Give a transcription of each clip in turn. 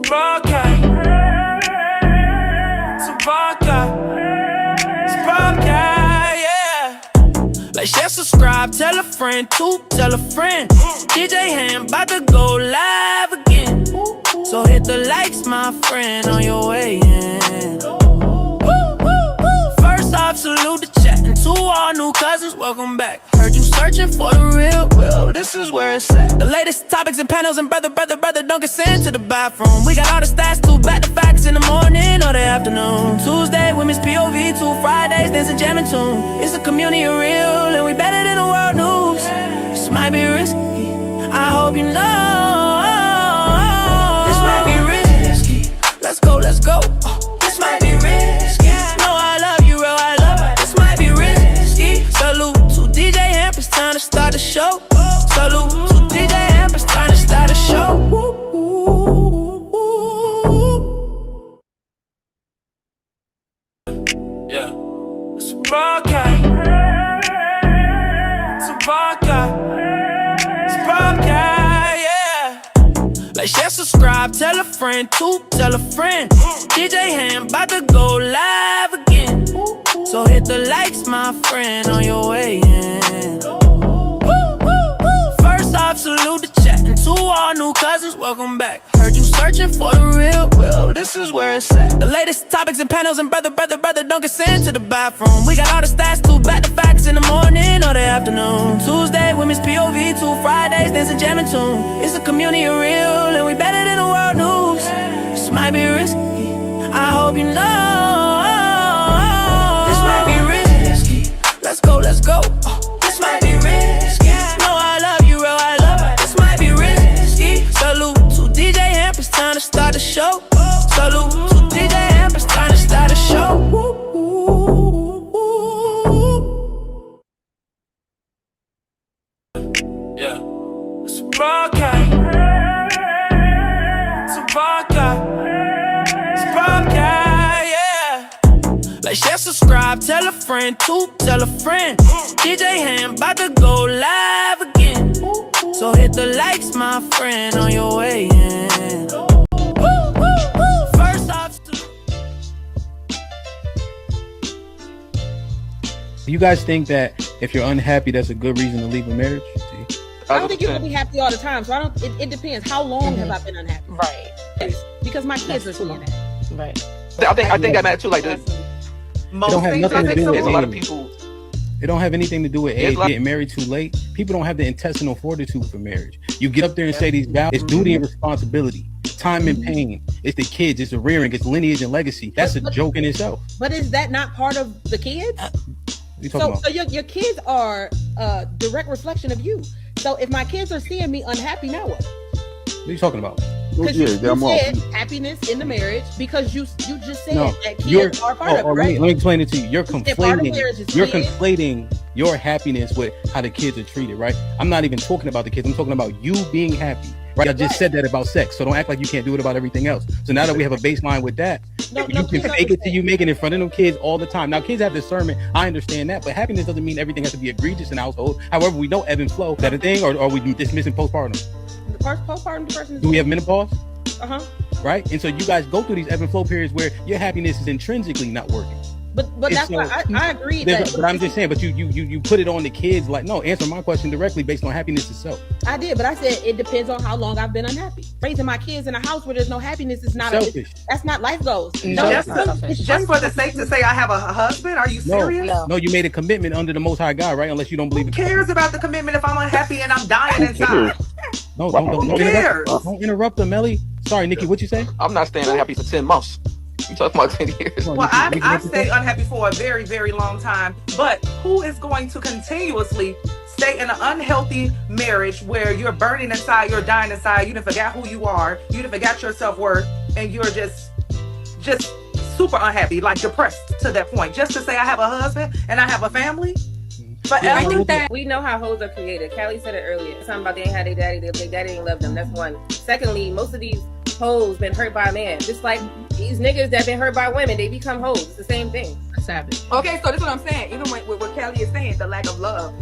Broadcast. It's a broadcast. It's a broadcast, yeah. Like, share, subscribe, tell a friend, tell a friend. DJ Hamp about to go live again. So hit the likes, my friend, on your way in. First off, salute the chat. And to all new cousins, welcome back. Heard you searching for the real, well, this is where it's at. The latest topics and panels and brother, don't get sent to the bathroom. We got all the stats, too, back to facts in the morning or the afternoon. Tuesday, women's POV, 2 Fridays, dancing, jamming tune. It's a community of real, and we better than the world news. This might be risky, I hope you know. This might be risky, let's go, let's go. This might be risky, no, I love you, real, I love it. This might be risky. Salute to DJ Hamp, it's time to start the show. Salute to DJ Hamp, it's time to start the show. Yeah, it's a broadcast. It's a broadcast. It's a broadcast, yeah. Like, share, subscribe, tell a friend, tell a friend. DJ Hamp about to go live again. So hit the likes, my friend, on your way in. First off, salute the chat. And to all new cousins, welcome back. Heard you searching for the real, well, this is where it's at. The latest topics and panels and brother, don't get sent to the bathroom. We got all the stats, too, back to facts in the morning or the afternoon. Tuesday, women's POV, 2 Fridays, dancing, jamming tune. It's a community of real, and we better than the world news. This might be risky, I hope you know. This might be risky, let's go, let's go. This might be risky, no, I love you, real, I love it. This might be risky. Salute to DJ Hamp, it's time to start the show. Salute to DJ Hamp, it's time to start the show. Yeah, it's a broadcast. It's a broadcast. It's a broadcast, yeah. Like, share, subscribe, tell a friend, tell a friend. DJ Hamp about to go live again. So hit the likes, my friend, on your way in. First off, Do you guys think that if you're unhappy, that's a good reason to leave a marriage? See? I don't think you're gonna be happy all the time. So I don't. It depends. How long have I been unhappy? Right. Because my kids are seeing that. Right. I think that matters too. Like Most things, I think there's a lot of people. It don't have anything to do with age, getting married too late. People don't have the intestinal fortitude for marriage. You get up there and say these vows. It's duty and responsibility, time and pain. It's the kids. It's the rearing. It's lineage and legacy. That's a joke in itself. But is that not part of the kids? So your kids are a direct reflection of you. So if my kids are seeing me unhappy, now what? What are you talking about? Because you said happiness in the marriage, because you just said that kids are part of it, right? Let me explain it to you. You're conflating your happiness with how the kids are treated, right? I'm not even talking about the kids. I'm talking about you being happy, right? I just said that about sex, so don't act like you can't do it about everything else. So now that we have a baseline with that, you can fake it till you make it in front of them kids all the time. Now, kids have discernment. I understand that, but happiness doesn't mean everything has to be egregious in the household. However, we know ebb and flow. Is that a thing, or are we dismissing postpartum? The postpartum depression is. Do we have menopause? Right. And so you guys go through these ebb and flow periods where your happiness is intrinsically not working. But that's why I agree. But I'm just saying, but you put it on the kids. Like, no, answer my question directly based on happiness itself. I did, but I said it depends on how long I've been unhappy. Raising my kids in a house where there's no happiness is not selfish. That's not life goals. No, just for the sake to say I have a husband. Are you serious? No, you made a commitment under the Most High God, right? Unless you don't believe. Who cares about the commitment if I'm unhappy and I'm dying inside? No, don't interrupt them, Melly. Sorry, Nikki, what you say? I'm not staying unhappy for 10 months. You talking about 10 years? Well, I've stayed unhappy for a very, very long time. But who is going to continuously stay in an unhealthy marriage where you're burning inside, you're dying inside, you done forgot who you are, you done forgot your self-worth, and you're just super unhappy, like depressed to that point, just to say I have a husband and I have a family? But I think that we know how hoes are created. Callie said it earlier. Something about they ain't had their daddy, their daddy didn't love them. That's one. Secondly, most of these hoes been hurt by a man. Just like these niggas that been hurt by women, they become hoes. It's the same thing. Savage. Okay, so this is what I'm saying. Even with what Callie is saying, the lack of love,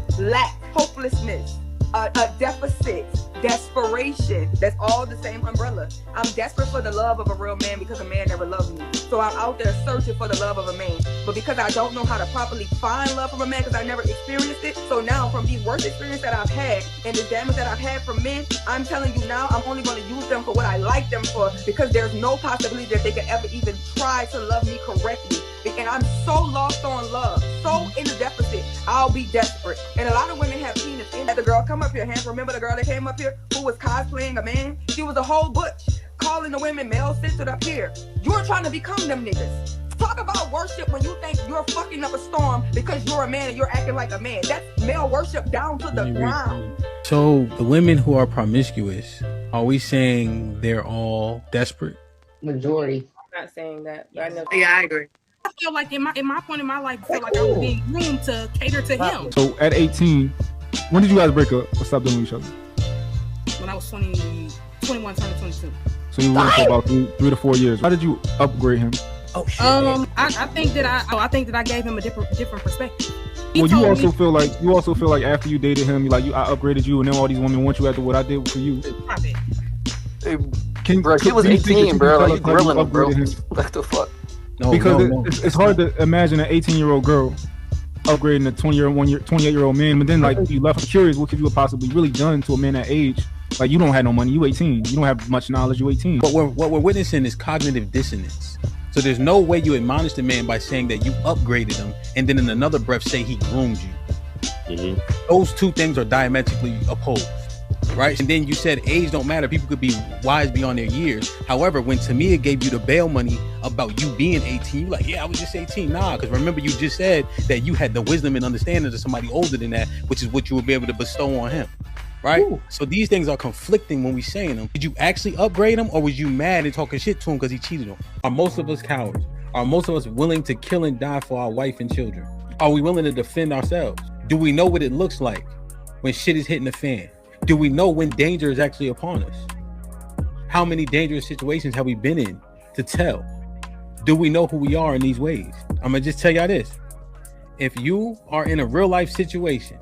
hopelessness. a deficit, desperation. That's all the same umbrella. I'm desperate for the love of a real man because a man never loved me. So I'm out there searching for the love of a man. But because I don't know how to properly find love from a man because I never experienced it. So now from these worst experiences that I've had and the damage that I've had from men, I'm telling you now, I'm only going to use them for what I like them for because there's no possibility that they could ever even try to love me correctly. And I'm so lost on love, so in the deficit, I'll be desperate. And a lot of women have seen this. Had the girl come up here, Hamp, remember the girl that came up here who was cosplaying a man? She was a whole butch, calling the women male-centered up here. You're trying to become them niggas. Talk about worship when you think you're fucking up a storm because you're a man and you're acting like a man. That's male worship down to the ground. So the women who are promiscuous, are we saying they're all desperate? Majority. I'm not saying that, but I know. Yeah, I agree. I feel like in my point in my life, I feel like I was being groomed to cater to him. So at 18, when did you guys break up or stop doing each other? When I was 21, turning 22. So you were for about 3 to 4 years. How did you upgrade him? Oh shit. I think that I gave him a different perspective. Well, you also feel like after you dated him, I upgraded you, and then all these women want you after what I did for you. Hey, bro, he was 18, bro. Like, you grilling him, bro. What the fuck? No, it's hard to imagine an 18-year-old girl upgrading a 28-year-old man, but then like you left curious, what could you have possibly really done to a man that age? Like you don't have no money, you 18, you don't have much knowledge, you 18. What we're witnessing is cognitive dissonance. So there's no way you admonish the man by saying that you upgraded him and then in another breath say he groomed you. Mm-hmm. Those two things are diametrically opposed, right? And then you said age don't matter. People could be wise beyond their years. However, when Tamia gave you the bail money about you being 18, you're like, yeah, I was just 18. Nah, because remember you just said that you had the wisdom and understanding of somebody older than that, which is what you would be able to bestow on him. Right? Ooh. So these things are conflicting when we saying them. Did you actually upgrade him or was you mad and talking shit to him because he cheated on? Are most of us cowards? Are most of us willing to kill and die for our wife and children? Are we willing to defend ourselves? Do we know what it looks like when shit is hitting the fan? Do we know when danger is actually upon us? How many dangerous situations have we been in to tell? Do we know who we are in these ways? I'm gonna just tell y'all this. If you are in a real life situation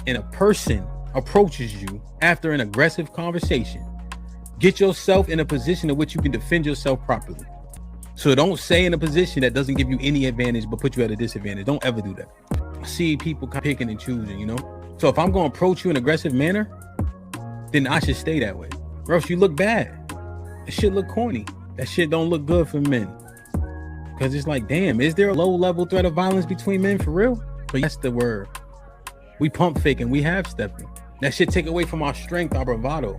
and a person approaches you after an aggressive conversation, get yourself in a position in which you can defend yourself properly. So don't stay in a position that doesn't give you any advantage but put you at a disadvantage. Don't ever do that. I see people picking and choosing, you know? So if I'm going to approach you in an aggressive manner, then I should stay that way. Or else you look bad. That shit look corny. That shit don't look good for men. Because it's like, damn, is there a low-level threat of violence between men for real? But that's the word. We pump faking, we half stepping. That shit take away from our strength, our bravado,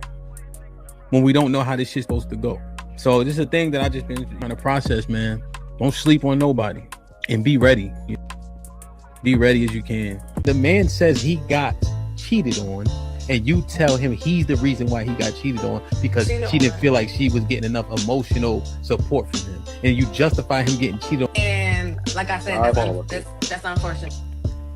when we don't know how this shit's supposed to go. So this is a thing that I just been trying to process, man. Don't sleep on nobody and be ready. Be ready as you can. The man says he got cheated on and you tell him he's the reason why he got cheated on because she didn't feel like she was getting enough emotional support from him. And you justify him getting cheated on. And like I said, that's unfortunate.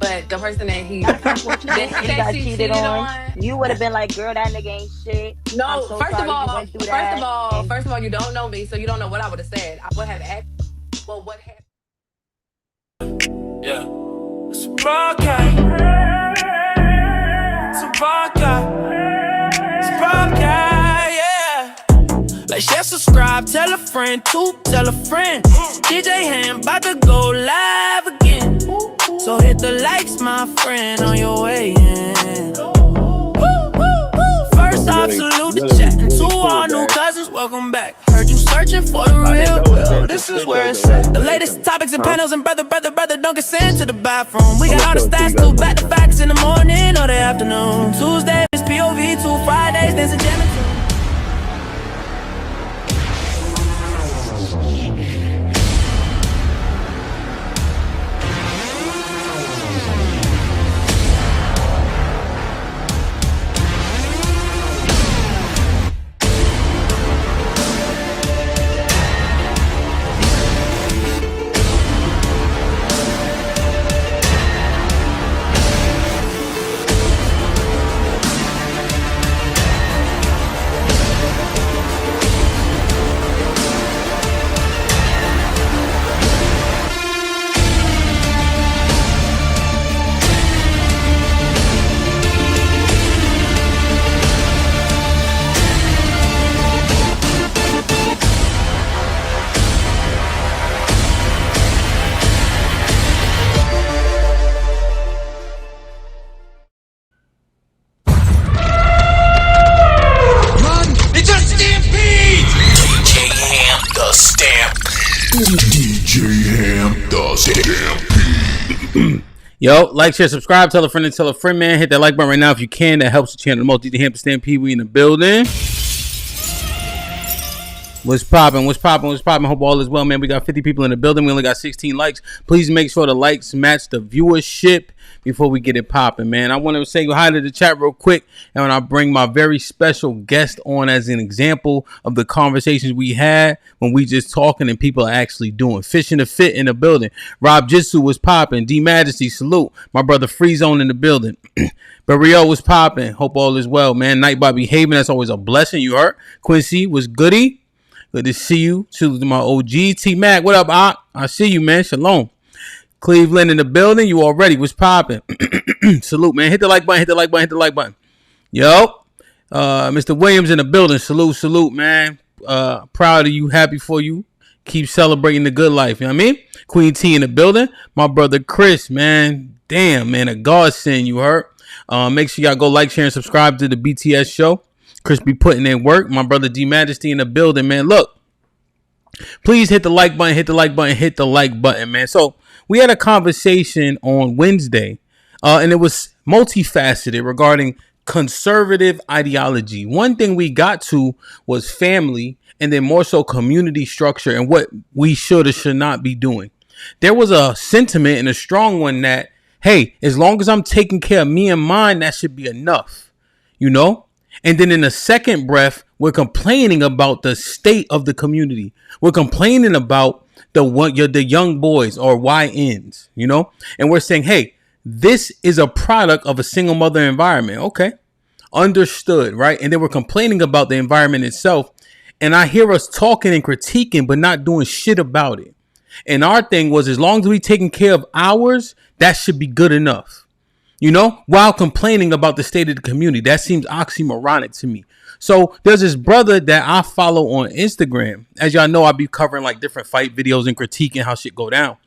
But the person that he got cheated on, you would have been like, "Girl, that nigga ain't shit." No, first of all, you don't know me, so you don't know what I would have said. I would have asked, well, what happened? Yeah, it's a podcast. It's a podcast. It's a podcast. Yeah. Like, share, subscribe, tell a friend, tell a friend. DJ Hamp about to go live again. So hit the likes, my friend, on your way in. First off, salute the chat. And to all new cousins, welcome back. Heard you searching for the real. Well, this is where it's at. The latest topics and panels and brother, don't get sent to the bathroom. We got all the stats too, back to facts in the morning or the afternoon. Tuesday is POV 2, Fridays, dancing jamming. DJ Hamp, the Stampede. Yo, like, share, subscribe, tell a friend, man. Hit that like button right now if you can. That helps the channel the most. DJ Hamp, the Stampede, we in the building. What's poppin'? Hope all is well, man. We got 50 people in the building. We only got 16 likes. Please make sure the likes match the viewership before we get it popping, man. I want to say hi to the chat real quick, and when I bring my very special guest on as an example of the conversations we had when we just talking and people are actually doing. Fishing the fit in the building. Rob Jitsu was popping. D Majesty, salute. My brother Free Zone in the building. Barrio was popping. Hope all is well, man. Night by behaving. That's always a blessing. You heard. Quincy was goody. Good to see you. Salute to my OG. T-Mac, what up, I see you, man. Shalom. Cleveland in the building. You already was popping. Salute, man. Hit the like button. Yo. Mr. Williams in the building. Salute, man. Proud of you. Happy for you. Keep celebrating the good life. You know what I mean? Queen T in the building. My brother Chris, man. Damn, man. A godsend, you heard. Make sure y'all go like, share, and subscribe to the BTS show. Chris be putting in work. My brother D Majesty in the building, man. Look, please hit the like button, man. So we had a conversation on Wednesday, and it was multifaceted regarding conservative ideology. One thing we got to was family, and then more so community structure and what we should or should not be doing. There was a sentiment, and a strong one, that, hey, as long as I'm taking care of me and mine, that should be enough, you know? And then in the second breath, we're complaining about the state of the community. We're complaining about the young boys or YNs, you know? And we're saying, hey, this is a product of a single mother environment. Okay. Understood, right? And then we're complaining about the environment itself. And I hear us talking and critiquing, but not doing shit about it. And our thing was, as long as we taking care of ours, that should be good enough. You know, while complaining about the state of the community. That seems oxymoronic to me. So there's this brother that I follow on Instagram. As y'all know, I be covering like different fight videos and critiquing how shit go down.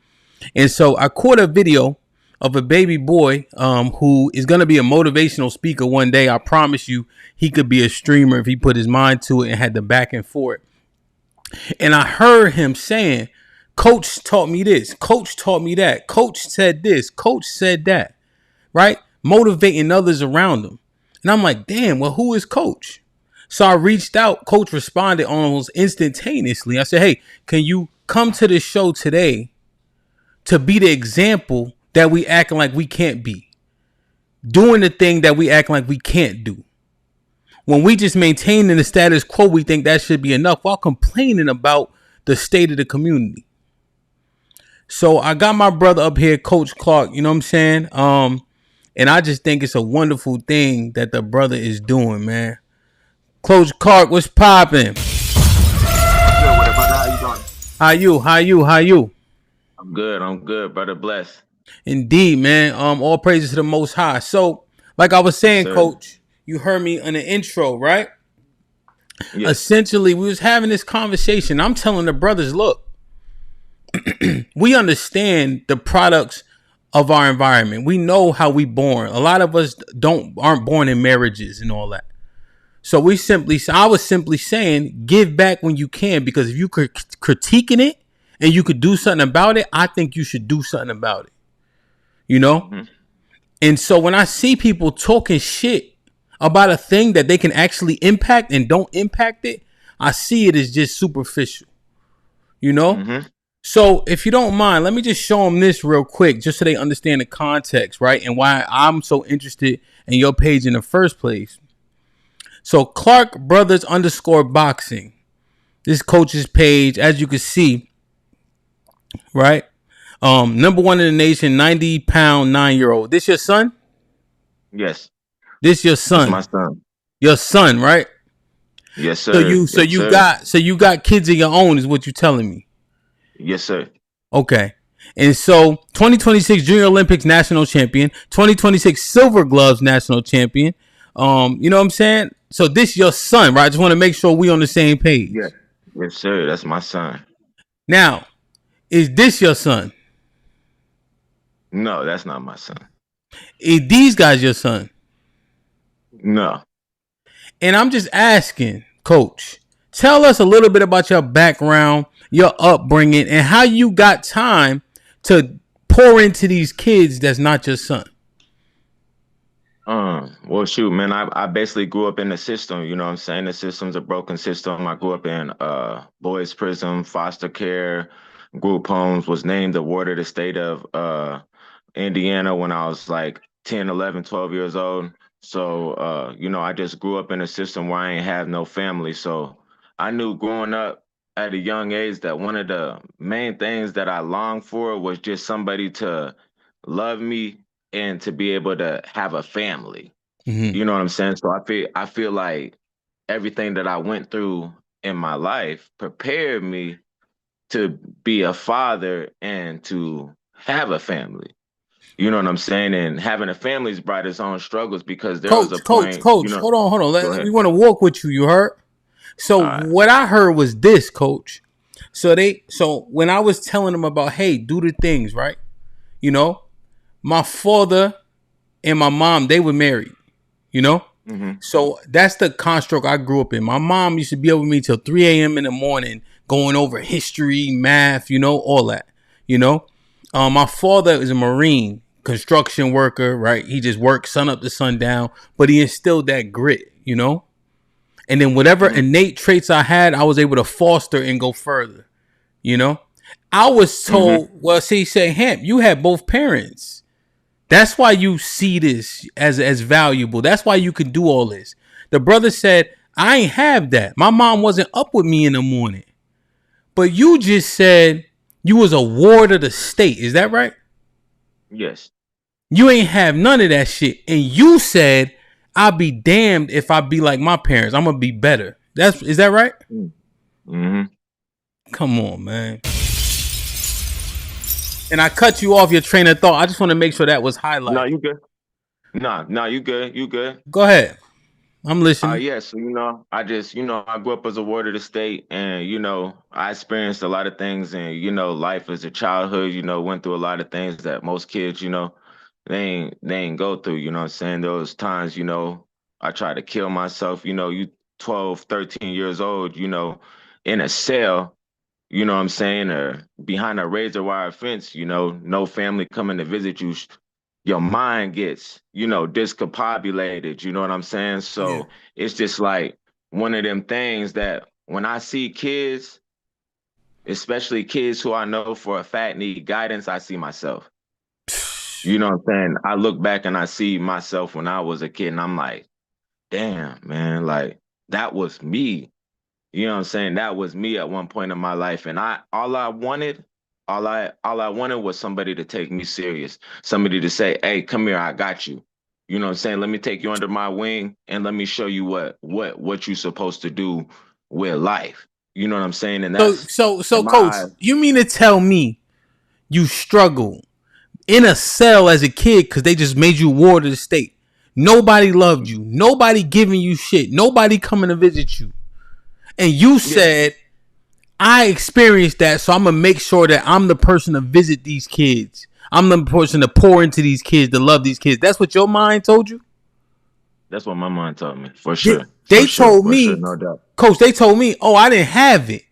And so I caught a video of a baby boy who is going to be a motivational speaker one day. I promise you, he could be a streamer if he put his mind to it and had the backing for it. And I heard him saying, Coach taught me this. Coach taught me that. Coach said this. Coach said that. Right? Motivating others around them. And I'm like, damn, well, who is Coach? So I reached out. Coach responded almost instantaneously. I said, hey, can you come to the show today to be the example that we acting like we can't be? Doing the thing that we acting like we can't do. When we just maintaining the status quo, we think that should be enough while complaining about the state of the community. So I got my brother up here, Coach Clark, you know what I'm saying? And I just think it's a wonderful thing that the brother is doing, man. Coach Clark, what's popping? How you? I'm good, brother. Bless. Indeed, man. All praises to the Most High. So, like I was saying, yes, Coach, you heard me in the intro, right? Yes. Essentially, we was having this conversation. I'm telling the brothers, look, we understand the products of our environment. We know how we born. A lot of us aren't born in marriages and all that. So I was simply saying, give back when you can, because if you could critiquing it and you could do something about it, I think you should do something about it. You know? Mm-hmm. And so when I see people talking shit about a thing that they can actually impact and don't impact it, I see it as just superficial. You know? Mm-hmm. So if you don't mind, let me just show them this real quick, just so they understand the context, right? And why I'm so interested in your page in the first place. So Clark Brothers _boxing. This coach's page, as you can see, right? Number one in the nation, 90-pound, 9-year-old. This your son? Yes. This your son? That's my son. Your son, right? Yes, sir. So you got kids of your own, is what you're telling me? Yes, sir. Okay. And so 2026 Junior Olympics national champion, 2026 Silver Gloves national champion. You know what I'm saying? So this your son, right? I just want to make sure we on the same page. Yeah. Yes, sir. That's my son. Now, is this your son? No, that's not my son. Is these guys your son? No. And I'm just asking, Coach, Tell us a little bit about your background, your upbringing, and how you got time to pour into these kids that's not your son. Well, shoot, man, I basically grew up in the system, you know what I'm saying? The system's a broken system. I grew up in boys prison, foster care, group homes, was named the ward of the state of Indiana when I was like 10, 11, 12 years old. So, I just grew up in a system where I ain't have no family. So I knew growing up at a young age that one of the main things that I longed for was just somebody to love me and to be able to have a family. Mm-hmm. You know what I'm saying? So I feel like everything that I went through in my life prepared me to be a father and to have a family. You know what I'm saying? And having a family's brought its own struggles because there was a point, Coach, hold on. Go We ahead. want to walk with you. You heard? So All right. what I heard was this, Coach. So when I was telling them about, hey, do the things, right? You know, my father and my mom, they were married, you know? Mm-hmm. So that's the construct I grew up in. My mom used to be up with me till 3 a.m. in the morning, going over history, math, all that, you know? My father is a Marine, construction worker, right? He just worked sun up to sundown, but he instilled that grit, And then whatever innate traits I had, I was able to foster and go further, I was told, well, see, say, Hamp, you had both parents. That's why you see this as valuable. That's why you can do all this. The brother said, I ain't have that. My mom wasn't up with me in the morning. But you just said you was a ward of the state. Is that right? Yes. You ain't have none of that shit. And you said, I'll be damned if I be like my parents. I'm going to be better. Is that right? Mm-hmm. Come on, man. And I cut you off your train of thought. I just want to make sure that was highlighted. No, you good. No, you good. You good. Go ahead. I'm listening. Yeah, so I just, I grew up as a ward of the state and, I experienced a lot of things and, life as a childhood, went through a lot of things that most kids, they ain't go through, you know what I'm saying? Those times, I tried to kill myself, you 12, 13 years old, in a cell, you know what I'm saying, or behind a razor wire fence, no family coming to visit you. Your mind gets, discombobulated, you know what I'm saying? So it's just like one of them things that when I see kids, especially kids who I know for a fact need guidance, I see myself. You know what I'm saying? I look back and I see myself when I was a kid and I'm like, damn, man, like that was me. You know what I'm saying? That was me at one point in my life. And all I wanted was somebody to take me serious. Somebody to say, hey, come here, I got you. You know what I'm saying? Let me take you under my wing and let me show you what you're supposed to do with life. You know what I'm saying? And that's so Coach, you mean to tell me you struggled in a cell as a kid because they just made you ward of the state? Nobody loved you. Nobody giving you shit. Nobody coming to visit you. And you said, I experienced that, so I'm going to make sure that I'm the person to visit these kids. I'm the person to pour into these kids, to love these kids. That's what your mind told you? That's what my mind told me, for sure. They told me, no doubt. Coach, they told me, oh, I didn't have it.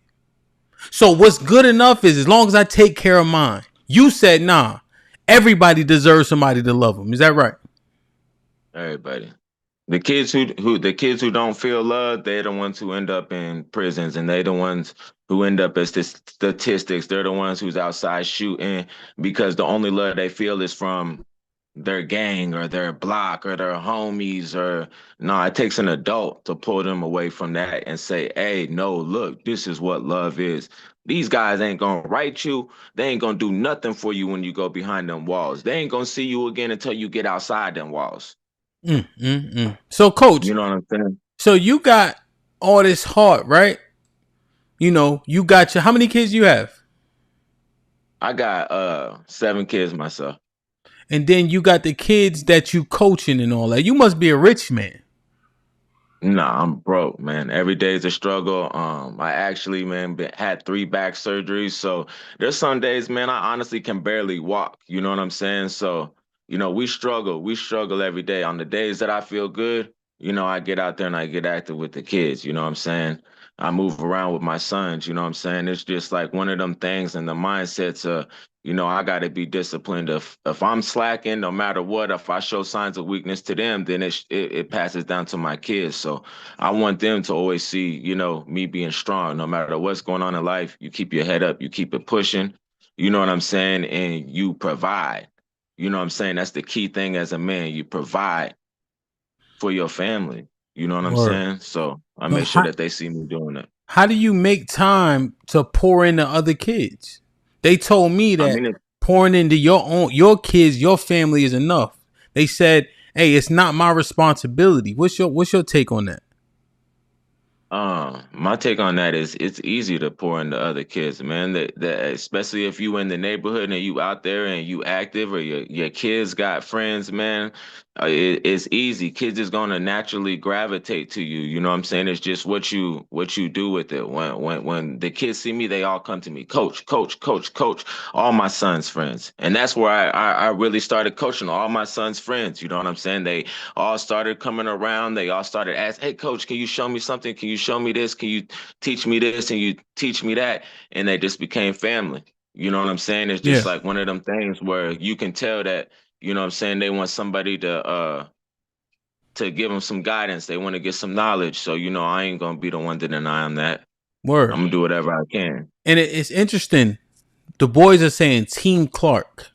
So what's good enough is as long as I take care of mine. You said, nah, everybody deserves somebody to love them. Is that right? Everybody. The kids who don't feel love, they're the ones who end up in prisons, and they're the ones who end up as the statistics. They're the ones who's outside shooting because the only love they feel is from their gang or their block or their homies. Or no, it takes an adult to pull them away from that and say, hey, no, look, this is what love is. These guys ain't gonna write you. They ain't gonna do nothing for you when you go behind them walls. They ain't gonna see you again until you get outside them walls. So, Coach, you know what I'm saying? So you got all this heart, right? You got how many kids you have? I got 7 kids myself. And then you got the kids that you coaching and all that. You must be a rich man. Nah, I'm broke, man. Every day is a struggle. I actually, man, had 3 back surgeries. So there's some days, man, I honestly can barely walk. You know what I'm saying? So, we struggle. We struggle every day. On the days that I feel good, you know, I get out there and I get active with the kids, you know what I'm saying? I move around with my sons, you know what I'm saying? It's just like one of them things, and the mindset's you know, I got to be disciplined. If I'm slacking, no matter what, if I show signs of weakness to them, then it passes down to my kids. So I want them to always see, you know, me being strong. No matter what's going on in life, you keep your head up, you keep it pushing. You know what I'm saying? And you provide. You know what I'm saying? That's the key thing as a man. You provide for your family. You know what I'm Word. saying? So I But make sure that they see me doing it. how do you make time to pour into other kids? They told me I that mean, pouring into your kids, your family is enough. They said, "Hey, it's not my responsibility." What's your take on that? My take on that is it's easy to pour into other kids, man. That especially if you in the neighborhood and you out there and you active, or your kids got friends, man. It's easy. Kids is gonna naturally gravitate to you. You know what I'm saying? It's just what you do with it. When the kids see me, they all come to me, coach, coach, coach, coach. All my son's friends, and that's where I really started coaching all my son's friends. You know what I'm saying? They all started coming around. They all started asking, "Hey, coach, can you show me something? Can you show me this? Can you teach me this? And you teach me that?" And they just became family. You know what I'm saying? It's Yeah. just like one of them things where you can tell that, you know what I'm saying, they want somebody to give them some guidance. They want to get some knowledge. So, you know, I ain't gonna be the one to deny them that. Word. I'm gonna do whatever I can. And it's interesting. The boys are saying Team Clark.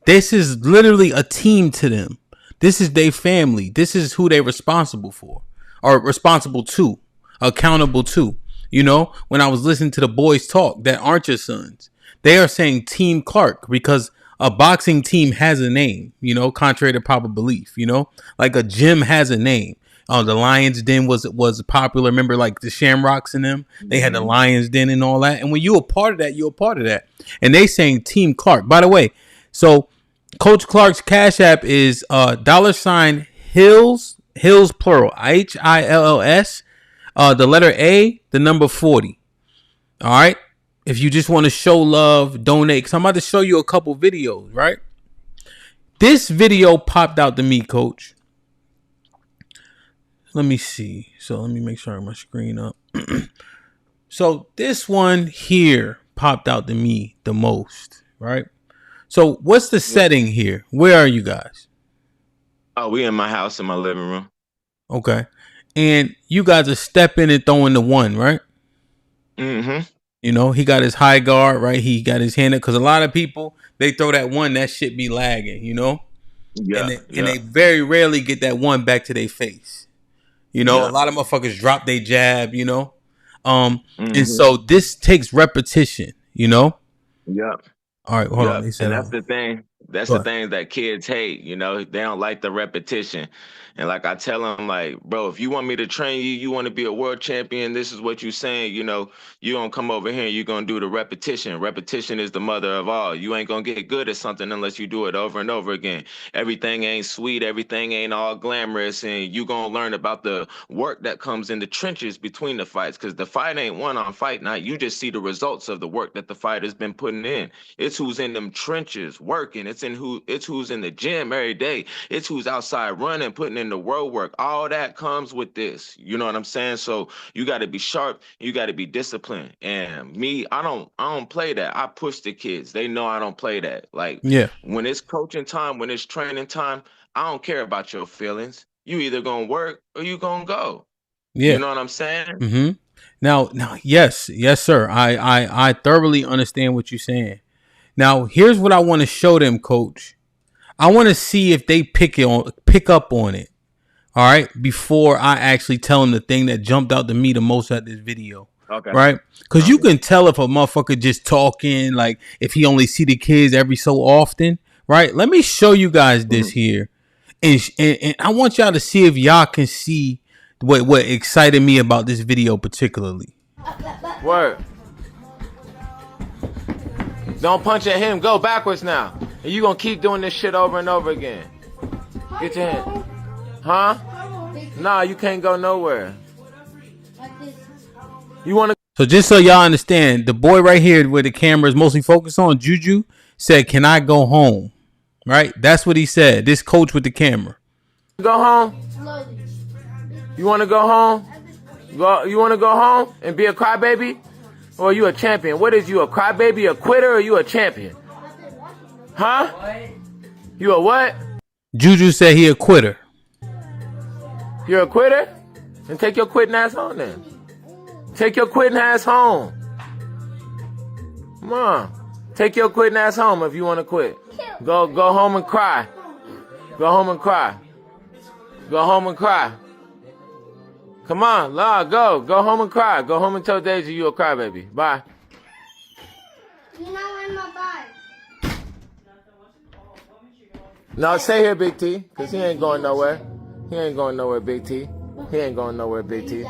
This is literally a team to them. This is their family. This is who they're responsible for, or responsible to, accountable to. You know, when I was listening to the boys talk that aren't your sons, they are saying Team Clark because a boxing team has a name, you know, contrary to proper belief, you know, like a gym has a name. The Lions Den was popular. Remember, like the Shamrocks and them, they had the Lions Den and all that. And when you're a part of that, you're a part of that. And they saying Team Clark. By the way, so Coach Clark's Cash App is $Hills plural HILLS, the letter A, the number 40. All right. If you just want to show love, donate. Cause I'm about to show you a couple videos, right? This video popped out to me, Coach. Let me see. So let me make sure I have my screen up. So this one here popped out to me the most, right? So what's the setting here? Where are you guys? Oh, we in my house in my living room. Okay. And you guys are stepping and throwing the one, right? Mm-hmm. You know, he got his high guard, right? He got his hand up. Because a lot of people, they throw that one, that shit be lagging, you know? Yeah. And they very rarely get that one back to their face. You know, a lot of motherfuckers drop their jab, you know? And so this takes repetition, you know? Yep. All right, hold on. They said, and that's the thing. That's the thing that kids hate. You know, they don't like the repetition. And like I tell them, like, bro, if you want me to train you, you want to be a world champion, this is what you're saying. You know, you're going to come over here and you're going to do the repetition. Repetition is the mother of all. You ain't going to get good at something unless you do it over and over again. Everything ain't sweet. Everything ain't all glamorous. And you're going to learn about the work that comes in the trenches between the fights, because the fight ain't won on fight night. You just see the results of the work that the fighter's been putting in. It's who's in them trenches working. It's who's in the gym every day. It's who's outside running, putting in the road work. All that comes with this. You know what I'm saying? So you got to be sharp. You got to be disciplined. And me, I don't play that. I push the kids. They know I don't play that. Like, when it's coaching time, when it's training time, I don't care about your feelings. You either gonna work or you gonna go. Yeah. You know what I'm saying? Mm-hmm. Now, yes, sir. I thoroughly understand what you're saying. Now, here's what I want to show them, Coach. I want to see if they pick up on it. All right, before I actually tell them the thing that jumped out to me the most at this video. Okay. Right? Because you can tell if a motherfucker just talking, like if he only see the kids every so often. Right? Let me show you guys this here, and I want y'all to see if y'all can see what excited me about this video particularly. Word. Don't punch at him. Go backwards now. And you gonna keep doing this shit over and over again. Get your hand. Huh? Nah, you can't go nowhere. You wanna? So just so y'all understand, the boy right here where the camera is mostly focused on, Juju, said, "Can I go home?" Right? That's what he said. This coach with the camera. Go home. You want to go home? You want to go home and be a crybaby? Or are you a champion? What is you, a crybaby, a quitter, or you a champion? Huh? You a what? Juju said he a quitter. You're a quitter? Then take your quitting ass home then. Take your quitting ass home. Come on. Take your quitting ass home if you want to quit. Go home and cry. Go home and cry. Go home and cry. Come on, Law, go. Go home and cry. Go home and tell Daisy you a crybaby. Bye. No, stay here, Big T, because he ain't going nowhere. He ain't going nowhere, Big T. He ain't going nowhere, Big T.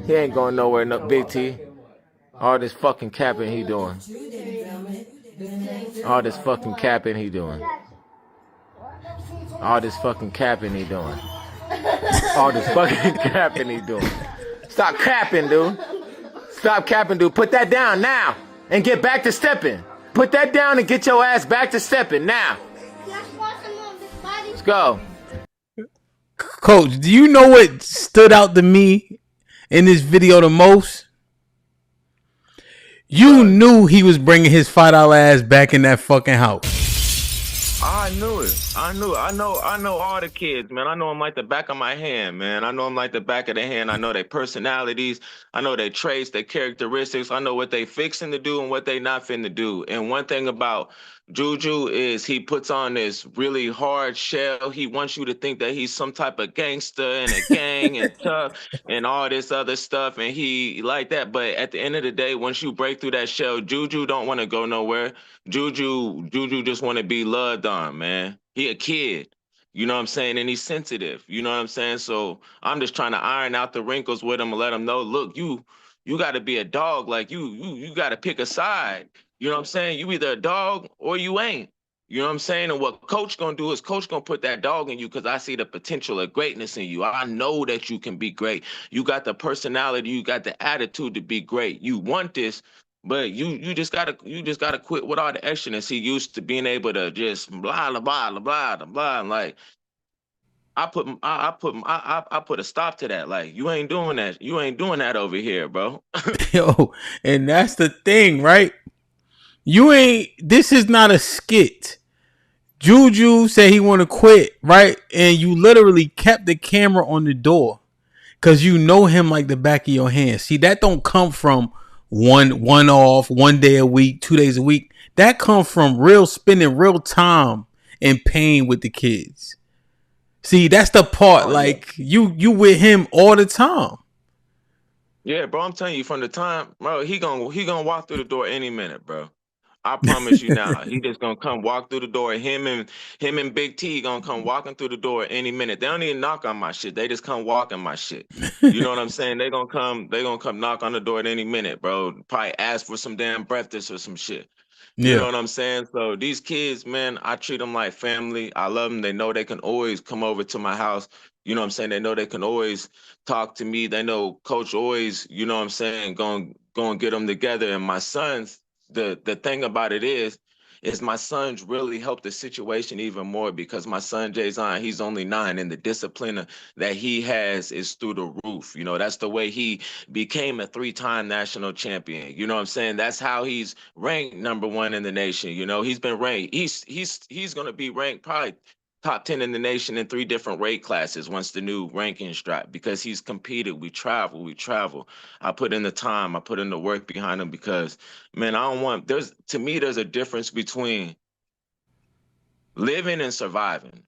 He ain't going nowhere, no Big T. All this fucking capping he doing. All this fucking capping he doing. All this fucking capping he doing. All this fucking capping he doing. Stop capping, dude. Stop capping, dude. Put that down now and get back to stepping. Put that down and get your ass back to stepping now. Let's go. Coach, do you know what stood out to me in this video the most? You knew he was bringing his $5 ass back in that fucking house. I knew it. I know all the kids, man. I know them like the back of my hand, man. I know them like the back of the hand. I know their personalities. I know their traits, their characteristics. I know what they fixing to do and what they not finna do. And one thing about Juju is he puts on this really hard shell. He wants you to think that he's some type of gangster and a gang and tough and all this other stuff. And he like that. But at the end of the day, once you break through that shell, Juju don't want to go nowhere. Juju just want to be loved on, man. He a kid. You know what I'm saying? And he's sensitive. You know what I'm saying? So I'm just trying to iron out the wrinkles with him and let him know, look, you got to be a dog. Like you got to pick a side. You know what I'm saying? You either a dog or you ain't. You know what I'm saying? And what coach gonna do is coach gonna put that dog in you because I see the potential of greatness in you. I know that you can be great. You got the personality, you got the attitude to be great. You want this, but you just gotta quit with all the extraness. He used to being able to just blah blah blah blah blah blah. Like I put a stop to that. Like you ain't doing that. You ain't doing that over here, bro. Yo, and that's the thing, right? This is not a skit. Juju said he want to quit, right? And you literally kept the camera on the door because you know him like the back of your hand. See, that don't come from one off, 1 day a week, 2 days a week. That come from spending real time and pain with the kids. See, that's the part. Like you with him all the time. Yeah, bro. I'm telling you, from the time, bro, he gonna walk through the door any minute, bro. I promise you now. He just gonna come walk through the door. Him and Big T gonna come walking through the door any minute. They don't even knock on my shit. They just come walking my shit. You know what I'm saying? They gonna come knock on the door at any minute, bro. Probably ask for some damn breakfast or some shit. You know what I'm saying? So these kids, man, I treat them like family. I love them. They know they can always come over to my house. You know what I'm saying? They know they can always talk to me. They know coach always, you know what I'm saying, going to get them together. And my sons, the thing about it is my sons really helped the situation even more because my son Jason, he's only 9, and the discipline that he has is through the roof. You know, that's the way he became a 3-time national champion. You know what I'm saying? That's how he's ranked #1 in the nation. You know, he's been ranked. He's going to be ranked probably top 10 in the nation in 3 different weight classes once the new rankings drop because he's competed. We travel. I put in the time, I put in the work behind him because, man, there's a difference between living and surviving.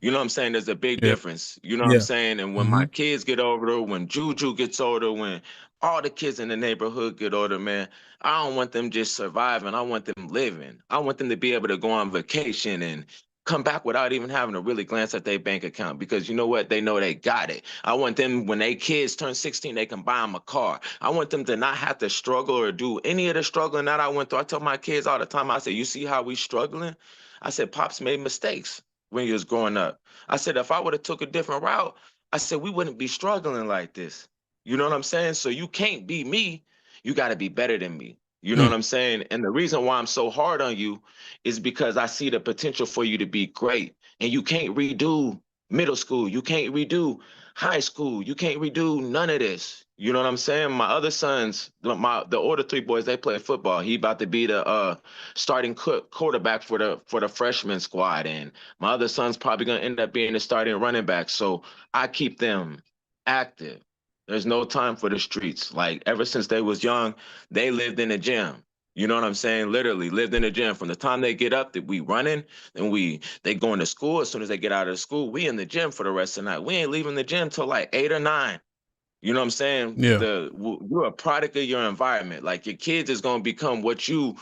You know what I'm saying? There's a big difference. You know what I'm saying? And when my kids get older, when Juju gets older, when all the kids in the neighborhood get older, man, I don't want them just surviving. I want them living. I want them to be able to go on vacation and come back without even having to really glance at their bank account because you know what? They know they got it. I want them, when they kids turn 16, they can buy them a car. I want them to not have to struggle or do any of the struggling that I went through. I tell my kids all the time, I say, you see how we struggling? I said, Pops made mistakes when he was growing up. I said, if I would have took a different route, I said, we wouldn't be struggling like this. You know what I'm saying? So you can't be me. You got to be better than me. You know what I'm saying? And the reason why I'm so hard on you is because I see the potential for you to be great. And you can't redo middle school. You can't redo high school. You can't redo none of this. You know what I'm saying? My other sons, the older three boys, they play football. He about to be the starting quarterback for the freshman squad, and my other son's probably gonna end up being the starting running back. So I keep them active. There's no time for the streets. Like ever since they was young, they lived in the gym. You know what I'm saying? Literally lived in the gym. From the time they get up, that we running, and they going to school. As soon as they get out of school, we in the gym for the rest of the night. We ain't leaving the gym till like 8 or 9. You know what I'm saying? Yeah. You're a product of your environment. Like your kids is gonna become what you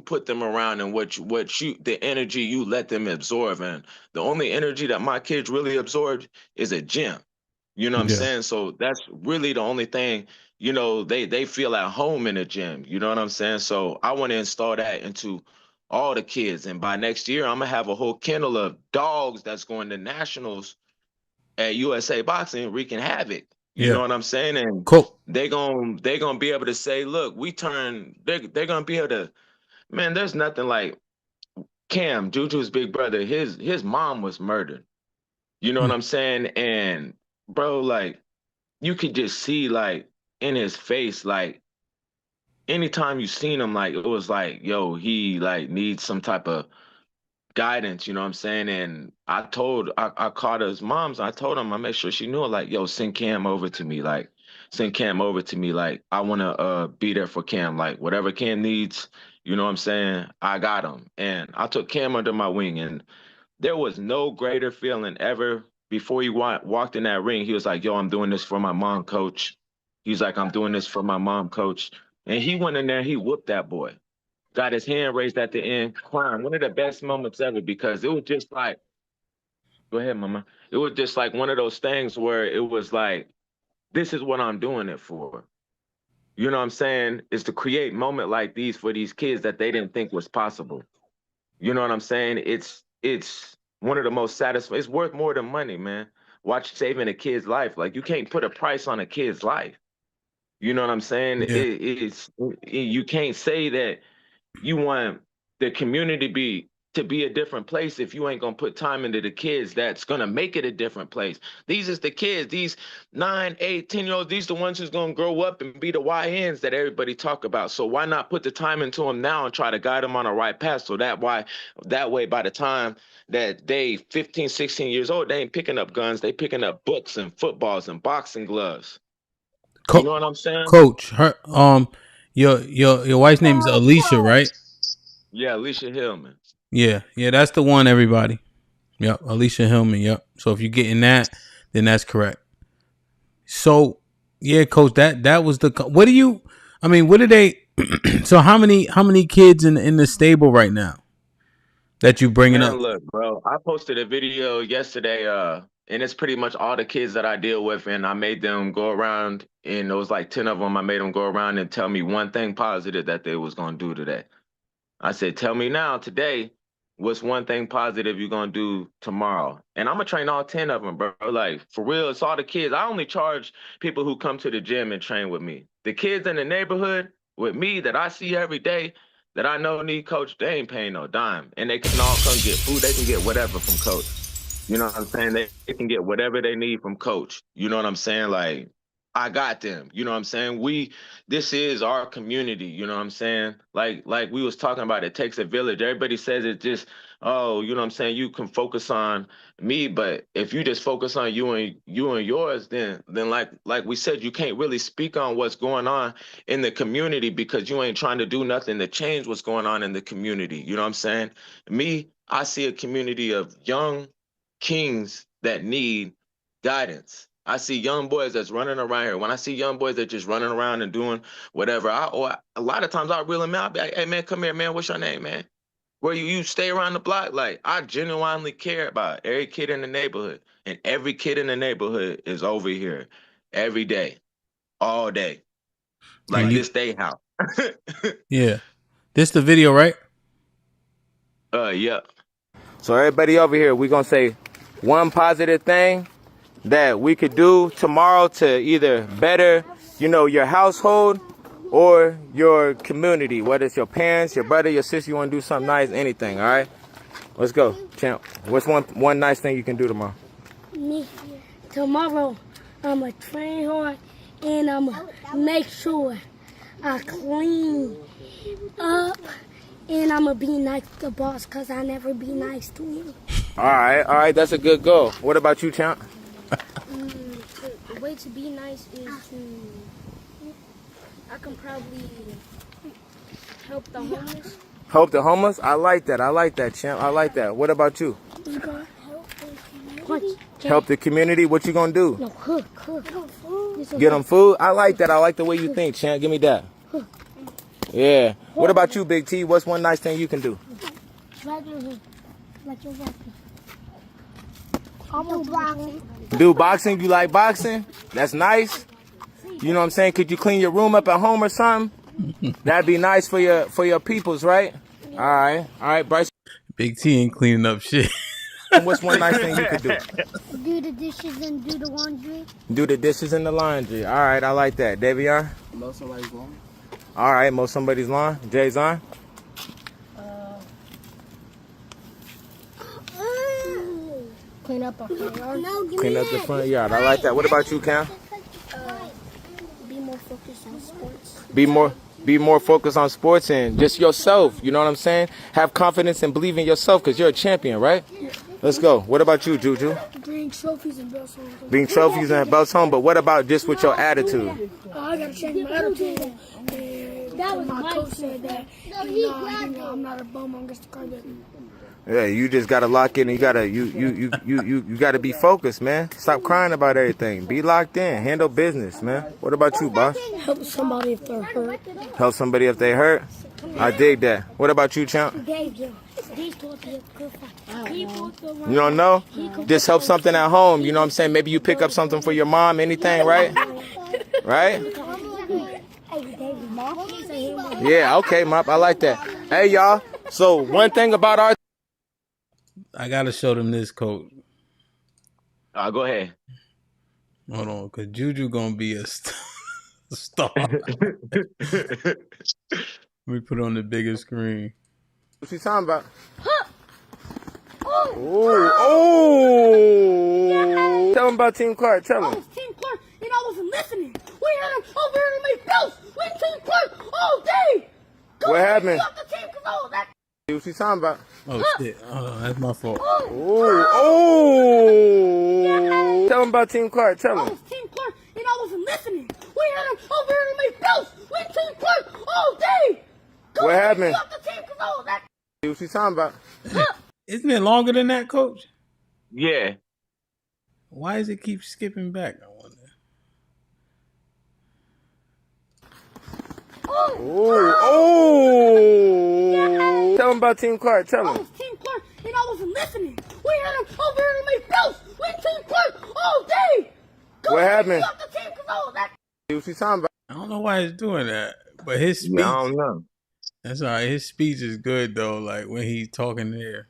put them around, and what you the energy you let them absorb. And the only energy that my kids really absorbed is a gym. You know what I'm Yeah. saying? So that's really the only thing, they feel at home in the gym. You know what I'm saying? So I want to install that into all the kids. And by next year, I'm gonna have a whole kennel of dogs that's going to nationals at USA Boxing wreaking havoc. You Yeah. know what I'm saying? And Cool. they gonna be able to say, look, they're gonna be able to, man, there's nothing like Cam, Juju's big brother, his mom was murdered. You know what I'm saying? And bro, like you could just see like in his face, like anytime you seen him, like it was like, yo, he like needs some type of guidance, you know what I'm saying? And I called his moms, I told him, I made sure she knew, like, yo, send Cam over to me. Like, send Cam over to me. Like, I wanna be there for Cam. Like, whatever Cam needs, you know what I'm saying? I got him. And I took Cam under my wing, and there was no greater feeling ever. Before he walked in that ring, he was like, yo, I'm doing this for my mom, coach. He's like, I'm doing this for my mom, coach. And he went in there, he whooped that boy. Got his hand raised at the end, crying. One of the best moments ever, because it was just like, go ahead, mama. It was just like one of those things where it was like, this is what I'm doing it for. You know what I'm saying? Is to create moment like these for these kids that they didn't think was possible. You know what I'm saying? It's one of the most satisfying. It's worth more than money, man. Watch saving a kid's life. Like you can't put a price on a kid's life. You know what I'm saying? Yeah. You can't say that you want the community to be a different place if you ain't gonna put time into the kids that's gonna make it a different place. These is the kids, these 9, 8, 10-year-olds, these the ones who's gonna grow up and be the YNs that everybody talk about. So why not put the time into them now and try to guide them on the right path, so that way by the time that they 15, 16 years old, they ain't picking up guns, they picking up books and footballs and boxing gloves. You know what I'm saying? Coach, her your wife's name is Alicia, right? Yeah, Alicia Hillman. Yeah, that's the one, everybody. Yep, Alicia Hillman. Yep. So if you're getting that, then that's correct. So yeah, coach, that was the. What do you? I mean, what do they? So how many kids in the stable right now that you bringing Man, up? look, bro, I posted a video yesterday, and it's pretty much all the kids that I deal with, and I made them go around, and it was like 10 of them. I made them go around and tell me one thing positive that they was gonna do today. I said, tell me now, today, what's one thing positive you're gonna do tomorrow? And I'm gonna train all 10 of them, bro. Like, for real, it's all the kids. I only charge people who come to the gym and train with me. The kids in the neighborhood with me that I see every day, that I know need coach, they ain't paying no dime. And they can all come get food. They can get whatever from coach. You know what I'm saying? They can get whatever they need from coach. You know what I'm saying? Like, I got them. You know what I'm saying? This is our community. You know what I'm saying? Like we was talking about, it takes a village. Everybody says it just, oh, you know what I'm saying? You can focus on me, but if you just focus on you and yours, then like we said, you can't really speak on what's going on in the community, because you ain't trying to do nothing to change what's going on in the community. You know what I'm saying? Me, I see a community of young kings that need guidance. I see young boys that's running around here. When I see young boys that just running around and doing whatever, a lot of times I'll reel them out. I'll be like, hey man, come here, man. What's your name, man? Where you stay around the block? Like, I genuinely care about every kid in the neighborhood. And every kid in the neighborhood is over here every day, all day. Like this day house. Yeah. This the video, right? Yeah. So everybody over here, we're gonna say one positive thing that we could do tomorrow to either better, your household or your community, whether it's your parents, your brother, your sister, you want to do something nice, anything. All right, let's go, champ. What's one nice thing you can do tomorrow? me tomorrow. I'ma train hard and I'ma make sure I clean up and I'ma be nice to the boss because I never be nice to him. All right, that's a good goal. What about you, champ? The way to be nice is I can probably help the homeless. Help the homeless? I like that, champ. I like that. What about you? Help the community? What you gonna do? No, cook. Get them food? I like that. I like the way you think, champ. Give me that. Yeah. What about you, Big T? What's one nice thing you can do? Like your boxing. Do boxing? You like boxing? That's nice. You know what I'm saying? Could you clean your room up at home or something? That'd be nice for your peoples, right? All right, Bryce. Big T ain't cleaning up shit. What's one nice thing you could do? Do the dishes and do the laundry. Do the dishes and the laundry. All right, I like that. Davion? Mow somebody's lawn. All right, mow somebody's lawn. Jay's on? Clean up our front yard. Clean up the front yard. I like that. What about you, Cam? Be more focused on sports. Be more focused on sports and just yourself. You know what I'm saying? Have confidence and believe in yourself because you're a champion, right? Yeah. Let's go. What about you, Juju? Bring trophies and belts home. Bring trophies and belts home, but what about just with your attitude? I gotta change my attitude. And my coach said that I'm not a bum on the carpet. Yeah, you just gotta lock in. And you gotta be focused, man. Stop crying about everything. Be locked in. Handle business, man. What about you, boss? Help somebody if they're hurt. Help somebody if they hurt. I dig that. What about you, champ? You don't know? Just help something at home. You know what I'm saying? Maybe you pick up something for your mom. Anything, right? Right? Yeah. Okay, Mop. I like that. Hey, y'all. So one thing about our I gotta show them this, coach. Go ahead. Hold on, cause Juju gonna be a star. Let me put it on the bigger screen. What you talking about? Tell him about Team Clark. Tell him. Team Clark, and I wasn't listening. We had him over here to make belts. We Team Clark all day. What happened? What you talking about? Oh shit! That's my fault. Tell him about Team Clark. Tell him. Team Clark, and I wasn't listening. We had him over here to make belts. We Team Clark all day. What happened? What you talking about? Isn't it longer than that, coach? Yeah. Why does it keep skipping back? I wonder. Tell him about Team Clark. Tell him. Team Clark, and I wasn't listening. We had him over here to make belts. We Team Clark all day. What happened? What you talking about? I don't know why he's doing that, but his speech. I don't know. That's all right. His speech is good though. Like when he's talking there.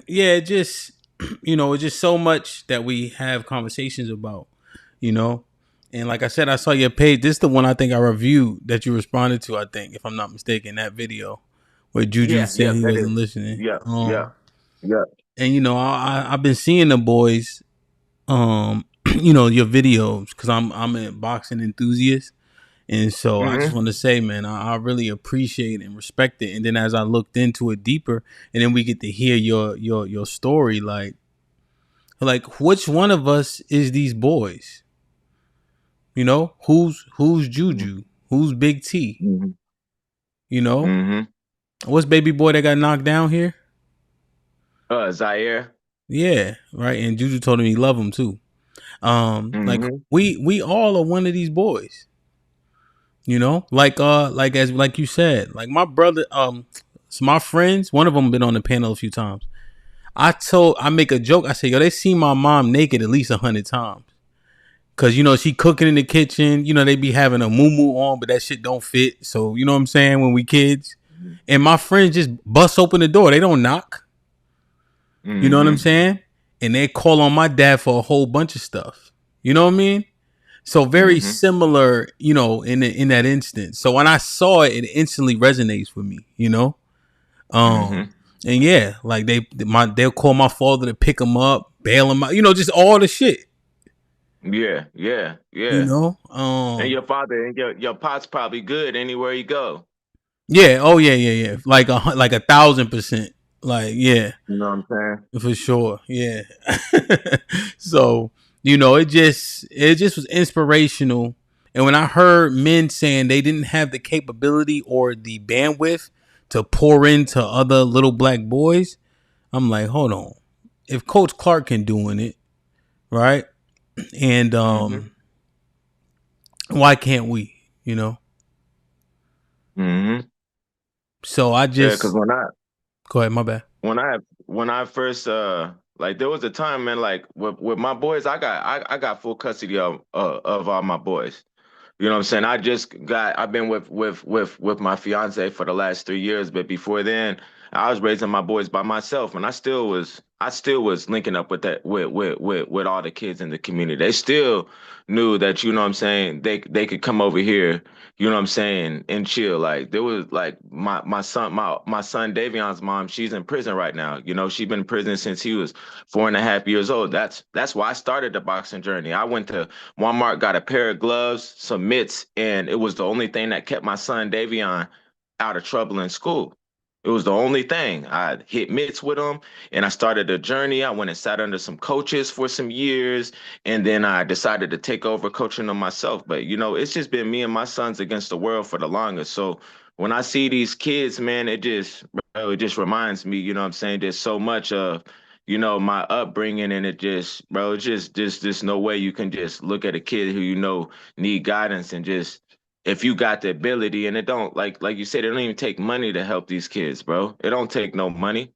Yeah, just it's just so much that we have conversations about, And like I said, I saw your page. This is the one I think I reviewed that you responded to, I think, if I'm not mistaken, that video where Juju said he wasn't listening. Yeah. And I've been seeing the boys, your videos because I'm a boxing enthusiast. And so I just want to say, man, I really appreciate and respect it. And then as I looked into it deeper, and then we get to hear your story, like which one of us is these boys? Who's Juju? Who's Big T? What's baby boy that got knocked down here? Zaire. Yeah, right. And Juju told him he love him too. Like we all are one of these boys. Like you said, like my brother, so my friends, one of them been on the panel a few times. I make a joke. I say, yo, they see my mom naked at least 100 times. Cause she cooking in the kitchen, they be having a muumuu on, but that shit don't fit. So, you know what I'm saying? When we kids and my friends just bust open the door. They don't knock. You know what I'm saying? And they call on my dad for a whole bunch of stuff. You know what I mean? So very similar, in that instance. So when I saw it, it instantly resonates with me, And yeah, like they'll call my father to pick him up, bail him out, just all the shit. Yeah, yeah, You yeah. know, And your father and your pop's probably good anywhere you go. yeah, oh yeah, like 1,000%, like yeah, You know what I'm saying? for sure, yeah. So it just was inspirational. And when I heard men saying they didn't have the capability or the bandwidth to pour into other little black boys, I'm like, hold on. If Coach Clark can doing it, right? And why can't we? Mm-hmm. So I Yeah, because just go ahead, my bad. when I first like there was a time, man, like with my boys, I got full custody of all my boys. You know what I'm saying? I've been with my fiance for the last 3 years, but before then, I was raising my boys by myself, and I still was linking up with that with all the kids in the community. They still knew that, you know what I'm saying, they could come over here, you know what I'm saying, and chill. Like there was like my son Davion's mom, she's in prison right now. She's been in prison since he was 4.5 years old. That's why I started the boxing journey. I went to Walmart, got a pair of gloves, some mitts, and it was the only thing that kept my son Davion out of trouble in school. It was the only thing. I hit mitts with him, and I started a journey. I went and sat under some coaches for some years, and then I decided to take over coaching them myself. But it's just been me and my sons against the world for the longest. So when I see these kids, man, it just reminds me, you know what I'm saying, there's so much of my upbringing, and it's just no way you can just look at a kid who need guidance, and just if you got the ability, and it don't, like you said, it don't even take money to help these kids, bro. It don't take no money.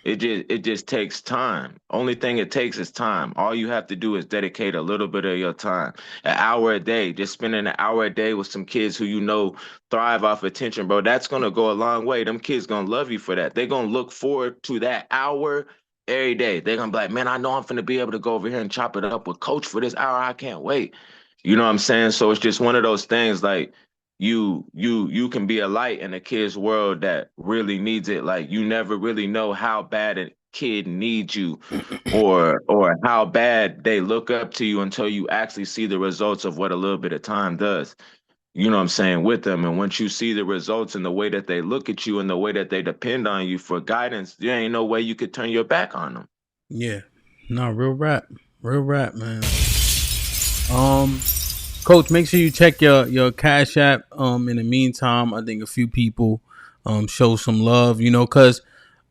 It just takes time. Only thing it takes is time. All you have to do is dedicate a little bit of your time, an hour a day, just spending an hour a day with some kids who thrive off attention, bro. That's gonna go a long way. Them kids gonna love you for that. They're gonna look forward to that hour every day. They're gonna be like, man, I know I'm gonna be able to go over here and chop it up with coach for this hour. I can't wait. You know what I'm saying? So it's just one of those things, like you can be a light in a kid's world that really needs it. Like you never really know how bad a kid needs you, or how bad they look up to you, until you actually see the results of what a little bit of time does. You know what I'm saying, with them. And once you see the results and the way that they look at you and the way that they depend on you for guidance, there ain't no way you could turn your back on them. Yeah, no, real rap, man. Coach, make sure you check your Cash App. In the meantime, I think a few people show some love, because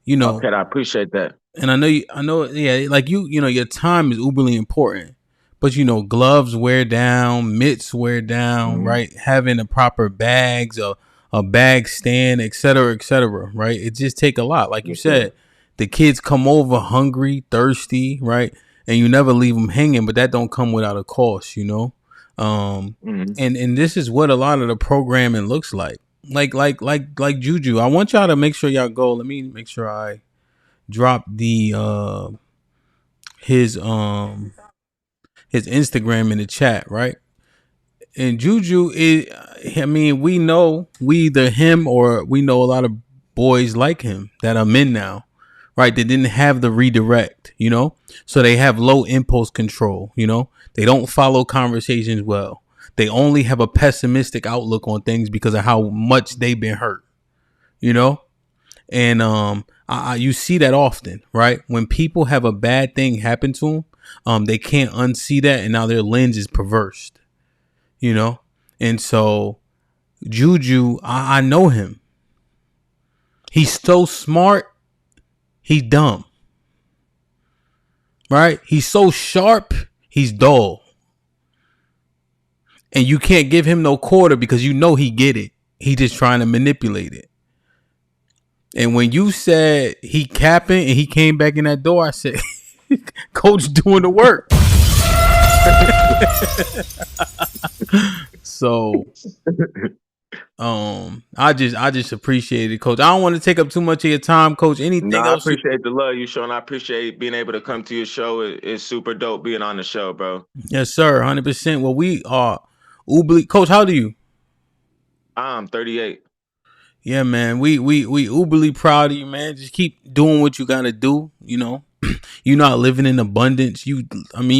Okay, I appreciate that. and I know, yeah, like your time is uberly important, but gloves wear down, mitts wear down, right? Having the proper bags, a bag stand, et cetera, right? It just take a lot. Like you said, the kids come over hungry, thirsty, right? And you never leave them hanging, but that don't come without a cost, and this is what a lot of the programming looks like. Like Juju. I want y'all to make sure y'all go. Let me make sure I drop the his Instagram in the chat, right? And Juju is, I mean, we either him or we know a lot of boys like him that are men now, right? They didn't have the redirect, so they have low impulse control, they don't follow conversations well. They only have a pessimistic outlook on things because of how much they've been hurt, and you see that often, right? When people have a bad thing happen to them, they can't unsee that, and now their lens is perversed, and so Juju, I know him. He's so smart, he's dumb, right? He's so sharp, he's dull. And you can't give him no quarter because he get it. He just trying to manipulate it. And when you said he capping and he came back in that door, I said, Coach doing the work. So I just appreciate it, Coach. I don't want to take up too much of your time, Coach. Anything else? I appreciate the love you show, and I appreciate being able to come to your show. It's super dope being on the show, bro. Yes, sir. 100%. Well, we are Coach, how old are you? I'm 38. Yeah, man. We uberly proud of you, man. Just keep doing what you gotta do. You know, you're not living in abundance. You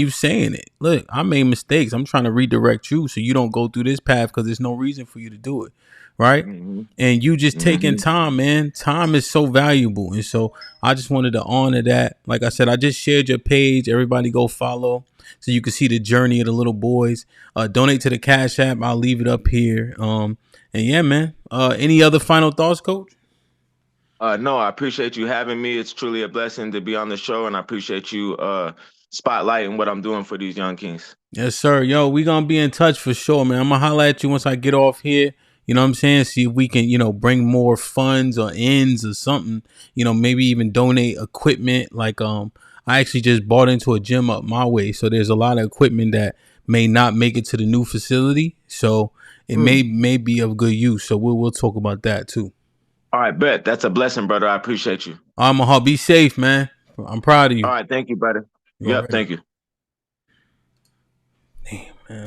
saying it. Look, I made mistakes. I'm trying to redirect you so you don't go through this path because there's no reason for you to do it, right? Mm-hmm. And you just taking Mm-hmm. time, man. Time is so valuable, and so I just wanted to honor that. Like I said, I just shared your page. Everybody go follow so you can see the journey of the little boys. Donate to the Cash App. I'll leave it up here. And yeah, man. Any other final thoughts, Coach? No, I appreciate you having me. It's truly a blessing to be on the show, and I appreciate you spotlighting what I'm doing for these young kings. Yes, sir. Yo, we gonna be in touch for sure, man. I'm gonna holler at you once I get off here. You know what I'm saying? See if we can, bring more funds or ends or something. Maybe even donate equipment. Like, I actually just bought into a gym up my way, so there's a lot of equipment that may not make it to the new facility. So it may be of good use. So we'll talk about that too. All right, bet. That's a blessing, brother. I appreciate you. I'm Mahal. Be safe, man. I'm proud of you. All right, thank you, brother. Yep, thank you. Damn, man.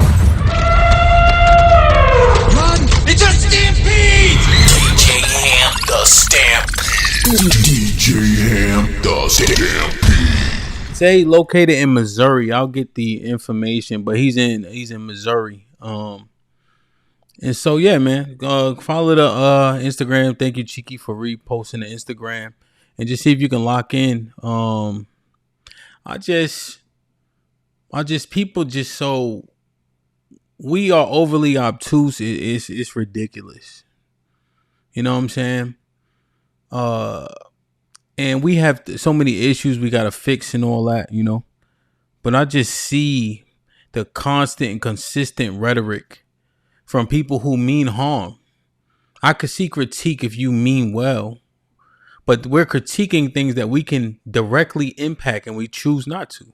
Run! It's a stampede! DJ Hamp the Stampede. DJ Hamp the Stampede. Say located in Missouri. I'll get the information, but he's in Missouri. And so yeah, man. Follow the Instagram. Thank you, Cheeky, for reposting the Instagram, and just see if you can lock in. I just people just so we are overly obtuse. It's ridiculous. You know what I'm saying? And we have so many issues we gotta fix and all that, But I just see the constant and consistent rhetoric from people who mean harm. I could see critique if you mean well, but we're critiquing things that we can directly impact and we choose not to.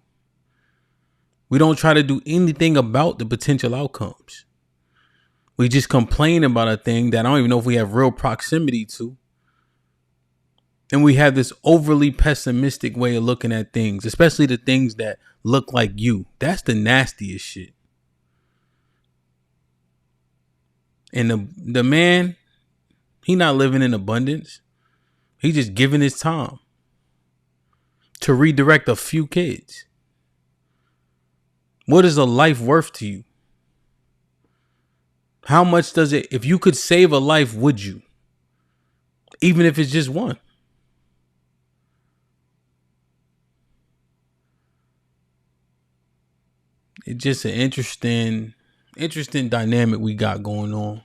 We don't try to do anything about the potential outcomes. We just complain about a thing that I don't even know if we have real proximity to. And we have this overly pessimistic way of looking at things, especially the things that look like you. That's the nastiest shit. And the man, he not living in abundance. He just giving his time to redirect a few kids. What is a life worth to you? How much does it, if you could save a life, would you? Even if it's just one. It's just an interesting dynamic we got going on.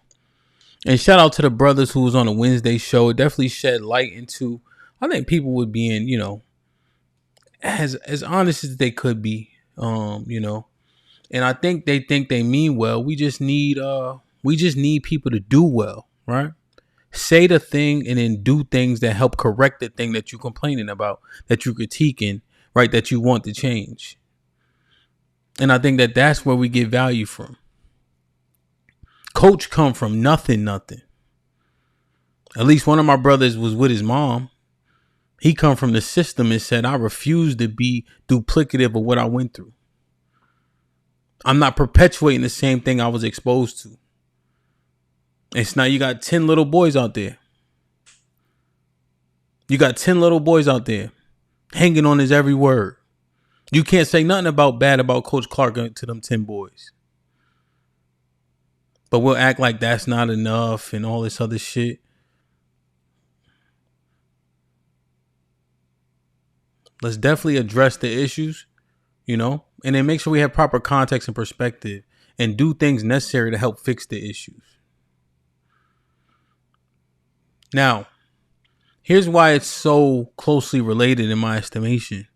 And shout out to the brothers who was on the Wednesday show. It definitely shed light into, I think people would be in, as honest as they could be, and I think they mean well. We just need people to do well, right? Say the thing and then do things that help correct the thing that you're complaining about, that you're critiquing, right? That you want to change. And I think that's where we get value from. Coach come from nothing. At least one of my brothers was with his mom. He come from the system and said, I refuse to be duplicative of what I went through. I'm not perpetuating the same thing I was exposed to. It's now you got 10 little boys out there. You got 10 little boys out there hanging on his every word. You can't say nothing bad about Coach Clark to them 10 boys. But we'll act like that's not enough and all this other shit. Let's definitely address the issues, and then make sure we have proper context and perspective and do things necessary to help fix the issues. Now, here's why it's so closely related in my estimation.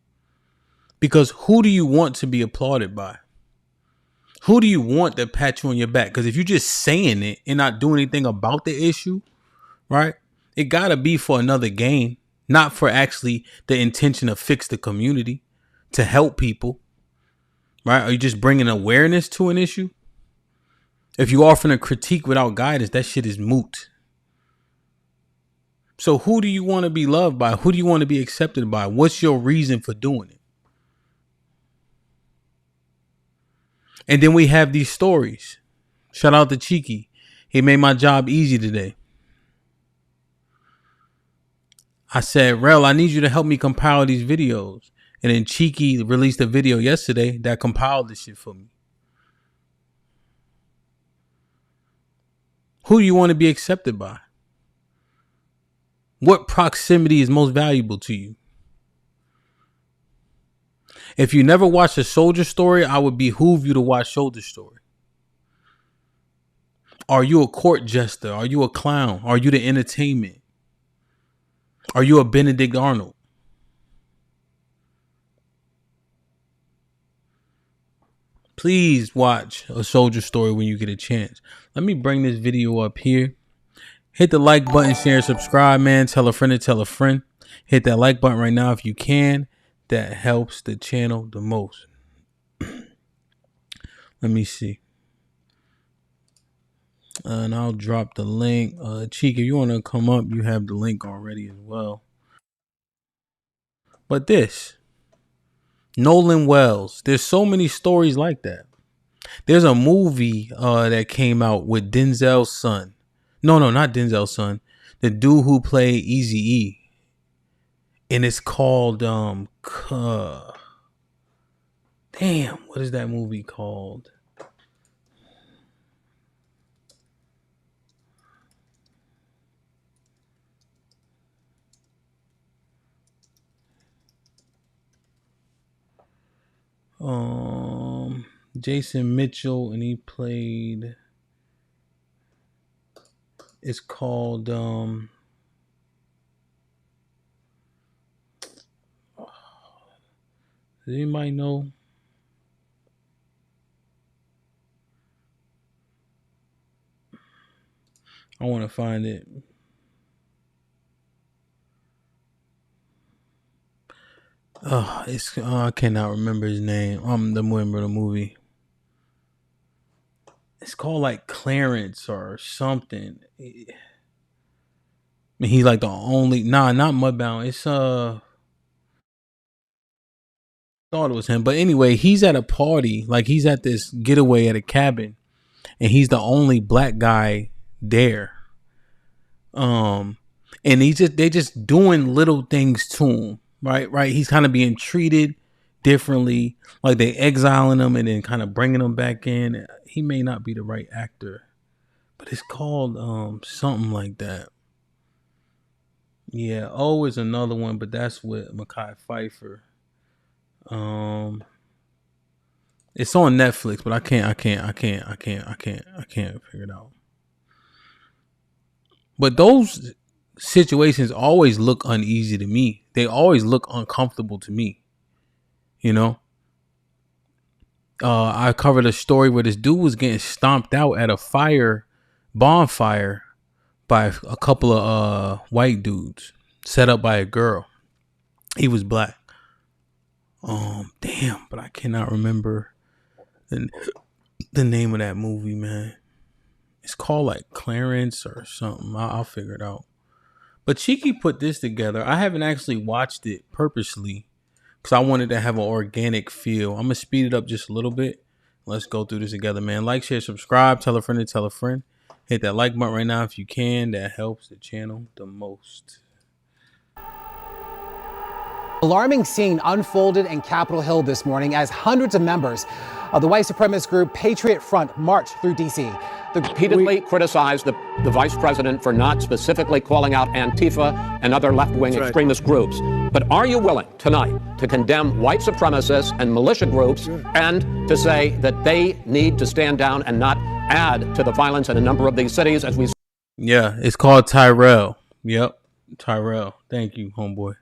Because who do you want to be applauded by? Who do you want to pat you on your back? Because if you're just saying it and not doing anything about the issue, right? It got to be for another gain, not for actually the intention to fix the community, to help people, right? Are you just bringing awareness to an issue? If you offering a critique without guidance, that shit is moot. So who do you want to be loved by? Who do you want to be accepted by? What's your reason for doing it? And then we have these stories. Shout out to Cheeky. He made my job easy today. I said, Rel, I need you to help me compile these videos. And then Cheeky released a video yesterday that compiled this shit for me. Who do you want to be accepted by? What proximity is most valuable to you? If you never watched a Soldier Story, I would behoove you to watch Soldier Story. Are you a court jester? Are you a clown? Are you the entertainment? Are you a Benedict Arnold? Please watch A Soldier Story when you get a chance. Let me bring this video up here. Hit the like button, share, subscribe, man. Tell a friend to tell a friend. Hit that like button right now if you can. That helps the channel the most. Let me see. And I'll drop the link. Cheek, if you want to come up, you have the link already as well. But this, Nolan Wells, there's so many stories like that. There's a movie that came out with Denzel's son. No, not Denzel's son. The dude who played Eazy-E. And it's called damn, what is that movie called? Jason Mitchell, and he played, it's called does anybody know? I want to find it. I cannot remember his name. The member of the movie. It's called like Clarence or something. I mean, he's like the only. Not Mudbound. It's thought it was him, but anyway, he's at a party. Like he's at this getaway at a cabin, and he's the only black guy there. And they just doing little things to him. Right. He's kind of being treated differently, like they exiling him and then kind of bringing him back in. He may not be the right actor, but it's called something like that. Yeah, O is another one, but that's with Mekhi Phifer. It's on Netflix, but I can't figure it out. But those situations always look uneasy to me. They always look uncomfortable to me. You know? I covered a story where this dude was getting stomped out at a bonfire by a couple of white dudes set up by a girl. He was black. Damn, but I cannot remember the name of that movie, man. It's called like Clarence or something. I'll figure it out. But Cheeky put this together. I haven't actually watched it purposely because I wanted to have an organic feel. I'm going to speed it up just a little bit. Let's go through this together, man. Like, share, subscribe. Tell a friend to tell a friend. Hit that like button right now if you can. That helps the channel the most. Alarming scene unfolded in Capitol Hill this morning as hundreds of members of the white supremacist group Patriot Front marched through D.C. Repeatedly criticized the vice president for not specifically calling out Antifa and other left-wing extremist groups. But are you willing tonight to condemn white supremacists and militia groups and to say that they need to stand down and not add to the violence in a number of these cities as we... Yeah, it's called Tyrell. Yep, Tyrell. Thank you, homeboy.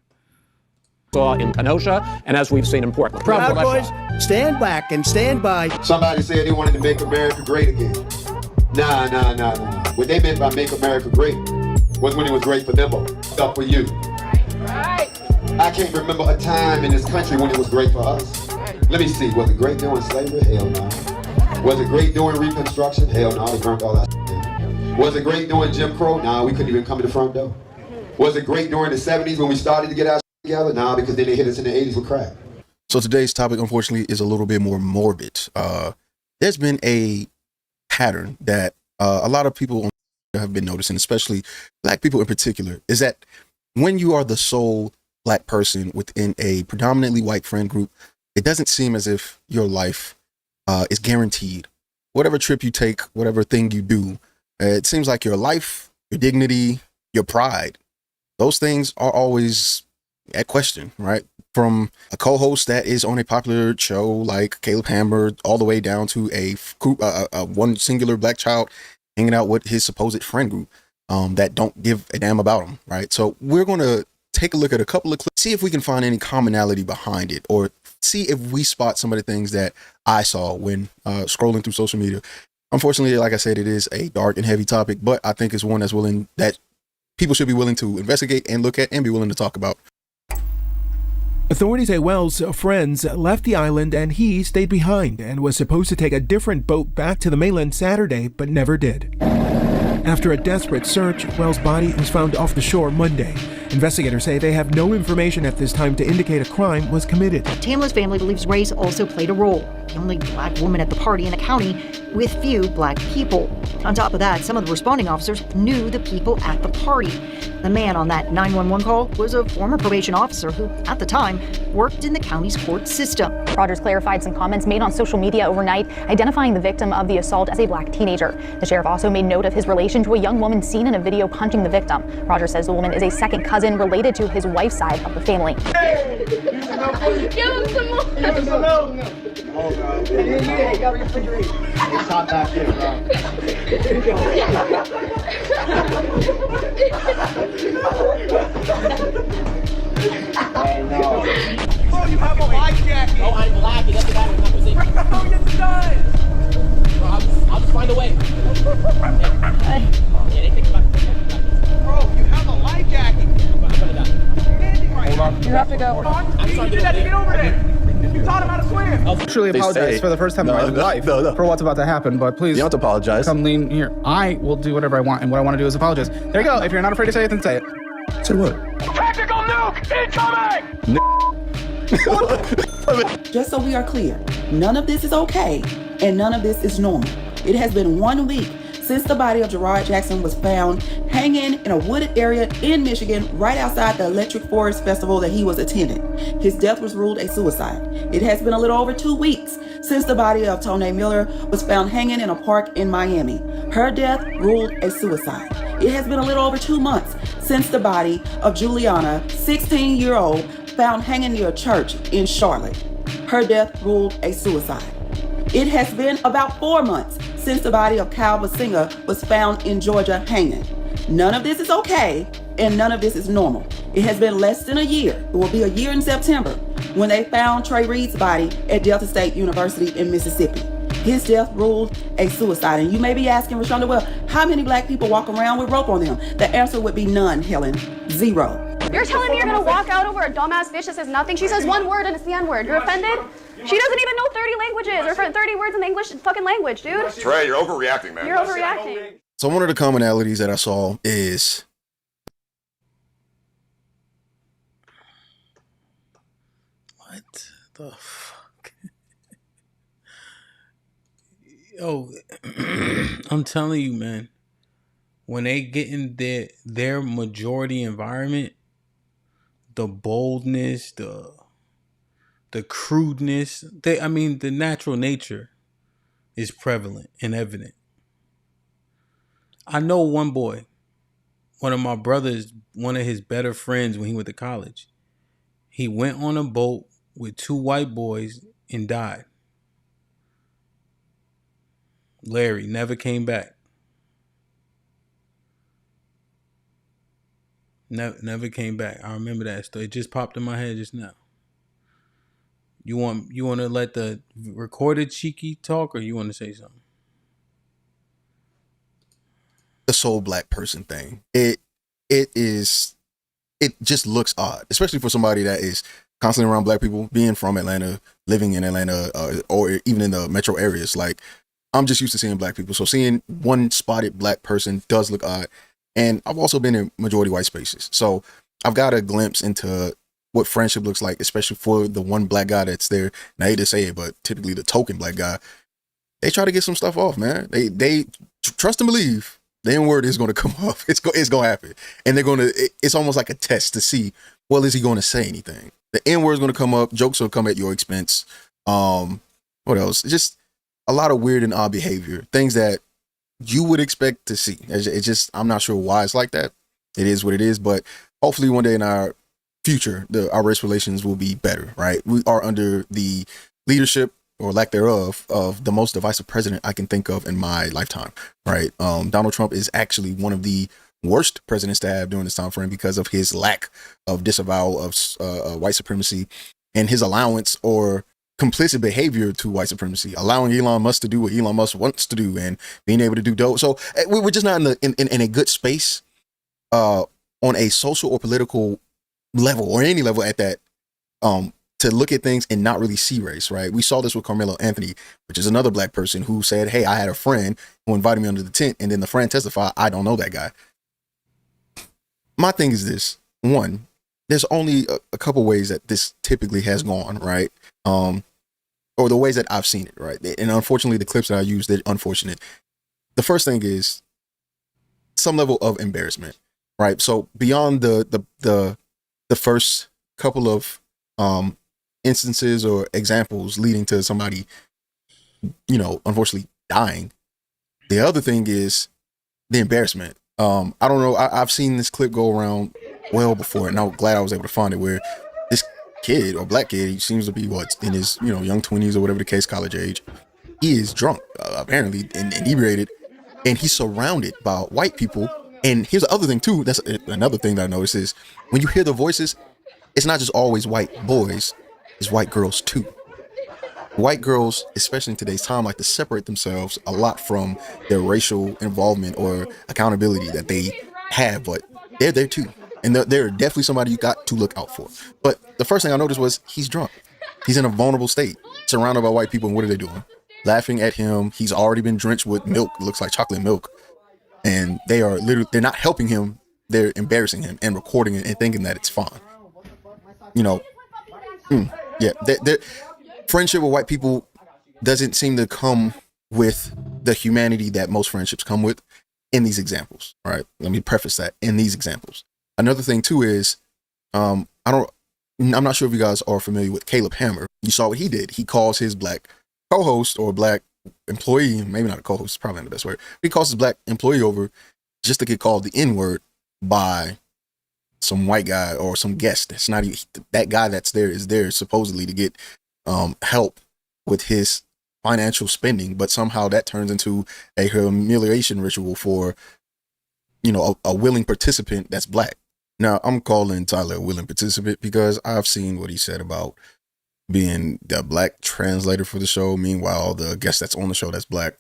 Saw in Kenosha, and as we've seen in Portland. Proud Boys, stand back and stand by. Somebody said they wanted to make America great again. Nah. What they meant by make America great was when it was great for them, stuff for you. Right. I can't remember a time in this country when it was great for us. Let me see, was it great during slavery? Hell no. Was it great during Reconstruction? Hell no, they burnt all that shit. Was it great during Jim Crow? Nah, we couldn't even come to the front door. Was it great during the 70s when we started to get our together? Nah, because then they hit us in the 80s with crack. So today's topic, unfortunately, is a little bit more morbid. There's been a pattern that a lot of people have been noticing, especially black people in particular, is that when you are the sole black person within a predominantly white friend group, it doesn't seem as if your life is guaranteed. Whatever trip you take, whatever thing you do, it seems like your life, your dignity, your pride, those things are always at question, right? From a co-host that is on a popular show like Caleb Hammer, all the way down to a one singular black child hanging out with his supposed friend group that don't give a damn about him, right? So we're going to take a look at a couple of clips, see if we can find any commonality behind it, or see if we spot some of the things that I saw when scrolling through social media. Unfortunately, like I said, it is a dark and heavy topic, but I think it's one that people should be willing to investigate and look at and be willing to talk about. Authorities say Wells' friends left the island and he stayed behind and was supposed to take a different boat back to the mainland Saturday, but never did. After a desperate search, Wells' body was found off the shore Monday. Investigators say they have no information at this time to indicate a crime was committed. Tamla's family believes race also played a role. The only black woman at the party in a county with few black people. On top of that, some of the responding officers knew the people at the party. The man on that 911 call was a former probation officer who, at the time, worked in the county's court system. Rogers clarified some comments made on social media overnight, identifying the victim of the assault as a black teenager. The sheriff also made note of his relation to a young woman seen in a video punching the victim. Rogers says the woman is a second cousin related to his wife's side of the family. Give him some more. Give him some milk. Oh, God. Yeah, you got to refrigerate. It's hot back here, bro. I know. Oh, you have a life jacket. Oh, I'm black. It doesn't matter. I'm not going to say. Oh, yes, it does. Bro, I'll just find a way. Yeah, they think about it. Bro, you have a life jacket. Hold on. You have to go. You did that to get over there. You taught him how to swim. I'll truly apologize for the first time in my life for what's about to happen, but please. You don't have to apologize. Come lean here. I will do whatever I want, and what I want to do is apologize. There you go. If you're not afraid to say it, then say it. Say what? Tactical nuke incoming! Just so we are clear, none of this is okay, and none of this is normal. It has been 1 week since the body of Gerard Jackson was found hanging in a wooded area in Michigan right outside the Electric Forest Festival that he was attending. His death was ruled a suicide. It has been a little over 2 weeks since the body of Tone Miller was found hanging in a park in Miami. Her death ruled a suicide. It has been a little over 2 months since the body of Juliana, 16-year-old, found hanging near a church in Charlotte. Her death ruled a suicide. It has been about 4 months since the body of Kyle Basinga was found in Georgia hanging. None of this is okay, and none of this is normal. It has been less than a year. It will be a year in September when they found Trey Reed's body at Delta State University in Mississippi. His death ruled a suicide. And you may be asking, Rashonda, well, how many black people walk around with rope on them? The answer would be none, Helen. 0. You're telling me you're gonna walk out over a dumbass bitch that says nothing? She says one word and it's the N-word. You're offended? She doesn't even know 30 languages or 30 words in the English fucking language, dude. Trey, you're overreacting, man. You're overreacting. So one of the commonalities that I saw is what the fuck? Yo, I'm telling you, man. When they get in their majority environment, the boldness, the crudeness, the natural nature is prevalent and evident. I know one boy, one of my brothers, one of his better friends when he went to college. He went on a boat with 2 white boys and died. Larry never came back. Never came back. I remember that story. It just popped in my head just now. You want to let the recorded cheeky talk, or you want to say something? The sole black person thing. It just looks odd, especially for somebody that is constantly around black people, being from Atlanta, living in Atlanta, or even in the metro areas. Like, I'm just used to seeing black people. So seeing one spotted black person does look odd. And I've also been in majority white spaces. So I've got a glimpse into what friendship looks like, especially for the one black guy that's there. And I hate to say it, but typically the token black guy, they try to get some stuff off, man. They trust and believe The N-word is going to come up. It's going to happen. And it's almost like a test to see, well, is he going to say anything? The N-word is going to come up. Jokes will come at your expense. What else? Just a lot of weird and odd behavior. Things that you would expect to see. It's just, I'm not sure why it's like that. It is what it is. But hopefully one day in our future, our race relations will be better, right? We are under the leadership or lack thereof of the most divisive president I can think of in my lifetime, right? Donald Trump is actually one of the worst presidents to have during this time frame because of his lack of disavowal of white supremacy and his allowance or complicit behavior to white supremacy, allowing Elon Musk to do what Elon Musk wants to do and being able to do dope. So we're just not in a good space on a social or political level or any level at that to look at things and not really see race, right? We saw this with Carmelo Anthony, which is another black person who said, hey, I had a friend who invited me under the tent, and then the friend testified, I don't know that guy. My thing is this. One, there's only a couple ways that this typically has gone, right? Or the ways that I've seen it, right? And unfortunately, the clips that I used, they're unfortunate. The first thing is some level of embarrassment, right? So beyond the first couple of instances or examples leading to somebody, unfortunately dying. The other thing is the embarrassment. I don't know. I've seen this clip go around well before, and I'm glad I was able to find it, where this kid or black kid, he seems to be in his, young 20s or whatever the case, college age. He is drunk, apparently, and inebriated, and he's surrounded by white people. And here's the other thing too. That's another thing that I noticed is when you hear the voices, it's not just always white boys, it's white girls too. White girls, especially in today's time, like to separate themselves a lot from their racial involvement or accountability that they have, but they're there too. And they're definitely somebody you got to look out for. But the first thing I noticed was he's drunk. He's in a vulnerable state, surrounded by white people. And what are they doing? Laughing at him. He's already been drenched with milk. It looks like chocolate milk. And they're not helping him. They're embarrassing him and recording it and thinking that it's fine. Friendship with white people doesn't seem to come with the humanity that most friendships come with in these examples. All right. Let me preface that in these examples. Another thing too is, I'm not sure if you guys are familiar with Caleb Hammer. You saw what he did. He calls his black co-host or black employee, maybe not a co-host, it's probably not the best word. He calls his black employee over just to get called the N-word by some white guy or some guest. That's not even that guy that's there is there supposedly to get help with his financial spending, but somehow that turns into a humiliation ritual for a willing participant that's black. Now I'm calling Tyler a willing participant because I've seen what he said about being the black translator for the show. Meanwhile, the guest that's on the show that's black,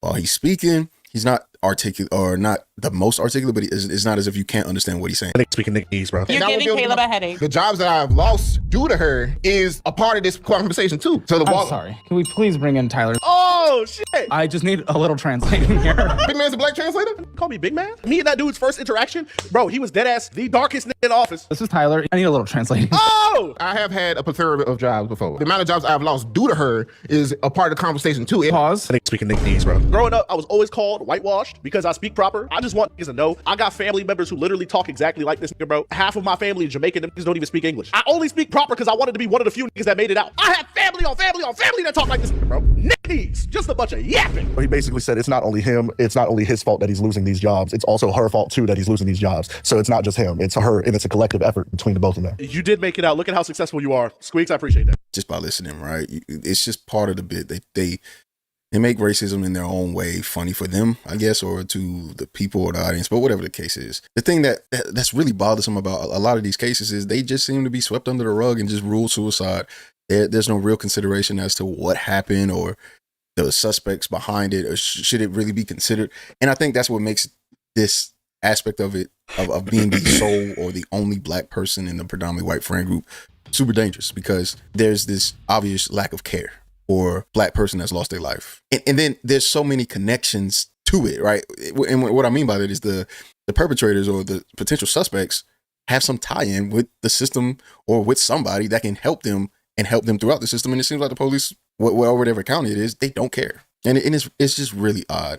while he's speaking, he's not articulate or not the most articulate, but it's not as if you can't understand what he's saying. Speaking Niggas, bro. You're giving Caleb a headache. The jobs that I've lost due to her is a part of this conversation too. So I'm sorry. Can we please bring in Tyler? Oh shit! I just need a little translating here. Big man's a black translator? Call me Big Man? Me and that dude's first interaction, bro, he was dead ass the darkest nigga in the office. This is Tyler. I need a little translating. Oh! I have had a plethora of jobs before. The amount of jobs I've lost due to her is a part of the conversation too. Pause. Speaking Niggas, bro. Growing up, I was always called whitewashed because I speak proper. I just want niggas to know I got family members who literally talk exactly like this nigga, bro. Half of my family is Jamaican. Them niggas don't even speak English. I only speak proper because I wanted to be one of the few niggas that made it out. I have family on family on family that talk like this nigga, bro. Niggas, just a bunch of yapping. He basically said it's not only him, it's not only his fault that he's losing these jobs, it's also her fault too that he's losing these jobs. So it's not just him, it's her, and it's a collective effort between the both of them. You did make it out. Look at how successful you are. Squeaks, I appreciate that. Just by listening, right? It's just part of the bit. They make racism in their own way funny for them, I guess, or to the people or the audience, but whatever the case is. The thing that's really bothersome about a lot of these cases is they just seem to be swept under the rug and just rule suicide. There's no real consideration as to what happened or the suspects behind it, or should it really be considered? And I think that's what makes this aspect of it, of being the sole or the only black person in the predominantly white friend group, super dangerous, because there's this obvious lack of care or black person that's lost their life. And then there's so many connections to it, right? And what I mean by that is the perpetrators or the potential suspects have some tie-in with the system or with somebody that can help them and help them throughout the system. And it seems like the police, whatever county it is, they don't care. And it's just really odd.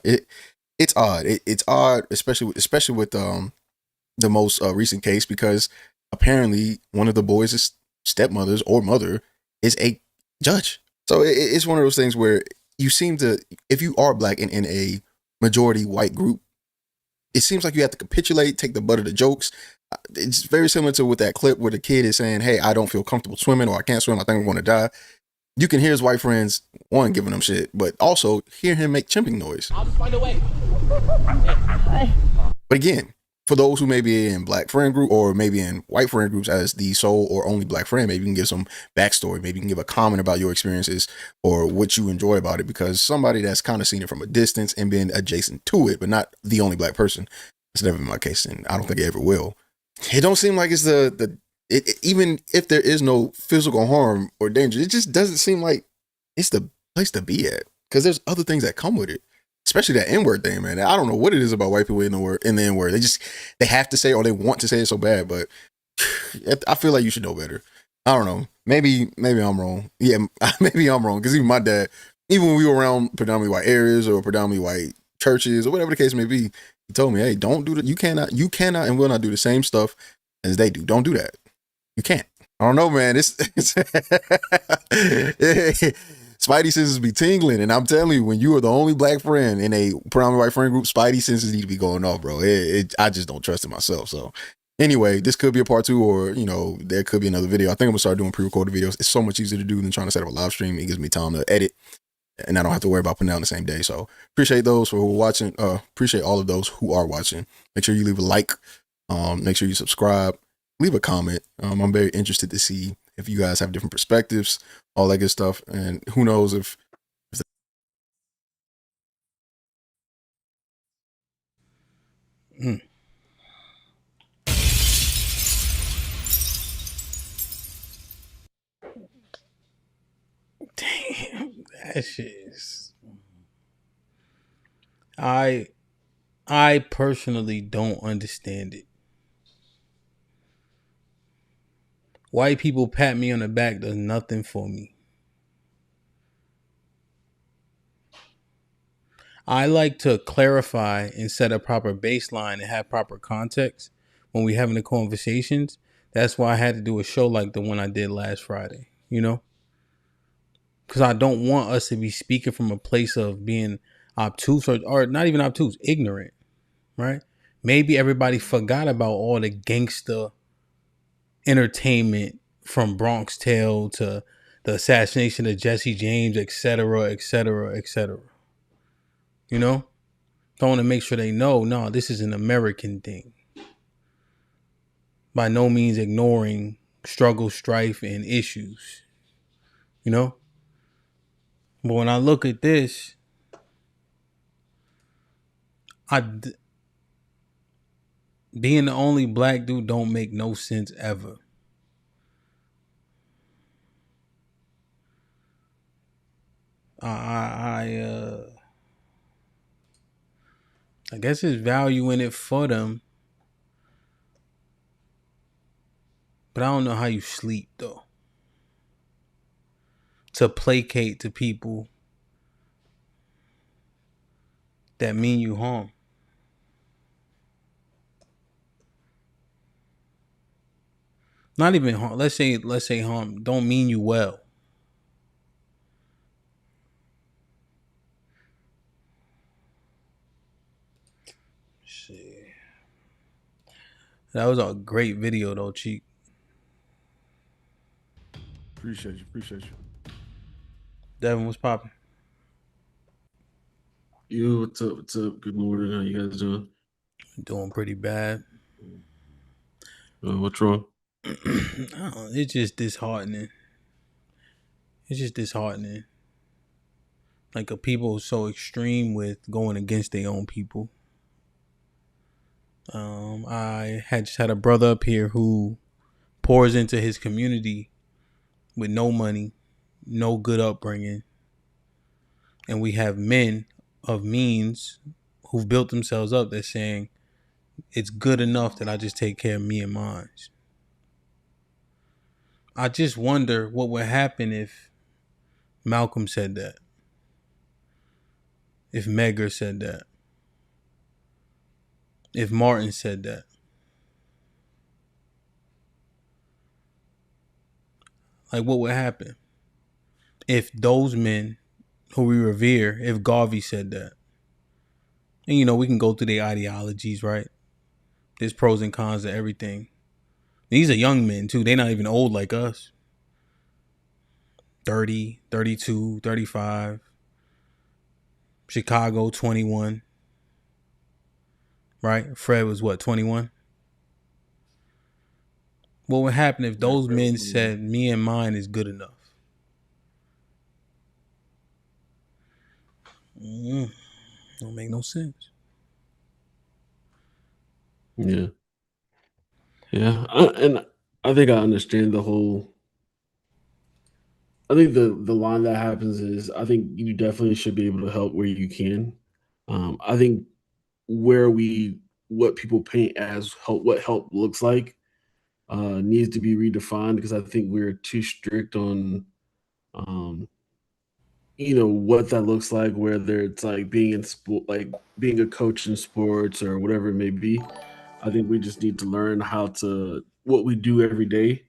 It's odd. It's odd, especially with the most recent case, because apparently one of the boys' stepmothers or mother is a judge. So it's one of those things where you seem to, if you are black and in a majority white group, it seems like you have to capitulate, take the butt of the jokes. It's very similar to with that clip where the kid is saying, "Hey, I don't feel comfortable swimming, or I can't swim. I think I'm going to die." You can hear his white friends, one, giving him shit, but also hear him make chimping noise. I'll just find a way. But again, for those who may be in black friend group or maybe in white friend groups as the sole or only black friend, maybe you can give some backstory. Maybe you can give a comment about your experiences or what you enjoy about it, because somebody that's kind of seen it from a distance and been adjacent to it, but not the only black person. It's never been my case, and I don't think it ever will. It don't seem like it's even if there is no physical harm or danger, it just doesn't seem like it's the place to be at, because there's other things that come with it. Especially that N-word thing, man. I don't know what it is about white people in the N-word. They have to say, or they want to say it so bad, but I feel like you should know better. I don't know. Maybe I'm wrong. Yeah, maybe I'm wrong. Because even my dad, even when we were around predominantly white areas or predominantly white churches or whatever the case may be, he told me, "Hey, don't do that. You cannot and will not do the same stuff as they do. Don't do that. You can't." I don't know, man. It's Spidey senses be tingling, and I'm telling you, when you are the only black friend in a predominantly white friend group, Spidey senses need to be going off, bro. I just don't trust it myself. So anyway, this could be a part 2, or there could be another video. I think I'm gonna start doing pre-recorded videos. It's so much easier to do than trying to set up a live stream. It gives me time to edit, and I don't have to worry about putting out on the same day. So appreciate those who are watching. Appreciate all of those who are watching. Make sure you leave a like. Make sure you subscribe. Leave a comment. I'm very interested to see if you guys have different perspectives, all that good stuff. And who knows if Damn, that shit is. I personally don't understand it. White people pat me on the back does nothing for me. I like to clarify and set a proper baseline and have proper context when we having the conversations. That's why I had to do a show like the one I did last Friday, because I don't want us to be speaking from a place of being obtuse or not even obtuse, ignorant, right? Maybe everybody forgot about all the gangster entertainment from Bronx Tale to the assassination of Jesse James, etc., etc., etc. Don't want to make sure they know, no, this is an American thing. By no means ignoring struggle, strife, and issues. But when I look at this, being the only black dude don't make no sense ever. I guess there's value in it for them, but I don't know how you sleep though. To placate to people that mean you harm. Not even harm. Let's say harm don't mean you well. Shit. That was a great video though, Cheek. Appreciate you. Devin, what's popping? Yo, what's up? Good morning. How you guys doing? Doing pretty bad. What's wrong? It's just disheartening. Like a people so extreme with going against their own people. I just had a brother up here who pours into his community with no money, no good upbringing. And we have men of means who've built themselves up that's saying it's good enough that I just take care of me and mine. I just wonder what would happen if Malcolm said that. If Medgar said that. if Martin said that? Like, what would happen if those men who we revere, if Garvey said that? And, you know, we can go through their ideologies, right? There's pros and cons to everything. These are young men, too. They're not even old like us. 30, 32, 35. Chicago, 21. Right? Fred was what, 21? What would happen if those men said, me and mine is good enough? Don't make no sense. Yeah. Yeah. And I think I understand the whole. I think the line that happens is I think you definitely should be able to help where you can. I think what people paint as help, what help looks like, needs to be redefined because I think we're too strict on, um, what that looks like, whether it's like being in sport, like being a coach in sports or whatever it may be. I think we just need to learn how to what we do every day,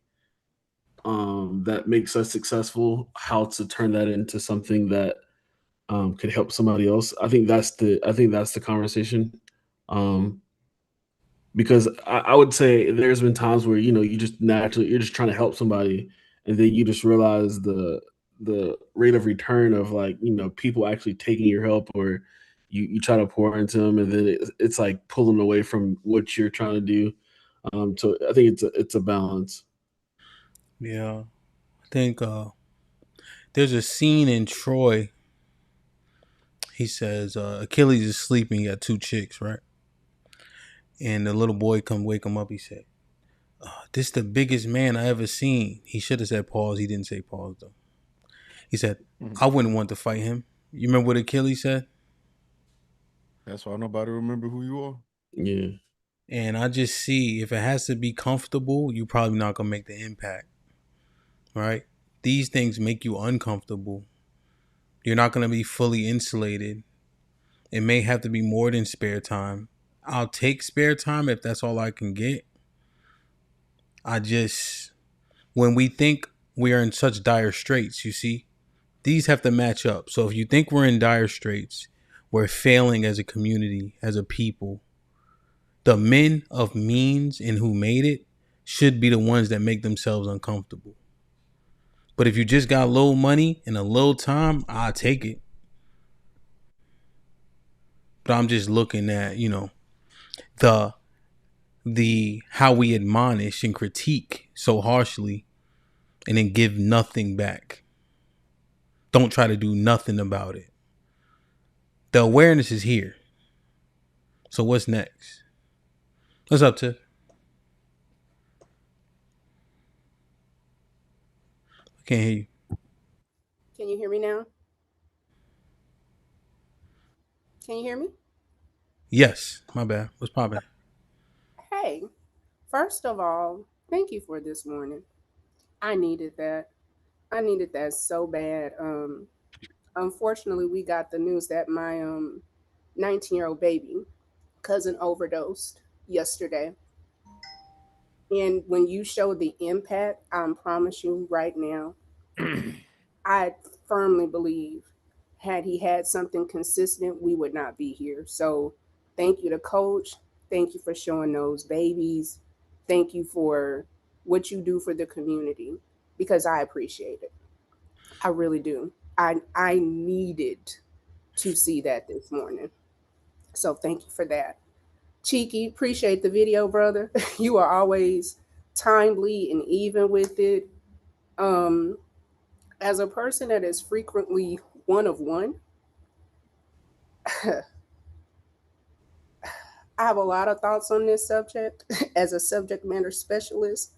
that makes us successful, how to turn that into something that could help somebody else. I think that's the conversation. Um, because I would say there's been times where you just naturally you're just trying to help somebody, and then you just realize the rate of return of like people actually taking your help, or you try to pour into them, and then it's like pulling away from what you're trying to do. So I think it's a balance. Yeah. I think there's a scene in Troy. He says Achilles is sleeping. He got two chicks, right? And the little boy come wake him up. He said, this the biggest man I ever seen. He should have said pause. He didn't say pause, though. He said, I wouldn't want to fight him. You remember what Achilles said? That's why nobody remember who you are. Yeah. And I just see if it has to be comfortable, you probably not going to make the impact, right? These things make you uncomfortable. You're not going to be fully insulated. It may have to be more than spare time. I'll take spare time if that's all I can get. When we think we are in such dire straits, you see, these have to match up. So if you think we're in dire straits, we're failing as a community, as a people. The men of means and who made it should be the ones that make themselves uncomfortable. But if you just got little money and a little time, I'll take it. But I'm just looking at, the how we admonish and critique so harshly and then give nothing back. Don't try to do nothing about it. The awareness is here. So what's next? What's up, Tiff? I can't hear you. Can you hear me now? Can you hear me? Yes, my bad. What's poppin'? Hey, first of all, thank you for this morning. I needed that. I needed that so bad. Unfortunately, we got the news that my 19-year-old baby cousin overdosed yesterday. And when you show the impact, I promise you right now, I firmly believe had he had something consistent, we would not be here. So thank you to coach. Thank you for showing those babies. Thank you for what you do for the community because I appreciate it. I really do. I needed to see that this morning. So thank you for that. Cheeky, appreciate the video, brother. You are always timely and even with it. Um, as a person that is frequently one of one, I have a lot of thoughts on this subject as a subject matter specialist.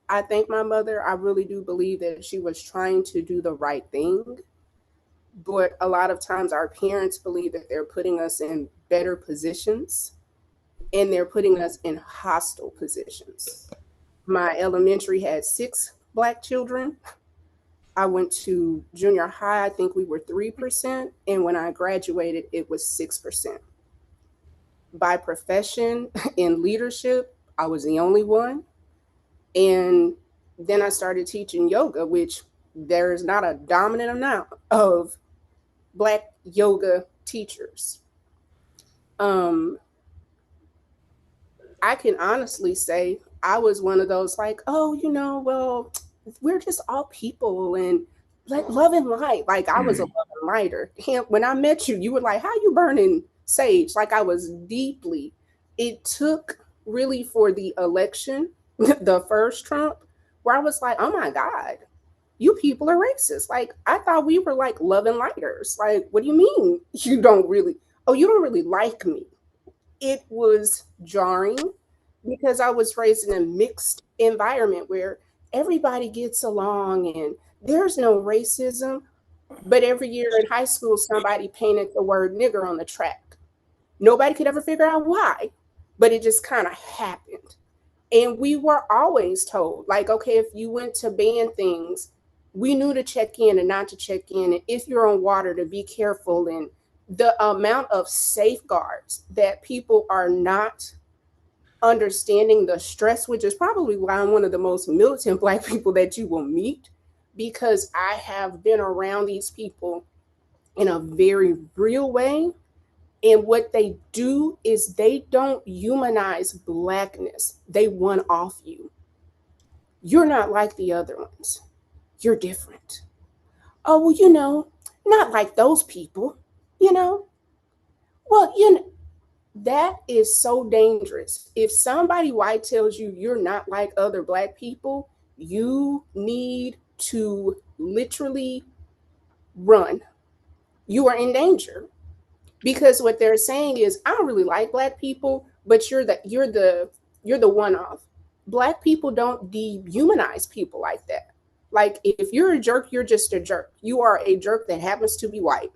I thank my mother. I really do believe that she was trying to do the right thing. But a lot of times our parents believe that they're putting us in better positions and they're putting us in hostile positions. My elementary had 6 Black children. I went to junior high, I think we were 3%. And when I graduated, it was 6%. by profession in leadership, I was the only one. And then I started teaching yoga, which there's not a dominant amount of Black yoga teachers. I can honestly say I was one of those like, oh, well, we're just all people and like love and light. Like I was a love and lighter. When I met you, you were like, how you burning sage? Like I was deeply. It took really for the election, the first Trump, where I was like, oh my God, you people are racist. Like I thought we were like love and lighters. Like, what do you mean you don't really, oh, you don't really like me? It was jarring because I was raised in a mixed environment where everybody gets along and there's no racism. But every year in high school, somebody painted the word nigger on the track. Nobody could ever figure out why, but it just kind of happened. And we were always told, like, okay, if you went to ban things, we knew to check in and not to check in. And if you're on water, to be careful. And the amount of safeguards that people are not understanding the stress, which is probably why I'm one of the most militant Black people that you will meet, because I have been around these people in a very real way. And what they do is they don't humanize Blackness. They one off you. You're not like the other ones. You're different. Oh, well, not like those people, you know? Well, that is so dangerous. If somebody white tells you you're not like other Black people, you need to literally run. You are in danger. Because what they're saying is, I don't really like Black people, but you're the one-off. Black people don't dehumanize people like that. Like if you're a jerk, you're just a jerk. You are a jerk that happens to be white.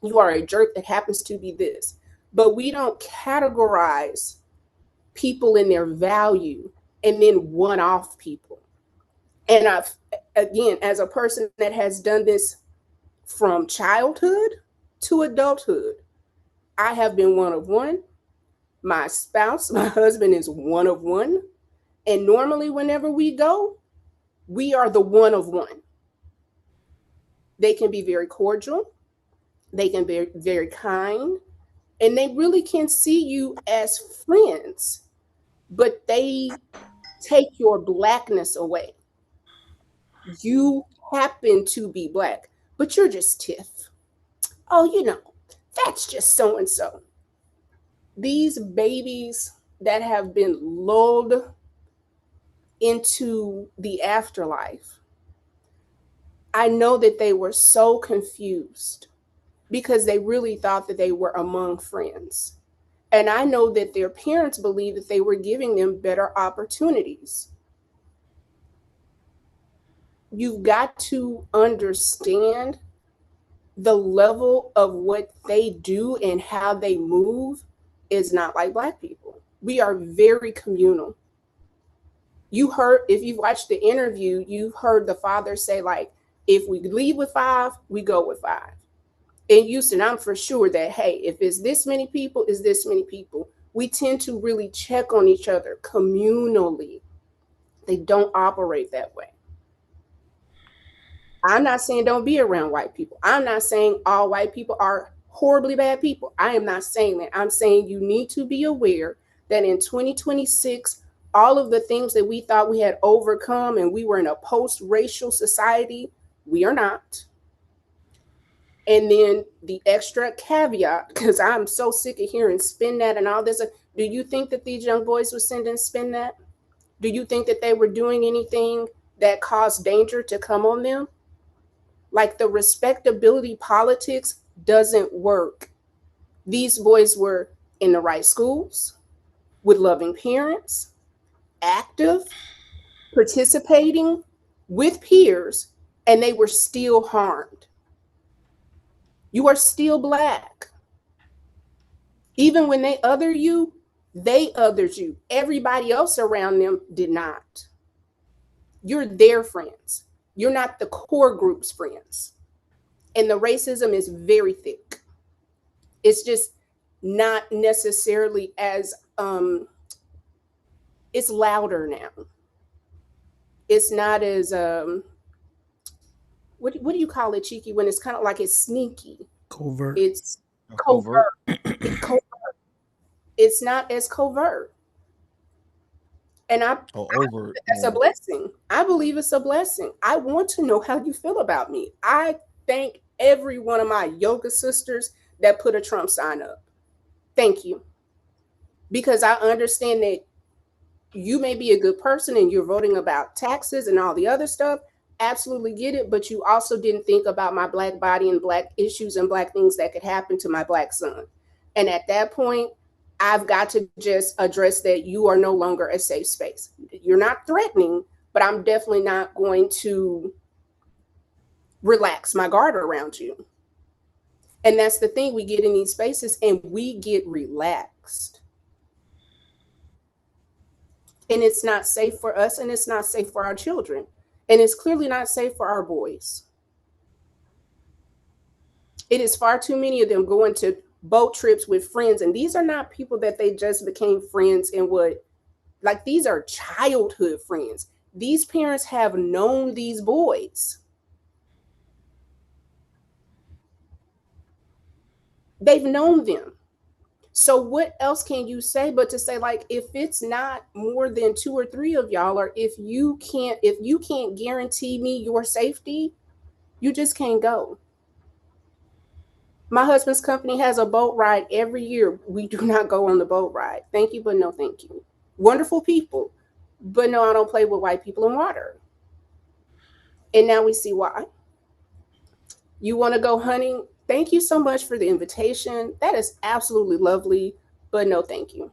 You are a jerk that happens to be this. But we don't categorize people in their value and then one-off people. And again, as a person that has done this from childhood to adulthood, I have been one of one. My spouse, my husband is one of one. And normally, whenever we go, we are the one of one. They can be very cordial. They can be very kind. And they really can see you as friends, but they take your Blackness away. You happen to be Black, but you're just Tiff. Oh, that's just so and so. These babies that have been lulled into the afterlife, I know that they were so confused because they really thought that they were among friends. And I know that their parents believed that they were giving them better opportunities. You've got to understand the level of what they do and how they move is not like Black people. We are very communal. If you've watched the interview, you've heard the father say, like, if we leave with 5, we go with 5. In Houston, I'm for sure that, hey, if it's this many people, it's this many people. We tend to really check on each other communally. They don't operate that way. I'm not saying don't be around white people. I'm not saying all white people are horribly bad people. I am not saying that. I'm saying you need to be aware that in 2026, all of the things that we thought we had overcome and we were in a post-racial society, we are not. And then the extra caveat, because I'm so sick of hearing spin that and all this. Do you think that these young boys were sending spin that? Do you think that they were doing anything that caused danger to come on them? Like the respectability politics doesn't work. These boys were in the right schools, with loving parents, active, participating with peers, and they were still harmed. You are still Black. Even when they other you, they othered you. Everybody else around them did not. You're their friends. You're not the core group's friends. And the racism is very thick. It's just, not necessarily as it's louder now. It's not as what do you call it, cheeky, when it's kind of like it's sneaky. Covert. It's covert. Covert. It's not as covert. And overt. That's a blessing. I believe it's a blessing. I want to know how you feel about me. I thank every one of my yoga sisters that put a Trump sign up. Thank you. Because I understand that you may be a good person and you're voting about taxes and all the other stuff. Absolutely get it. But you also didn't think about my Black body and Black issues and Black things that could happen to my Black son. And at that point, I've got to just address that you are no longer a safe space. You're not threatening, but I'm definitely not going to relax my guard around you. And that's the thing, we get in these spaces and we get relaxed. And it's not safe for us and it's not safe for our children. And it's clearly not safe for our boys. It is far too many of them going to boat trips with friends. And these are not people that they just became friends and like these are childhood friends. These parents have known these boys. They've known them. So what else can you say but to say, like, if it's not more than 2 or 3 of y'all, or if you can't guarantee me your safety, you just can't go. My husband's company has a boat ride every year. We do not go on the boat ride. Thank you, but no thank you. Wonderful people, but no, I don't play with white people in water. And now we see why. You want to go hunting? Thank you so much for the invitation. That is absolutely lovely, but no thank you.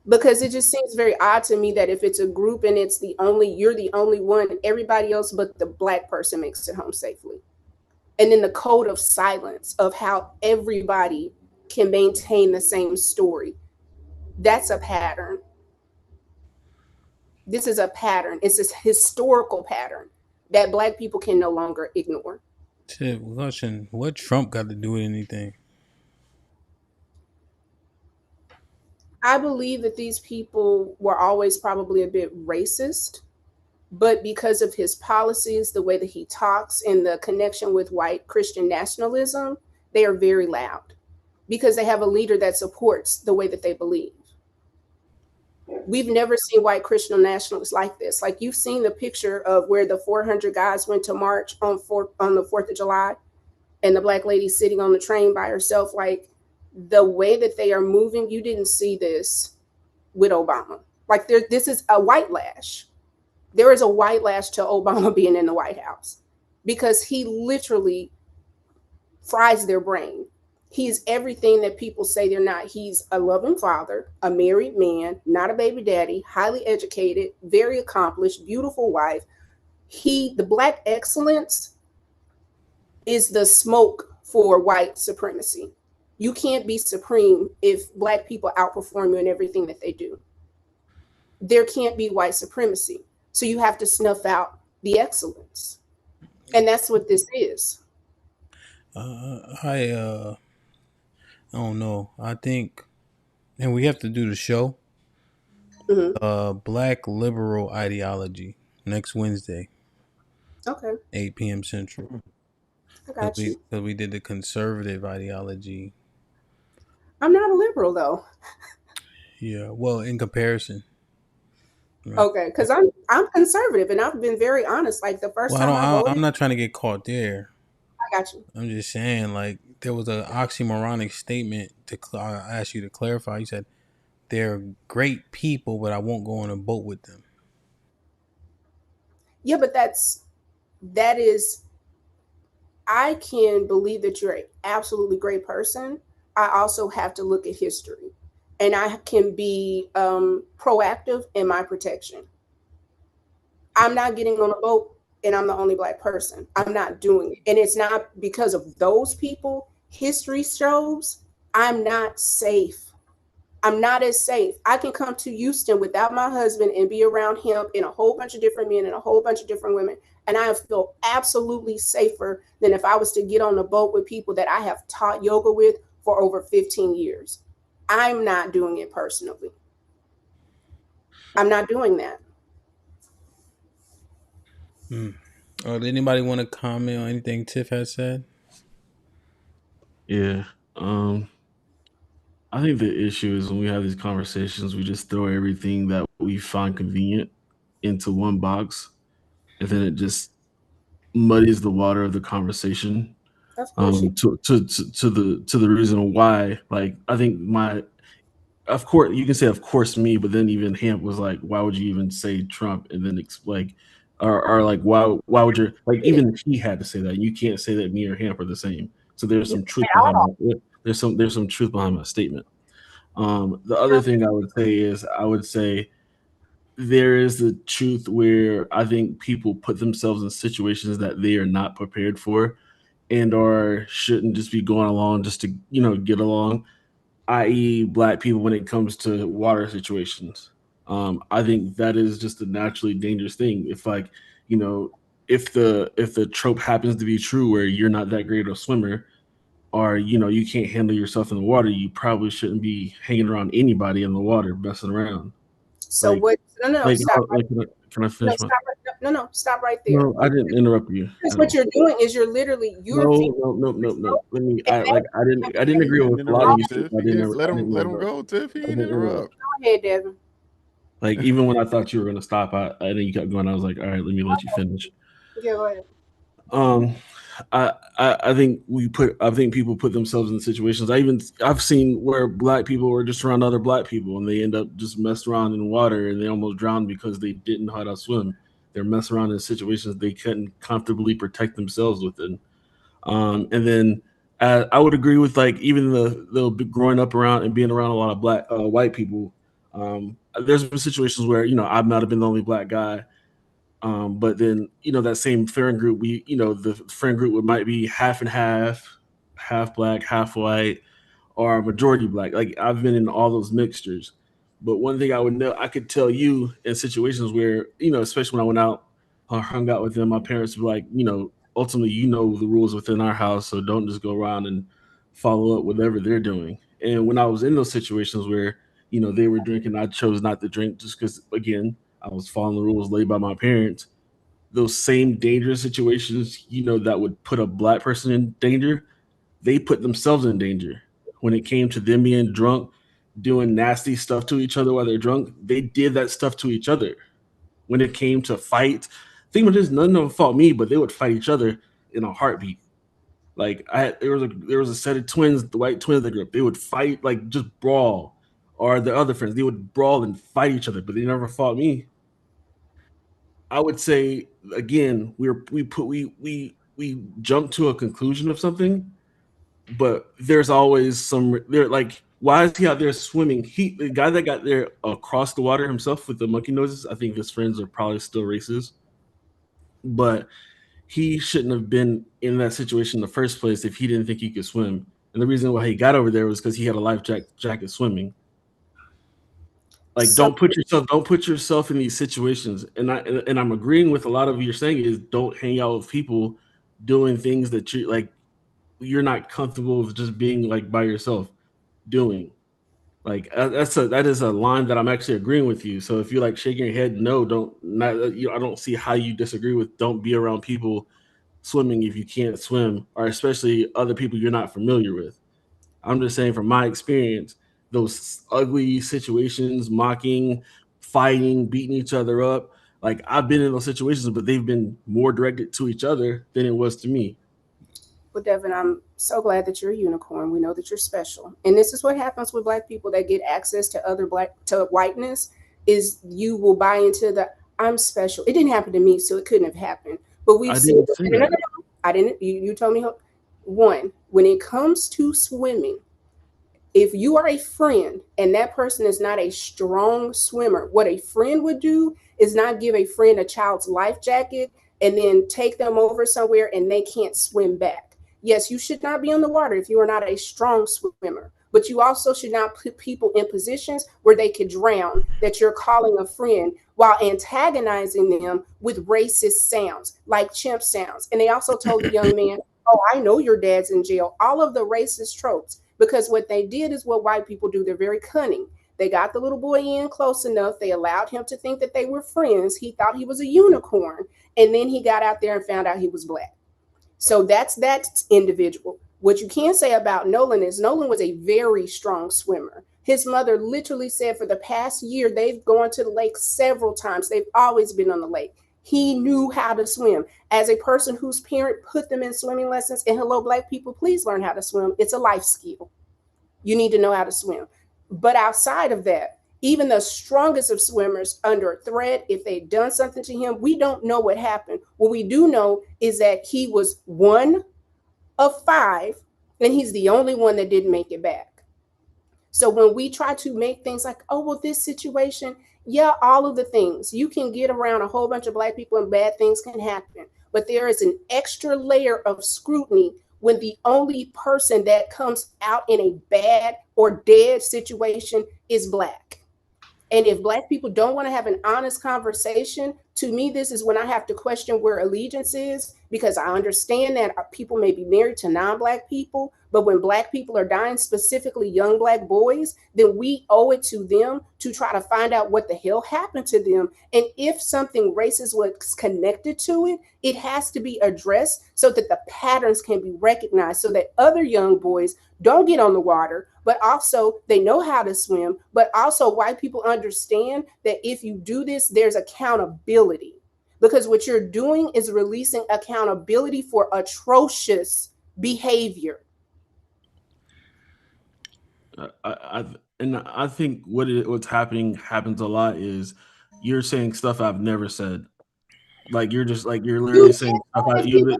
Because it just seems very odd to me that if it's a group and you're the only one and everybody else but the Black person makes it home safely. And then the code of silence of how everybody can maintain the same story. That's a pattern. This is a pattern. It's this historical pattern that Black people can no longer ignore. Shit, watching what Trump got to do with anything? I believe that these people were always probably a bit racist, but because of his policies, the way that he talks, and the connection with white Christian nationalism, they are very loud because they have a leader that supports the way that they believe. We've never seen white Christian nationalists like this. Like, you've seen the picture of where the 400 guys went to march on the 4th of July and the Black lady sitting on the train by herself. Like, the way that they are moving, you didn't see this with Obama. Like, this is a white lash. There is a white lash to Obama being in the White House because he literally fries their brain. He's everything that people say they're not. He's a loving father, a married man, not a baby daddy, highly educated, very accomplished, beautiful wife. The Black excellence is the smoke for white supremacy. You can't be supreme if Black people outperform you in everything that they do. There can't be white supremacy. So you have to snuff out the excellence. And that's what this is. I don't know. I think, and we have to do the show. Black liberal ideology next Wednesday. Okay. 8 p.m. Central. I got you. Because we did the conservative ideology. I'm not a liberal though. Yeah. Well, in comparison. Right. Okay, because I'm conservative and I've been very honest. Like the first time I voted, I'm not trying to get caught there. I got you. I'm just saying, like, there was an oxymoronic statement I asked you to clarify. You said they're great people, but I won't go on a boat with them. Yeah, but that is, I can believe that you're an absolutely great person. I also have to look at history, and I can be proactive in my protection. I'm not getting on a boat and I'm the only Black person. I'm not doing it. And it's not because of those people. History shows I'm not safe. I'm not as safe. I can come to Houston without my husband and be around him and a whole bunch of different men and a whole bunch of different women. And I feel absolutely safer than if I was to get on a boat with people that I have taught yoga with for over 15 years. I'm not doing it personally. I'm not doing that. Did anybody want to comment on anything Tiff has said? Yeah. I think the issue is when we have these conversations, we just throw everything that we find convenient into one box, and then it just muddies the water of the conversation. That's bullshit. To the reason why, like, I think of course you can say of course me, but then even Hamp was like, why would you even say Trump? And then like, or like why would you, like, even he had to say that. You can't say that me or Hamp are the same. So there's some truth behind that. There's some truth behind my statement. The other thing I would say is I would say there is the truth where I think people put themselves in situations that they are not prepared for and or shouldn't just be going along just to, get along, i.e. Black people when it comes to water situations. I think that is just a naturally dangerous thing. If like, if the trope happens to be true where you're not that great of a swimmer, or you can't handle yourself in the water, you probably shouldn't be hanging around anybody in the water messing around. So what? No, Like, stop. can I No, finish stop right, no, stop right there. No, I didn't interrupt you. Because what you're doing is you're literally No. Let me. I didn't agree with a lot of you. Tiff. I didn't. Let I didn't him interrupt. go, Tiff. He I didn't didn't interrupt. interrupt. Go ahead, Devin. Like, even when I thought you were gonna stop, I then you kept going. I was like, all right, let me let you finish. Yeah, go ahead. I think people put themselves in situations. I've seen where Black people were just around other Black people and they end up just messed around in water and they almost drowned because they didn't know how to swim. They're messing around in situations they couldn't comfortably protect themselves within. And then I would agree with, like, even the growing up around and being around a lot of white people. There's been situations where I might have been the only Black guy. But then, that same friend group, the friend group might be half and half Black, half white, or majority Black. Like, I've been in all those mixtures. But one thing I could tell you in situations where, especially when I went out or hung out with them, my parents were like, ultimately, the rules within our house, so don't just go around and follow up whatever they're doing. And when I was in those situations where, they were drinking, I chose not to drink just because, again, I was following the rules laid by my parents. Those same dangerous situations, that would put a Black person in danger, they put themselves in danger. When it came to them being drunk, doing nasty stuff to each other while they're drunk, they did that stuff to each other. When it came to fight, think of this, none of them fought me, but they would fight each other in a heartbeat. Like, there was a set of twins, the white twins that grew up. They would fight, like, just brawl, or the other friends. They would brawl and fight each other, but they never fought me. I would say, again, we jump to a conclusion of something, but there's always like, why is he out there swimming? The guy that got there across the water himself with the monkey noses, I think his friends are probably still racist, but he shouldn't have been in that situation in the first place if he didn't think he could swim. And the reason why he got over there was because he had a life jacket swimming. Like, don't put yourself in these situations. And I'm agreeing with a lot of what you're saying is don't hang out with people doing things that you're not comfortable with just being, like, by yourself doing. Like, that is a line that I'm actually agreeing with you. So if you're, like, shaking your head, no, I don't see how you disagree with don't be around people swimming if you can't swim, or especially other people you're not familiar with. I'm just saying from my experience, those ugly situations, mocking, fighting, beating each other up, like, I've been in those situations, but they've been more directed to each other than it was to me. Well, Devin, I'm so glad that you're a unicorn. We know that you're special. And this is what happens with Black people that get access to whiteness, is you will buy into the I'm special. It didn't happen to me, so it couldn't have happened. But we've seen I didn't. You told me. One, when it comes to swimming, if you are a friend and that person is not a strong swimmer, what a friend would do is not give a friend a child's life jacket and then take them over somewhere and they can't swim back. Yes, you should not be on the water if you are not a strong swimmer, but you also should not put people in positions where they could drown, that you're calling a friend while antagonizing them with racist sounds like chimp sounds. And they also told the young man, oh, I know your dad's in jail. All of the racist tropes, because what they did is what white people do. They're very cunning. They got the little boy in close enough. They allowed him to think that they were friends. He thought he was a unicorn. And then he got out there and found out he was black. So that's that individual. What you can say about Nolan is Nolan was a very strong swimmer. His mother literally said for the past year, they've gone to the lake several times. They've always been on the lake. He knew how to swim. As a person whose parent put them in swimming lessons, and hello, Black people, please learn how to swim. It's a life skill. You need to know how to swim. But outside of that, even the strongest of swimmers under threat, if they'd done something to him, we don't know what happened. What we do know is that he was one of 5, and he's the only one that didn't make it back. So when we try to make things like, oh, well, this situation, yeah, all of the things, you can get around a whole bunch of Black people and bad things can happen. But there is an extra layer of scrutiny when the only person that comes out in a bad or dead situation is Black. And if Black people don't want to have an honest conversation, to me, this is when I have to question where allegiance is, because I understand that people may be married to non-Black people, but when Black people are dying, specifically young Black boys, then we owe it to them to try to find out what the hell happened to them. And if something racist was connected to it, it has to be addressed so that the patterns can be recognized, so that other young boys don't get on the water, but also they know how to swim. But also white people understand that if you do this, there's accountability, because what you're doing is releasing accountability for atrocious behavior. I think what's happening happens a lot is you're saying stuff I've never said. Like you're literally saying stuff you're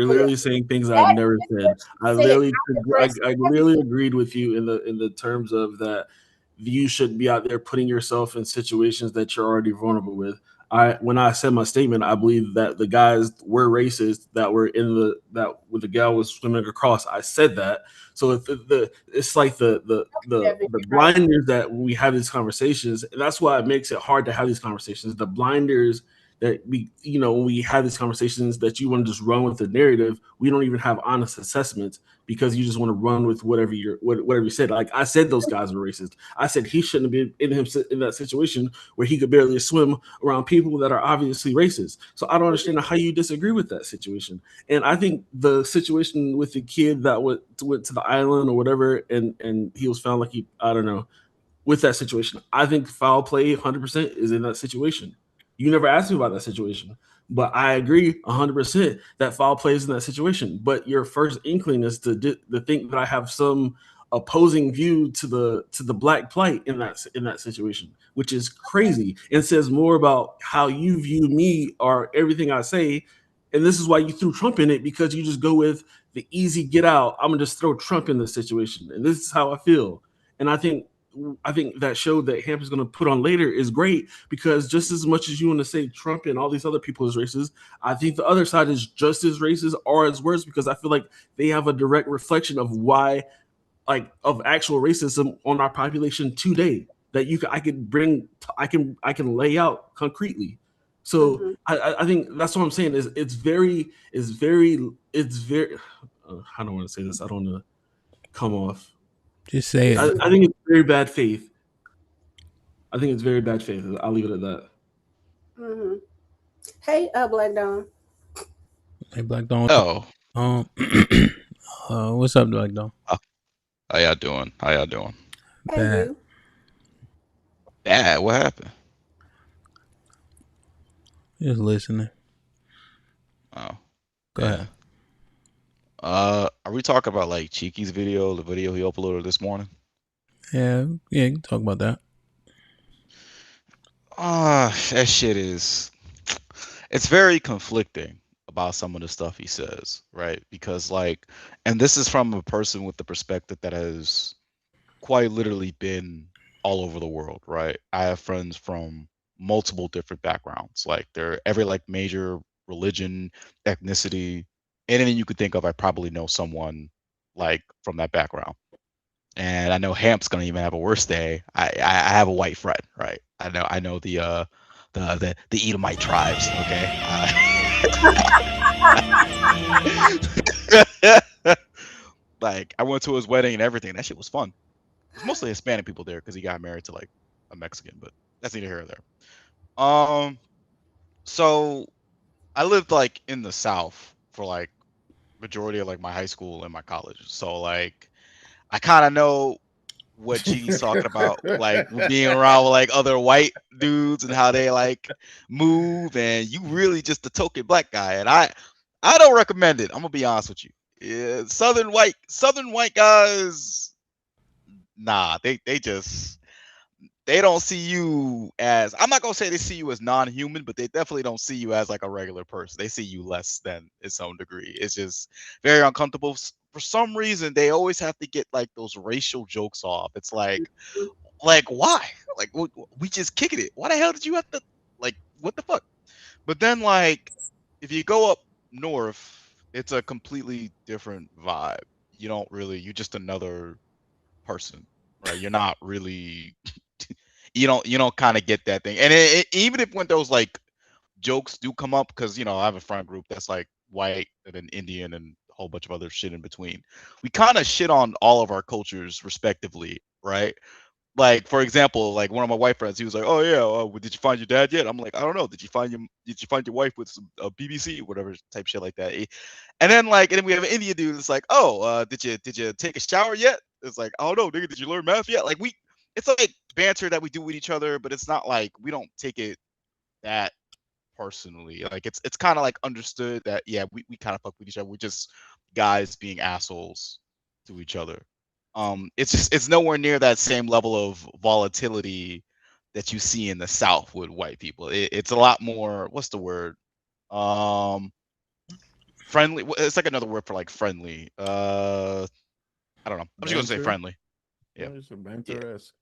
literally saying things I've never said. I literally agreed with you in the terms of that you shouldn't be out there putting yourself in situations that you're already vulnerable with. When I said my statement, I believe that the guys were racist that were that when the gal was swimming across. I said that. So it's like the blinders that when we have these conversations, and that's why it makes it hard to have these conversations. The blinders that when we have these conversations that you want to just run with the narrative, we don't even have honest assessments because you just want to run with whatever you said. Like I said, those guys were racist. I said he shouldn't have been in that situation where he could barely swim around people that are obviously racist. So I don't understand how you disagree with that situation. And I think the situation with the kid that went to the island or whatever, and he was found like I don't know, with that situation, I think foul play 100% is in that situation. You never asked me about that situation, but I agree 100% that foul play is in that situation. But your first inkling is to think that I have some opposing view to the Black plight in that situation, which is crazy and says more about how you view me or everything I say. And this is why you threw Trump in it, because you just go with the easy get out. I'm gonna just throw Trump in the situation, and this is how I feel. And I think that show that Hamp is going to put on later is great, because just as much as you want to say Trump and all these other people is racist, I think the other side is just as racist or as worse, because I feel like they have a direct reflection of why, like, of actual racism on our population today that I can lay out concretely. So I think that's what I'm saying is it's very I don't want to say this. I don't want to come off. Just say it. I think it's very bad faith. I'll leave it at that. Mm-hmm. Hey, Black Dawn. Hey, Black Dawn. Oh. What's up, Black Dawn? How y'all doing? Bad. Bad? What happened? Just listening. Oh. Go ahead. Are we talking about like Cheeky's video, the video he uploaded this morning? Yeah, you can talk about that. That shit it's very conflicting about some of the stuff he says, right? Because and this is from a person with the perspective that has quite literally been all over the world, right? I have friends from multiple different backgrounds. Like they're every major religion, ethnicity, anything you could think of. I probably know someone from that background. And I know Hamp's gonna even have a worse day. I have a white friend, right? I know the Edomite tribes. Okay. Like I went to his wedding and everything. That shit was fun. It's mostly Hispanic people there because he got married to like a Mexican, but that's neither here nor there. So I lived like in the South for like majority of like my high school and my college. So like I kind of know what Chidi's talking about, like being around with like other white dudes and how they like move, and you really just the token black guy, and I don't recommend it. I'm gonna be honest with you. Yeah, southern white guys, nah, they don't see you as, I'm not gonna say they see you as non-human, but they definitely don't see you as like a regular person. They see you less than in some degree. It's just very uncomfortable. For some reason, they always have to get like those racial jokes off. It's like why? Like we just kicking it. Why the hell did you have to, like, what the fuck? But then like if you go up north, it's a completely different vibe. You're just another person, right? You're not really you don't kind of get that thing. And even if when those like jokes do come up, because I have a friend group that's like white and then Indian and a whole bunch of other shit in between. We kind of shit on all of our cultures respectively, right? Like for example, like one of my white friends, he was like, "Oh yeah, did you find your dad yet?" I'm like, "I don't know. Did you find your wife with some BBC, whatever type shit like that?" And then we have an Indian dude that's like, "Oh, did you take a shower yet?" It's like, "Oh no, nigga, did you learn math yet?" Like it's like banter that we do with each other, but it's not like we don't take it that personally. Like it's kind of like understood that yeah, we kind of fuck with each other. We're just guys being assholes to each other. It's nowhere near that same level of volatility that you see in the South with white people. It's a lot more, what's the word? Friendly. It's like another word for like friendly. I don't know. I'm just gonna say Banter? friendly. Yeah. It's a banter-esque.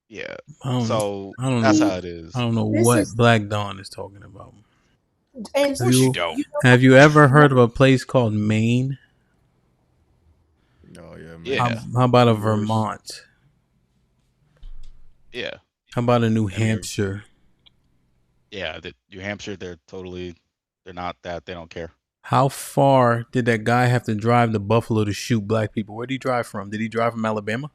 Yeah. I don't know. So I don't that's know. how it is. I don't know This what is Black Dawn is talking about. and Of course you don't. Have you ever heard of a place called Maine? Oh yeah, man. Yeah. How about a The worst. Vermont? Yeah. How about a New Have you ever- Hampshire? Yeah, New Hampshire, they're not that, they don't care. How far did that guy have to drive to Buffalo to shoot black people? Where did he drive from? Did he drive from Alabama?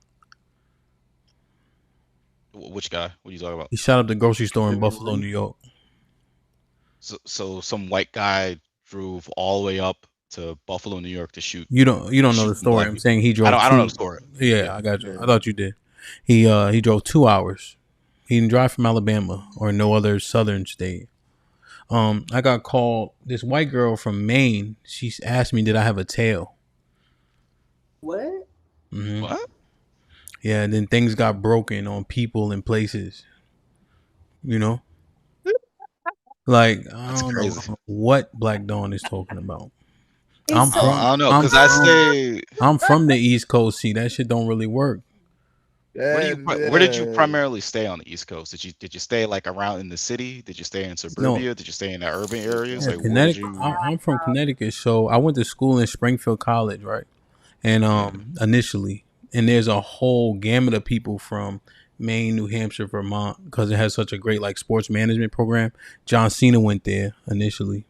Which guy? What are you talking about? He shot up the grocery store in Buffalo, New York. So some white guy drove all the way up to Buffalo, New York to shoot. You don't know the shooting story. black I'm people. saying he drove. I don't know the story. Yeah, I got you. I thought you did. He drove 2 hours. He didn't drive from Alabama or no other southern state. I got called. This white girl from Maine. She asked me, "Did I have a tail?" what? Mm-hmm. What? Yeah, and then things got broken on people and places. Like I That's don't crazy. know what Black Dawn is talking about. It's so I don't know, because I stay. I'm from the East Coast. See, that shit don't really work. Where did you primarily stay on the East Coast? Did you stay like around in the city? Did you stay in suburbia? Did you stay in the urban areas? Yeah, Like where did Connecticut. you? I'm from Connecticut, so I went to school in Springfield College, right? And initially, and there's a whole gamut of people from Maine, New Hampshire, Vermont, because it has such a great like sports management program. John Cena went there initially,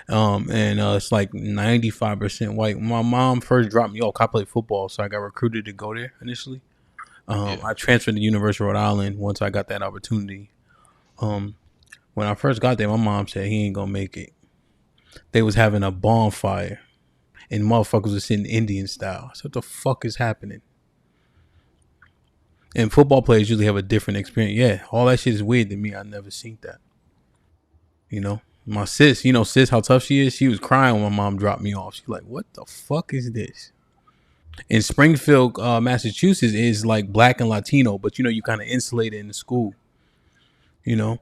and it's like 95% white. When my mom first dropped me off, I played football, so I got recruited to go there initially. I transferred to University of Rhode Island once I got that opportunity. When I first got there, my mom said he ain't gonna make it. They was having a bonfire, and motherfuckers was sitting Indian style. So what the fuck is happening? And football players usually have a different experience. Yeah, all that shit is weird to me. I never seen that. My sis, sis, how tough she is. She was crying when my mom dropped me off. She's like, "What the fuck is this?" In Springfield, Massachusetts, is like black and Latino, but you kind of insulated in the school. But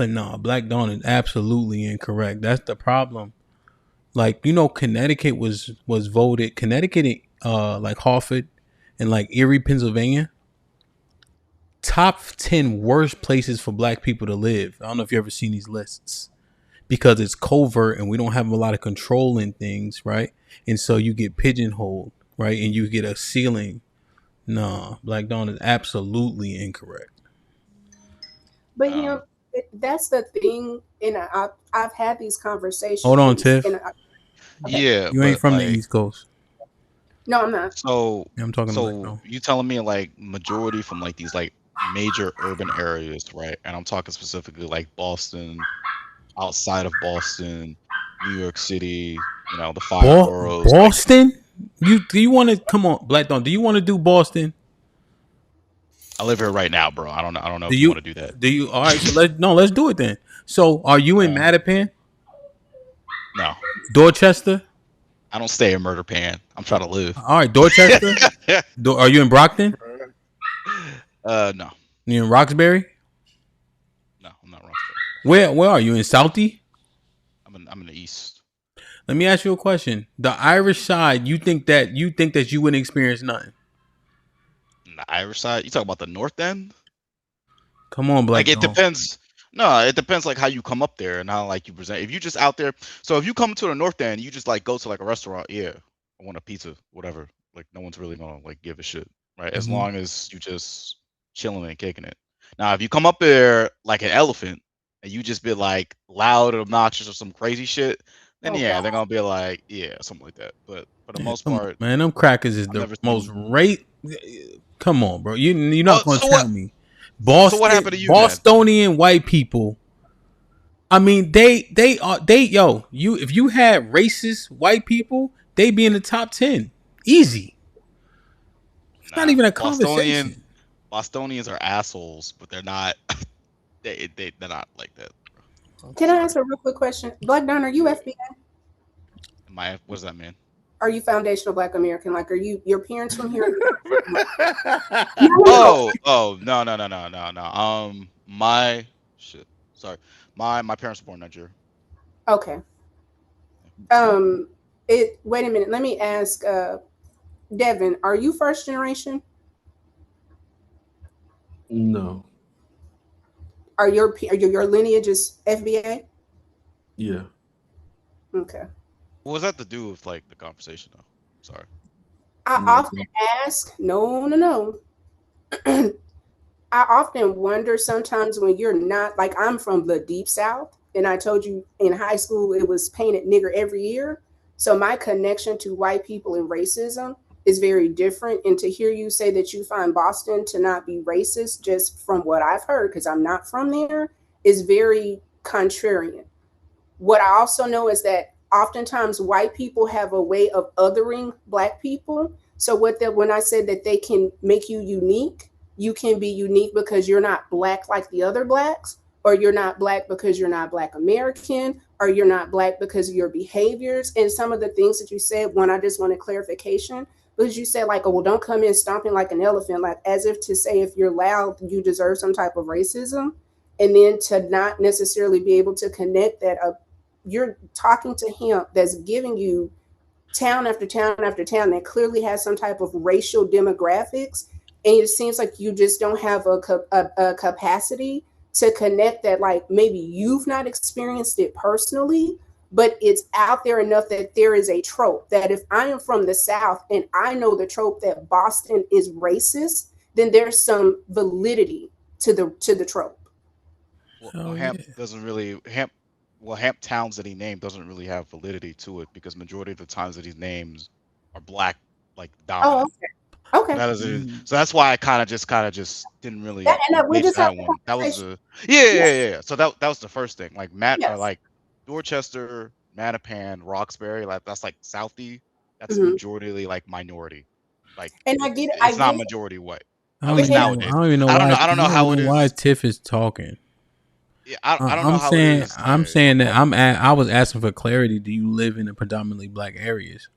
no, Black Dawn is absolutely incorrect. That's the problem. Like Connecticut was voted Connecticut, like Hartford, and like Erie, Pennsylvania, top 10 worst places for black people to live. I don't know if you ever seen these lists, because it's covert and we don't have a lot of control in things, right? And so you get pigeonholed, right? And you get a ceiling. Nah, Black Dawn is absolutely incorrect. But that's the thing, and I've had these conversations. Hold on, Tiff. And Yeah, You ain't but from the like, East Coast. no, I'm not. so Yeah, I'm talking to Black so Dome. you telling me like majority from like these like major urban areas, right? And I'm talking specifically like Boston, outside of Boston, New York City, you know, the five boroughs. Like, Boston? Do you want to come on, Black Dome? Do you want to do Boston? I live here right now, bro. I don't know Do if you you? want to do that. Do you? All right, so let's do it then. So, are you in Mattapan, No, Dorchester? I don't stay in Murder Pan. I'm trying to live. All right, Dorchester. Are you in Brockton? No. You in Roxbury? No, I'm not Roxbury. Where are you in Southie? I'm in the east. Let me ask you a question. The Irish side, you think that you wouldn't experience nothing? The Irish side? You talk about the north end? Come on, Black Like it Dome. depends. No, it depends like how you come up there and how like you present. If you just out there, so if you come to the north end, you just like go to like a restaurant. Yeah, I want a pizza, whatever. Like no one's really gonna like give a shit, right? As Mhm. long as you just chilling and kicking it. Now, if you come up there like an elephant and you just be like loud and obnoxious or some crazy shit, then yeah, they're gonna be like, yeah, something like that. But for the most Come on, part, man, them crackers is I've the never most seen. rate. Come on, bro. You're not gonna So tell what? me So what happened to you then? Bostonian white people. I mean, they are you if you had racist white people, they'd be in the top 10. Easy. It's not even a conversation. Bostonians are assholes, but they're not. They're not like that. Can I ask a real quick question? Black Don, are you FBI? What does that mean? Are you foundational Black American? Like, are you your parents from here? Oh, no. My shit. Sorry, my parents were born in Nigeria. Okay. Wait a minute. Let me ask. Devin, are you first generation? No. Are your lineage is FBA? Yeah. Okay. What was that to do with like the conversation though? Sorry. I often ask. No. I often wonder sometimes when you're not like I'm from the deep South, and I told you in high school it was painted nigger every year. So my connection to white people and racism is very different. And to hear you say that you find Boston to not be racist, just from what I've heard, because I'm not from there, is very contrarian. What I also know is that oftentimes white people have a way of othering Black people. So when I said that they can make you unique, you can be unique because you're not Black like the other Blacks, or you're not Black because you're not Black American, or you're not Black because of your behaviors. And some of the things that you said, one, I just wanted clarification, because you said like, oh, well, don't come in stomping like an elephant, like as if to say if you're loud, you deserve some type of racism. And then to not necessarily be able to connect that you're talking to him that's giving you town after town after town that clearly has some type of racial demographics, and it seems like you just don't have a capacity to connect that. Like maybe you've not experienced it personally, but it's out there enough that there is a trope that if I am from the South and I know the trope that Boston is racist, then there's some validity to the trope. Well, Hamp doesn't really Hamp towns that he named doesn't really have validity to it because majority of the times that he names are Black like dominant. Oh, okay. So that's why I kind of just didn't really we just that one. That was yeah. So that was the first thing. Like like Dorchester, Mattapan, Roxbury, like that's like Southie. That's majority like minority. Like and I get it. It's not majority white. I don't even know why Tiff is talking. Yeah, I don't know how it is. I'm saying that I was asking for clarity. Do you live in the predominantly Black areas?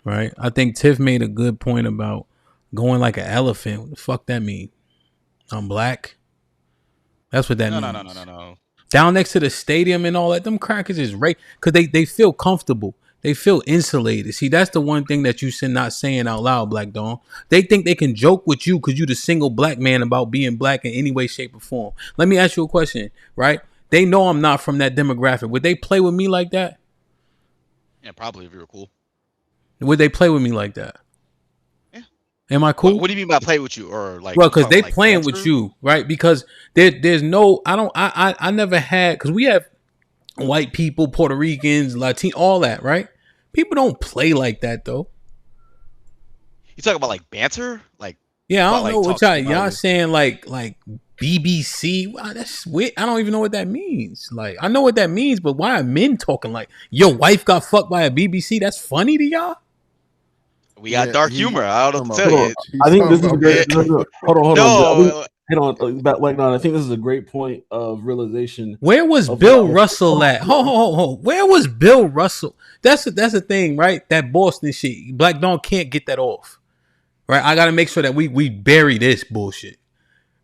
Right. I think Tiff made a good point about going like an elephant. What the fuck that mean? I'm Black. That's what that means. No. Down next to the stadium and all that, them crackers is right because they feel comfortable. They feel insulated. See, that's the one thing that you should not saying out loud, Black Dawn. They think they can joke with you because you the single Black man about being Black in any way, shape, or form. Let me ask you a question, right? They know I'm not from that demographic. Would they play with me like that? Yeah, probably if you were cool. Would they play with me like that? Yeah. Am I cool? What do you mean by play with you, or like? Well, You because talking they about, like, playing banter? with you, right? Because there's no, I never had, because we have white people, Puerto Ricans, Latino, all that, right? People don't play like that though. You talking about like banter, like Yeah, I about don't know like what talk shit about y'all you? saying like BBC. Wow, that's weird. I don't even know what that means. Like, I know what that means, but why are men talking like your wife got fucked by a BBC? That's funny to y'all. We got dark humor. I don't know what to tell Hold on. you. I think this is a great. Yeah. Hold on. I think, No, hold on. Like, no, I think this is a great point of realization. Where was Of Bill why. Russell at? Ho. Where was Bill Russell? That's the thing, right? That Boston shit. Black Dawn can't get that off. Right? I gotta make sure that we bury this bullshit.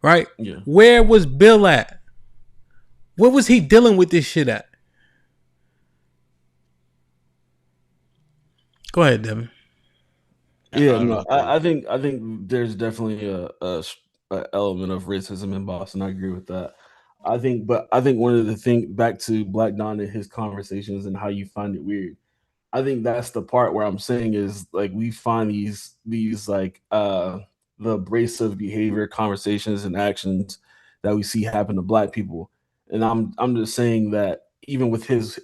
Right? Yeah. Where was Bill at? Where was he dealing with this shit at? Go ahead, Devin. Yeah, no, I think there's definitely a element of racism in Boston. I agree with that. I think one of the things, back to Black Don and his conversations and how you find it weird. I think that's the part where I'm saying is like we find these like the abrasive behavior, conversations, and actions that we see happen to Black people, and I'm just saying that even with his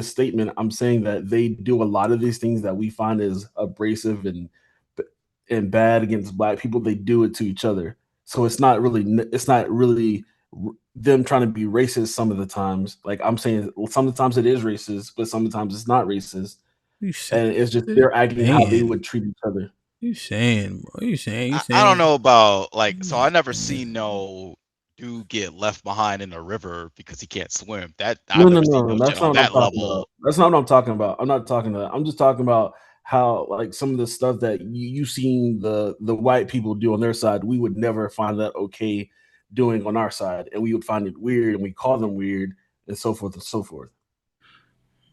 statement, I'm saying that they do a lot of these things that we find as abrasive and bad against Black people. They do it to each other, so it's not really them trying to be racist some of the times. Like I'm saying, sometimes it is racist, but sometimes it's not racist. You And saying, it's just they're acting how they man? would treat each other. You saying, bro? You saying? I don't know about like. So I never seen no dude get left behind in a river because he can't swim. That No, I've no, never seen no, no no. shit That's not on what I'm that talking about. level. That's not what I'm talking about. I'm not talking that. I'm just talking about how like some of the stuff that you seen the white people do on their side, we would never find that okay doing on our side, and we would find it weird, and we call them weird, and so forth and so forth.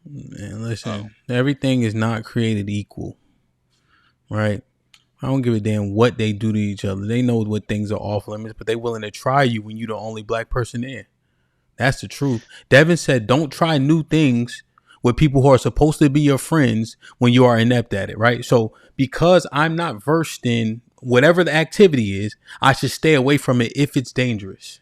Man, listen. Everything is not created equal, right? I don't give a damn what they do to each other. They know what things are off limits, but they willing to try you when you're the only Black person there. That's the truth. Devin said, don't try new things with people who are supposed to be your friends when you are inept at it, right? So because I'm not versed in whatever the activity is, I should stay away from it if it's dangerous,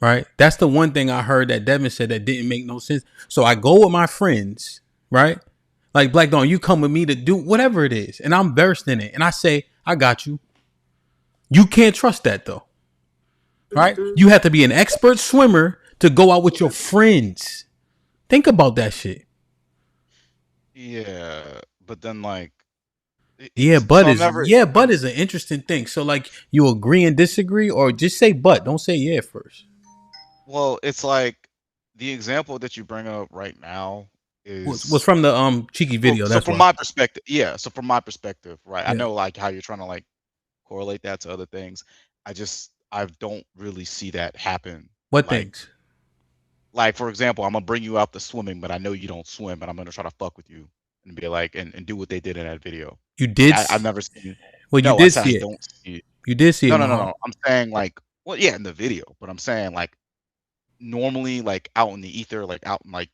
right? That's the one thing I heard that Devin said that didn't make no sense. So I go with my friends, right? Like, Black Dawn, you come with me to do whatever it is, and I'm versed in it. And I say, I got you. You can't trust that though. Right? You have to be an expert swimmer to go out with your friends. Think about that shit. Yeah, but then like, Yeah, so but I'm never. is an interesting thing. So like, you agree and disagree, or just say but. Don't say yeah first. Well, it's like the example that you bring up right now Was is from the cheeky video. so That's from why. my perspective, yeah. So from my perspective, right? I Yeah. know like how you're trying to like correlate that to other things. I don't really see that happen. What Like things? like for example, I'm gonna bring you out to swimming, but I know you don't swim, and I'm gonna try to fuck with you and be like and do what they did in that video. You did. I've never seen. Well, you No, I did said I see it. don't see it. You did see it, No. Mahal. I'm saying like, well, yeah, in the video, but I'm saying like normally like out in the ether, like out in like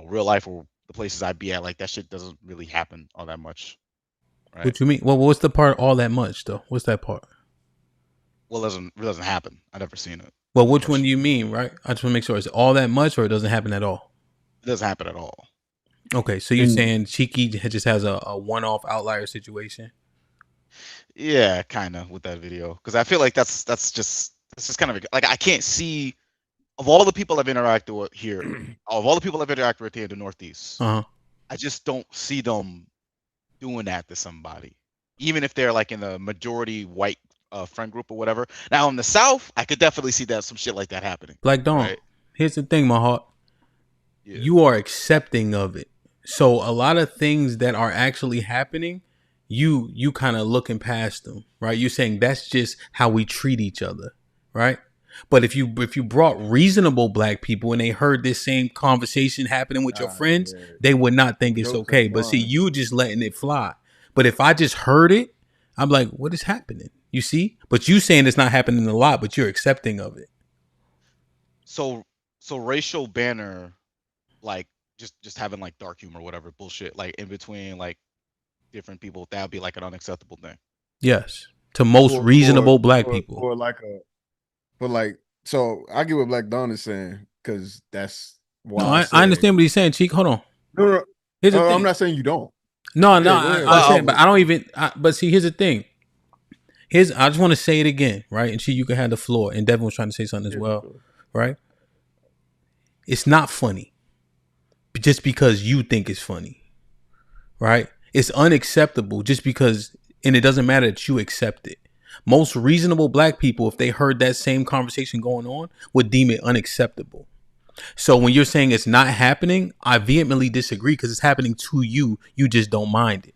real life or the places I'd be at, like that shit doesn't really happen all that much, right? What you mean? Well, what's the part all that much though? What's that part? Well, it doesn't happen. I've never seen it. Well, which one do you mean, right? I just want to make sure it's all that much or it doesn't happen at all. It doesn't happen at all. Okay, so you're saying Cheeky just has a one-off outlier situation? Yeah, kind of with that video, because I feel like that's just kind of like I can't see of all the people I've interacted with here, of all the people I've interacted with here in the Northeast, Uh-huh. I just don't see them doing that to somebody, even if they're like in the majority white friend group or whatever. Now in the South, I could definitely see that some shit like that happening. Black Dawn, right? Here's the thing, my heart. Yeah. You are accepting of it. So a lot of things that are actually happening, you kind of looking past them, right? You're saying that's just how we treat each other, right? But if you brought reasonable Black people and they heard this same conversation happening with your friends, they would not think it's okay. But see, you just letting it fly. But if I just heard it, I'm like, what is happening? You see? But you saying it's not happening a lot, but you're accepting of it. So racial banner, like just having like dark humor, whatever bullshit, like in between like different people, that would be like an unacceptable thing. Yes, to most reasonable black people. For like, so I get what Black Dawn is saying because that's why No, I I understand what he's saying, Cheek. Hold on. No, Here's the I'm thing. not saying you don't. No, Yeah, no, go ahead. I understand, but I don't even. But see, here's the thing. I just want to say it again, right? And you can have the floor. And Devin was trying to say something as well, right? It's not funny, just because you think it's funny, right? It's unacceptable just because, and it doesn't matter that you accept it. Most reasonable black people, if they heard that same conversation going on, would deem it unacceptable. So when you're saying it's not happening, I vehemently disagree because it's happening to you. You just don't mind it.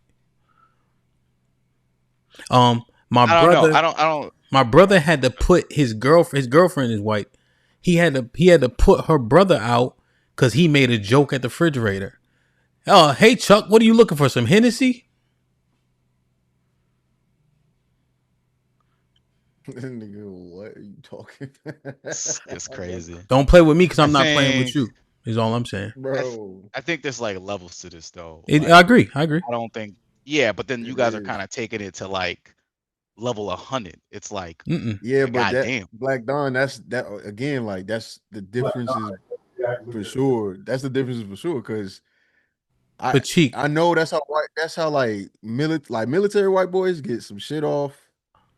My brother had to put his girlfriend is white. He had to put her brother out because he made a joke at the refrigerator. Oh, hey Chuck, what are you looking for? Some Hennessy? Nigga, what are you talking? It's crazy. Don't play with me because I'm not playing with you. Is all I'm saying, bro. I think there's like levels to this though. I agree. I don't think. Yeah, but then you guys are kind of taking it to like level 100. It's like, yeah, but that goddamn. Black Dawn, that's that again. Like that's the differences for sure. That's the differences for sure. Because I know that's how like military white boys get some shit off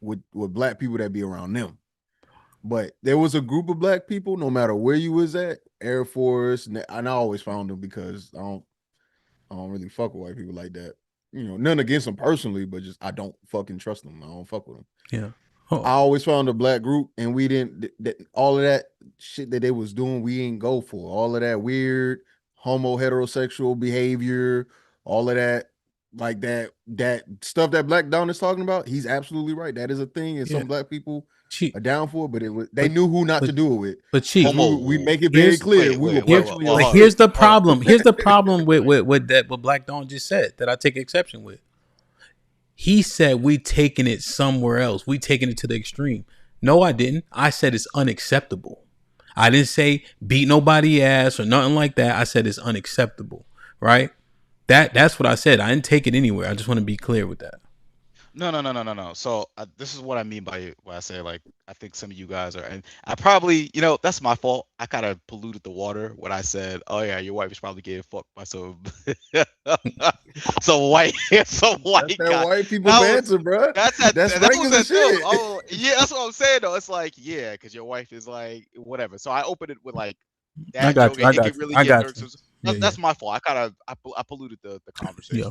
with black people that be around them. But there was a group of black people, no matter where you was at, Air Force, and I always found them because I don't really fuck with white people like that. You know, none against them personally, but just I don't fucking trust them. I don't fuck with them. Yeah. I always found a black group, and we didn't all of that shit that they was doing. We ain't go for all of that weird heterosexual behavior, all of that, like that stuff that Black Dawn is talking about. He's absolutely right. That is a thing, and some black people are down for it, but they knew who not to do it with. But Chief, we make it very clear. Here's the problem. Here's the problem with what Black Dawn just said that I take exception with. He said we taking it somewhere else. We taking it to the extreme. No, I didn't. I said it's unacceptable. I didn't say beat nobody ass or nothing like that. I said it's unacceptable. Right? That's what I said. I didn't take it anywhere. I just want to be clear with that. No. So this is what I mean by when I say like I think some of you guys are, and I probably, that's my fault. I kind of polluted the water when I said, "Oh yeah, your wife is probably getting fucked by some white That's guy." White people banter, bro. That's regular shit. Oh yeah, that's what I'm saying though. It's like because your wife is like whatever. So I opened it with like that. I got you. That's my fault. I polluted the conversation. Yeah.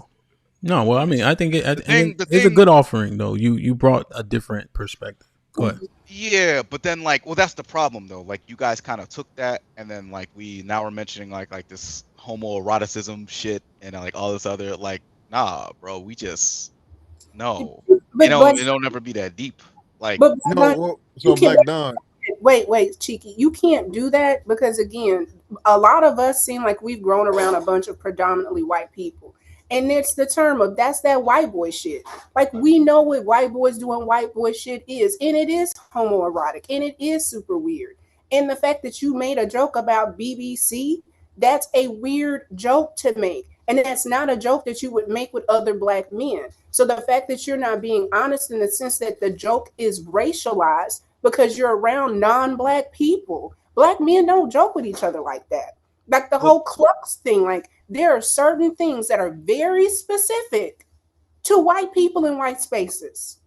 No, well, I mean, I think it's a good offering, though. You brought a different perspective. Go ahead. Yeah, but then that's the problem though. Like you guys kind of took that, and then like we now we're mentioning like this homoeroticism shit and like all this other nah, bro. We just no. It'll never be that deep. Like so Black Dawn. Wait, Cheeky, you can't do that because again, a lot of us seem like we've grown around a bunch of predominantly white people. And it's the term of that's that white boy shit. Like we know what white boys doing white boy shit is, and it is homoerotic, and it is super weird. And the fact that you made a joke about BBC, that's a weird joke to make. And that's not a joke that you would make with other black men. So the fact that you're not being honest in the sense that the joke is racialized because you're around non-black people. Black men don't joke with each other like that. Like the whole Klux thing, like there are certain things that are very specific to white people in white spaces.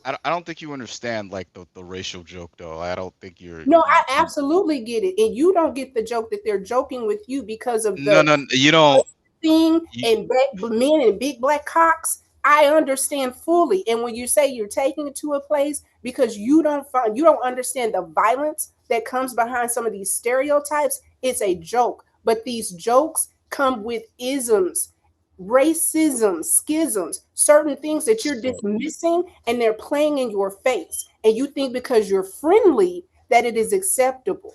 I don't think you understand like the racial joke though. I don't think you're. No, I absolutely get it, and you don't get the joke that they're joking with you because of the no, you don't thing and black men and big black cocks. I understand fully, and when you say you're taking it to a place because you don't understand the violence that comes behind some of these stereotypes, it's a joke. But these jokes come with isms, racism, schisms, certain things that you're dismissing, and they're playing in your face. And you think because you're friendly that it is acceptable.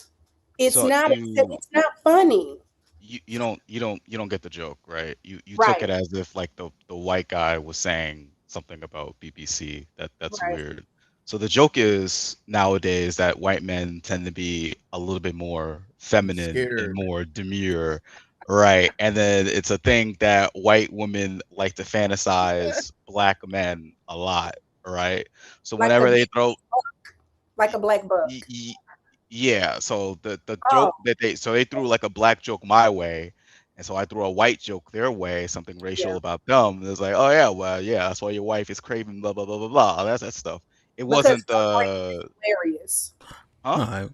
It's not. It's not funny. You don't get the joke, right? You Right. took it as if like the white guy was saying something about BBC. That's Right. weird. So the joke is nowadays that white men tend to be a little bit more feminine Scared. and more demure Right. And then it's a thing that white women like to fantasize black men a lot, right? So Like the whenever they throw like a black buck. yeah, so the Oh, joke that they threw like a black joke my way, and so I threw a white joke their way, something racial yeah. about them. It's like, oh yeah, well, yeah, that's why your wife is craving blah blah blah blah blah. That's that stuff. It Because wasn't buck breaking is hilarious. huh?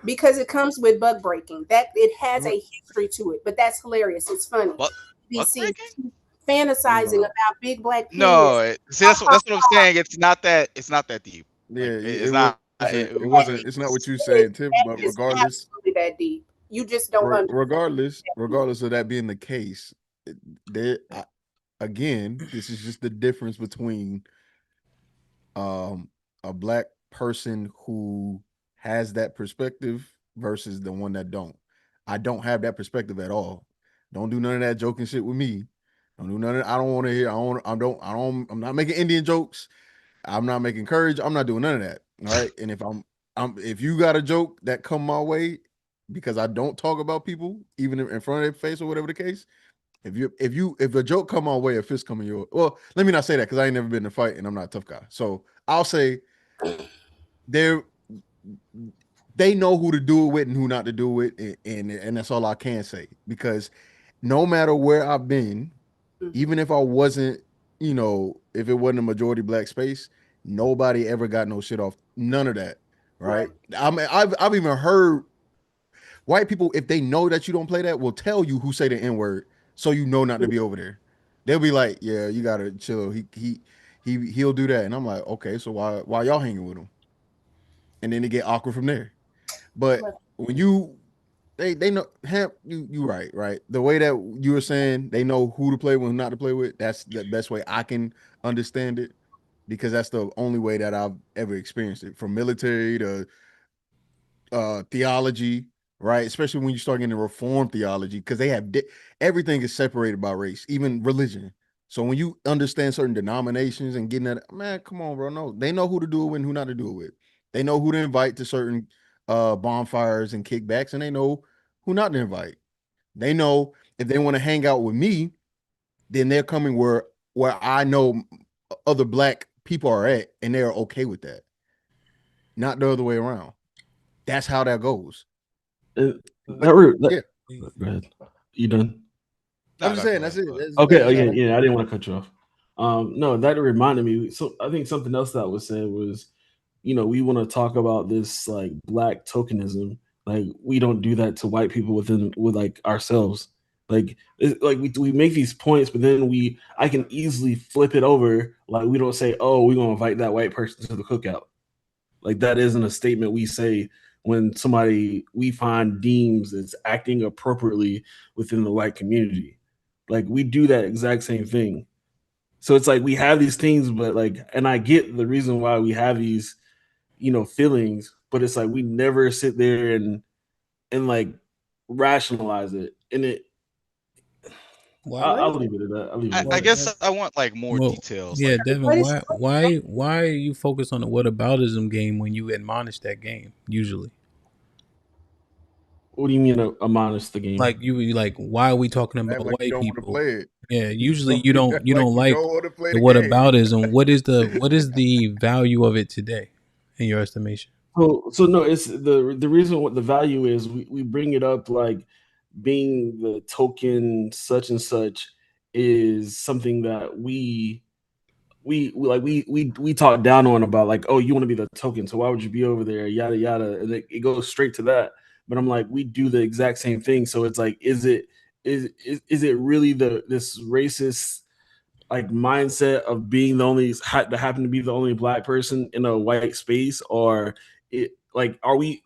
Because it comes with buck breaking. That it has What a history to it, but that's hilarious. It's funny. buck You buck see breaking? fantasizing No. about big black No, penis. see that's what I'm saying. It's not that deep. Yeah, Like it it's not. wasn't. It It wasn't. wasn't. It's not what you It is, saying, Tiff. that But is regardless, absolutely that deep. You just don't understand. regardless of that being the case, there again, this is just the difference between a black person who has that perspective versus the one that don't. I don't have that perspective at all. Don't do none of that joking shit with me. Don't do none of I don't want to hear. I'm not making Indian jokes. I'm not making courage. I'm not doing none of that. All right. And if you got a joke that come my way, because I don't talk about people, even in front of their face or whatever the case. If a joke come my way, a fist coming your well, let me not say that because I ain't never been in a fight and I'm not a tough guy. So I'll say they know who to do it with and who not to do it, and that's all I can say. Because no matter where I've been, even if I wasn't, if it wasn't a majority black space, nobody ever got no shit off. None of that. Right. I've even heard white people, if they know that you don't play that, will tell you who say the N-word so you know not to be over there. They'll be like, yeah, you gotta chill. He'll do that. And I'm like, okay, so why y'all hanging with him? And then it get awkward from there. But when they know Hamp, you right. The way that you were saying they know who to play with, who not to play with, that's the best way I can understand it, because that's the only way that I've ever experienced it, from military to theology, right? Especially when you start getting reformed theology, because they have everything is separated by race, even religion. So when you understand certain denominations and getting that, man, come on, bro. No, they know who to do it with and who not to do it with. They know who to invite to certain bonfires and kickbacks, and they know who not to invite. They know if they want to hang out with me, then they're coming where I know other black people are at, and they're okay with that. Not the other way around. That's how that goes. Yeah. Go ahead. You done? I'm just saying that's it. Okay. I didn't want to cut you off. No, that reminded me. So I think something else that I was saying was, we want to talk about this like black tokenism. Like we don't do that to white people with like ourselves. Like we make these points, but then I can easily flip it over. Like we don't say, oh, we're gonna invite that white person to the cookout. Like that isn't a statement we say when somebody we find deems is acting appropriately within the white community. Like we do that exact same thing. So it's like we have these things, but and I get the reason why we have these, feelings, but it's like we never sit there and like rationalize it. And I'll leave it at that. I guess I want like more details. Yeah, Like, Devin, why are you focused on the whataboutism game when you admonish that game usually? What do you mean admonish the game? Like why are we talking about like you white don't want to people? play it. Yeah, usually you don't like want to play the the whataboutism. What is the value of it today, in your estimation? So no, it's the reason what the value is. We bring it up like being the token such and such is something that we talk down on, about like, oh, you want to be the token, so why would you be over there, yada yada, and it goes straight to that. But I'm like, we do the exact same thing. So it's like, is it really this racist like mindset of being the only that happen to be the only black person in a white space, or are we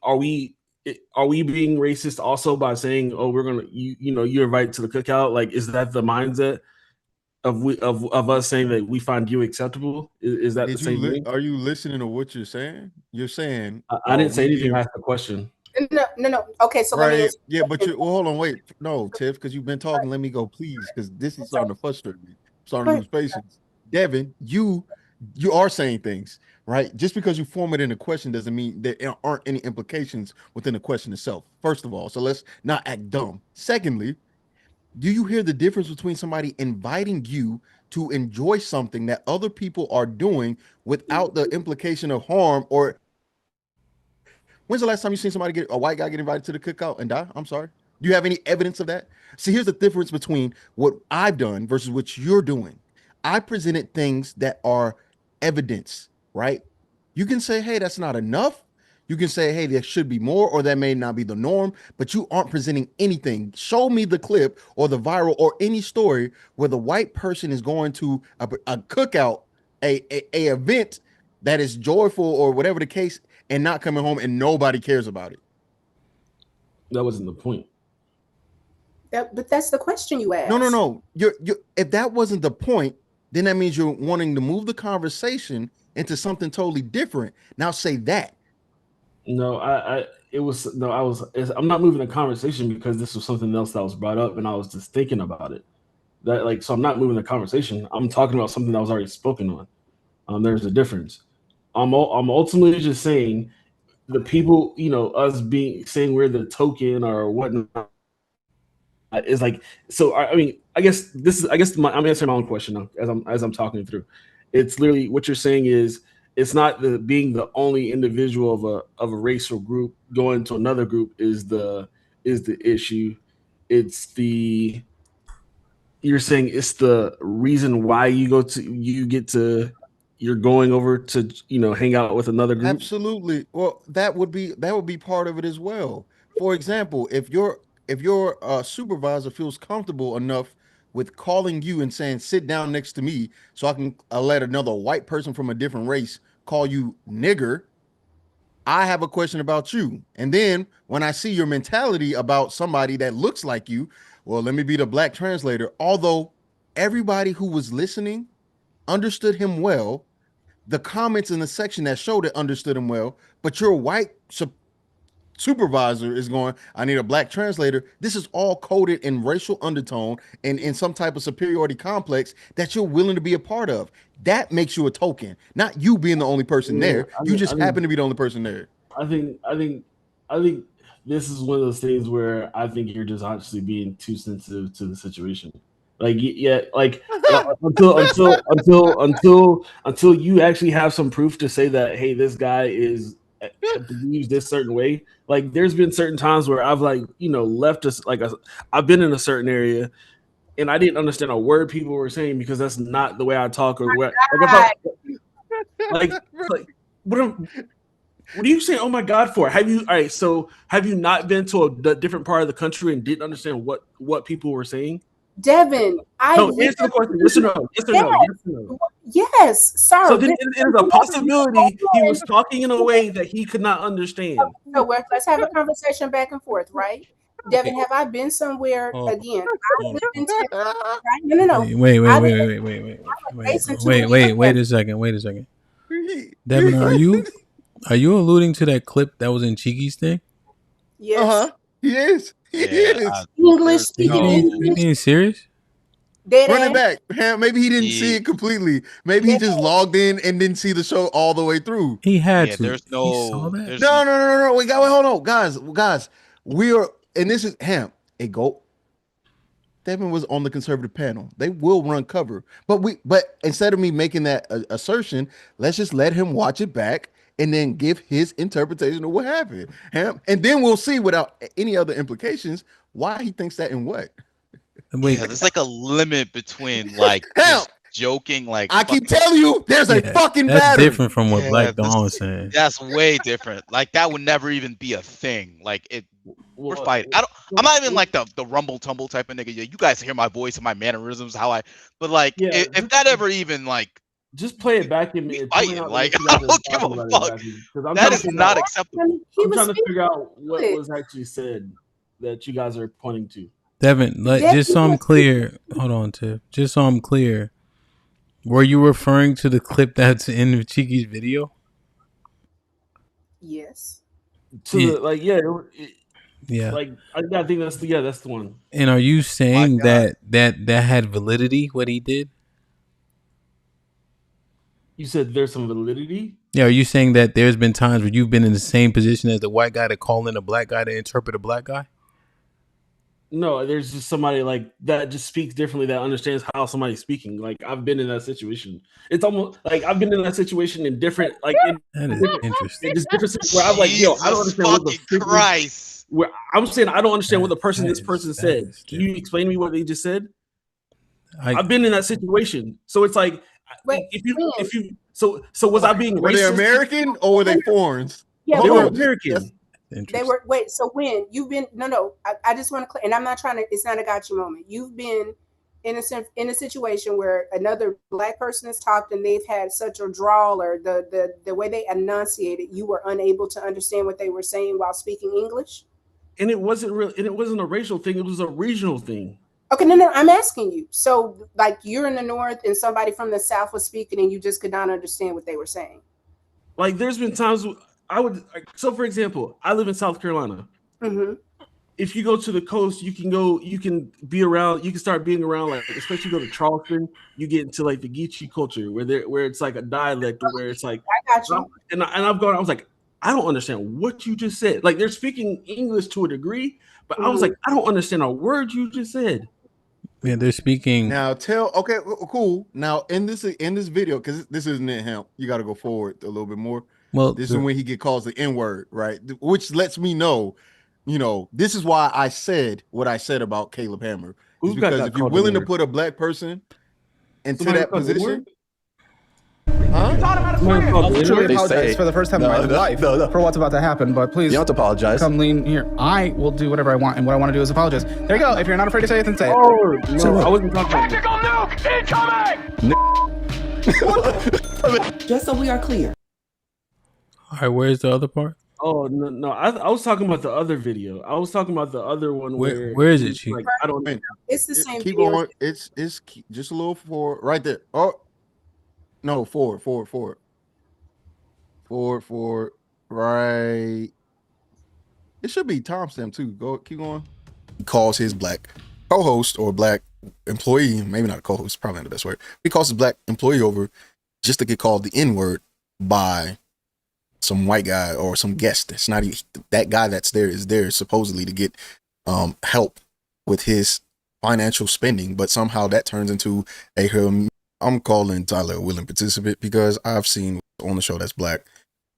being racist also by saying, oh, we're gonna you're invited to the cookout? Like, is that the mindset of us saying that we find you acceptable? Is that the same thing? Are you listening to what you're saying? You're saying I didn't say anything. I asked a question. No. Okay, so let me answer. Yeah, but hold on, wait. No, Tiff, because you've been talking. Let me go, please, because this is starting to frustrate me. I'm starting to lose patience. Devin, you are saying things, right? Just because you form it in a question doesn't mean there aren't any implications within the question itself. First of all, so let's not act dumb. Secondly, Do you hear the difference between somebody inviting you to enjoy something that other people are doing without the implication of harm? Or when's the last time you seen somebody a white guy get invited to the cookout and die? I'm sorry. Do you have any evidence of that? See, here's the difference between what I've done versus what you're doing. I presented things that are evidence, right? You can say, hey, that's not enough. You can say, hey, there should be more, or that may not be the norm, but you aren't presenting anything. Show me the clip or the viral or any story where the white person is going to a cookout, a event that is joyful or whatever the case, and not coming home and nobody cares about it. That wasn't the point. But that's the question you asked. No. You're if that wasn't the point, then that means you're wanting to move the conversation into something totally different. Now say that. No, I'm not moving the conversation because this was something else that was brought up and I was just thinking about it. So I'm not moving the conversation. I'm talking about something that was already spoken on. There's a difference. I'm ultimately just saying the people, us saying we're the token or whatnot is like, so I mean, I'm answering my own question now as I'm talking through. It's literally what you're saying is it's not being the only individual of a race or group going to another group is the issue. You're saying it's the reason why you're going over to hang out with another group. Absolutely. Well, that would be part of it as well. For example, if your supervisor feels comfortable enough with calling you and saying, sit down next to me so I can let another white person from a different race call you nigger, I have a question about you. And then when I see your mentality about somebody that looks like you, well, let me be the black translator. Although everybody who was listening understood him well, the comments in the section that showed it understood him well, but your white supervisor is going, I need a black translator. This is all coded in racial undertone and in some type of superiority complex that you're willing to be a part of. That makes you a token, not you being the only person there. You just happen to be the only person there. I think this is one of those things where I think you're just actually being too sensitive to the situation. Like, yeah, like until you actually have some proof to say that, hey, this guy is believes this certain way. Like, there's been certain times where I've left us I've been in a certain area and I didn't understand a word people were saying because that's not the way I talk or what. Like what are you saying? Oh my God! Have you not been to a different part of the country and didn't understand what people were saying? Devin, answer the question. Yes or no? Yes or no? Yes or no? Yes, sir. So then it is a possibility he was talking in a way that he could not understand. So let's have a conversation back and forth, right? Devin, have I been somewhere again? No. Wait a second. Devin, are you alluding to that clip that was in Cheeky's thing? Yes. He is. He is. English speaking. You being serious? Run it back. Maybe he didn't see it completely. Maybe he just logged in and didn't see the show all the way through. He had to. There's no. He saw that? No. Wait, hold on, guys. We are, and this is Hamp. Devin was on the conservative panel. They will run cover, but instead of me making that assertion, let's just let him watch it back and then give his interpretation of what happened. Hamp, and then we'll see without any other implications why he thinks that and what. Yeah, there's like a limit between just joking. I keep telling you, there's a fucking that's pattern. Different from what Black Dawn was saying. That's way different. Like, that would never even be a thing. Like, we're fighting. I'm not even like the rumble tumble type of nigga. You guys hear my voice and my mannerisms, but if that ever even just play it back in me. I don't give a fuck. That is not acceptable. I'm trying to figure out what was actually said that you guys are pointing to. Devin, just so I'm clear, hold on, Tiff. Just so I'm clear, were you referring to the clip that's in Cheeky's video? Yes. Yeah. Like, I think that's the one. And are you saying that had validity, what he did? You said there's some validity? Yeah, are you saying that there's been times where you've been in the same position as the white guy to call in a black guy to interpret a black guy? No, there's just somebody like that just speaks differently that understands how somebody's speaking. Like I've been in that situation. It's almost like I've been in that situation in different like that is interesting. in just different situations where I'm like, yo, I don't understand what the Christ. Where I'm saying I don't understand what the person this person said. Can you explain to me what they just said? I've been in that situation, so it's like if you so was I being racist? Were they American or were they foreigners? Yeah, they were American. They were so when you've been I just want to and I'm not trying to, it's not a gotcha moment. You've been in a situation where another Black person has talked and they've had such a drawl or the way they enunciated, you were unable to understand what they were saying while speaking English. And it wasn't real, and it wasn't a racial thing, it was a regional thing. Okay, no, I'm asking you. So like you're in the North and somebody from the South was speaking and you just could not understand what they were saying. Like there's been times so for example, I live in South Carolina. Mm-hmm. If you go to the coast, you can be around, you can start being around, like especially you go to Charleston, you get into like the Geechee culture where it's like a dialect where it's like I got you. And I was like, I don't understand what you just said. Like they're speaking English to a degree, but I was like, I don't understand a word you just said. Yeah, they're speaking now. Okay, cool. Now in this video, because this isn't it, Hamp. You got to go forward a little bit more. Well, this is when he calls the N-word, right? Which lets me know, this is why I said what I said about Caleb Hammer. Is because if you're willing to put a Black person into that position. I truly apologize for the first time in my life for what's about to happen, but please. You don't have to apologize. Come lean here. I will do whatever I want, and what I want to do is apologize. There you go. If you're not afraid to say it, then say it. Oh, no, I wasn't talking about Tactical nuke incoming! Just so we are clear. All right, where's the other part? Oh no! I was talking about the other video. I was talking about the other one where is it, Chief? Like, I don't know. It's the same. Keep video. going. It's just a little forward, right there. Oh no, forward. Right. It should be timestamp too. Keep going. He calls his Black co-host or Black employee, maybe not a co-host, probably not the best word. He calls his Black employee over just to get called the N-word by some white guy or some guest. It's not even that guy that's there is there supposedly to get help with his financial spending, but somehow that turns into I'm calling Tyler a willing participant because I've seen on the show that's Black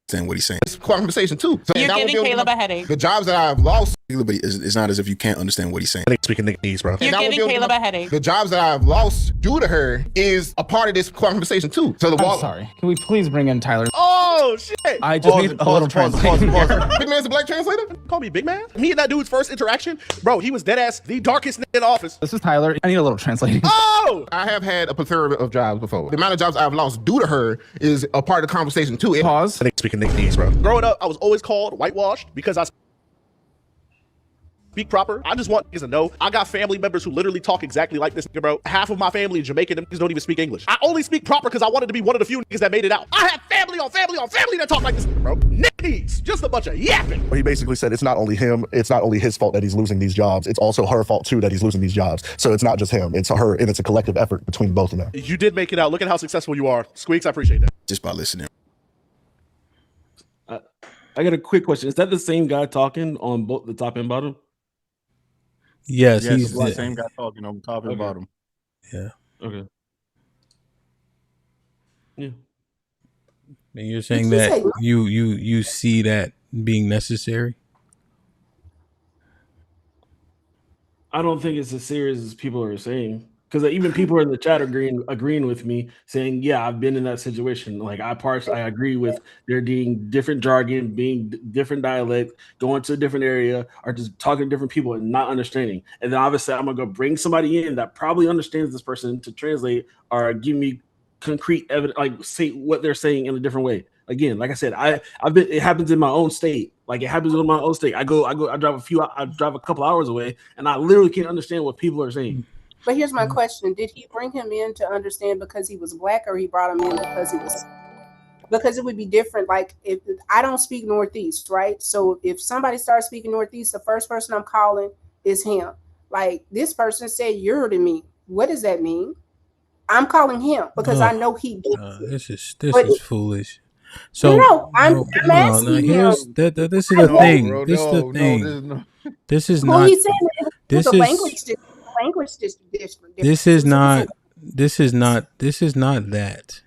saying what he's saying. It's conversation too. So you're giving Caleb a headache. The jobs that I've lost. It's not as if you can't understand what he's saying. I think speaking Niggas, bro. You're giving Caleb a headache. The jobs that I've lost due to her is a part of this conversation too. So I'm sorry. Can we please bring in Tyler? Oh shit! I just need a little translation. Big Man's a Black translator? Call me Big Man? Me and that dude's first interaction, bro, he was dead ass the darkest nigga in the office. This is Tyler. I need a little translating. Oh! I have had a plethora of jobs before. The amount of jobs I've lost due to her is a part of the conversation too. Pause. I think speaking Niggas, bro. Growing up, I was always called whitewashed because I speak proper. I just want niggas to know I got family members who literally talk exactly like this nigga, bro. Half of my family is Jamaican, them niggas don't even speak English. I only speak proper because I wanted to be one of the few niggas that made it out. I have family on family on family that talk like this nigga, bro. Niggas, just a bunch of yapping. He basically said it's not only him, it's not only his fault that he's losing these jobs, it's also her fault too that he's losing these jobs. So it's not just him, it's her, and it's a collective effort between both of them. You did make it out. Look at how successful you are. Squeaks, I appreciate that. Just by listening. I got a quick question. Is that the same guy talking on both the top and bottom? Yes, he's the same guy talking on top and bottom. Yeah. Okay. Yeah. And you're saying that you see that being necessary? I don't think it's as serious as people are saying. Because even people in the chat agreeing with me, saying, "Yeah, I've been in that situation." Like I agree with there being different jargon, being different dialect, going to a different area, or just talking to different people and not understanding. And then obviously, I'm gonna go bring somebody in that probably understands this person to translate or give me concrete evidence, like say what they're saying in a different way. Again, like I said, I've been. It happens in my own state. Like it happens in my own state. I drive a couple hours away, and I literally can't understand what people are saying. But here's my question. Did he bring him in to understand because he was Black, or he brought him in because he was, because it would be different. Like if I don't speak Northeast, right? So if somebody starts speaking Northeast, the first person I'm calling is him. Like this person said you're to me. What does that mean? I'm calling him because I know he did. This is foolish. So I'm asking him. This is the thing. This is the thing. This is not. This the is language different. this is not that.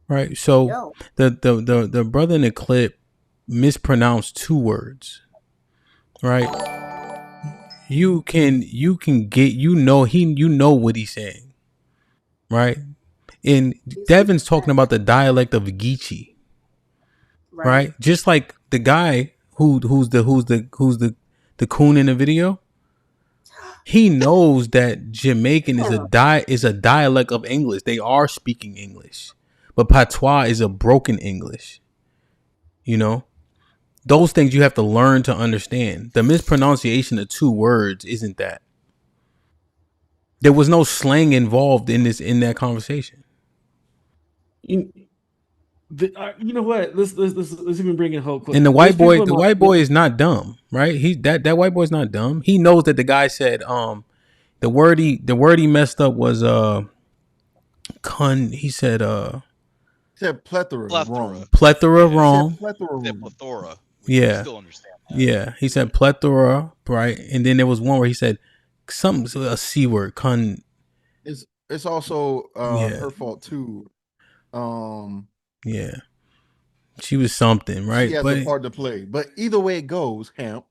Right. So No. the brother in the clip mispronounced 2 words. Right. You can get you know what he's saying. Right? And Devin's talking about the dialect of Geechee. Right? Just like the guy who's the coon in the video. He knows that Jamaican is a dialect of English. They are speaking English. But patois is a broken English. You know? Those things you have to learn to understand. The mispronunciation of 2 words isn't that. There was no slang involved in that conversation. You know what? Let's even bring in Hulk. And the white boy is not dumb, right? That white boy is not dumb. He knows that the guy said the word he messed up was he said plethora wrong. Plethora wrong. Plethora. Yeah. Still understand that. Yeah. He said plethora, right? And then there was one where he said a C word, It's also her fault too. Yeah. She was something, right? She has a part to play. But either way it goes, Hamp,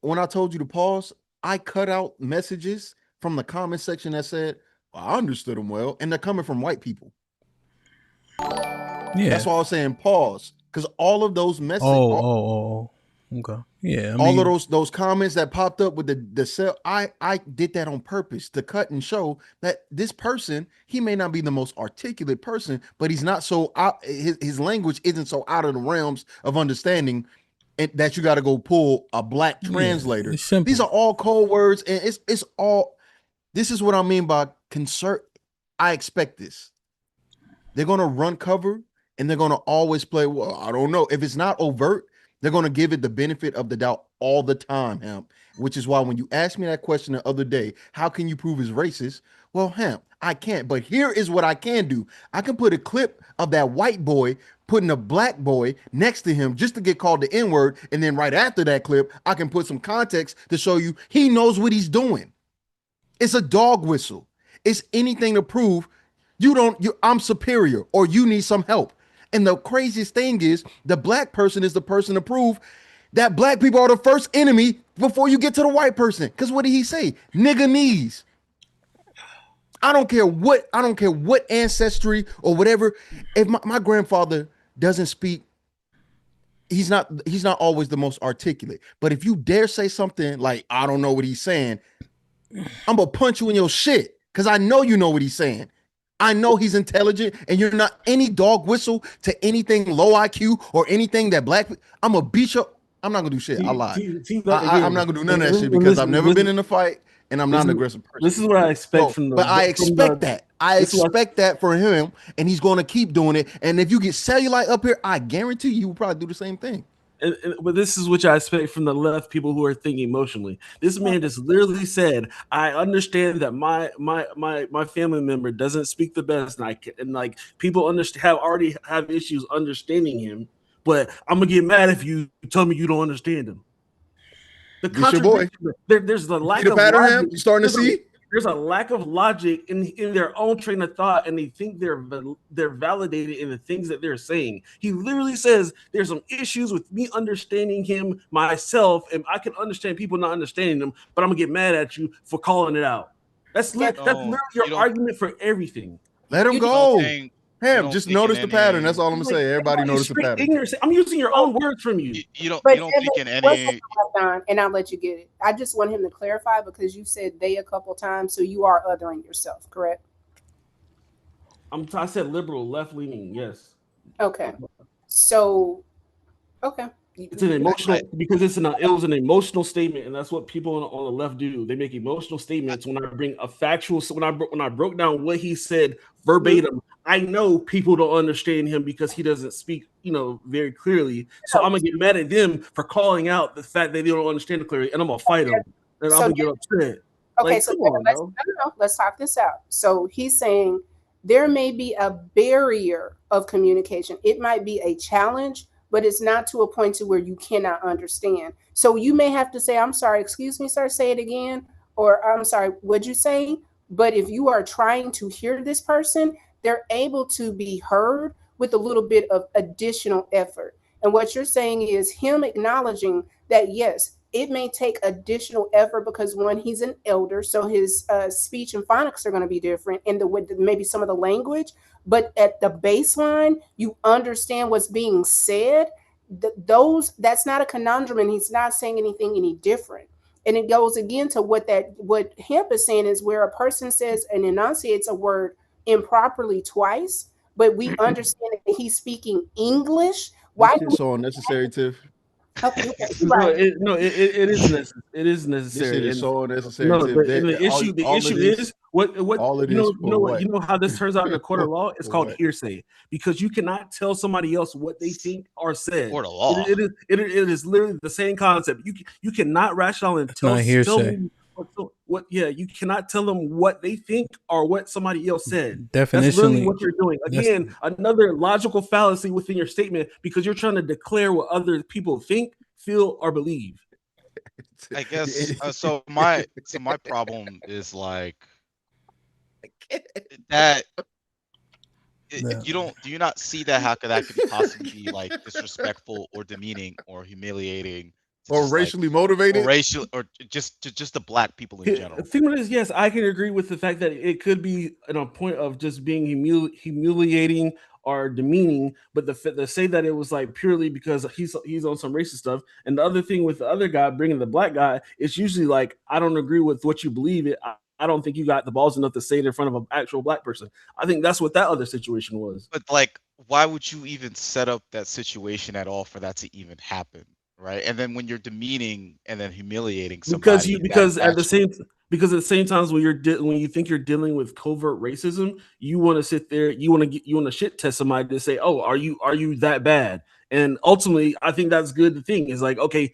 when I told you to pause, I cut out messages from the comment section that said, I understood them well, and they're coming from white people. Yeah. That's why I was saying pause. Because all of those messages. Okay. Yeah. All of those comments that popped up with the cell, I did that on purpose to cut and show that this person, he may not be the most articulate person, but he's not so out. His language isn't so out of the realms of understanding, and that you got to go pull a black translator. These are all code words, and it's all. This is what I mean by concert. I expect this. They're gonna run cover, and they're gonna always play. Well, I don't know if it's not overt. They're going to give it the benefit of the doubt all the time, Hamp, which is why when you asked me that question the other day, how can you prove it's racist? Well, Hamp, I can't. But here is what I can do. I can put a clip of that white boy putting a black boy next to him just to get called the N-word. And then right after that clip, I can put some context to show you he knows what he's doing. It's a dog whistle. It's anything to prove I'm superior or you need some help. And the craziest thing is the black person is the person to prove that black people are the first enemy before you get to the white person. Because what did he say? Nigga knees. I don't care what ancestry or whatever. If my grandfather doesn't speak, he's not always the most articulate. But if you dare say something like, I don't know what he's saying, I'm gonna punch you in your shit. Because I know you know what he's saying. I know he's intelligent, and you're not any dog whistle to anything low IQ or anything that I'm gonna beat you. I'm not gonna do shit. I lied. I'm not gonna do none of that shit because I've never been in a fight, and I'm not an aggressive person. This is what I expect from the. But I expect that. I expect that for him, and he's gonna keep doing it. And if you get cellulite up here, I guarantee you will probably do the same thing. But this is what I expect from the left people who are thinking emotionally. This man just literally said, "I understand that my family member doesn't speak the best, and like people already have issues understanding him. But I'm gonna get mad if you tell me you don't understand him." The contradiction. There's the lack of logic. You starting to see? There's a lack of logic in their own train of thought, and they think they're validated in the things that they're saying. He literally says there's some issues with me understanding him myself, and I can understand people not understanding them, but I'm gonna get mad at you for calling it out. That's literally your argument for everything. Let him go. Ham, just notice the pattern. That's all I'm gonna say. Everybody notice the pattern. Ignorance. I'm using your own words from you. You don't think in any. And I'll let you get it. I just want him to clarify because you said they a couple times, so you are othering yourself, correct? I said liberal, left leaning. Yes. Okay. So, okay. It's an emotional because it was an emotional statement, and that's what people on the left do. They make emotional statements. When I bring a factual, when I broke down what he said verbatim, I know people don't understand him because he doesn't speak, very clearly. So I'm gonna get mad at them for calling out the fact that they don't understand it clearly, and I'm gonna fight them, and I'm gonna get upset. Okay, so let's talk this out. So he's saying there may be a barrier of communication. It might be a challenge, but it's not to a point to where you cannot understand. So you may have to say, I'm sorry, excuse me, sir, say it again, or I'm sorry, what'd you say? But if you are trying to hear this person, they're able to be heard with a little bit of additional effort. And what you're saying is him acknowledging that, yes, it may take additional effort because one, he's an elder, so his speech and phonics are going to be different, and maybe some of the language. But at the baseline, you understand what's being said. That's not a conundrum, and he's not saying anything any different. And it goes again to what Hamp is saying is where a person says and enunciates a word improperly twice, but we understand that he's speaking English. Why? This shit's so unnecessary, Tiff. Okay, No, it is necessary. It is This necessary. shit is And so unnecessary, no, Tiff. but the issue is what all of you this know for what? you know how this turns out in the court of law. It's For called what? hearsay because you cannot tell somebody else what they think are said. Court of law. It is literally the same concept. You cannot rationale and tell not hearsay. me what. Yeah, you cannot tell them what they think or what somebody else said. That's literally Definitionally, what you're doing. Again, another logical fallacy within your statement because you're trying to declare what other people think, feel, or believe. I guess so. My problem is like that. Do you not see that? How could that could possibly be like disrespectful or demeaning or humiliating? Or racially motivated, or just the black people in general. The thing is, yes, I can agree with the fact that it could be at a point of just being humiliating or demeaning, but the say that it was like purely because he's on some racist stuff. And the other thing with the other guy bringing the black guy, it's usually like, I don't agree with what you believe. I don't think you got the balls enough to say it in front of an actual black person. I think that's what that other situation was. But like, why would you even set up that situation at all for that to even happen? Right, and then when you're demeaning and then humiliating somebody, because at the same times when you think you're dealing with covert racism, you want to sit there, you want to shit test somebody to say, oh, are you that bad? And ultimately, I think that's good. The thing is like, okay,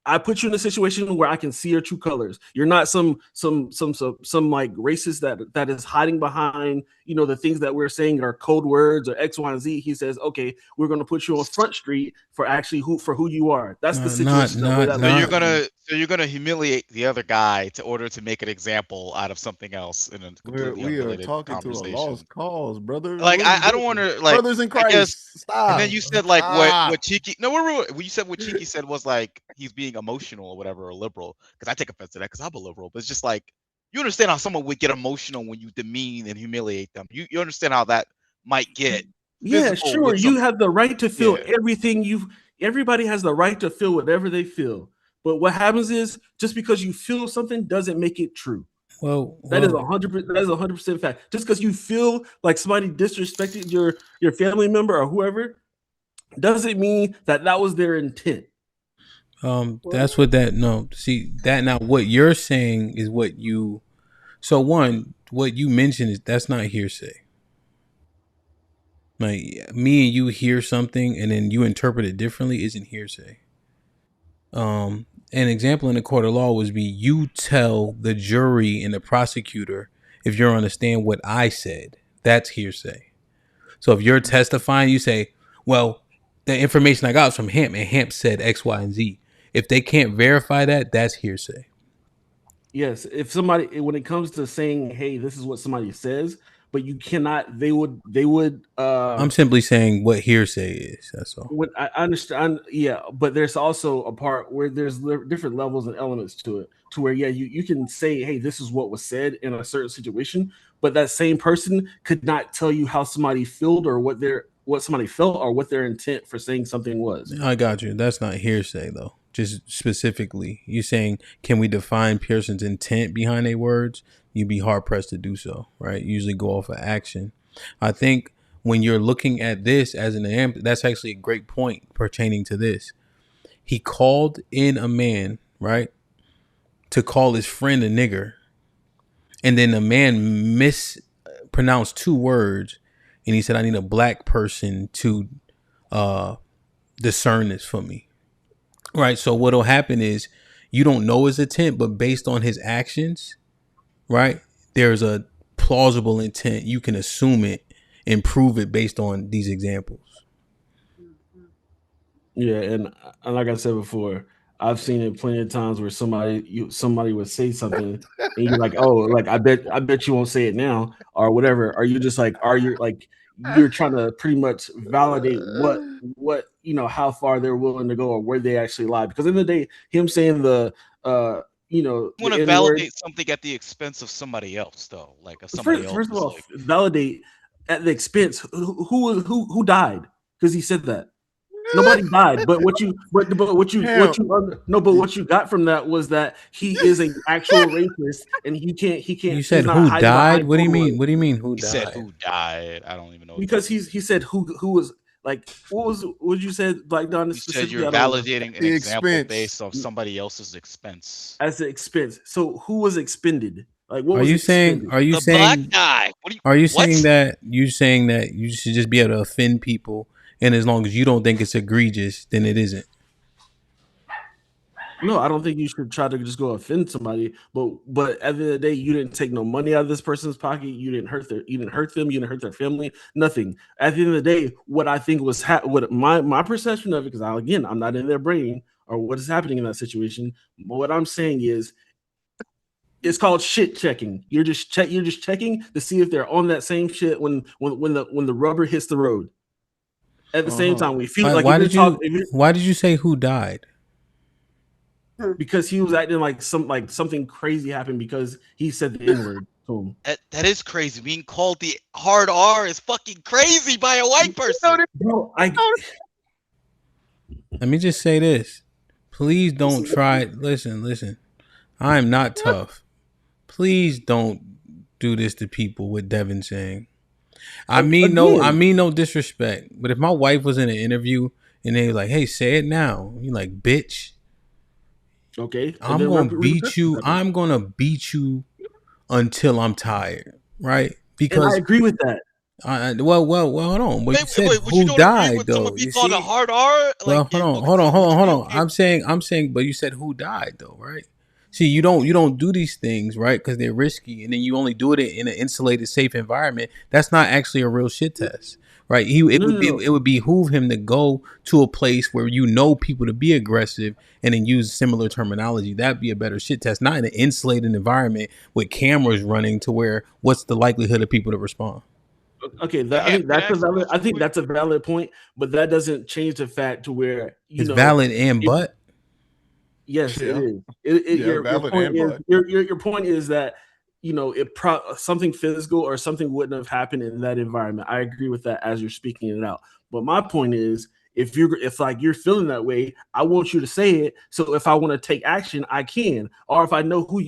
I put you in a situation where I can see your true colors. You're not some like racist that is hiding behind, the things that we're saying are code words or X, Y, and Z. He says, okay, we're going to put you on Front Street for actually who you are. That's the situation. So you're gonna humiliate the other guy in order to make an example out of something else in a completely unrelated talking conversation. To a lost cause, brother. Like I don't want to like brothers in Christ. Stop. And then you said like what Cheeky. No, what you said. What Cheeky said was like he's being emotional or whatever, or liberal. Because I take offense to that because I'm a liberal. But it's just like you understand how someone would get emotional when you demean and humiliate them. You understand how that might get. Yeah, sure. You have the right to feel everything everybody has the right to feel whatever they feel. But what happens is just because you feel something doesn't make it true. That is 100%. That is 100% fact. Just because you feel like somebody disrespected your family member or whoever doesn't mean that was their intent. That's what that no. See that now. What you're saying is what you. So what you mentioned is that's not hearsay. Like me and you hear something and then you interpret it differently isn't hearsay. An example in the court of law would be you tell the jury and the prosecutor if you understand what I said. That's hearsay. So if you're testifying, you say, well, the information I got was from Hamp and Hamp said X, Y, and Z. If they can't verify that, that's hearsay. Yes. If somebody, when it comes to saying, hey, this is what somebody says, but you cannot, they would. I'm simply saying what hearsay is. That's all. What I understand, yeah, but there's also a part where there's different levels and elements to it, to where you can say, hey, this is what was said in a certain situation, but that same person could not tell you how somebody felt or what somebody felt or what their intent for saying something was. I got you. That's not hearsay though. Just specifically, you're saying, can we define Pearson's intent behind their words? You'd be hard pressed to do so, right? Usually go off of action. I think when you're looking at this as an example, that's actually a great point pertaining to this. He called in a man, right, to call his friend a nigger. And then the man mispronounced two words. And he said, I need a black person to discern this for me. Right. So what'll happen is you don't know his intent, but based on his actions, right, there's a plausible intent. You can assume it and prove it based on these examples. Yeah, and like I said before, I've seen it plenty of times where somebody would say something and you're like, oh, like I bet you won't say it now or whatever. Or you just like, are you like you're trying to pretty much validate what how far they're willing to go or where they actually lie. Because in the day, him saying the You want the to N word. validate something at the expense of somebody else, though. Like if somebody else First of is all, like, validate at the expense. Who died? Because he said that. Nobody died, but what you got from that was that he is an actual racist, and You he's said not who hiding died? behind What do you photo mean? ID. What do you mean who he said died? who died. I don't even know what Because that means. he said who was like what you said Black Don You said specifically. you're I don't know. validating an The example expense. based on somebody else's expense. As an expense. So who was expended? Like what Are was you saying? expended? Are you The black saying? guy. Are you What? saying that you should just be able to offend people, and as long as you don't think it's egregious, then it isn't? No, I don't think you should try to just go offend somebody. But at the end of the day, you didn't take no money out of this person's pocket. You didn't hurt them. You didn't hurt their family. Nothing. At the end of the day, what I think was what my perception of it, because I'm not in their brain or what is happening in that situation. But what I'm saying is, it's called shit checking. You're just checking to see if they're on that same shit when the rubber hits the road. At the same time, we feel like Why if you're did you? talking, if you're, Why did you say who died? because he was acting like something crazy happened because he said the N-word to him. That is crazy. Being called the hard R is fucking crazy by a white person. Bro, Let me just say this. Please don't try. Listen. I am not tough. Please don't do this to people with Devin saying. I mean no disrespect. But if my wife was in an interview and they were like, "Hey, say it now," you like, "Bitch." Okay. I'm gonna beat you. I'm gonna beat you until I'm tired, right? Because and I agree with that. Well, hold on. But you said wait, who died though? Be called a hard R? Well, hold on. I'm saying, but you said who died though, right? See, you don't do these things, right? Because they're risky, and then you only do it in an insulated, safe environment. That's not actually a real shit test, right? It would behoove him to go to a place where you know people to be aggressive, and then use similar terminology. That'd be a better shit test, not in an insulated environment with cameras running to where what's the likelihood of people to respond? Okay, I think that's a valid point, but that doesn't change the fact to where it's valid and but. Yes, it is. Your point is that something physical or something wouldn't have happened in that environment. I agree with that as you're speaking it out. But my point is, if you're feeling that way, I want you to say it. So if I want to take action, I can. Or if I know who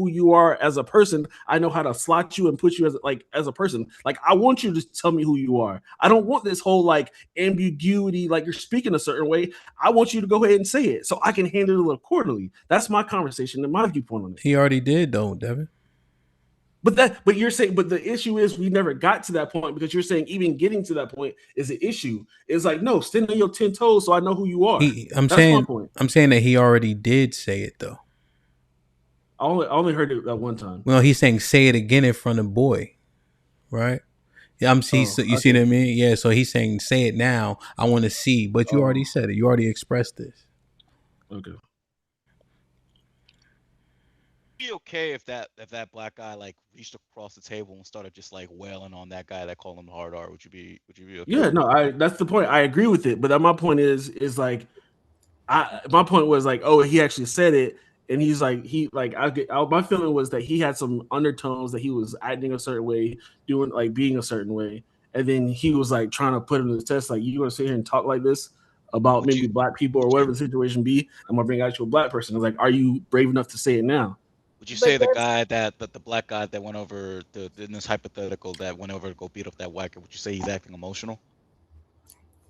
you are as a person, I know how to slot you and put you as a person. Like I want you to tell me who you are. I don't want this whole like ambiguity, like you're speaking a certain way. I want you to go ahead and say it so I can handle it accordingly. That's my conversation and my viewpoint on it. He already did though, Devin. But you're saying, but the issue is we never got to that point because you're saying even getting to that point is an issue. It's like, no, stand on your 10 toes so I know who you are. I'm saying that he already did say it though. I only heard it that one time. Well, he's saying say it again in front of boy, right? Yeah, see what I mean? Yeah, so he's saying say it now. I want to see, but you already said it. You already expressed this. Okay. Be okay if that black guy like reached across the table and started just like wailing on that guy that called him hard R? Would you be okay? Yeah, no, that's the point. I agree with it, but my point is like, my point was like, oh, he actually said it, and he's like, my feeling was that he had some undertones that he was acting a certain way, being a certain way, and then he was like trying to put him to the test, like, you gonna sit here and talk like this about maybe black people or whatever the situation be? I'm gonna bring out you a black person. It's like, are you brave enough to say it now? Would you say the guy the black guy that went over in this hypothetical that went over to go beat up that white guy, would you say he's acting emotional?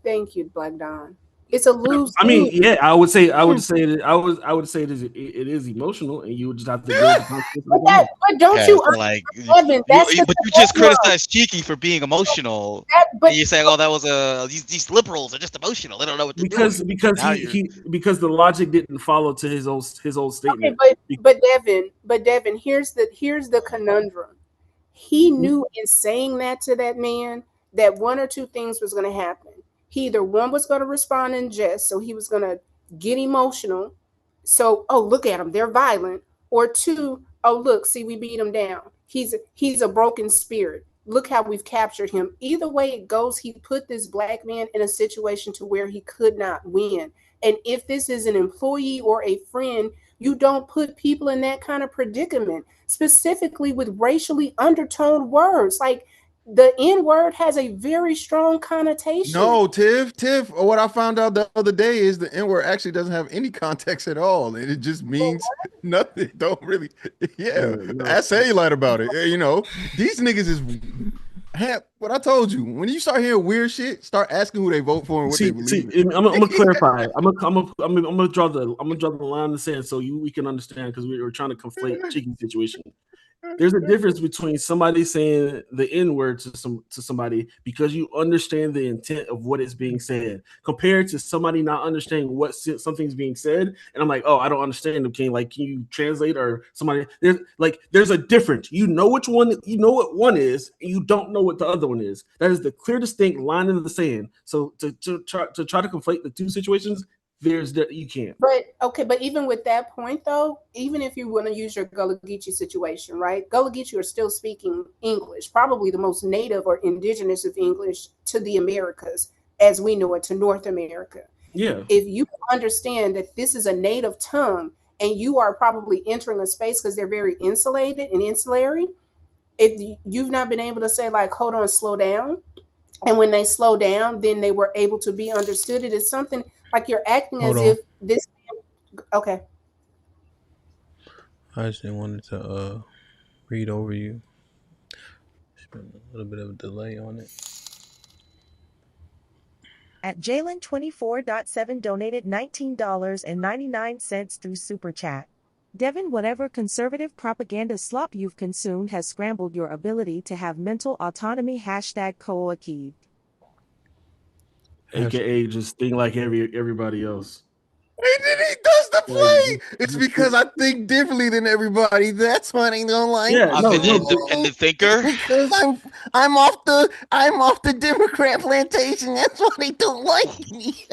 Thank you, Black Don. It's a lose. I mean, yeah, I would say it is emotional, and you would just have to deal with the consequences. But don't you like? Evan, but you just criticized Cheeky for being emotional. But you're saying, oh, that was these liberals are just emotional. They don't know what to do. Because the logic didn't follow to his old statement. Okay, but Devin, here's the conundrum. He knew in saying that to that man that one or two things was going to happen. He either one was going to respond in jest, so he was going to get emotional. So, oh, look at them, they're violent. Or two, oh, look, see, we beat him down. He's a broken spirit. Look how we've captured him. Either way it goes, he put this black man in a situation to where he could not win. And if this is an employee or a friend, you don't put people in that kind of predicament, specifically with racially undertoned words. Like the N word has a very strong connotation. No, Tiff. What I found out the other day is the N word actually doesn't have any context at all, and it just means nothing. Don't really, yeah. Ask Light about it. You know, these niggas is. Hamp, what I told you, when you start hearing weird shit, start asking who they vote for and what they believe. I'm gonna clarify. I'm gonna draw the line in the sand so we can understand, because we were trying to conflate chicken situation. There's a difference between somebody saying the N-word to somebody because you understand the intent of what is being said, compared to somebody not understanding what something's being said. And I'm like, oh, I don't understand. Okay, like, can you translate? Or somebody, there's a difference. You know which one, you know what one is, and you don't know what the other one is. That is the clear, distinct line in the sand. So to try to conflate the two situations, you can't. But even with that point though, even if you want to use your Gullah Geechee situation, right? Gullah Geechee are still speaking English, probably the most native or indigenous of English to the Americas as we know it, to North America. Yeah. If you understand that this is a native tongue and you are probably entering a space because they're very insulated and insulary, if you've not been able to say like, hold on, slow down. And when they slow down, then they were able to be understood. It is something like you're acting as if this. Okay. I just wanted to read over you. There's been a little bit of a delay on it. At Jalen24.7 donated $19.99 through Super Chat. Devin, whatever conservative propaganda slop you've consumed has scrambled your ability to have mental autonomy. #Koa-Keed. AKA just think like everybody else. And then he does the play. It's because I think differently than everybody. That's why they don't like me. I'm an independent thinker. Because I'm off the Democrat plantation. That's why they don't like me.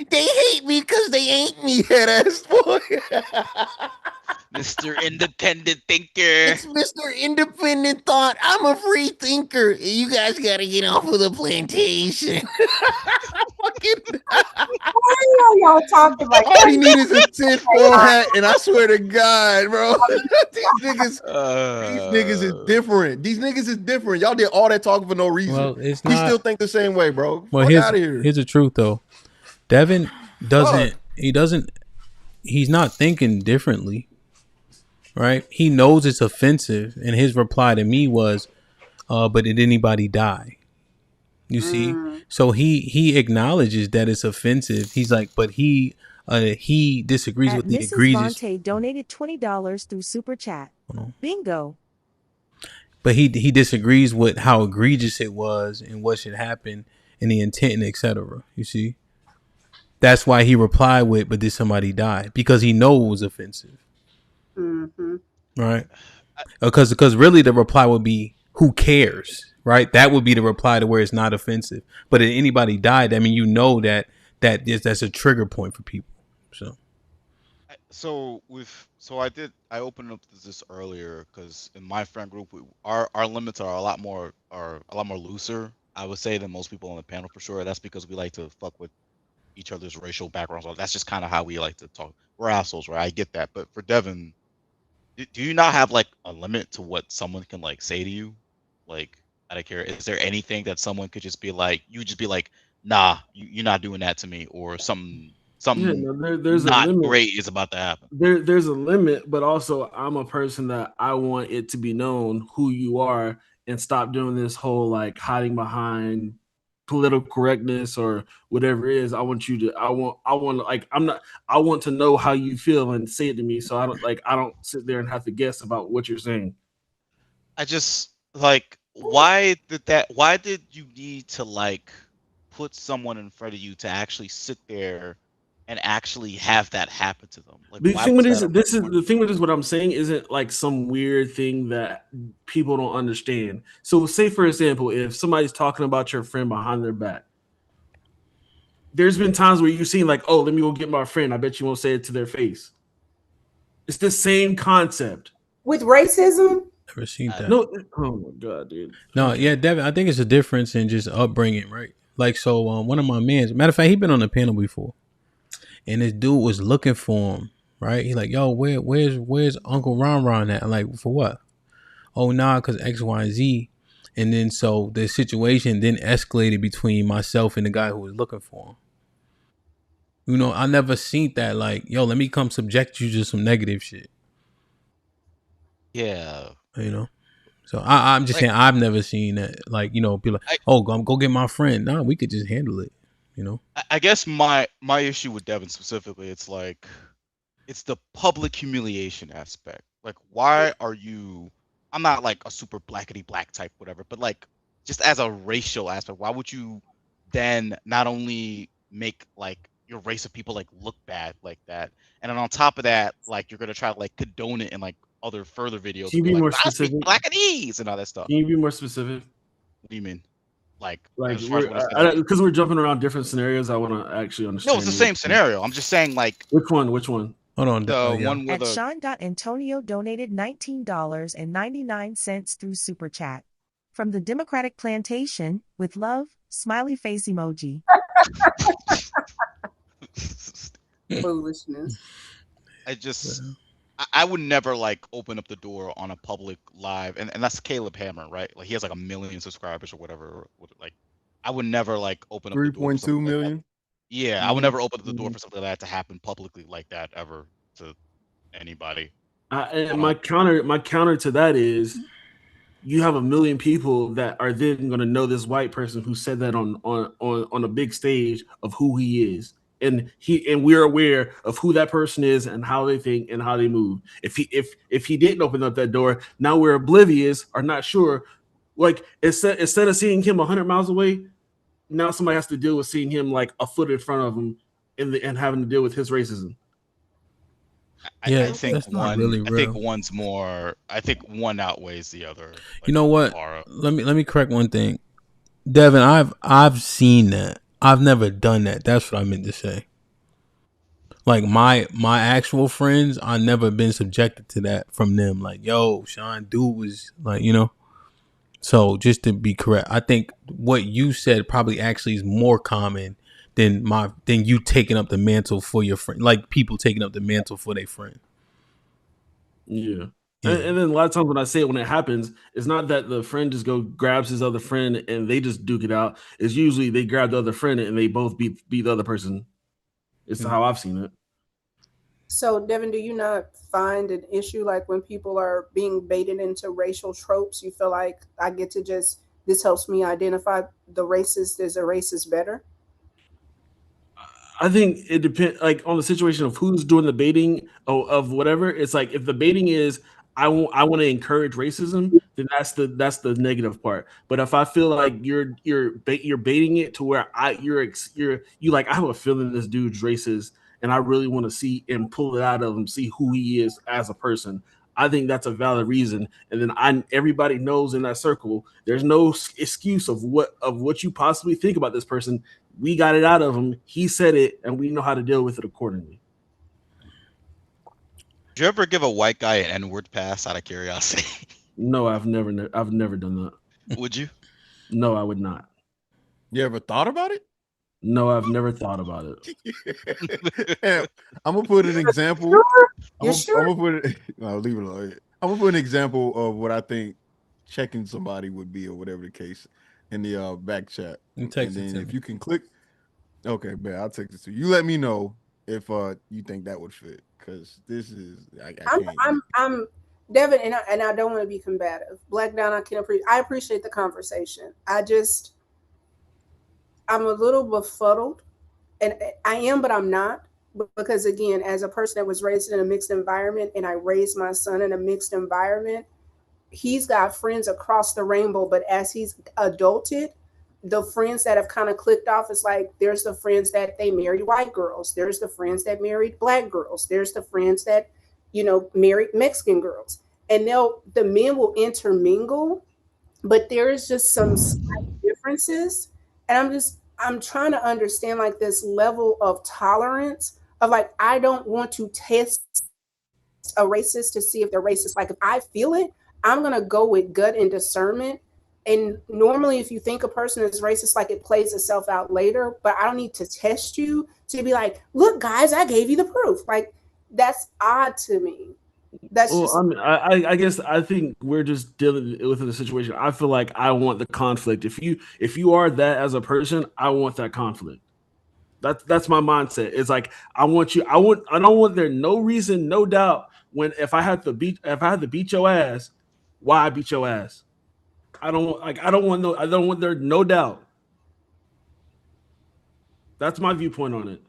They hate me because they ain't me, head ass boy. Mr. Independent Thinker. It's Mr. Independent Thought. I'm a free thinker. You guys got to get off of the plantation. What are y'all talking about? All he needs is a tinfoil hat, and I swear to God, bro, these niggas is different. These niggas is different. Y'all did all that talking for no reason. Well, it's he still think the same way, bro. Well, Fuck out of here. Here's the truth, though. Devin he's not thinking differently, right? He knows it's offensive, and his reply to me was, but did anybody die? You see? So he acknowledges that it's offensive. He's like, but he disagrees with the egregious. Vontae donated $20 through Super Chat. Bingo. But he disagrees with how egregious it was and what should happen and the intent and etc. You see? That's why he replied with, but did somebody die? Because he knows it was offensive. Mm-hmm. Right? Because really the reply would be, who cares? Right? That would be the reply to where it's not offensive. But if anybody died, I mean, you know that's a trigger point for people. So I opened up this earlier because in my friend group, our limits are a lot more looser, I would say, than most people on the panel for sure. That's because we like to fuck with each other's racial backgrounds. That's just kind of how we like to talk. We're assholes, right? I get that. But for Devin, do you not have like a limit to what someone can like say to you? Like, out of care, is there anything that someone could just be like, nah, you're not doing that to me, or something there's not a limit. Great is about to happen. There's a limit, but also I'm a person that I want it to be known who you are, and stop doing this whole like hiding behind political correctness or whatever it is. I want to know how you feel and say it to me, so I don't sit there and have to guess about what you're saying. I just like, why did you need to like put someone in front of you to actually sit there and actually have that happen to them? Like, the thing with this, what I'm saying isn't like some weird thing that people don't understand. So say, for example, if somebody's talking about your friend behind their back, there's been times where you've seen like, oh, let me go get my friend. I bet you won't say it to their face. It's the same concept. With racism? Never seen that. No, oh my god, dude. No, yeah, Devin, I think it's a difference in just upbringing, right? Like, so one of my mans, matter of fact, he been on the panel before, and this dude was looking for him, right? He like, yo, where's Uncle Ron Ron at? I'm like, for what? Oh, nah, because X, Y, and Z. And then so the situation then escalated between myself and the guy who was looking for him. You know, I never seen that. Like, yo, let me come subject you to some negative shit. Yeah. You know. So I'm just saying I've never seen that. Like, you know, people like, oh, go get my friend. No, we could just handle it. You know. I guess my issue with Devin specifically, it's like, it's the public humiliation aspect. Like, why are you? I'm not like a super blackety black type, whatever, but like, just as a racial aspect, why would you then not only make like your race of people like look bad like that, and then on top of that, like you're gonna try to like condone it in like other further videos? Can you be like, more I speak specific? Blackadees and all that stuff. Can you be more specific? What do you mean? Like because we're jumping around different scenarios. I want to actually understand. No, it's the same scenario. I'm just saying, like, which one? Which one? Hold on. The one with At Sean.Antonio donated $19.99 through Super Chat. From the Democratic Plantation, with love, smiley face emoji. Foolishness. I would never like open up the door on a public live, and that's Caleb Hammer, right? Like, he has like 1 million subscribers or whatever. Like, I would never like open up 3.2 million. Like, yeah, I would never open up the door for something like that to happen publicly like that ever to anybody. And my counter to that is, you have 1 million people that are then going to know this white person who said that on a big stage of who he is, and we're aware of who that person is and how they think and how they move. If he didn't open up that door, now we're oblivious or not sure. Like, instead of seeing him 100 miles away, now somebody has to deal with seeing him like a foot in front of him and having to deal with his racism. I think that's not really real. I think one's more. I think one outweighs the other. Like, you know what? Let me correct one thing, Devin. I've seen that. I've never done that. That's what I meant to say. Like, my actual friends, I never been subjected to that from them. Like, yo, Sean, dude was like, you know. So just to be correct, I think what you said probably actually is more common than you taking up the mantle for your friend, like people taking up the mantle for their friend. Yeah. And then a lot of times when I say it, when it happens, it's not that the friend just grabs his other friend and they just duke it out. It's usually they grab the other friend and they both beat the other person. It's how I've seen it. So, Devin, do you not find an issue like when people are being baited into racial tropes? You feel like I get to this helps me identify the racist as a racist better? I think it depends, like, on the situation of who's doing the baiting of whatever. It's like, if the baiting is I want to encourage racism, then that's the negative part. But if I feel like you're baiting it to where you like, I have a feeling this dude's racist, and I really want to see and pull it out of him, see who he is as a person, I think that's a valid reason. And then everybody knows in that circle, there's no excuse of what you possibly think about this person. We got it out of him. He said it, and we know how to deal with it accordingly. Did you ever give a white guy an N-word pass out of curiosity? No, I've never done that. Would you? No, I would not. You ever thought about it? No, I've never thought about it. I'm gonna put an example. You sure? I'm gonna put it. No, leave it alone. I'm gonna put an example of what I think checking somebody would be, or whatever the case, in the back chat. And then if you can click, okay, man, I'll text it to you. You let me know if you think that would fit, because this is I can't. I'm Devin, and I don't want to be combative. Black Down, I appreciate the conversation. I'm a little befuddled, and I am, but I'm not, because again, as a person that was raised in a mixed environment, and I raised my son in a mixed environment, he's got friends across the rainbow, but as he's adulted, the friends that have kind of clicked off, it's like, there's the friends that they married white girls, there's the friends that married black girls, there's the friends that, married Mexican girls, and the men will intermingle, but there is just some slight differences. And I'm trying to understand like this level of tolerance of like, I don't want to test a racist to see if they're racist. Like if I feel it, I'm gonna go with gut and discernment. And normally if you think a person is racist, like it plays itself out later, but I don't need to test you to be like, look, guys, I gave you the proof. Like that's odd to me. That's Well, just I mean, I guess I think we're just dealing with the situation. I feel like I want the conflict. If you are that as a person, I want that conflict. That's my mindset. It's like I don't want there no reason, no doubt. When if I had to beat your ass, why I beat your ass? I don't want there no doubt. That's my viewpoint on it.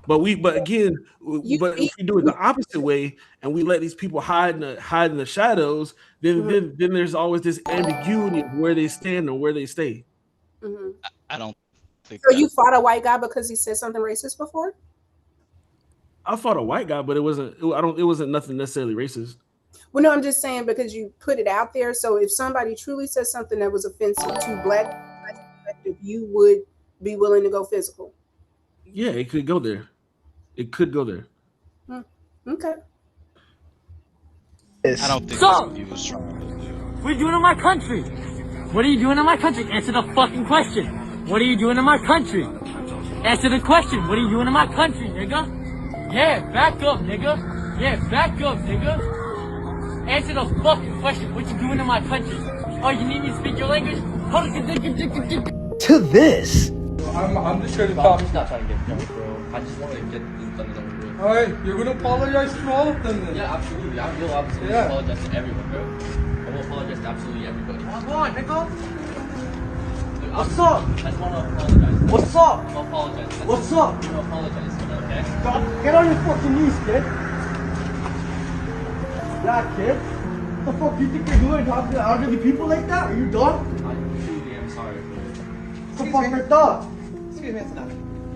But again, if we do it the opposite way and we let these people hide in the shadows, then there's always this ambiguity of where they stand and where they stay. mm-hmm. I don't think So you fought a white guy because he said something racist before? I fought a white guy, but it wasn't nothing necessarily racist. Well, no, I'm just saying because you put it out there. So if somebody truly says something that was offensive to black people, you would be willing to go physical. Yeah, it could go there. It could go there. Okay. I don't think that's what he was trying to do. What are you doing in my country? What are you doing in my country? Answer the fucking question. What are you doing in my country? Answer the question. What are you doing in my country, nigga? Yeah, back up, nigga. Yeah, back up, nigga. Answer the fucking question. What you doing in my country? Oh, you need me to speak your language? To this. I'm just trying to talk. I'm just not trying to get drunk, bro. I just want to get this done and over with. Alright, you're gonna apologize to all of them then? Yeah, absolutely. You'll obviously apologize to everyone, bro. I will apologize to absolutely everybody. Come on, nigga. What's up? I just want to apologize. What's up? I'm gonna apologize. What's up? I'm gonna apologize, okay? Get on your fucking knees, kid. Yeah, kid. What the fuck do you think you're doing? Talking to people like that? Are you dumb? I truly am sorry. What the fuck are dog? Excuse me, it's not.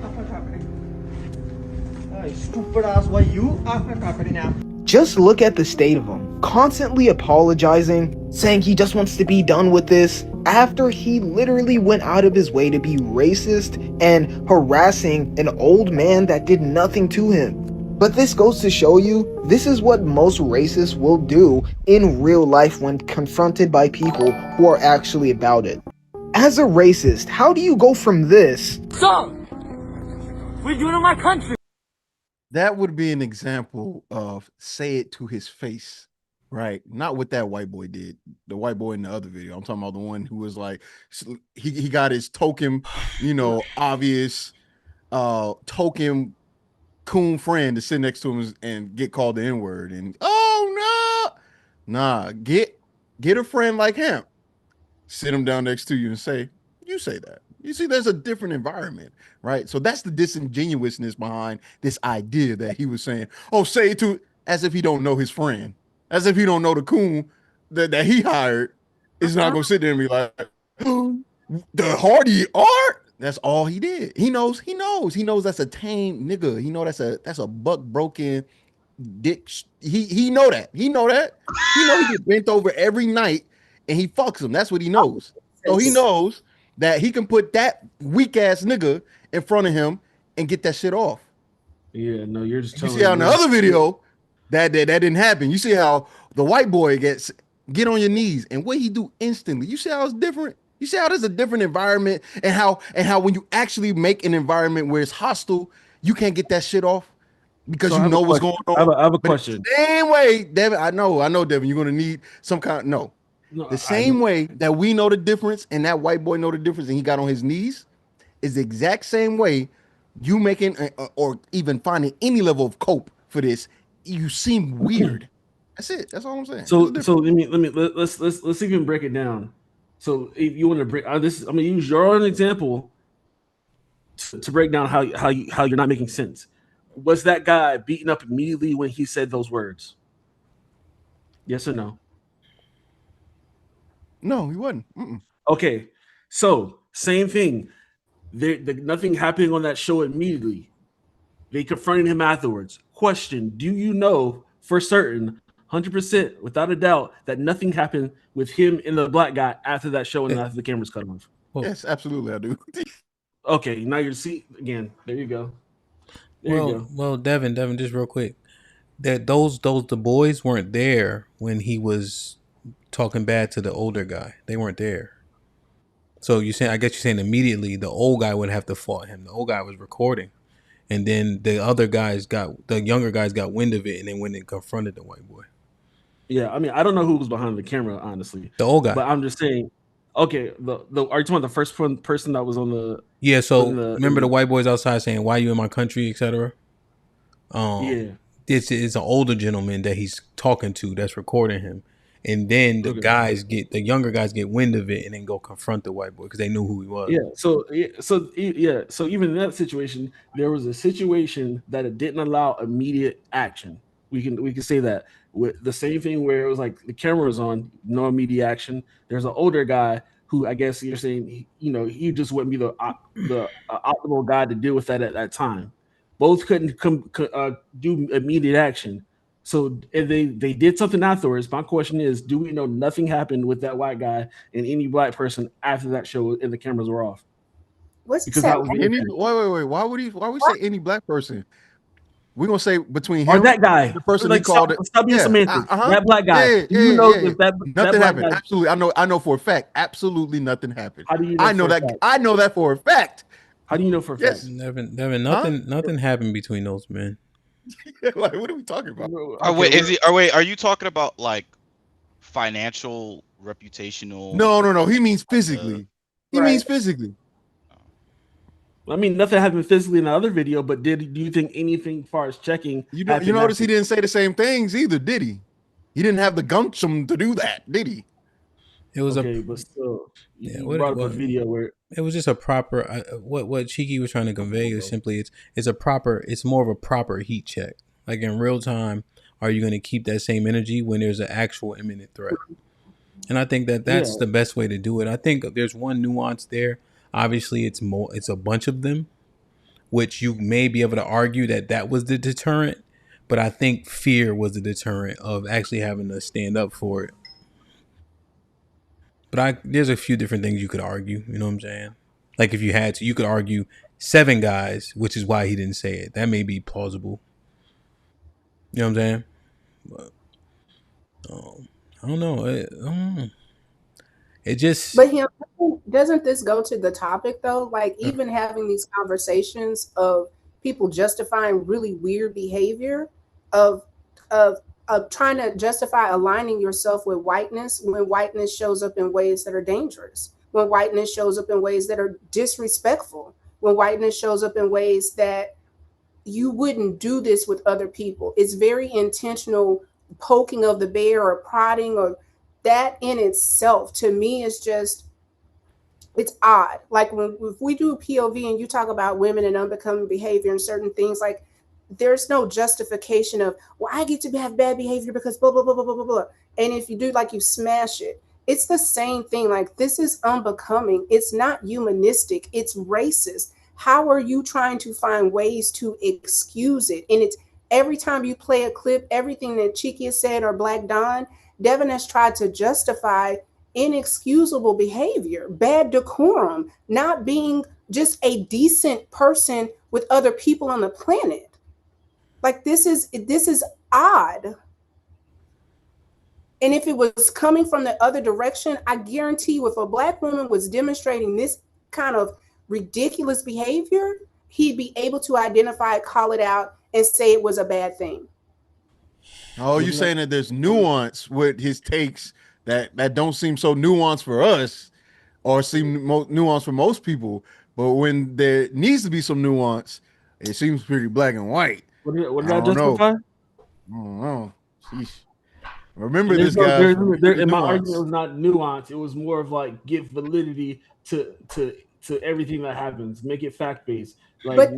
Off my property. You stupid ass, why you? Off my property now. Just look at the state of him. Constantly apologizing, saying he just wants to be done with this, after he literally went out of his way to be racist and harassing an old man that did nothing to him. But this goes to show you, this is what most racists will do in real life when confronted by people who are actually about it. As a racist, how do you go from this? So, what are you doing in my country? That would be an example of say it to his face, right? Not what that white boy did. The white boy in the other video. I'm talking about the one who was like, he got his token, obvious token coon friend to sit next to him and get called the N-word. And get a friend like Hamp, sit him down next to you and say, you say that. You see, there's a different environment, right? So that's the disingenuousness behind this idea that he was saying, oh, say it to, as if he don't know his friend, as if he don't know the coon that he hired is not going to sit there and be like, the hardy art. That's all he did. He knows that's a tame nigga. He know that's a buck broken dick. He know that. He know he get bent over every night and he fucks him. That's what he knows. So he knows that he can put that weak ass nigga in front of him and get that shit off. Yeah, no, you're just. You see how in the other video that didn't happen. You see how the white boy get on your knees and what he do instantly. You see how it's different. You see how there's a different environment and how when you actually make an environment where it's hostile, you can't get that shit off because you know what's going on. I have a question. Same way, Devin. I know, Devin. You're gonna need some kind. No, the same way that we know the difference and that white boy know the difference and he got on his knees is the exact same way you making or even finding any level of cope for this. You seem weird. That's it. That's all I'm saying. So let's even break it down. So if you want to break this, I'm gonna use your own example to break down how you're not making sense. Was that guy beaten up immediately when he said those words? Yes or no? No, he wasn't. Mm-mm. Okay, so same thing. Nothing happening on that show immediately. They confronted him afterwards. Question: do you know for certain, 100%, without a doubt, that nothing happened with him and the black guy after that show and after the cameras cut off? Yes, absolutely, I do. Okay, now you're see again. There you go. Well, Devin, just real quick. That the boys weren't there when he was talking bad to the older guy. They weren't there. So you saying, I guess you're saying immediately the old guy would have to fought him. The old guy was recording, and then the younger guys got wind of it, and then went and confronted the white boy. Yeah, I mean, I don't know who was behind the camera, honestly. The old guy. But I'm just saying. Okay, are you talking about the first person that was on the? Yeah. So remember the white boys outside saying, "Why you in my country," etc. Yeah. It's an older gentleman that he's talking to that's recording him, and then the younger guys get wind of it and then go confront the white boy because they knew who he was. Yeah. So even in that situation, there was a situation that it didn't allow immediate action. We can say that with the same thing where it was like the camera was on, no immediate action. There's an older guy who I guess you're saying he just wouldn't be the optimal guy to deal with that at that time. Both couldn't do immediate action. So if they did something afterwards. My question is, do we know nothing happened with that white guy and any black person after that show and the cameras were off? Because that was wait. Why would we say any black person? We're gonna say between him or that guy, the person like, he called it. Stop being semantics. That black guy. If nothing that happened? Guy, absolutely, I know for a fact. Absolutely, nothing happened. How do you? I know that for a fact. How do you know for a fact? Devin, nothing happened between those men. Like, what are we talking about? Are you talking about like financial, reputational? No. He means physically. He means physically. I mean, nothing happened physically in the other video, but do you think anything as far as checking? You notice he didn't say the same things either, did he? He didn't have the gumption to do that, did he? It was but still, you brought up a video where it was just a proper. What Cheeky was trying to convey is simply it's more of a proper heat check. Like in real time, are you going to keep that same energy when there's an actual imminent threat? And I think that's the best way to do it. I think there's one nuance there. Obviously, it's a bunch of them, which you may be able to argue that was the deterrent. But I think fear was the deterrent of actually having to stand up for it. But there's a few different things you could argue. You know what I'm saying? Like if you had to, you could argue 7 guys, which is why he didn't say it. That may be plausible. You know what I'm saying? But, I don't know. It just. But doesn't this go to the topic though? Like even having these conversations of people justifying really weird behavior, of trying to justify aligning yourself with whiteness when whiteness shows up in ways that are dangerous, when whiteness shows up in ways that are disrespectful, when whiteness shows up in ways that you wouldn't do this with other people. It's very intentional poking of the bear or prodding, or that in itself to me is just, it's odd. Like if we do POV and you talk about women and unbecoming behavior and certain things, like there's no justification of, well, I get to have bad behavior because blah, blah, blah, blah, blah, blah. And if you do, like, you smash it. It's the same thing. Like, this is unbecoming. It's not humanistic. It's racist. How are you trying to find ways to excuse it? And it's every time you play a clip, everything that Cheeky has said or Black Don, Devin has tried to justify inexcusable behavior, bad decorum, not being just a decent person with other people on the planet. Like this is odd. And if it was coming from the other direction, I guarantee you if a Black woman was demonstrating this kind of ridiculous behavior, he'd be able to identify it, call it out, and say it was a bad thing. Oh, you're saying that there's nuance with his takes that don't seem so nuanced for us or seem nuanced for most people. But when there needs to be some nuance, it seems pretty black and white. What did I justify? I don't know. Sheesh. Remember this guy. And my argument was not nuance. It was more of like give validity to everything that happens. Make it fact based. Like,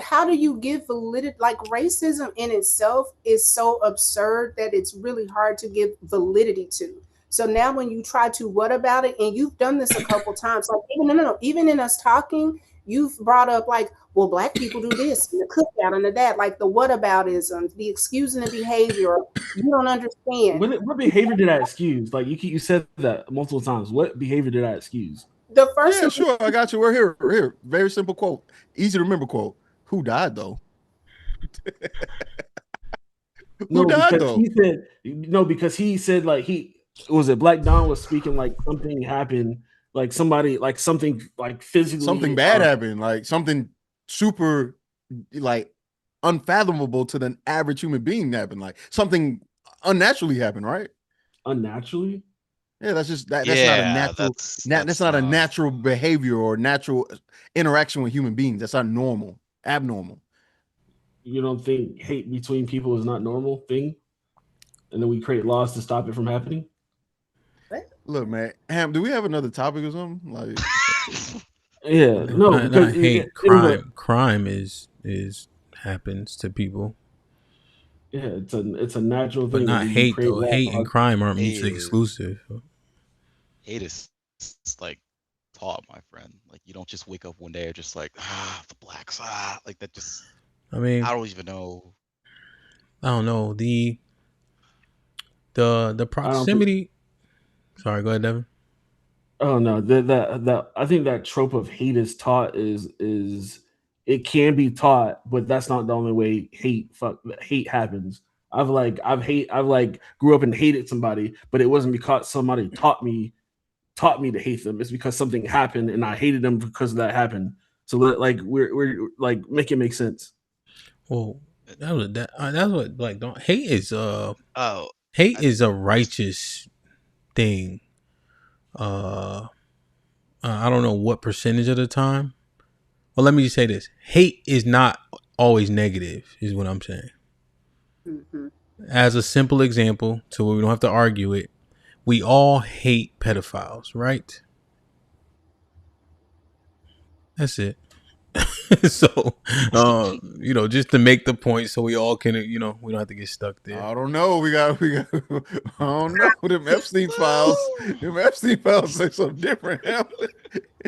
how do you give validity? Like racism in itself is so absurd that it's really hard to give validity to. So now when you try to what about it, and you've done this a couple times, like even in us talking, you've brought up like, well, Black people do this and the cookout and the that, like the whataboutism, the excusing the behavior. You don't understand. What behavior did I excuse? Like you said that multiple times. What behavior did I excuse? The first. Yeah, sure. I got you. We're here. We're here. Very simple quote. Easy to remember quote. Who died though? No, died, because though? he said no, because he said like he was it Black Don was speaking like something happened, like somebody like something like physically Something bad happened, like something super like unfathomable to the average human being happened, like something unnaturally happened, right? Unnaturally? Yeah, that's just that's not a Yeah, natural that's not a natural behavior or natural interaction with human beings. That's not normal, abnormal. You don't think hate between people is not normal thing, and then we create laws to stop it from happening? Look, man, Ham, do we have another topic or something? Like, yeah, no, I because hate crime. Crime is happens to people, yeah, it's a natural but thing. not And you hate create though. Hate and laws. crime aren't mutually exclusive. Hate is like taught, my friend. Like you don't just wake up one day and just like the blacks like that. Just I mean, I don't even know. I don't know the proximity. Sorry, go ahead, Devin. Oh no, that I think that trope of hate is taught is it can be taught, but that's not the only way hate happens. I've like grew up and hated somebody, but it wasn't because somebody taught me to hate them. It's because something happened and I hated them because that happened. So like we're like make it make sense. Well, that's what like don't hate is Oh, hate is a righteous thing. I don't know what percentage of the time. Well, let me just say this: hate is not always negative, is what I'm saying. Mm-hmm. As a simple example, so we don't have to argue it, we all hate pedophiles, right? That's it. So, just to make the point, so we all can, we don't have to get stuck there. I don't know. We got. I don't know. Them Epstein files. Them Epstein files say something different.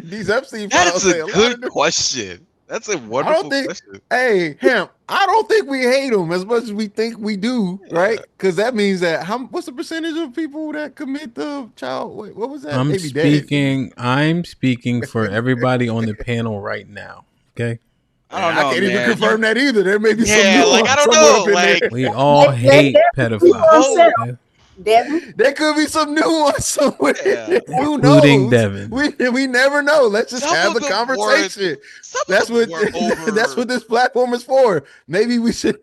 These Epstein files That's say a a lot good of different. question. That's a I wonderful don't think. question. Hey, Hamp, I don't think we hate them as much as we think we do, right? Because that means that what's the percentage of people that commit the child? Wait, what was that? I'm They be dead. speaking for everybody on the panel right now. Okay. I don't I know, can't even man. confirm that either. There may be some Yeah, like I nuance don't somewhere up know. in Like there. We all hate pedophiles. Okay? Devin, There could be some nuance somewhere. Yeah. Who Including knows? Devin. We never know. Let's just Some have of the them conversation. That's were what that's over. what this platform is for. Maybe we should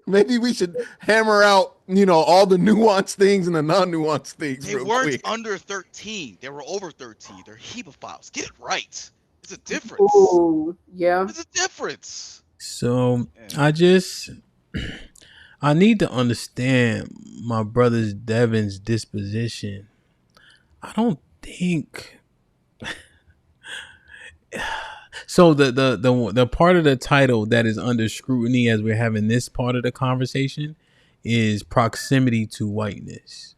hammer out, all the nuanced things and the non-nuanced things They real weren't quick. under 13. They were over 13. They're hebophiles. Get it right. There's a difference. oh yeah. There's a difference. So I need to understand my brother's Devin's disposition. I don't think so. The part of the title that is under scrutiny as we're having this part of the conversation is proximity to whiteness,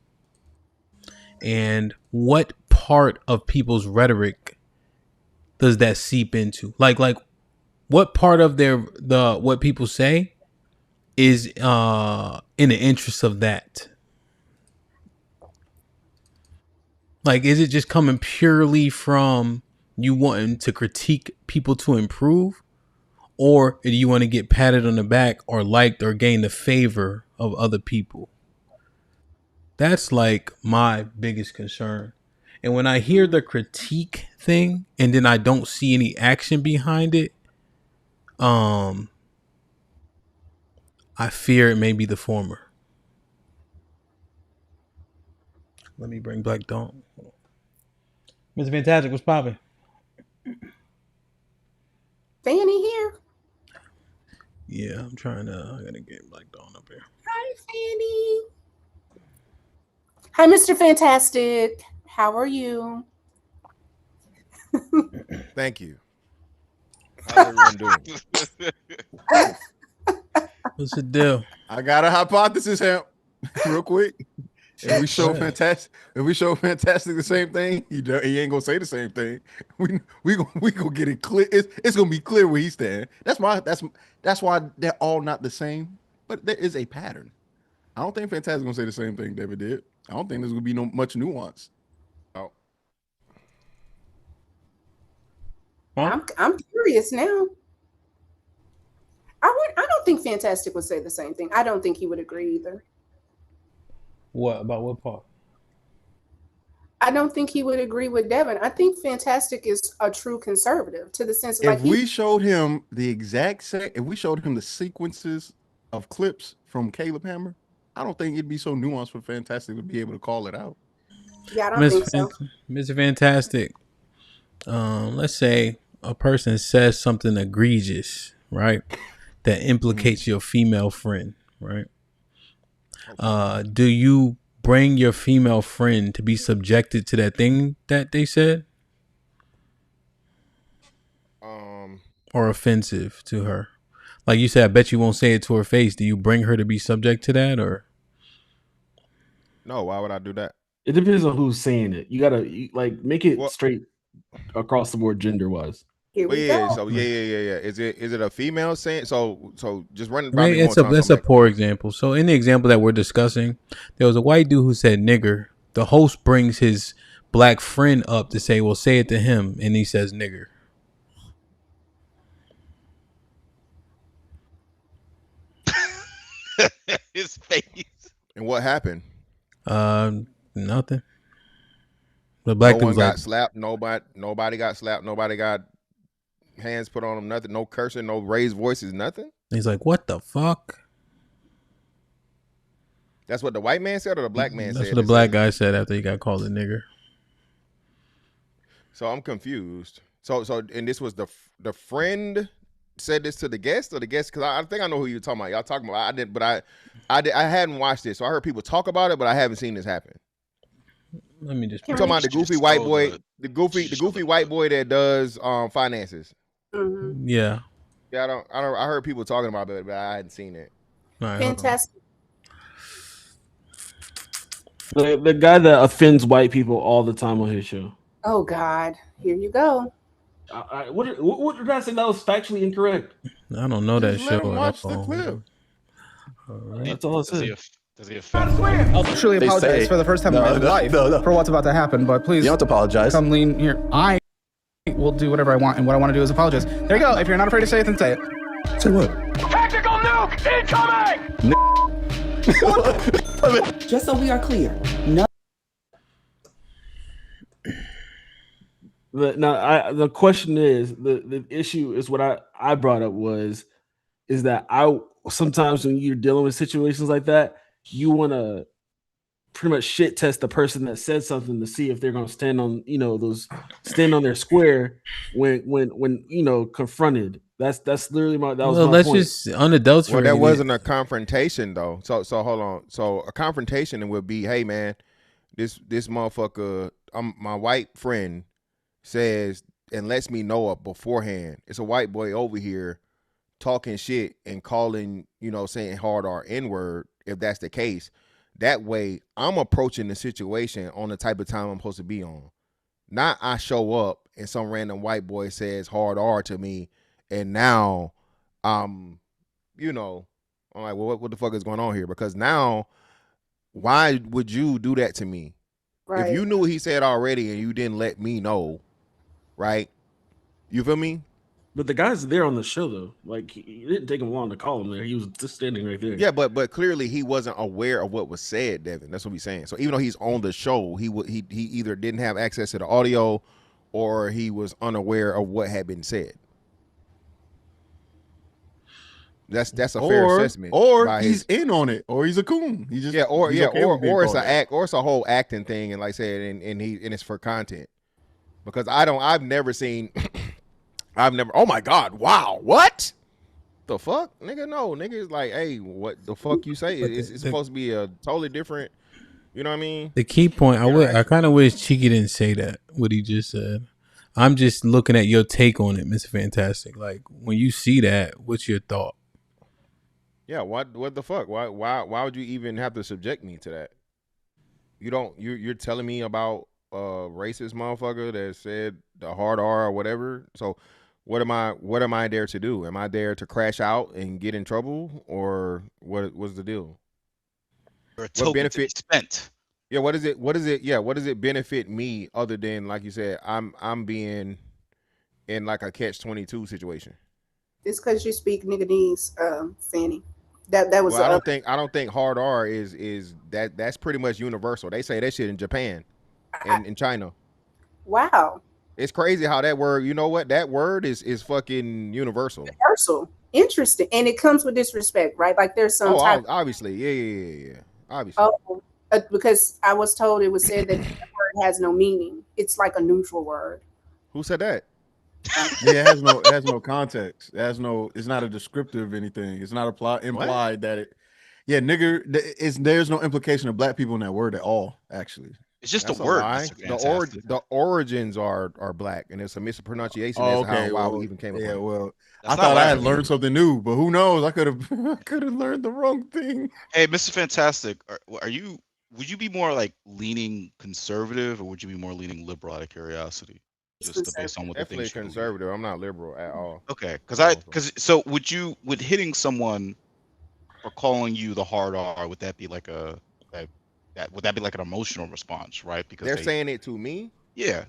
and what part of people's rhetoric does that seep into? Like what part of what people say is in the interest of that? Like, is it just coming purely from you wanting to critique people to improve? Or do you want to get patted on the back or liked or gain the favor of other people? That's like my biggest concern. And when I hear the critique thing and then I don't see any action behind it, I fear it may be the former. Let me bring Black Dawn. Mr. Fantastic, what's popping? Fanny here. Yeah, I gotta get Black Dawn up here. Hi, Fanny. Hi, Mr. Fantastic. How are you? Thank you. How's everyone doing? What's the deal? I got a hypothesis, Hamp, real quick. If we show fantastic the same thing, he ain't gonna say the same thing. We gonna get it clear. It's gonna be clear where he stand. That's why they're all not the same. But there is a pattern. I don't think Fantastic gonna say the same thing David did. I don't think there's gonna be much nuance. Oh. I'm curious now. I don't think Fantastic would say the same thing. I don't think he would agree either. What about what part? I don't think he would agree with Devin. I think Fantastic is a true conservative to the sense of if we showed him the exact if we showed him the sequences of clips from Caleb Hammer, I don't think it'd be so nuanced for Fantastic to be able to call it out. Yeah, I don't think so. Mr. Fantastic. Let's say a person says something egregious, right? That implicates your female friend, right? Do you bring your female friend to be subjected to that thing that they said? Or offensive to her? Like you said, I bet you won't say it to her face. Do you bring her to be subject to that, or? No, why would I do that? It depends on who's saying it. You gotta make it straight across the board gender wise. Here we go. So yeah. Is it a female saying? So just run it by Right, me one time. That's a poor example. So in the example that we're discussing, there was a white dude who said nigger. The host brings his black friend up to say, well, say it to him, and he says nigger. His face. And what happened? Nothing. The black dude got slapped. Nobody got slapped. Nobody got hands put on them. Nothing. No cursing. No raised voices. Nothing. He's like, what the fuck? That's what the white man said, or the black man said. That's what the black guy said after he got called a nigger. So I'm confused. So and this was the friend said this to the guest, or the guest, because I think I know who you're talking about. Y'all talking about. I didn't, but I hadn't watched this, so I heard people talk about it, but I haven't seen this happen. Let me just. You're talking about the goofy white boy, the goofy white boy that does finances. Mm-hmm. Yeah. Yeah, I heard people talking about it, but I hadn't seen it. Right, Fantastic. The guy that offends white people all the time on his show. Oh God, here you go. What did I say that was factually incorrect? I don't know that show. Watch the clip. That's all I said. Does he offend? I'll truly apologize for the first time in my life for what's about to happen, but please. You don't have to apologize. Come lean here. I will do whatever I want, and what I want to do is apologize. There you go. If you're not afraid to say it, then say it. Say what? Tactical nuke incoming! Just so we are clear, no. The question is, the issue is what I brought up is that I sometimes when you're dealing with situations like that, you want to pretty much shit test the person that said something to see if they're going to stand on their square when confronted. That's literally my point. Just unadulterated. Well, that wasn't a confrontation though. So hold on. So a confrontation would be, hey man, this motherfucker, my white friend says and lets me know up beforehand. It's a white boy over here talking shit and calling, saying hard R N-word, if that's the case. That way I'm approaching the situation on the type of time I'm supposed to be on. Not I show up and some random white boy says hard R to me, and now I'm like, well, what the fuck is going on here? Because now, why would you do that to me? Right. If you knew what he said already and you didn't let me know, right? You feel me? But the guy's there on the show though. Like it didn't take him long to call him there. He was just standing right there. Yeah, but clearly he wasn't aware of what was said, Devin. That's what we're saying. So even though he's on the show, he either didn't have access to the audio, or he was unaware of what had been said. That's a fair assessment. Or he's in on it, or he's a coon. He just or it's an act, or it's a whole acting thing, and like I said, and it's for content. Because I've never seen. Oh my God! Wow, what the fuck, nigga? No, nigga is like, hey, what the fuck you say? It's supposed to be a totally different. You know what I mean? The key point, I kind of wish Cheeky didn't say that. What he just said. I'm just looking at your take on it, Mr. Fantastic. Like when you see that, what's your thought? Yeah, what the fuck? Why would you even have to subject me to that? You're telling me about a racist motherfucker that said the hard R or whatever. So what am I there to do? Am I there to crash out and get in trouble, or what's the deal? What benefit spent? Yeah, what is it? Yeah, what does it benefit me other than, like you said, I'm being in like a catch-22 situation? It's because you speak nigganese, Fanny. That was. Well, I don't think hard R is that's pretty much universal. They say that shit in Japan and in China. Wow. It's crazy how that word. You know what? That word is fucking universal. Universal. Interesting, and it comes with disrespect, right? Like there's some type. Obviously, yeah. Obviously. Oh, because I was told it was said that the word has no meaning. It's like a neutral word. Who said that? Yeah, it has no context. It's not a descriptive anything. It's not implied that it. Yeah, nigger. There's no implication of black people in that word at all. Actually, it's just That's a word. Lie. The origins are black, and it's a mispronunciation. Oh, That's okay. why we even came. Yeah, well, That's I thought not I had right. learned something new, but who knows? I could have learned the wrong thing. Hey, Mr. Fantastic, would you be more like leaning conservative or would you be more leaning liberal out of curiosity? Just based on what the Definitely things you conservative. I'm not liberal at all. Okay, so would hitting someone or calling you the hard R, would that be like would that be like an emotional response, right? Because They're saying it to me. Yeah.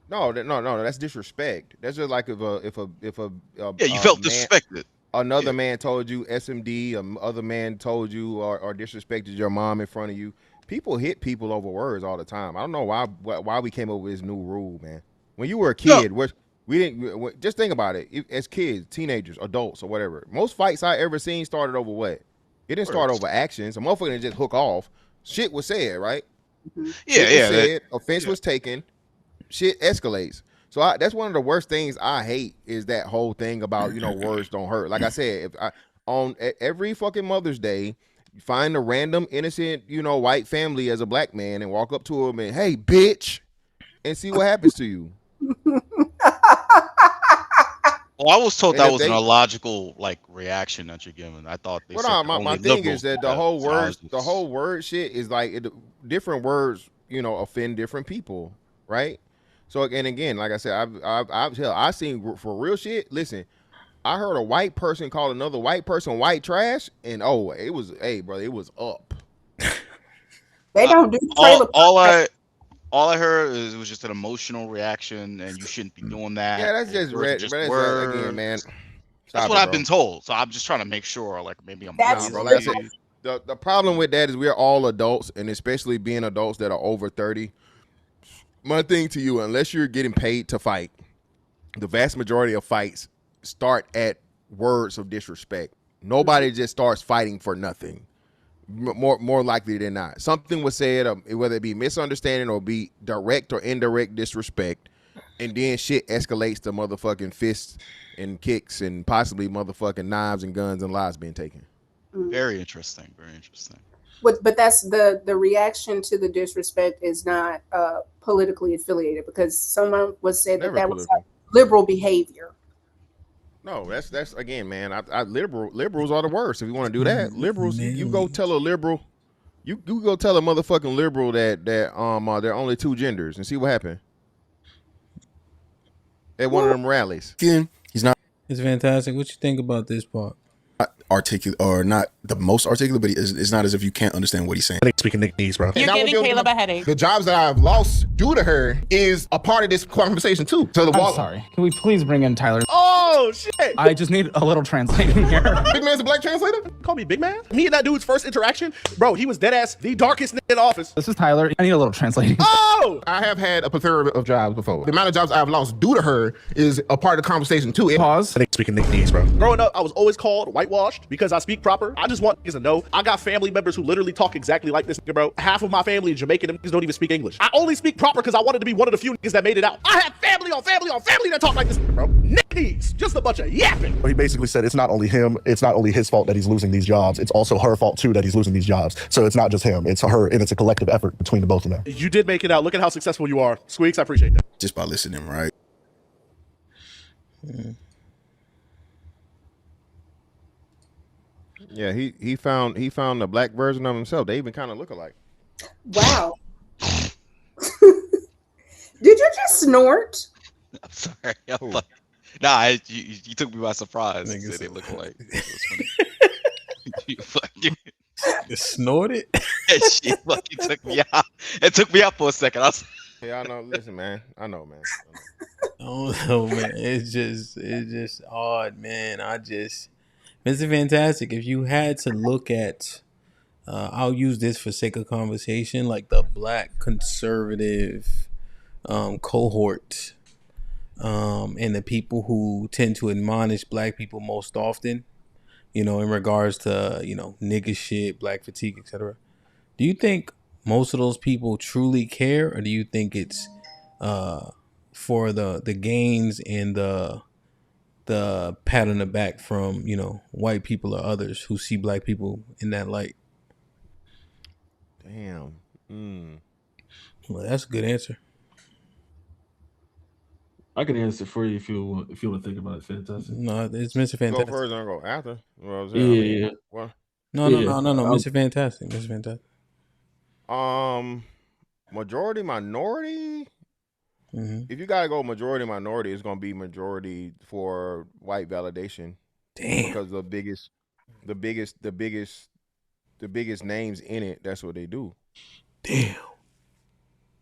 No, that's disrespect. That's just like if a you felt disrespected. Another man told you SMD, other man told you or disrespected your mom in front of you. People hit people over words all the time. I don't know why we came up with this new rule, man. When you were a kid, we didn't just think about it. As kids, teenagers, adults, or whatever. Most fights I ever seen started over what? It didn't start over actions. A motherfucker didn't just hook off. Shit was said, right? Offense was taken. Shit escalates. So that's one of the worst things I hate is that whole thing about words don't hurt. Like I said, on every fucking Mother's Day, you find a random innocent white family as a black man and walk up to them and hey bitch, and see what happens to you. Well, I was told that was an illogical reaction that you're giving. I thought they said my thing is that the whole word shit is like different words offend different people, right? So again, like I said, I've seen for real shit. Listen, I heard a white person call another white person white trash, and it was up. They don't do all I heard is it was just an emotional reaction, and you shouldn't be doing that. Yeah, that's just red. Again, man. That's what I've been told. So I'm just trying to make sure, maybe I'm. The problem with that is we're all adults, and especially being adults that are over 30. My thing to you, unless you're getting paid to fight, the vast majority of fights start at words of disrespect. Nobody just starts fighting for nothing. More likely than not, something was said, whether it be misunderstanding or be direct or indirect disrespect, and then shit escalates to motherfucking fists and kicks and possibly motherfucking knives and guns and lives being taken. Very interesting. Very interesting. But that's the reaction to the disrespect is not politically affiliated because someone was said that was like liberal behavior. No, that's again, man. Liberals are the worst. If you want to do that, liberals, you go tell a liberal, you go tell a motherfucking liberal that there are only two genders and see what happened at one of them rallies. Again, he's not. It's fantastic. What you think about this part? Articulate or not the most articulate, but it's not as if you can't understand what he's saying. Speaking Nicknese, bro. You're giving Caleb a headache. The jobs that I've lost due to her is a part of this conversation too. So I'm sorry. Can we please bring in Tyler? Oh shit! I just need a little translating here. Big Man's a black translator? Call me Big Man? Me and that dude's first interaction, bro, he was dead ass the darkest nigga in the office. This is Tyler. I need a little translating. Oh! I have had a plethora of jobs before. The amount of jobs I've lost due to her is a part of the conversation too. Pause. Speaking Nicknese, bro. Growing up, I was always called whitewashed because I speak proper. I just want niggas to know I got family members who literally talk exactly like this nigga, bro. Half of my family in Jamaica, them niggas don't even speak English. I only speak proper because I wanted to be one of the few niggas that made it out. I had family on family on family that talk like this nigga, bro. Niggas, just a bunch of yapping. He basically said it's not only him, it's not only his fault that he's losing these jobs, it's also her fault too that he's losing these jobs. So it's not just him, it's her, and it's a collective effort between the both of them. You did make it out. Look at how successful you are. Squeaks, I appreciate that. Just by listening, right? Yeah, he found the black version of himself. They even kind of look alike. Wow. Did you just snort? I'm sorry. You took me by surprise. They look alike. You fucking snorted. She fucking took me out. It took me out for a second. Yeah, I know. Listen, man. I know, man. Oh no, man. It's just odd, man. Mr. Fantastic, if you had to look at I'll use this for sake of conversation, like the black conservative cohort, and the people who tend to admonish black people most often, in regards to, nigga shit, black fatigue, etc. Do you think most of those people truly care, or do you think it's for the gains and the pat on the back from, white people or others who see black people in that light? Damn. Well, that's a good answer. I can answer for you if you want to think about it. Fantastic. No, it's Mr. Fantastic. Go first and I go after. Well, Yeah. What? No, Mr. Fantastic. Mr. Fantastic. Majority minority. If you gotta go majority minority, it's gonna be majority for white validation. Damn. Because the biggest names in it, that's what they do. Damn.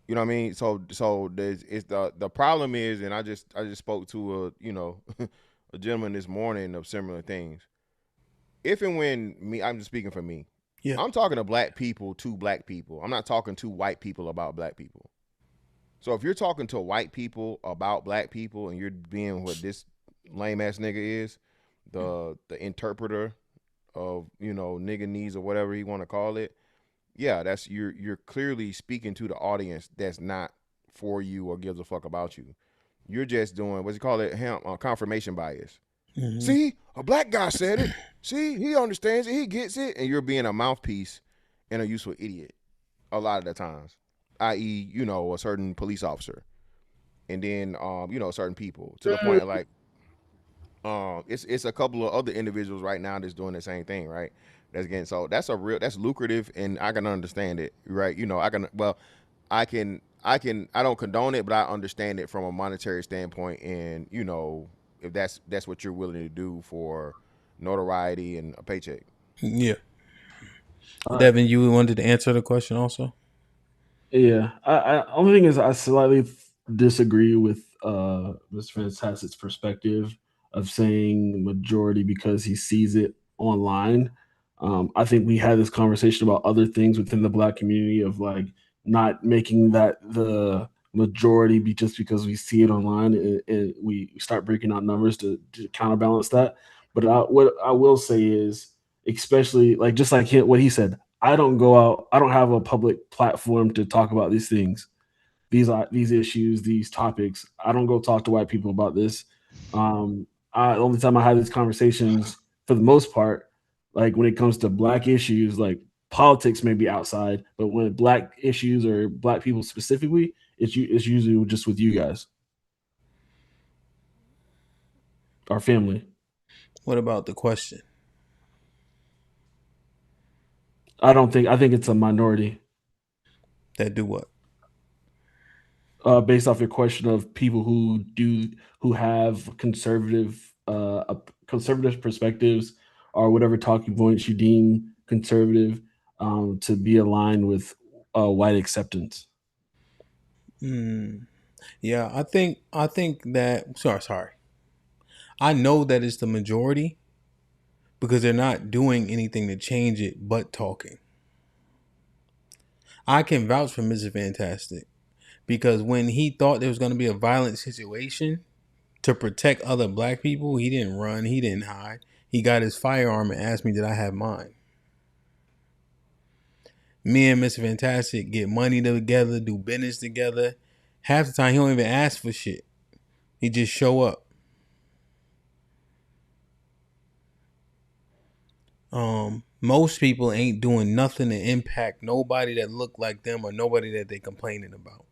You know what I mean? So it's the problem is, and I just spoke to a gentleman this morning of similar things. If and when I'm just speaking for me. Yeah. I'm talking to black people to black people. I'm not talking to white people about black people. So if you're talking to white people about black people and you're being what this lame ass nigga is, the interpreter of, nigga needs or whatever you want to call it, yeah, that's you're clearly speaking to the audience that's not for you or gives a fuck about you. You're just doing what's it called it, Hamp, confirmation bias. See, a black guy said it. See, he understands it. He gets it. And you're being a mouthpiece and a useful idiot a lot of the times, i.e., a certain police officer. And then, certain people to the point like, it's a couple of other individuals right now that's doing the same thing, right? That's getting that's lucrative, and I can understand it, right? I don't condone it, but I understand it from a monetary standpoint, and if that's what you're willing to do for notoriety and a paycheck. Yeah. Devin, you wanted to answer the question also? Yeah. I only thing is I slightly disagree with Mr. Fantastic's perspective of saying majority because he sees it online. I think we had this conversation about other things within the black community of like not making that the majority be just because we see it online and we start breaking out numbers to counterbalance that. But what I will say is, especially like just like what he said, I don't go out, I don't have a public platform to talk about these things, these issues, these topics. I don't go talk to white people about this. The only time I have these conversations, for the most part, like when it comes to black issues, like politics may be outside, but when black issues or black people specifically, it's usually just with you guys, our family. What about the question? I think it's a minority. That do what? Based off your question of people who have conservative perspectives or whatever talking points you deem conservative, to be aligned with white acceptance. Yeah, I think that. Sorry. I know that it's the majority because they're not doing anything to change it but talking. I can vouch for Mr. Fantastic because when he thought there was going to be a violent situation to protect other black people, he didn't run, he didn't hide. He got his firearm and asked me, did I have mine? Me and Mr. Fantastic get money together, do business together. Half the time, he don't even ask for shit. He just show up. Most people ain't doing nothing to impact nobody that look like them or nobody that they complaining about.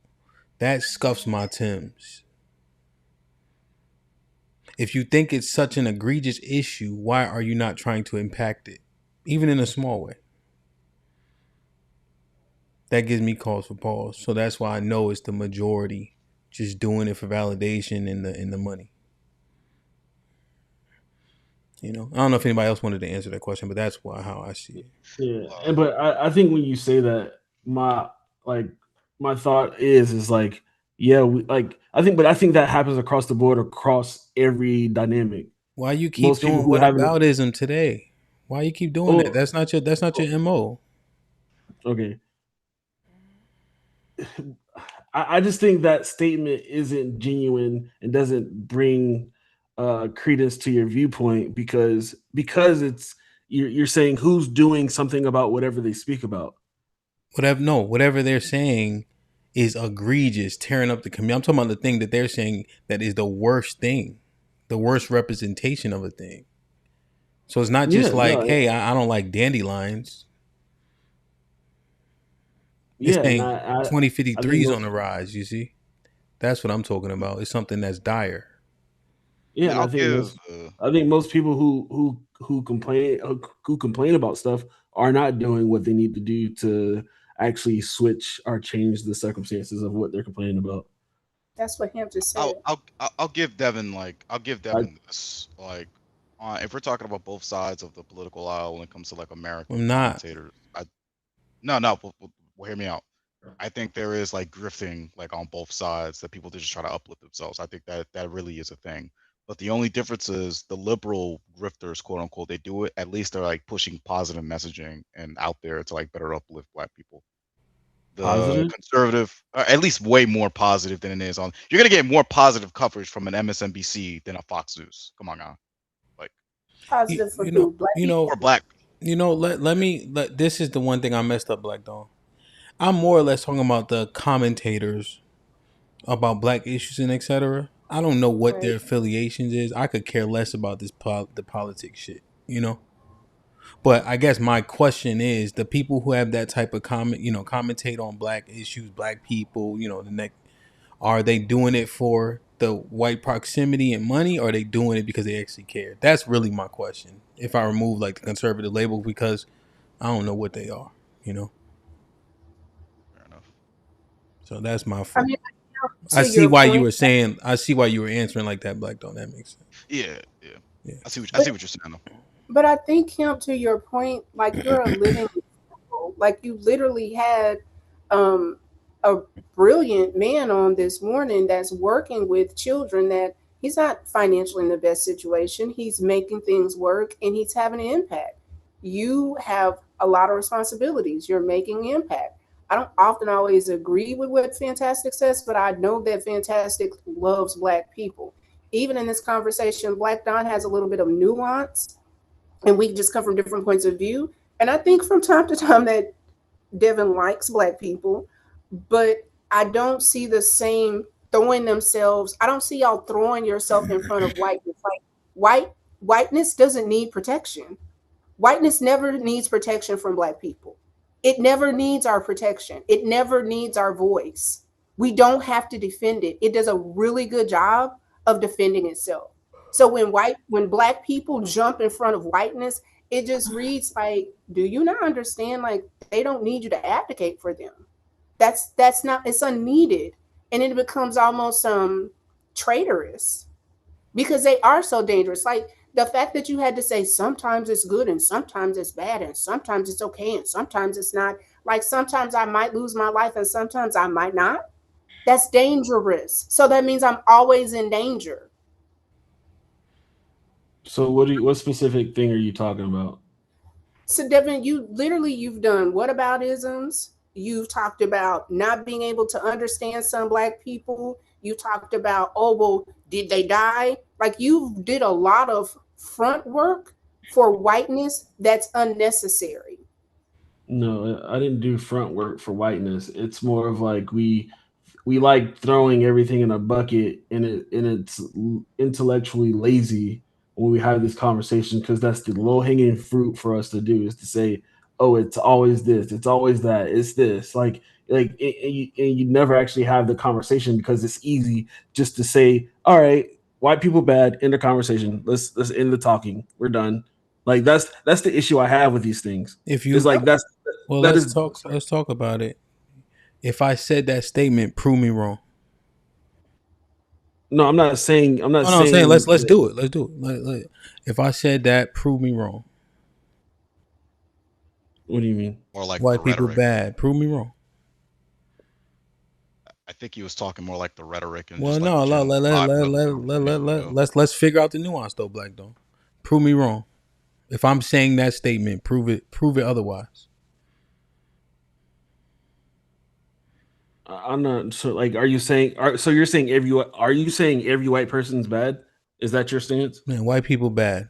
That scuffs my Timbs. If you think it's such an egregious issue, why are you not trying to impact it, even in a small way? That gives me cause for pause. So that's why I know it's the majority just doing it for validation and the money. I don't know if anybody else wanted to answer that question, but that's how I see it. Yeah, but I think when you say that, my thought is like Yeah, I think that happens across the board, across every dynamic. Why you keep Most people doing who haven't. whataboutism today? Why you keep doing that? Oh, That's not your MO. okay. I just think that statement isn't genuine and doesn't bring credence to your viewpoint because it's you're saying who's doing something about whatever they speak about. Whatever they're saying is egregious, tearing up the community. I'm talking about the thing that they're saying that is the worst thing, the worst representation of a thing. So it's not just Yeah, like, no, hey, I don't like dandelions. It's yeah, and saying I think 2053 is on most, the rise, you see? That's what I'm talking about. It's something that's dire. yeah, and I'll give. I think most people who complain about stuff are not doing what they need to do to actually switch or change the circumstances of what they're complaining about. That's what Hamp just I'll said. I'll I'll give Devin I, this if we're talking about both sides of the political aisle when it comes to like American I'm not. commentators. Well, hear me out. I think there is like grifting like on both sides that people just try to uplift themselves. I think that really is a thing. But the only difference is the liberal grifters, quote unquote, they do it. At least they're like pushing positive messaging and out there to like better uplift Black people. The positive. conservative, or at least way more positive than it is on. You're gonna get more positive coverage from an MSNBC than a Fox News. Come on now, like Positive for who? Black people. or Black. Let this is the one thing I messed up, Black Dawn. I'm more or less talking about the commentators about Black issues and etc. I don't know what their Right. affiliations is. I could care less about the politics shit, you know. But I guess my question is the people who have that type of commentate on Black issues, Black people, are they doing it for the white proximity and money, or are they doing it because they actually care? That's really my question. If I remove like the conservative label, because I don't know what they are, you know. Fair enough. So that's my I fault. mean, I to see your why you point, were saying. I see why you were answering like that, Black. Don't that makes sense? Yeah. Yeah. I see what but you're saying though. but I think Hamp, to your point, like you're a living example. Like you literally had um, a brilliant man on this morning that's working with children that he's not financially in the best situation. He's making things work and he's having an impact. You have a lot of responsibilities. You're making impact. I don't often always agree with what Fantastic says, but I know that Fantastic loves Black people. Even in this conversation, Black Don has a little bit of nuance and we just come from different points of view. And I think from time to time that Devin likes Black people, but I don't see the same throwing themselves. I don't see y'all throwing yourself in front of whiteness. Like whiteness doesn't need protection. Whiteness never needs protection from Black people. It never needs our protection. It never needs our voice. We don't have to defend it. It does a really good job of defending itself. So when Black people jump in front of whiteness, it just reads like, do you not understand? Like they don't need you to advocate for them. That's not, it's unneeded. And it becomes almost traitorous because they are so dangerous. Like the fact that you had to say sometimes it's good and sometimes it's bad and sometimes it's okay and sometimes it's not. Like sometimes I might lose my life and sometimes I might not. That's dangerous. So that means I'm always in danger. So what specific thing are you talking about? So Devin, you've done whataboutisms. You've talked about not being able to understand some Black people. You talked about, oh well, did they die? Like you did a lot of front work for whiteness that's unnecessary. No, I didn't do front work for whiteness. It's more of like we like throwing everything in a bucket and it's intellectually lazy when we have this conversation because that's the low hanging fruit for us to do is to say, oh, it's always this, it's always that, it's this, and you never actually have the conversation because it's easy just to say, all right, white people bad, end the conversation, let's end the talking, we're done. Like that's the issue I have with these things. If It's you like well, that is let's talk about it. If I said that statement, prove me wrong. No, I'm not saying. I'm not No, I'm saying saying. let's do it. Let's do it. If I said that, prove me wrong. What do you mean? Or like White the people rhetoric. bad. Prove me wrong. I think he was talking more like the rhetoric and Well, just like no, the general vibe of it. let's figure out the nuance though, Black Dog. Prove me wrong. If I'm saying that statement, prove it otherwise. I'm not so like. Are you saying? So you're saying Are you saying every white person's bad? Is that your stance? Man, white people bad,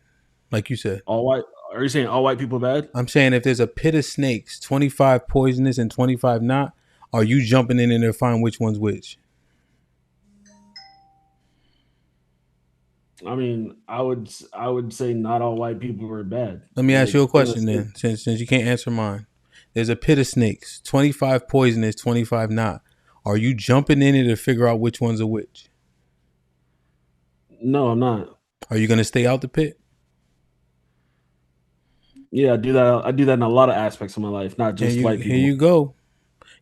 like you said. All white? Are you saying all white people bad? I'm saying if there's a pit of snakes, 25 poisonous and 25 not, are you jumping in there to find which one's which? I mean, I would say not all white people are bad. Let me ask you a question then, since you can't answer mine. There's a pit of snakes, 25 poisonous, 25 not. Are you jumping in it to figure out which one's a which? No, I'm not. Are you gonna stay out the pit? Yeah, I do that. I do that in a lot of aspects of my life, not just white people. Here you go.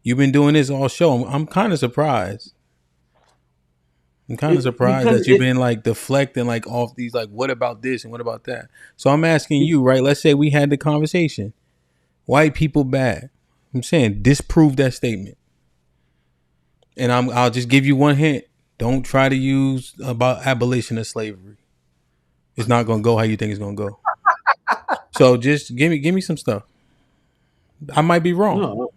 You've been doing this all show. I'm kind of surprised. I'm kind of surprised that you've been like deflecting like off these like, what about this and what about that? So I'm asking you, right? Let's say we had the conversation. White people bad. I'm saying disprove that statement. And I'll just give you one hint. Don't try to use about abolition of slavery. It's not gonna go how you think it's gonna go. So just give me some stuff. I might be wrong.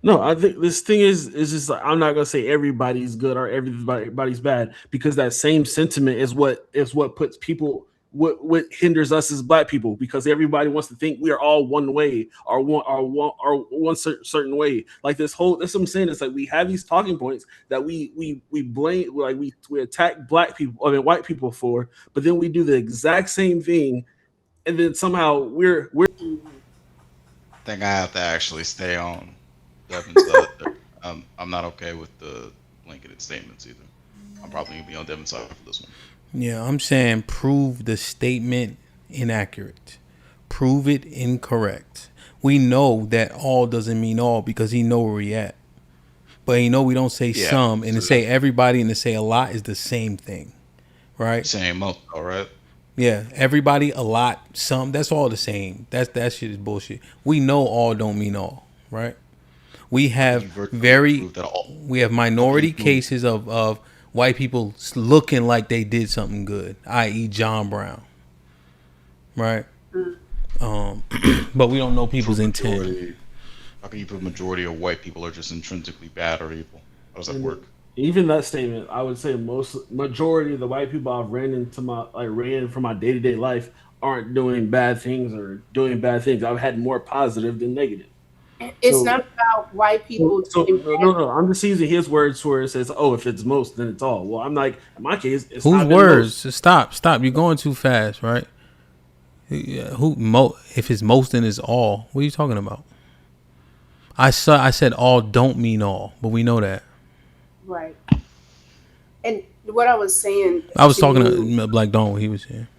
No, I think this thing is just like, I'm not gonna say everybody's good or everybody's bad, because that same sentiment is what puts people what hinders us as black people, because everybody wants to think we are all one way or one certain way. Like that's what I'm saying. It's like we have these talking points that we blame, like we attack black people, I mean white people for, but then we do the exact same thing, and then somehow we're. I think I have to actually stay on Devin's side. I'm not okay with the blanketed statements either. I'm probably gonna be on Devin's side for this one. Yeah, I'm saying prove the statement inaccurate. Prove it incorrect. We know that all doesn't mean all because he know where we at. But he know we don't say some, and to say everybody and to say a lot is the same thing. Right? Same, all right. Yeah, everybody, a lot, some, that's all the same. That shit is bullshit. We know all don't mean all, right? We have we have minority cases of white people looking like they did something good, i.e. John Brown, right? But we don't know people's intent. How can you put majority of white people are just intrinsically bad or evil? How does that work? Even that statement, I would say majority of the white people I've ran from my day-to-day life aren't doing bad things or doing bad things. I've had more positive than negative. It's not about white people. No. I'm just using his words where it says, "Oh, if it's most, then it's all." Well, I'm like, in my case, it's whose not words? Stop! You're going too fast, right? Yeah, if it's most, then it's all. What are you talking about? I said all don't mean all, but we know that. Right. And what I was saying, I was talking to Black Dawn when he was here.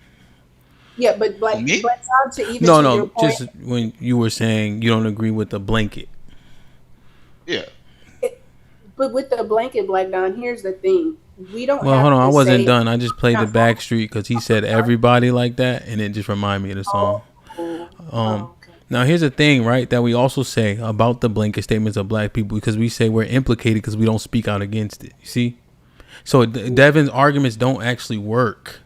Yeah, but like, to even no, your point, just when you were saying you don't agree with the blanket. Yeah. But with the blanket, Black Don, here's the thing: we don't. Well, hold on, I wasn't done. I just played the Backstreet because he said everybody like that, and it just reminded me of the song. Now here's the thing, right? That we also say about the blanket statements of black people, because we say we're implicated because we don't speak out against it. You see? So Devin's arguments don't actually work,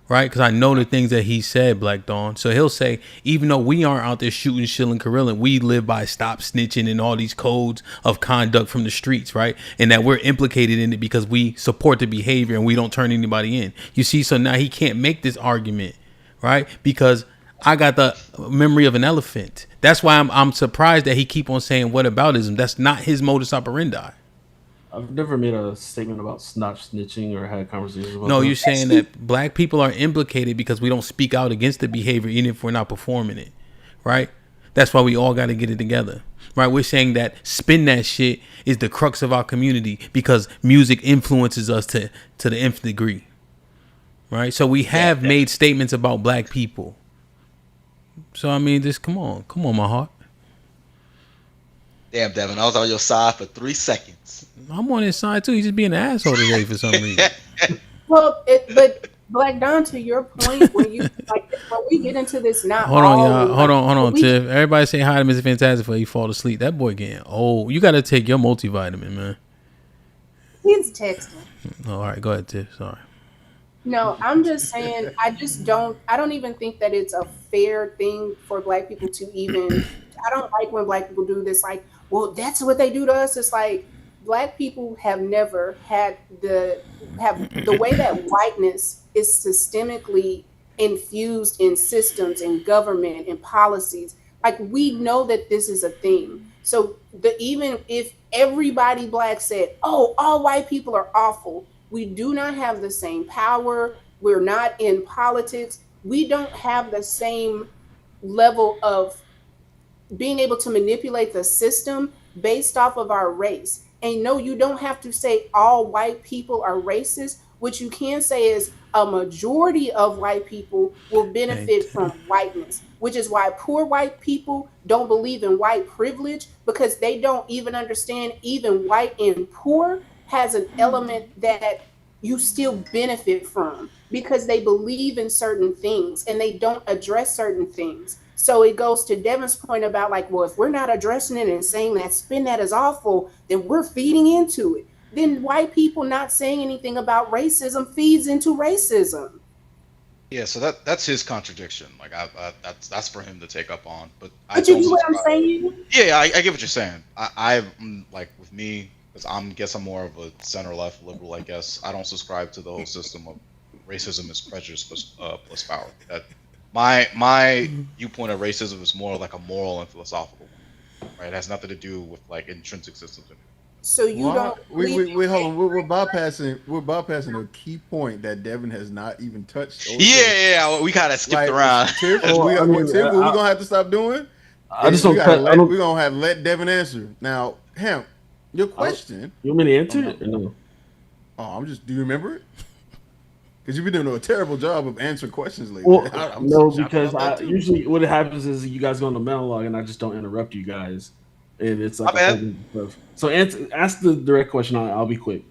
right? Because I know the things that he said, Black Dawn. So he'll say, even though we aren't out there shooting, shilling, carilling, we live by stop snitching and all these codes of conduct from the streets, right? And that we're implicated in it because we support the behavior and we don't turn anybody in. You see? So now he can't make this argument, right? Because I got the memory of an elephant. That's why I'm surprised that he keep on saying whataboutism. That's not his modus operandi. I've never made a statement about not snitching or had conversations about No, you're saying that black people are implicated because we don't speak out against the behavior even if we're not performing it, right? That's why we all got to get it together, right? We're saying that spin that shit is the crux of our community because music influences us to the nth degree, right? So we have made statements about black people. So, I mean, just come on, my heart. Damn, Devin, I was on your side for 3 seconds. I'm on his side, too. He's just being an asshole today for some reason. Well, but Black Don, to your point, when we get into this now. Hold on, y'all. Hold on, Tiff. Everybody say hi to Mr. Fantastic before you fall asleep. That boy getting old. You got to take your multivitamin, man. He's texting. All right, go ahead, Tiff. Sorry. No, I'm just saying, I don't even think that it's a fair thing for Black people to even, I don't like when Black people do this, like, well, that's what they do to us. It's like, Black people have never had the way that whiteness is systemically infused in systems and government and policies. Like, we know that this is a thing. So even if everybody Black said, oh, all white people are awful, we do not have the same power. We're not in politics. We don't have the same level of being able to manipulate the system based off of our race. And no, you don't have to say all white people are racist. What you can say is a majority of white people will benefit from whiteness, which is why poor white people don't believe in white privilege, because they don't even understand even white and poor has an element that you still benefit from, because they believe in certain things and they don't address certain things. So it goes to Devin's point about, like, well, if we're not addressing it and saying that spin that is awful, then we're feeding into it. Then white people not saying anything about racism feeds into racism. Yeah, so that's his contradiction. Like, that's for him to take up on. But you get what I'm saying? Yeah, I get what you're saying. I'm like, with me, because I'm more of a center left liberal. I guess I don't subscribe to the whole system of racism is prejudice plus power. That my viewpoint of racism is more like a moral and philosophical one, right? It has nothing to do with like intrinsic systems. So you don't. Wait, hold on. We're bypassing a key point that Devin has not even touched. Yeah, we kind of skipped around. Tiff, what we're gonna have to stop doing. I just don't. We're gonna have to let Devin answer now. Hamp, your question. You want me to answer it or no? Oh, do you remember it? Because you've been doing a terrible job of answering questions lately. Well, no, because usually what happens is you guys go on the monologue and I just don't interrupt you guys, and it's like stuff. So ask the direct question. I'll be quick.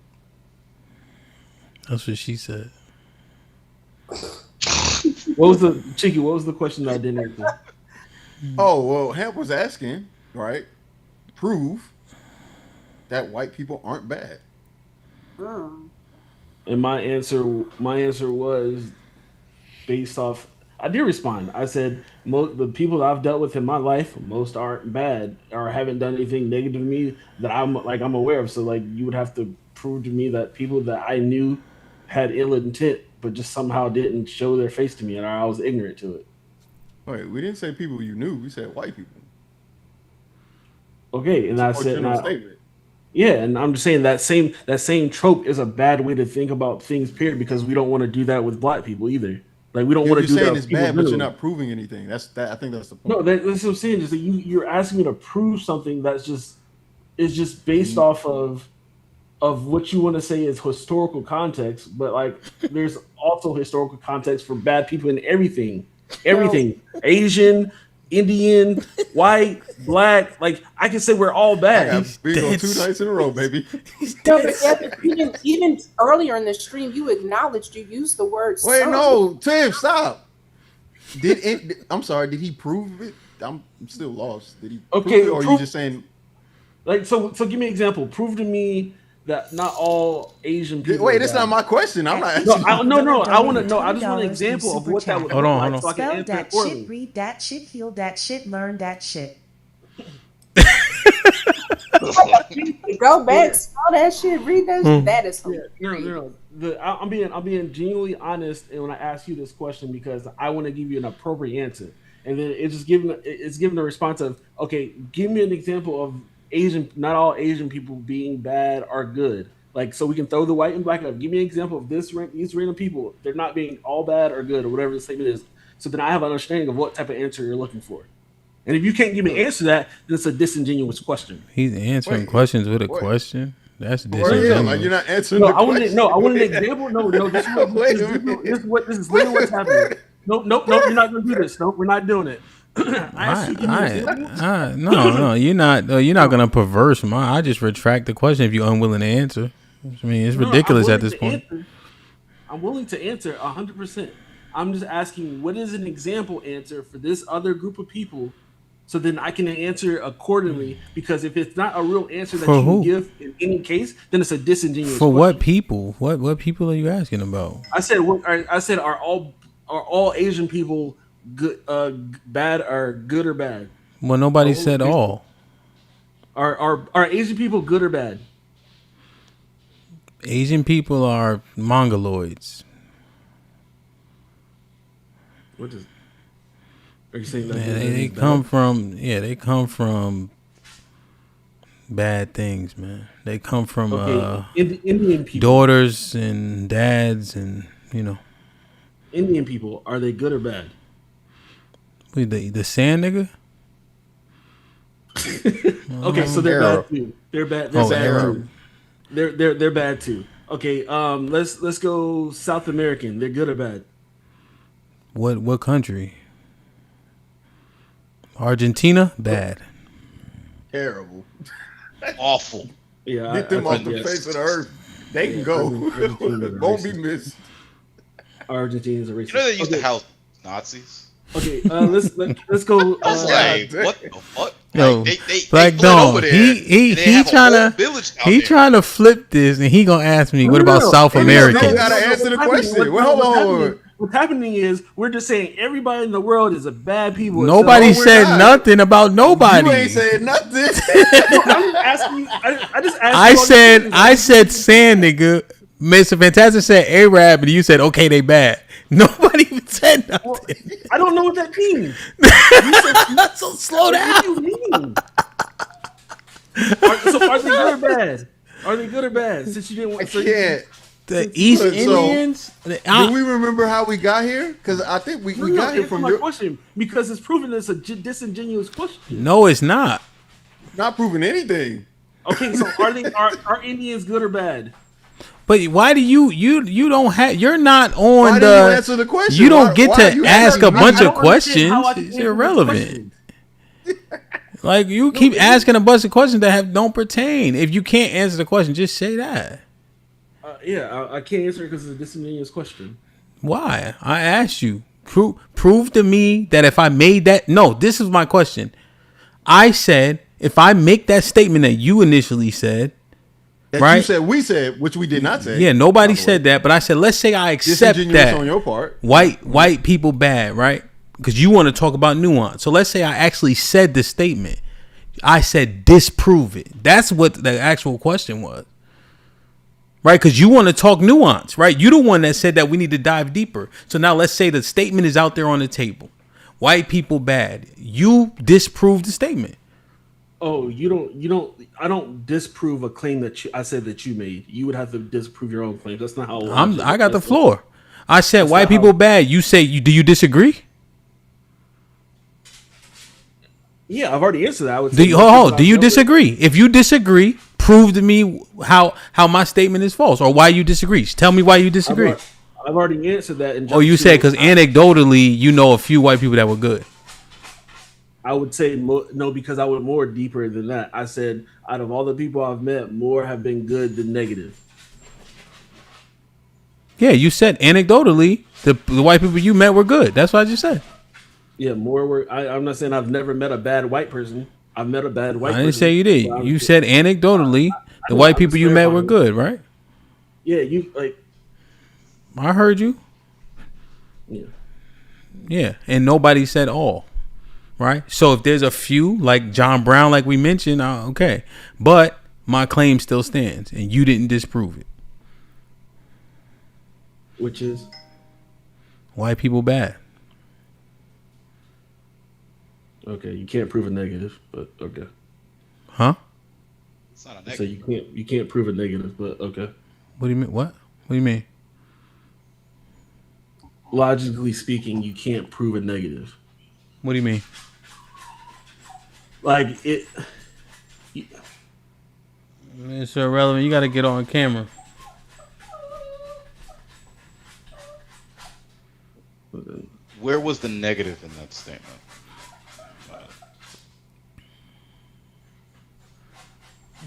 That's what she said. What was the question that I didn't answer? Oh, well, Hamp was asking, right? Prove that white people aren't bad. And my answer was based off. I did respond. I said the people that I've dealt with in my life, most aren't bad or haven't done anything negative to me that I'm aware of. So like you would have to prove to me that people that I knew had ill intent, but just somehow didn't show their face to me, and I was ignorant to it. Wait, we didn't say people you knew. We said white people. Okay, and I said, yeah, and I'm just saying that same trope is a bad way to think about things, period, because we don't want to do that with black people either. Like we don't want to do that. You're saying it's bad, but you're not proving anything. I think that's the point. No, that's what I'm saying. Is that you're asking me to prove something that's just based off of what you want to say is historical context, but like there's also historical context for bad people in everything, Asian, Indian, white, black. Like I can say we're all bad. We go 2 nights in a row, baby. No, but even earlier in the stream, you acknowledged you used the word. Wait, no, Tim, stop. I'm sorry. Did he prove it? I'm still lost. Did he? Prove it, or are you just saying? Like so give me an example. Prove to me that not all Asian people. Wait, that's not my question. I'm not. No. I want to know. I just want an example of what that would look like. So I can Spell that shit, read that shit, heal that shit, learn that shit. Go back, spell that shit, read that shit. That is no. I'm being genuinely honest, and when I ask you this question because I want to give you an appropriate answer, and then it's given a response of okay, give me an example of not all Asian people being bad or good. Like, so we can throw the white and black up. Give me an example of these random people. They're not being all bad or good or whatever the statement is. So then I have an understanding of what type of answer you're looking for. And if you can't give me an answer to that, then it's a disingenuous question. He's answering questions with a question. That's disingenuous. Like you're not answering the question. I want an example. No, this is literally what's happening. Nope, you're not going to do this. Nope, we're not doing it. No, you're not gonna perverse mine. I just retract the question if you're unwilling to answer. I mean, it's ridiculous at this point. I'm willing to answer 100%. I'm just asking, what is an example answer for this other group of people so then I can answer accordingly. Because if it's not a real answer that For you who? give in any case, then it's a disingenuous. For question. what people? What people are you asking about? I said are all Asian people good, bad, or good or bad? Well, nobody said all. Are Asian people good or bad? Asian people are mongoloids. What is? Are you saying that They come from bad things, man. They come from Indian people. daughters and dads, and Indian people, are they good or bad? Wait, the sand nigga. Okay, so they're bad too. They're bad. They're bad Arab. too. They're bad too. Okay, let's go South American. They're good or bad? What country? Argentina, bad. Terrible. Awful. Yeah, Get them off the face of the earth. They can go. Won't be missed. Argentina's a racist. You know they used to house Nazis. Okay, let's go. I was like, what the fuck? Yo, Like, Black Dawn. He trying to flip this, and he gonna ask me, what about South Americans? You gotta answer the question. Hold on. What's happening is we're just saying everybody in the world is a bad people. Nobody said nothing about nobody. You ain't said nothing. I'm asking you. I just asked. I said sand nigga. Mr. Fantastic said Arab, and you said okay, they bad. Nobody even said nothing. Well, I don't know what that means. So slow down. What do you mean? Are they good or bad? Are they good or bad? Since you didn't want to say the East Indians. Do we remember how we got here? Because I think we got here from your question. Because it's proven it's a disingenuous question. No, it's not. Not proving anything. Okay, so are Indians good or bad? But why do you don't have? You're not on why the. You answer the question? You don't get why to ask a bunch of questions. It's answer irrelevant. Like you keep asking a bunch of questions that don't pertain. If you can't answer the question, just say that. I can't answer it because it's a disingenuous question. Why? I asked you. Prove to me that if I made that. No, this is my question. I said if I make that statement that you initially said. That right? You said we said, which we did not say. Yeah, nobody said that, but I said let's say I accept that on your part. White people bad, right? Because you want to talk about nuance. So let's say I actually said this statement. I said disprove it. That's what the actual question was. Right? Because you want to talk nuance, right? You're the one that said that we need to dive deeper. So now let's say the statement is out there on the table. White people bad. You disprove the statement. Oh, you don't. I don't disprove a claim that I said that you made. You would have to disprove your own claim. That's not how. I got the floor. I said white people bad. You say do you disagree? Yeah, I've already answered that. I would say do you disagree? If you disagree, prove to me how my statement is false or why you disagree. Tell me why you disagree. I've already answered that. You said because anecdotally you know a few white people that were good. I would say no, because I went more deeper than that. I said out of all the people I've met, more have been good than negative. Yeah, you said anecdotally the white people you met were good. That's what I just said. Yeah, more were. I'm not saying I've never met a bad white person. I've met a bad white person. I didn't say you did. You said anecdotally the white people you met were good, right? Yeah, you like. I heard you. Yeah. Yeah, and nobody said all. Right? So if there's a few, like John Brown, like we mentioned, okay. But my claim still stands, and you didn't disprove it. Which is? White people bad. Okay, you can't prove a negative, but okay. Huh? It's not a negative. So you can't prove a negative, but okay. What do you mean? What do you mean? Logically speaking, you can't prove a negative. What do you mean? Like it. It's irrelevant. You got to get on camera. Where was the negative in that statement?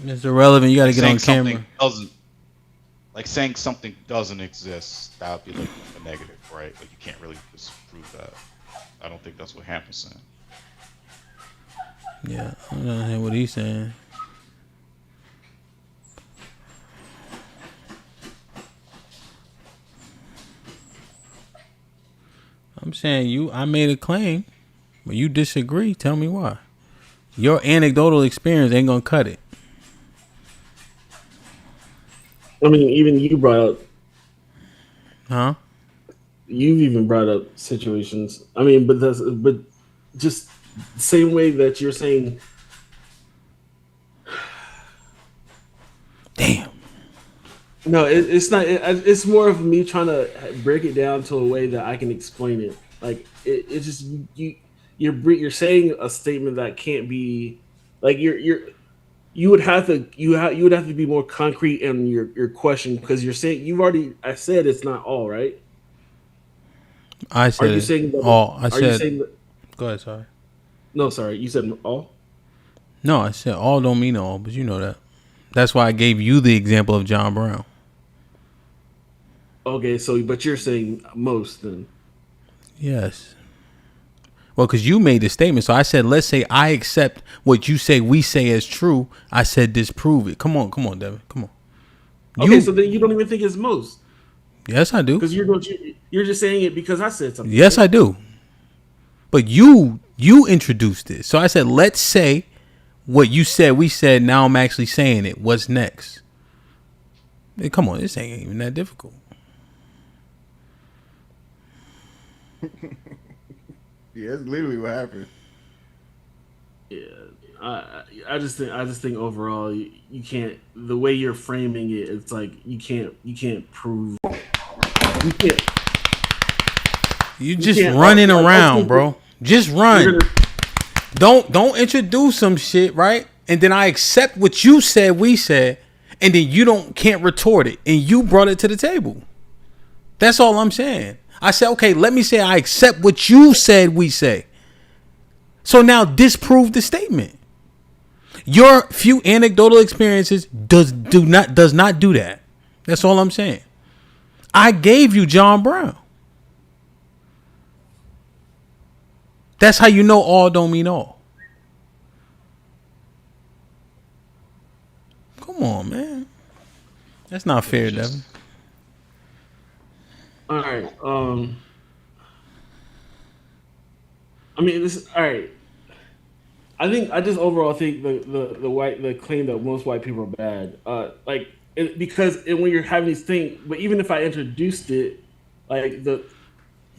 It's irrelevant. You got to get on camera. Saying something doesn't exist, that would be like a negative, right? Like you can't really disprove that. I don't think that's what Hamp is saying. Yeah, I don't hear what he's saying. I'm saying I made a claim, but you disagree. Tell me why. Your anecdotal experience ain't gonna cut it. I mean, even you brought up. Huh? You've even brought up situations. I mean, but just the same way that you're saying. Damn. No, it's not. It's more of me trying to break it down to a way that I can explain it. Like it's just you're saying a statement that can't be like you would have to be more concrete in your question because you're saying I said it's not all right. I said Are you saying that, all. I are said. You saying that, go ahead. Sorry. No, sorry. You said all. No, I said all don't mean all, but you know that. That's why I gave you the example of John Brown. Okay, so but you're saying most then. Yes. Well, because you made the statement, so I said, let's say I accept what you say we say as true. I said disprove it. Come on, Devin. Come on. Okay, so then you don't even think it's most. Yes, I do. Because you're just saying it because I said something. Yes, I do. But you introduced it. So I said, let's say what you said we said. Now I'm actually saying it. What's next? Hey, come on, this ain't even that difficult. Yeah, that's literally what happened. Yeah, I just think overall you can't. The way you're framing it, it's like you can't prove. You can't. You just running around, bro. Just run. Don't introduce some shit, right? And then I accept what you said we said, and then you can't retort it, and you brought it to the table. That's all I'm saying. I said, okay, let me say I accept what you said we say. So now disprove the statement. Your few anecdotal experiences does not do that. That's all I'm saying. I gave you John Brown. That's how you know all don't mean all. Come on, man. That's not fair, Devin. All right. I mean, this. All right. I just overall think the claim that most white people are bad. Because when you're having these things, but even if I introduced it, like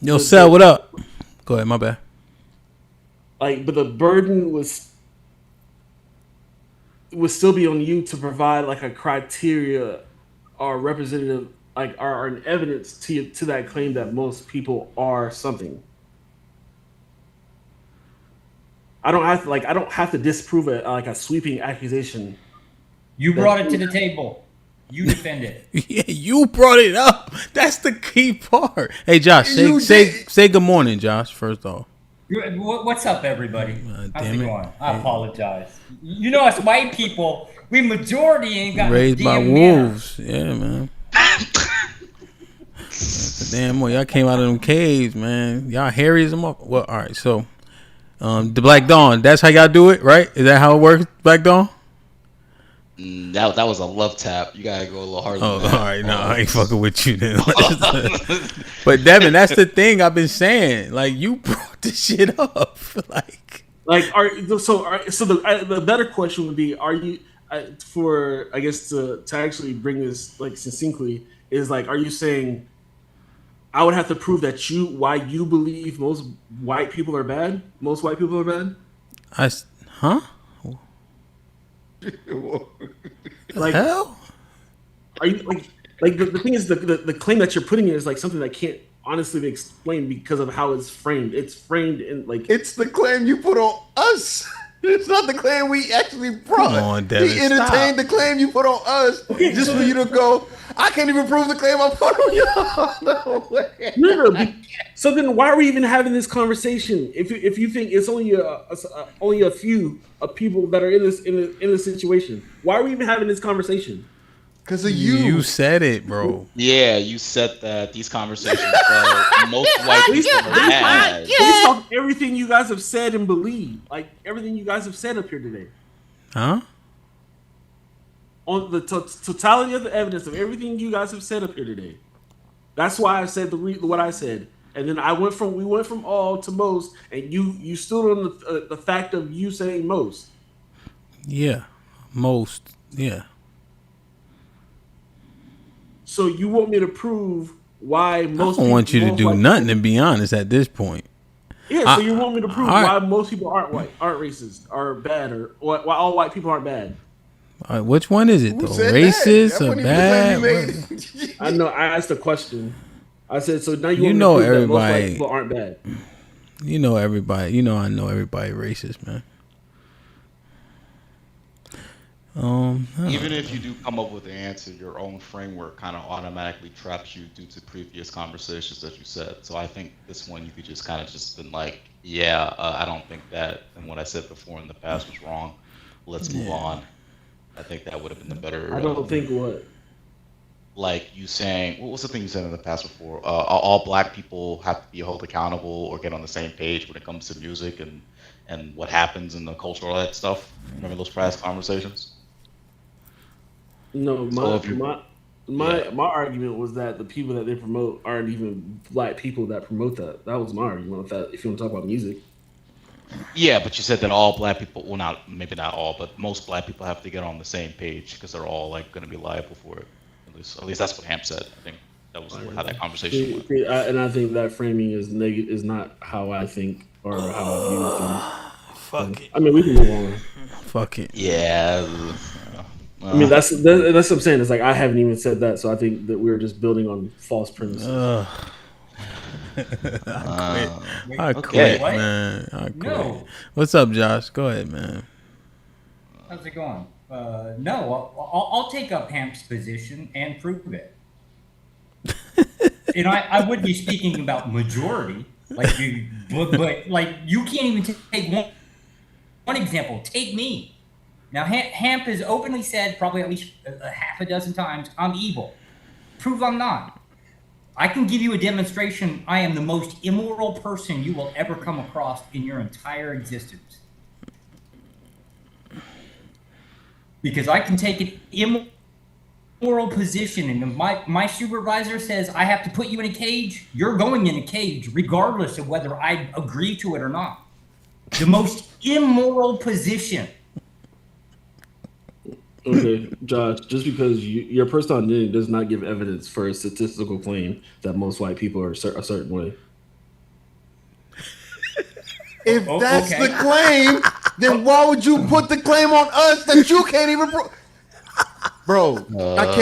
Yo, Sal, what up? Go ahead, my bad. But the burden would still be on you to provide like a criteria or representative, like or an evidence to that claim that most people are something. I don't have to disprove it like a sweeping accusation. You brought it to the table. You defend it. Yeah, you brought it up. That's the key part. Hey, Josh, say good morning, Josh. First off. What's up, everybody? How's it going? I Hey. apologize. You know, us white people, we majority ain't got Raised by damn wolves. Yeah, man. Damn, boy, y'all came out of them caves, man. Y'all hairy as them up. Well, all right, so the Black Dawn, that's how y'all do it, right? Is that how it works, Black Dawn? That was a love tap. You gotta go a little harder. Oh, than that. all right, no, I ain't fucking with you then. But Devin, that's the thing I've been saying. Like, you brought this shit up, So the better question would be: are you for I guess to actually bring this like succinctly is like, are you saying I would have to prove that why you believe most white people are bad? Most white people are bad. Huh? Like hell? Are you like the thing is the claim that you're putting in is like something that can't honestly be explained because of how it's framed. It's framed in like it's the claim you put on us. It's not the claim we actually brought. Come on, Devin, He entertained the claim you put on us just for you to go. I can't even prove the claim I put on you. No way. No. So then, why are we even having this conversation? If you think it's only a few of people that are in this situation, why are we even having this conversation? Because of you. You said it, bro. Yeah, you said that these conversations most white people are bad. Based off everything you guys have said and believe, like everything you guys have said up here today. Huh? On the totality of the evidence of everything you guys have said up here today. That's why I said what I said, and then we went from all to most, and you stood on the fact of you saying most. Yeah, most. Yeah. So you want me to prove why most? I don't want you to do nothing, to be honest. At this point. Yeah. So you want me to prove why most people aren't white, aren't racist, are bad, or why all white people aren't bad? Which one is it though? Racist or bad? I know. I asked a question. I said, so now you know prove everybody. That most white people aren't bad. You know everybody. You know I know everybody racist, man. Even if you do come up with the answer, your own framework kind of automatically traps you due to previous conversations that you said. So I think this one you could just kind of just been like, yeah, I don't think that, and what I said before in the past was wrong. Let's move on. I think that would have been the better. I don't think what. Like you saying, what was the thing you said in the past before? All black people have to be held accountable or get on the same page when it comes to music and what happens in the culture, all that stuff. Remember those past conversations? No, my argument was that the people that they promote aren't even black people that promote that. That was my argument. If you want to talk about music. Yeah, but you said that all black people, well, maybe not all, but most black people have to get on the same page because they're all like going to be liable for it. At least that's what Hamp said. I think that was how that conversation went. And I think that framing is is not how I think or how I view things. Fuck it. I mean, we can move on. Fuck it. Yeah. I mean, that's what I'm saying. It's like I haven't even said that, so I think that we're just building on false premises. I quit, man. I quit. No. What's up, Josh? Go ahead, man. How's it going? No, I'll take up Hamp's position and prove it. I would be speaking about majority, but like you can't even take one example. Take me. Now, Hamp has openly said probably at least a half a dozen times, I'm evil. Prove I'm not. I can give you a demonstration. I am the most immoral person you will ever come across in your entire existence. Because I can take an immoral position, and if my supervisor says I have to put you in a cage, you're going in a cage, regardless of whether I agree to it or not. The most immoral position. Okay, Josh, just because your personal identity does not give evidence for a statistical claim that most white people are a certain way. If that's the claim, then why would you put the claim on us that you can't even Bro, I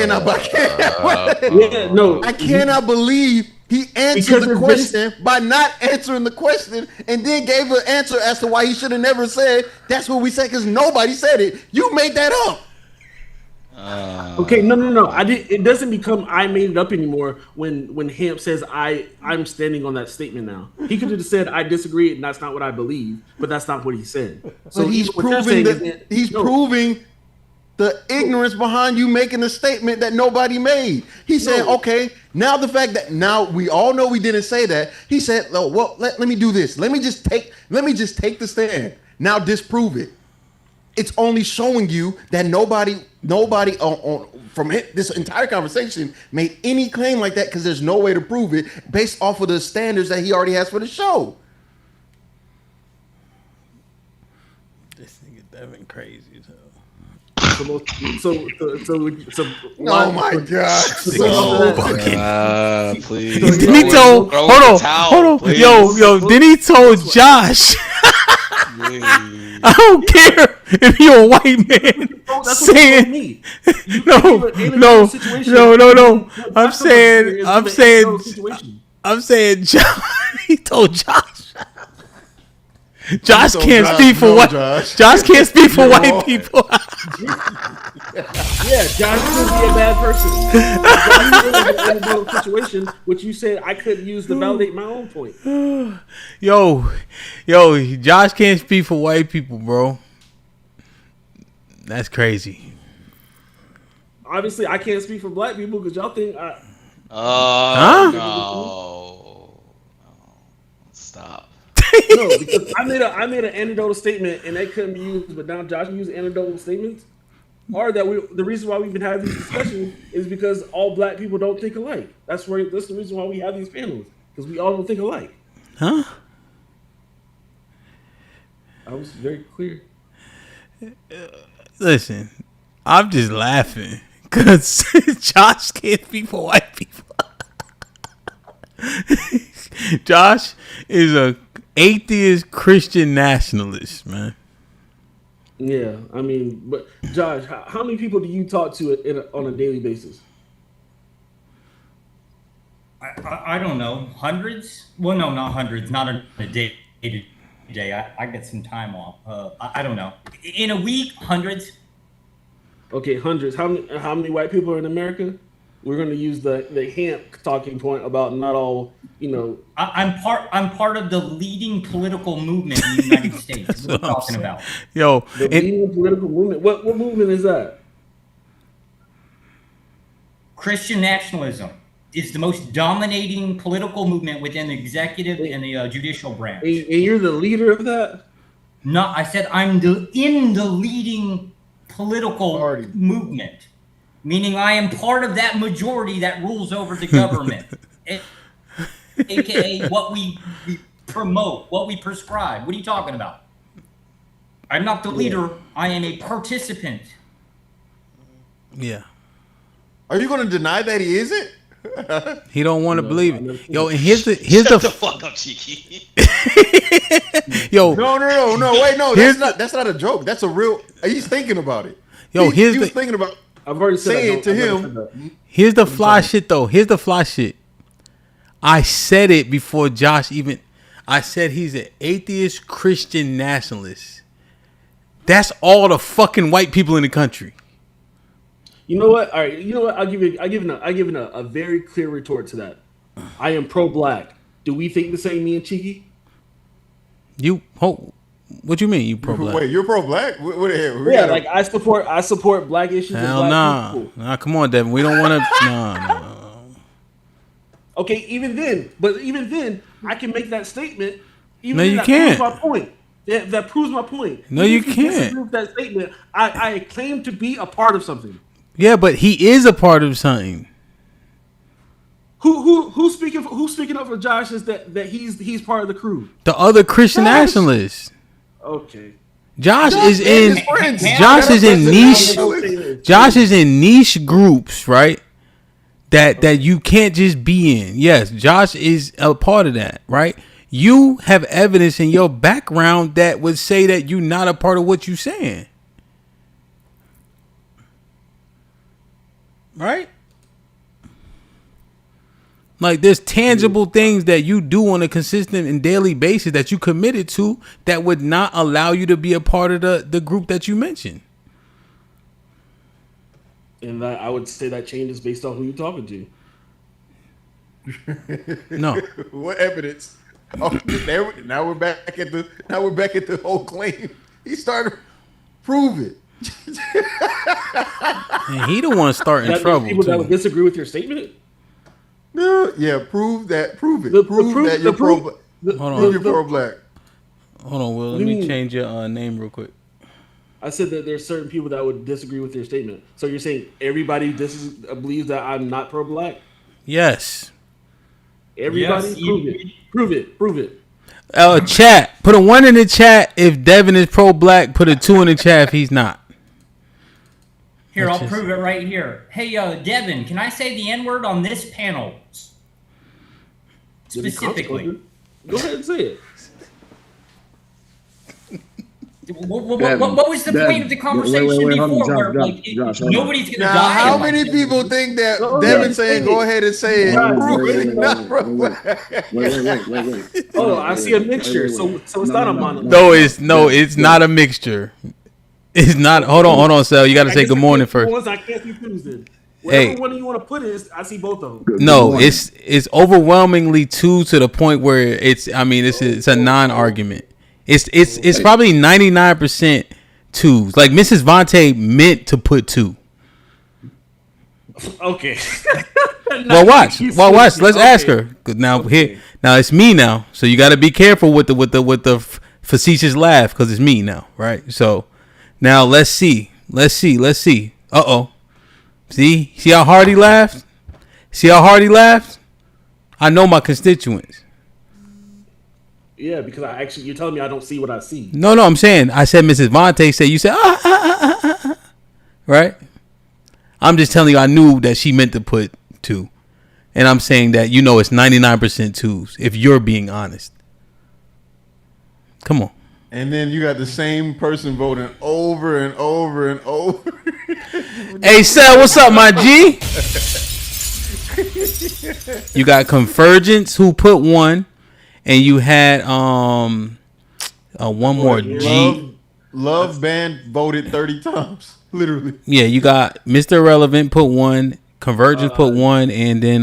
cannot believe he answered the question by not answering the question and then gave an answer as to why he should have never said that's what we said, because nobody said it. You made that up. Okay, no. It doesn't become I made it up anymore when Hamp says I'm standing on that statement now. He could have just said I disagree and that's not what I believe, but that's not what he said. So he's proving proving the ignorance behind you making a statement that nobody made. He said, okay, now the fact that now we all know we didn't say that. He said, oh, well, let me do this. Let me just take the stand. Now disprove it. It's only showing you that nobody from this entire conversation made any claim like that, because there's no way to prove it based off of the standards that he already has for the show. This nigga Devin crazy as hell. Oh my God! Please. Then he told, hold on, yo. Then he told Josh. I don't care if you're a white man saying no. I'm saying Josh. He told Josh. Josh can't speak for white. Josh can't speak for white people. Yeah, Josh could be a bad person. In a situation, which you said I couldn't use to validate my own point. Yo, Josh can't speak for white people, bro. That's crazy. obviously I can't speak for black people because y'all think no. Stop. No, because I made an anecdotal statement and they couldn't be used, but now Josh used anecdotal statements. Or that the reason why we've been having these discussions is because all black people don't think alike. That's the reason why we have these panels, because we all don't think alike. Huh? I was very clear. Listen, I'm just laughing because Josh can't speak for white people. Josh is a atheist Christian nationalist, man. Yeah, I mean, but Josh, how many people do you talk to on a daily basis? I don't know, hundreds? Well, no, not hundreds, not a day to day. I get some time off. I don't know. In a week, hundreds. Okay, hundreds. How many white people are in America? We're going to use the Hamp talking point about not all, I'm part of the leading political movement in the United States. What are you talking about? Yo, the leading political movement. What movement is that? Christian nationalism is the most dominating political movement within the executive and the judicial branch. And you're the leader of that? No, I said I'm in the leading political movement, meaning I am part of that majority that rules over the government, aka what we promote, what we prescribe. What are you talking about? I'm not the leader. I am a participant. Yeah. Are you going to deny that he isn't? He don't want to believe it. Yo, and here's the Shut the fuck up, Cheeky. Yo, no. Wait, no. That's not a joke. That's a real. He's thinking about it. Yo, he was thinking about. I've already saying to him. Here's the fly shit, though. Here's the fly shit. I said it before Josh even. I said he's an atheist Christian nationalist. That's all the fucking white people in the country. You know what? All right. You know what? I'll give you a very clear retort to that. I am pro-black. Do we think the same, me and Cheeky? What you mean? You pro-black? Wait, you're pro-black? What yeah, like I support black issues. Hell and black nah. people. Nah, come on, Devin. We don't want to. No. Okay, even then, I can make that statement. No, you can't. Proves my point. That proves my point. No, you can't. With that statement, I claim to be a part of something. Yeah, but he is a part of something. Who's speaking up for Josh is that he's part of the crew. The other Christian nationalists. Okay. Josh is in niche groups, right? That you can't just be in. Yes, Josh is a part of that, right? You have evidence in your background that would say that you're not a part of what you're saying. Right? Like there's tangible things that you do on a consistent and daily basis that you committed to that would not allow you to be a part of the group that you mentioned. And I would say that changes based on who you're talking to. No. What evidence? Oh, now we're back at the whole claim. He started prove it. And he the one starting trouble. People too. that would disagree with your statement. No, yeah, prove it. Prove that you're pro-black. Hold on, Will. Let me change your name real quick. I said that there's certain people that would disagree with your statement. So you're saying everybody believes that I'm not pro-black? Yes. Everybody? Yes, prove it. Chat. Put a 1 in the chat if Devin is pro-black. Put a 2 in the chat if he's not. Here, I'll prove it right here. Hey, Devin, can I say the N-word on this panel? Specifically. Go ahead and say it. What was the point of the conversation before? Josh, nobody's going to now, die. How many people think that Devin saying go ahead and say it? Wait. Oh, I see a mixture. So it's not a mono. No, it's not a mixture. It's not. Hold on, Sal. You got to say good morning first. I can't see Tuesday. Whatever one you want to put is, I see both of them. No, it's overwhelmingly 2 to the point where it's a non-argument. It's probably 99% 2s. Like Mrs. Vontae meant to put 2. Okay. Well, watch. Let's ask her. Now it's me now. So you got to be careful with the facetious laugh because it's me now, right? So now let's see. Uh-oh. See how hard he laughed? I know my constituents. Yeah, because you're telling me I don't see what I see. No, I'm saying I said Mrs. Vontae said you said right? I'm just telling you I knew that she meant to put 2. And I'm saying that it's 99% twos if you're being honest. Come on. And then you got the same person voting over and over and over. Hey, Sal, what's up, my G? You got Convergence who put 1, and you had one more G. Love Band voted 30 times, literally. Yeah, you got Mr. Irrelevant put 1, Convergence put 1, and then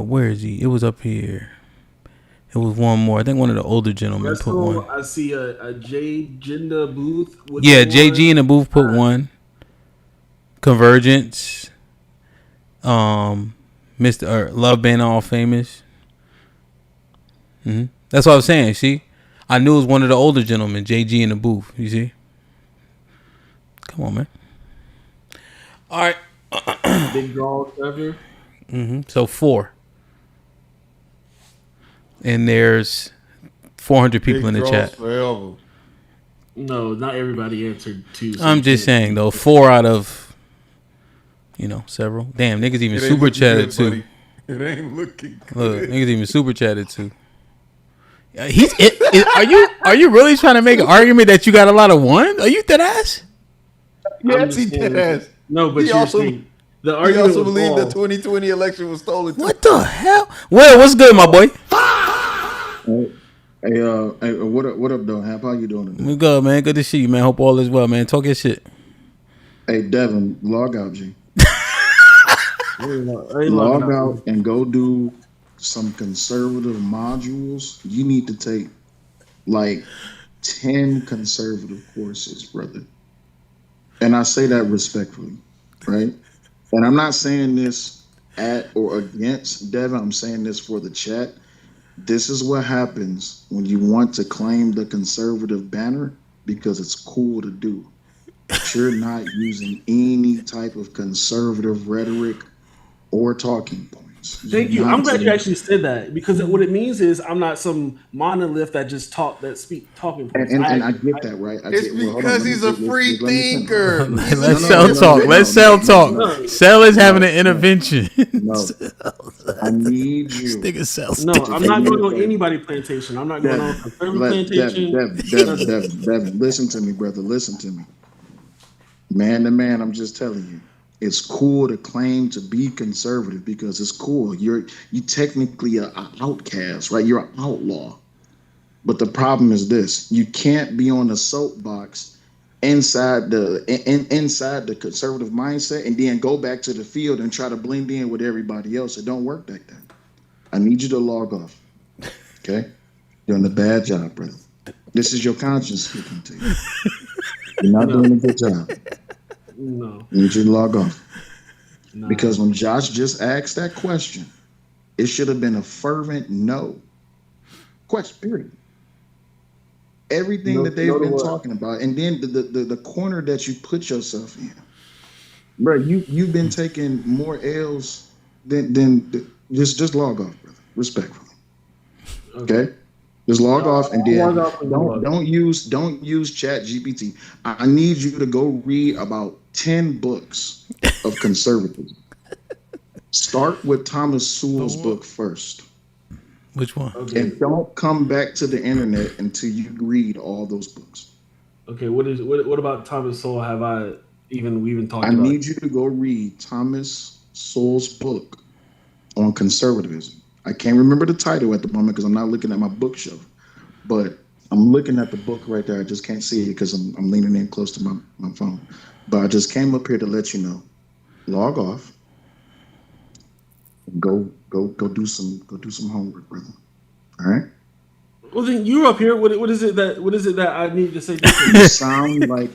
where is he? It was up here. It was one more. I think one of the older gentlemen put 1. I see a J in the booth. Yeah, JG in the booth put 1. Convergence. Mr. Love Band All Famous. That's what I was saying. See, I knew it was one of the older gentlemen, JG in the booth. You see? Come on, man. All right. Big draw ever. So 4. And there's 400 people Big in the chat. Forever. No, not everybody answered 2. So I'm just saying though, 4 out of several. Damn, niggas even super chatted too. It ain't looking good. Look, niggas even super chatted too. Are you really trying to make an argument that you got a lot of 1? Are you dead ass? Yes, he dead ass. No, but he also believed the 2020 election was stolen. What the hell? Well, what's good, my boy? Hey, what up, though? Hamp? How you doing today? We good, man. Good to see you, man. Hope all is well, man. Talk your shit. Hey, Devin, log out, G. Log out and go do some conservative modules. You need to take like 10 conservative courses, brother. And I say that respectfully, right? And I'm not saying this at or against Devin. I'm saying this for the chat. This is what happens when you want to claim the conservative banner because it's cool to do. But you're not using any type of conservative rhetoric or talking points. Thank you. I'm glad you actually said that because what it means is I'm not some monolith that just speak talking points. And I get that, right? It's because he's a free thinker. Let's Sell talk. Let's Sell talk. Sell is having an intervention. No, I need you. Nigga Sell. No, I'm not going on anybody plantation. I'm not going on conservative plantation. Devin, listen to me, brother. Listen to me. Man to man, I'm just telling you. It's cool to claim to be conservative because it's cool. You technically an outcast, right? You're an outlaw. But the problem is this: you can't be on a soapbox inside the conservative mindset and then go back to the field and try to blend in with everybody else. It don't work like that. I need you to log off. Okay? You're doing a bad job, brother. This is your conscience speaking to you. You're not doing a good job. No. I need you to log off. No. Because when Josh just asked that question, it should have been a fervent no. Question, period. Everything that they've been talking about, and then the corner that you put yourself in, bro. You've been taking more L's than just log off, brother. Respectfully, okay. Just log off and then don't use Chat GPT. I need you to go read about 10 books of conservatism. Start with Thomas Sowell's book first. Which one? Okay. And don't come back to the internet until you read all those books. Okay, what about Thomas Sowell have we even talked about? I need you to go read Thomas Sowell's book on conservatism. I can't remember the title at the moment because I'm not looking at my bookshelf, but I'm looking at the book right there. I just can't see it because I'm leaning in close to my phone. But I just came up here to let you know. Log off. Go do some homework, brother. All right. Well, then you're up here. What is it that I need to say?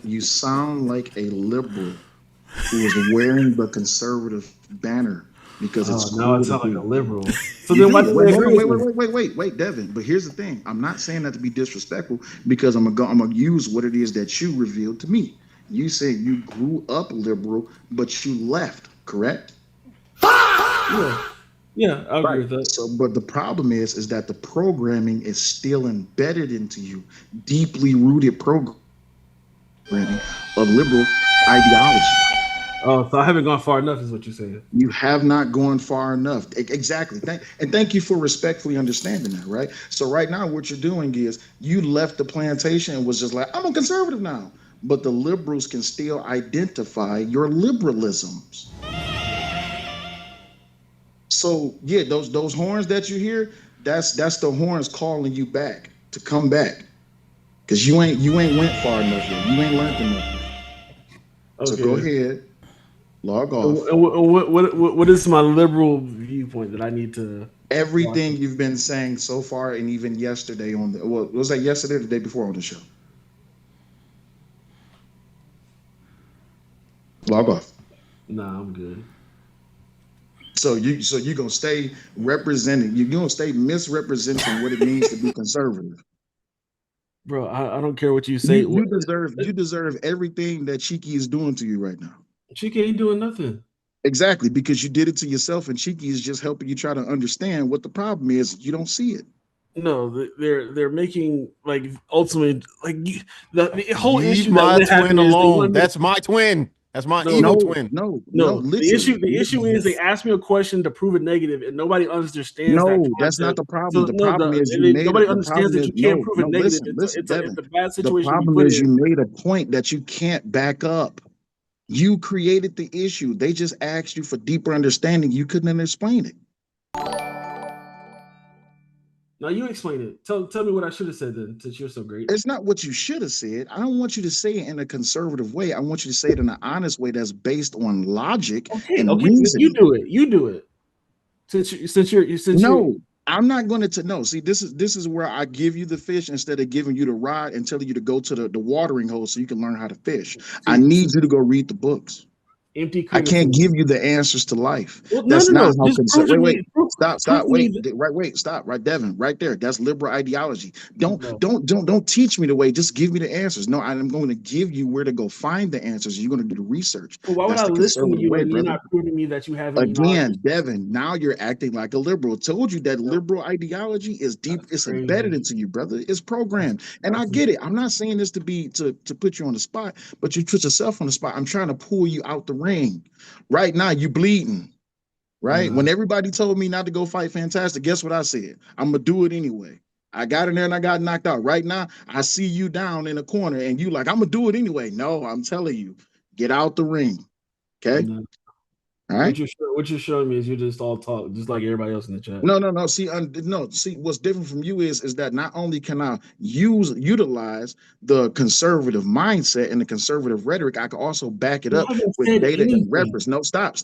You sound like a liberal who is wearing the conservative banner because it's now cool it to sounds like be. a liberal. So You then why do. didn't Wait, they hold agree on, with me? wait, Devin. But here's the thing. I'm not saying that to be disrespectful because I'm gonna use what it is that you revealed to me. You said you grew up liberal, but you left, correct? Yeah, I agree with that. So, but the problem is that the programming is still embedded into you, deeply rooted programming of liberal ideology. Oh, so I haven't gone far enough, is what you're saying. You have not gone far enough. Exactly. Thank you for respectfully understanding that, right? So right now, what you're doing is you left the plantation and was just like, I'm a conservative now. But the liberals can still identify your liberalisms. So yeah, those horns that you hear, that's the horns calling you back to come back. Cause you ain't went far enough yet. You ain't learned enough yet. So go ahead, log off. What is my liberal viewpoint that I need to? Everything you've been saying so far, and even yesterday on the was that yesterday or the day before on the show? Log off. Nah, I'm good. So you gonna stay representing? You're gonna stay misrepresenting what it means to be conservative. Bro, I don't care what you say. You deserve everything that Cheeky is doing to you right now. Cheeky ain't doing nothing. Exactly, because you did it to yourself, and Cheeky is just helping you try to understand what the problem is. You don't see it. No, they're making like ultimately like the whole Leave issue my that twin happened is alone. That's my twin. That's my evil twin. No. Listen, The issue is they asked me a question to prove a negative, and nobody understands that concept. That's not the problem. The problem is nobody understands that you can't prove a negative. Listen, Devin, it's a bad the situation. problem is you made a point that you can't back up. You created the issue. They just asked you for deeper understanding. You couldn't explain it. Now you explain it. Tell me what I should have said then, since you're so great. It's not what you should have said. I don't want you to say it in a conservative way. I want you to say it in an honest way that's based on logic and reasoning. You do it. I'm not going to know. See, this is where I give you the fish instead of giving you the rod and telling you to go to the watering hole so you can learn how to fish. I need you to go read the books. Empty I can't give you the answers to life. Well, That's not how Stop. Right, Devin, right there. That's liberal ideology. Don't teach me the way. Just give me the answers. No, I'm going to give you where to go find the answers. You're going to do the research. Well, why would That's I the listen to you way, and brother. you're not proving me that you have any Again, knowledge? Devin, now you're acting like a liberal. Told you that liberal ideology is deep. It's embedded into you, brother. It's programmed. And I get it. I'm not saying this to put you on the spot, but you put yourself on the spot. I'm trying to pull you out the ring. Right now, you bleeding. Right? When everybody told me not to go fight Fantastic, guess what I said? I'm gonna do it anyway. I got in there and I got knocked out. Right now, I see you down in a corner and you like, I'm gonna do it anyway. No, I'm telling you, get out the ring. Okay. All right. What you're showing me is you just all talk, just like everybody else in the chat. No. See, what's different from you is that not only can I utilize the conservative mindset and the conservative rhetoric, I can also back it up with data and reference. No, stop.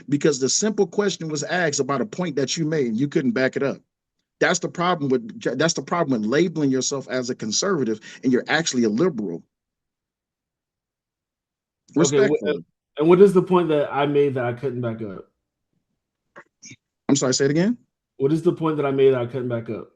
Because the simple question was asked about a point that you made and you couldn't back it up. That's the problem with labeling yourself as a conservative and you're actually a liberal. Respectfully. Okay, and what is the point that I made that I couldn't back up? I'm sorry, say it again. What is the point that I made that I couldn't back up?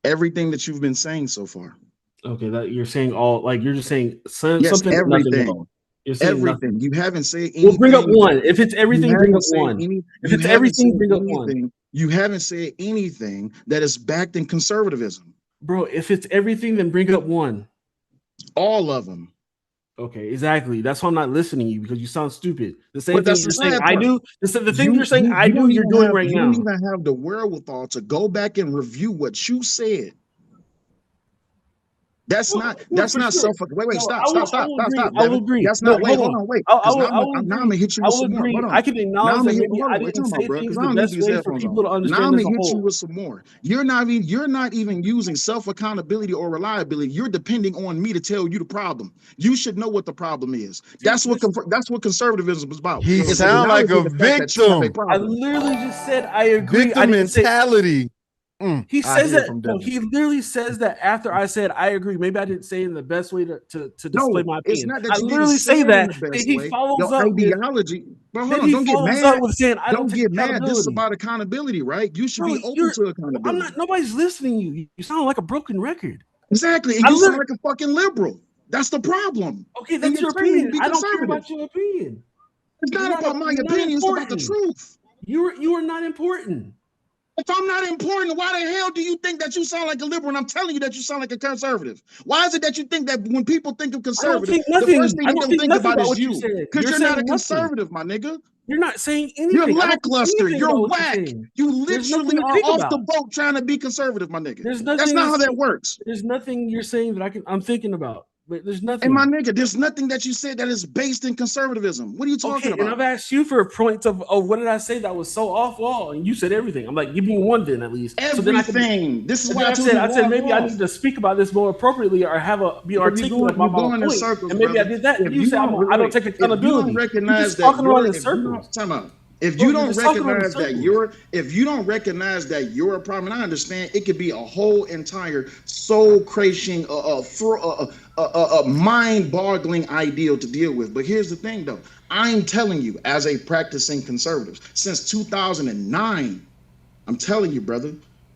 Everything that you've been saying so far. Okay, that you're saying you're just saying yes, something. Everything. You're saying everything. Nothing. You haven't said anything. We'll bring up one. If it's everything, bring up one. If it's everything, bring up one. You haven't said anything that is backed in conservatism. Bro, if it's everything, then bring up one. All of them. Okay, exactly. That's why I'm not listening to you because you sound stupid. The same thing you're saying I do. The thing you're saying I do, you're doing right now. You don't even have the wherewithal to go back and review what you said. That's not self. Wait, stop. I will agree. That's not. Wait, hold on. Wait. Now I'm gonna hit you with some more. Hold on. I can acknowledge that maybe I didn't say things the best way for people to understand. Now I'm gonna hit you with some more. You're not even using self accountability or reliability. You're depending on me to tell you the problem. You should know what the problem is. That's what conservatism is about. He sounds like a victim. I literally just said I agree. Victim mentality. He says that. No, he literally says that after I said I agree. Maybe I didn't say it in the best way to display my it's opinion. not that I you didn't literally say say it in that. the Then best he way. follows Your up with. ideology. But hold Then on, he don't get follows mad. up with saying I Don't don't take get mad. This is accountability. about accountability, right? You should Bro, be open to I'm accountability. not. Nobody's listening to you. You sound like a broken record. Exactly, and you sound like a fucking liberal. That's the problem. Okay, And that's you're your claiming to opinion. be I don't care conservative. about your opinion. It's not about my opinion. It's about the truth. You are not important. If I'm not important, why the hell do you think that you sound like a liberal? And I'm telling you that you sound like a conservative. Why is it that you think that when people think of conservative, the first thing I they don't don't think think nothing about is what you? said. Because you're not a saying nothing. conservative, my nigga. You're not saying anything. You're I don't think lackluster. anything You're about what whack. saying. You There's literally nothing to are think off about. the boat trying to be conservative, my nigga. There's nothing. That's not how that works. There's nothing you're saying that I'm thinking about. But there's nothing. And my nigga, there's nothing that you said that is based in conservatism. What are you talking about? And I've asked you for points of what did I say that was so off wall, and you said everything. I'm like, give me one then at least. Everything. This is why I told you. I said maybe I need to speak about this more appropriately or be articulate about my point. Circles, and maybe brother. I did that. If You said I don't take accountability. If you don't recognize that you're if you don't recognize that recognize that you're a problem, and I understand it could be a whole entire soul-crushing, mind-boggling ideal to deal with. But here's the thing, though. I'm telling you, as a practicing conservative, since 2009, I'm telling you, brother.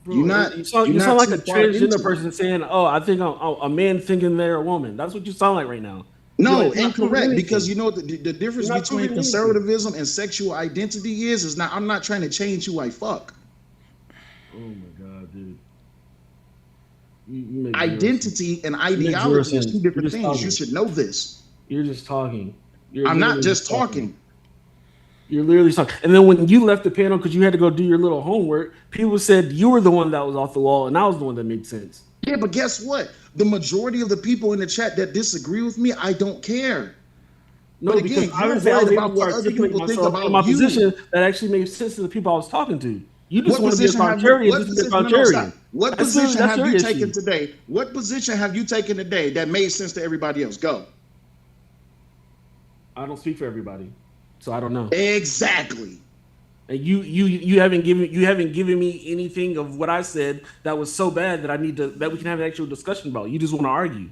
You sound like a transgender person saying, "Oh, I think I'm a man thinking they're a woman." That's what you sound like right now. No, incorrect. Because you know the difference between conservatism and sexual identity is not. I'm not trying to change who I fuck. Oh my god, dude. Identity and ideology is two different things. You should know this. You're just talking. I'm not just talking. You're literally talking. And then when you left the panel because you had to go do your little homework, people said you were the one that was off the wall, and I was the one that made sense. Yeah, but guess what? The majority of the people in the chat that disagree with me, I don't care. No, but because again, I was worried able about to what other people think about my you. position that actually made sense to the people I was talking to. You just want to be a contrarian. contrarian. What position have you taken today? What position have you taken today that made sense to everybody else? Go. I don't speak for everybody, so I don't know. Exactly. And you haven't given me anything of what I said that was so bad that we can have an actual discussion about. You just want to argue.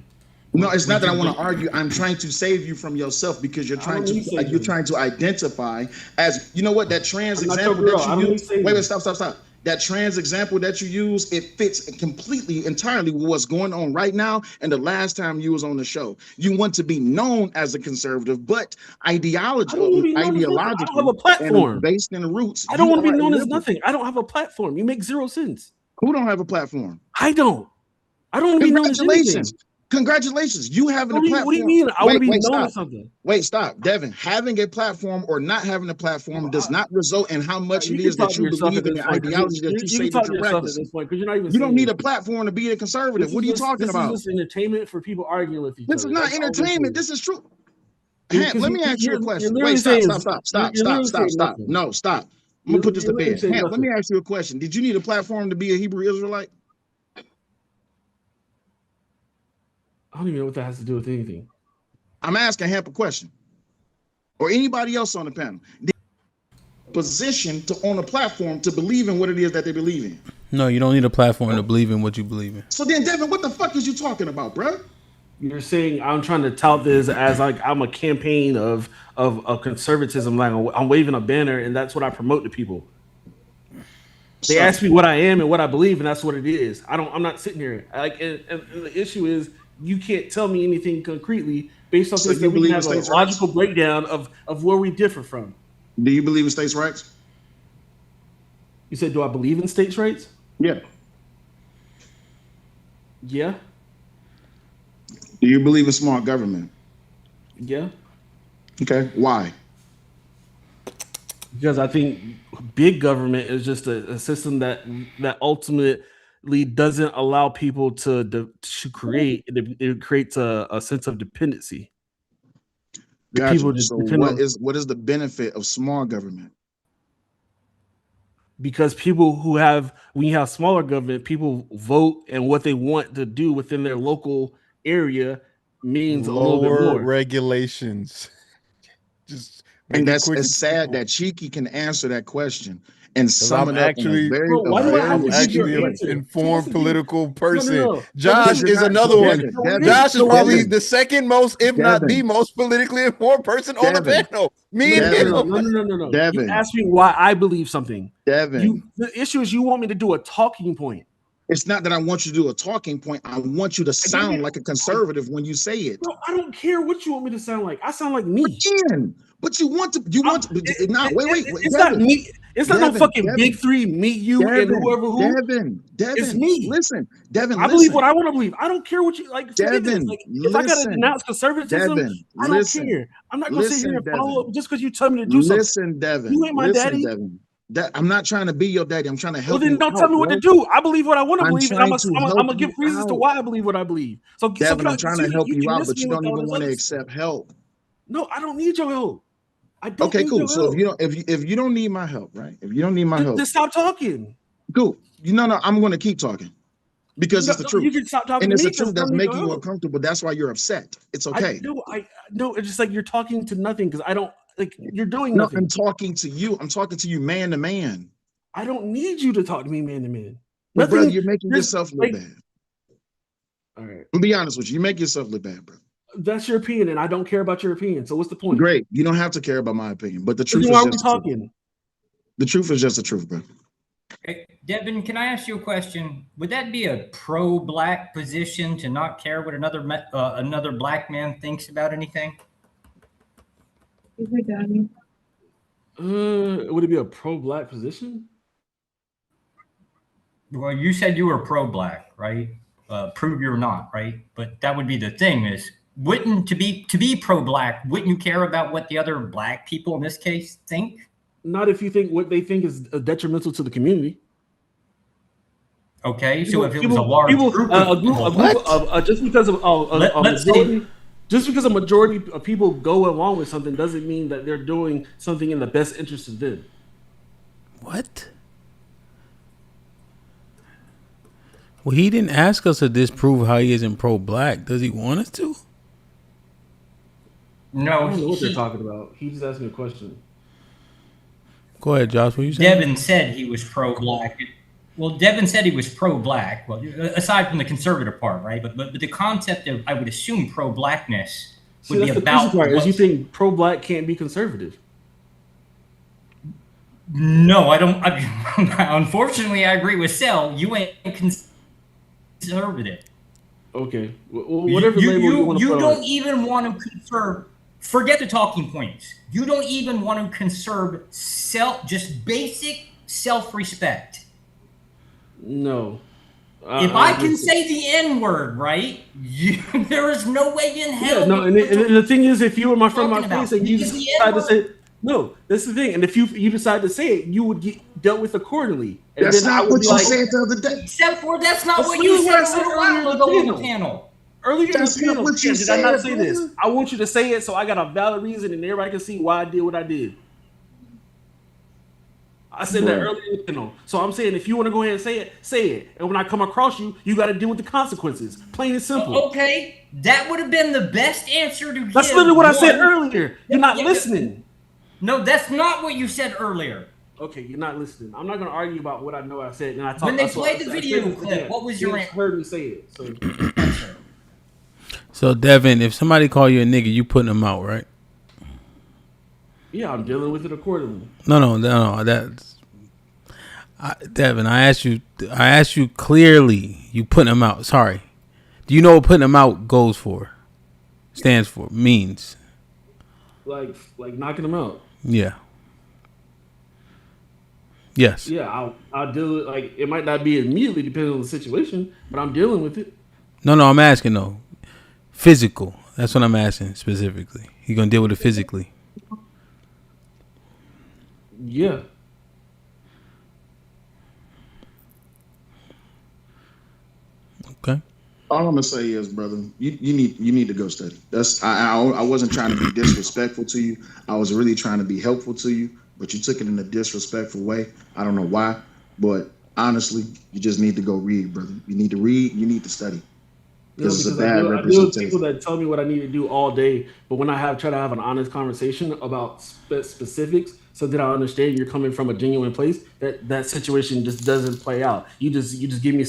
No, it's not that I want to argue. I'm trying to save you from yourself because you're trying to identify as, you know what, that trans example that you use. Wait, stop. That trans example that you use, it fits completely, entirely with what's going on right now. And the last time you was on the show, you want to be known as a conservative, but ideologically, I don't have a platform based in the roots. I don't want to be known as nothing. I don't have a platform. You make zero sense. Who don't have a platform? I don't want to be known as anything. Congratulations, you having a platform. What do you mean? I want to be known as something. Wait, stop, Devin. Having a platform or not having a platform does not result in how much it is that you believe in the ideology that you say that you're practicing. You don't need a platform to be a conservative. What are you talking about? This is just entertainment for people arguing with each other. This is not entertainment. This is true. Hamp, let me ask you a question. Wait, stop. No, stop. I'm gonna put this to bed. Hamp, let me ask you a question. Did you need a platform to be a Hebrew Israelite? I don't even know what that has to do with anything. I'm asking Hamp a question, or anybody else on the panel. Position to on a platform to believe in what it is that they believe in. No, you don't need a platform to believe in what you believe in. So then, Devin, what the fuck is you talking about, bro? You're saying I'm trying to tout this as like I'm a campaign of conservatism, like I'm waving a banner, and that's what I promote to people. They ask me what I am and what I believe, and that's what it is. I'm not sitting here like, and the issue is you can't tell me anything concretely based on things that we can have a logical breakdown of where we differ from. Do you believe in states' rights? You said, do I believe in states' rights? Yeah. Yeah. Do you believe in smart government? Yeah. Okay. Why? Because I think big government is just a system that ultimately doesn't allow people to create. It creates a sense of dependency. Gotcha. People just what is the benefit of small government? Because when you have smaller government, people vote, and what they want to do within their local area means a little bit more regulations. And it's sad that Cheeky can answer that question. and sum I'm it up in a very, Bro, why do I have to give your an answer? informed political person. No. Josh is another one. Josh is probably the second most, if not the most politically informed person on the panel. Me and him. No. Devin. You asked me why I believe something. Devin. The issue is you want me to do a talking point. It's not that I want you to do a talking point. I want you to sound like a conservative when you say it. Bro, I don't care what you want me to sound like. I sound like me. But you want to. Wait. It's not me. It's not no fucking big three. Me, you, and whoever who. Devin. It's me. Listen, Devin. I believe what I want to believe. I don't care what you like. Devin, like if I gotta denounce conservatism, I don't care. I'm not gonna sit here and follow up just because you tell me to do something. Listen, Devin. You ain't my daddy. Devin. I'm not trying to be your daddy. I'm trying to help you. Well, then don't tell me what to do. I believe what I want to believe, and I'm gonna give reasons to why I believe what I believe. So, Devin, I'm trying to help you out, but you don't even want to accept help. No, I don't need your help. I don't. Okay, cool. So if you don't need my help, right? If you don't need my help, then stop talking. Cool. No, I'm going to keep talking because it's the truth. You can stop talking, and it's to me, the truth that's making you uncomfortable. That's why you're upset. It's okay. No, it's just like you're talking to nothing because I don't like you're doing nothing. I'm talking to you. I'm talking to you man to man. I don't need you to talk to me man to man. But brother, you're making yourself look bad. All right. I'll be honest with you. You make yourself look bad, bro. That's your opinion, and I don't care about your opinion. So what's the point? Great. You don't have to care about my opinion, but the truth is just talking. The truth is just the truth, bro. Hey, Devin, can I ask you a question? Would that be a pro-black position to not care what another black man thinks about anything? Would it be a pro-black position? Well, you said you were pro-black, right? Prove you're not, right? But that would be the thing is, to be pro-black, wouldn't you care about what the other black people in this case think? Not if you think what they think is detrimental to the community. Okay, so if it was a large group, just because a majority of people go along with something doesn't mean that they're doing something in the best interest of them. What? Well, he didn't ask us to disprove how he isn't pro-black. Does he want us to? No. I don't know what they're talking about. He just asked me a question. Go ahead, Josh. What you saying? Devin said he was pro-black. Well, Devin said he was pro-black. Well, aside from the conservative part, right? But the concept of, I would assume, pro-blackness would be about. Is you think pro-black can't be conservative? No, I don't. Unfortunately, I agree with Sel. You ain't conservative. Okay. Well, whatever label you want to put on. You don't even want to conserve. Forget the talking points. You don't even want to conserve just basic self-respect. No. If I can say the N-word, right? There is no way in hell. Yeah, no, and the thing is, if you were my friend, my face, and you decide to say no, that's the thing. And if you decide to say it, you would get dealt with accordingly. And that's not what you said the other day. Except for that's not what you said earlier on the panel. Earlier in the panel, did I not say this? I want you to say it so I got a valid reason and everybody can see why I did what I did. I said that earlier in the panel. So I'm saying if you want to go ahead and say it. And when I come across you, you got to deal with the consequences. Plain and simple. Okay, that would have been the best answer to give. That's literally what I said earlier. You're not listening. No, that's not what you said earlier. Okay, you're not listening. I'm not going to argue about what I know I said. And I when they played the video clip, what was your answer? You heard me say it. So, Devin, if somebody call you a nigga, you putting them out, right? Yeah, I'm dealing with it accordingly. No. That's Devin. I asked you clearly. You putting them out. Sorry. Do you know what putting them out goes for? Stands for, means. Like knocking them out. Yeah. Yes. Yeah, I'll deal with like it might not be immediately depending on the situation, but I'm dealing with it. No, I'm asking though. Physical. That's what I'm asking specifically. You gonna deal with it physically? Yeah. Okay. All I'm gonna say is, brother, you need to go study. That's I wasn't trying to be disrespectful to you. I was really trying to be helpful to you, but you took it in a disrespectful way. I don't know why, but honestly, you just need to go read, brother. You need to read. You need to study. This is a bad representation. I deal with people that tell me what I need to do all day, but when I try to have an honest conversation about specifics, So that I understand you're coming from a genuine place. That situation just doesn't play out. You just give me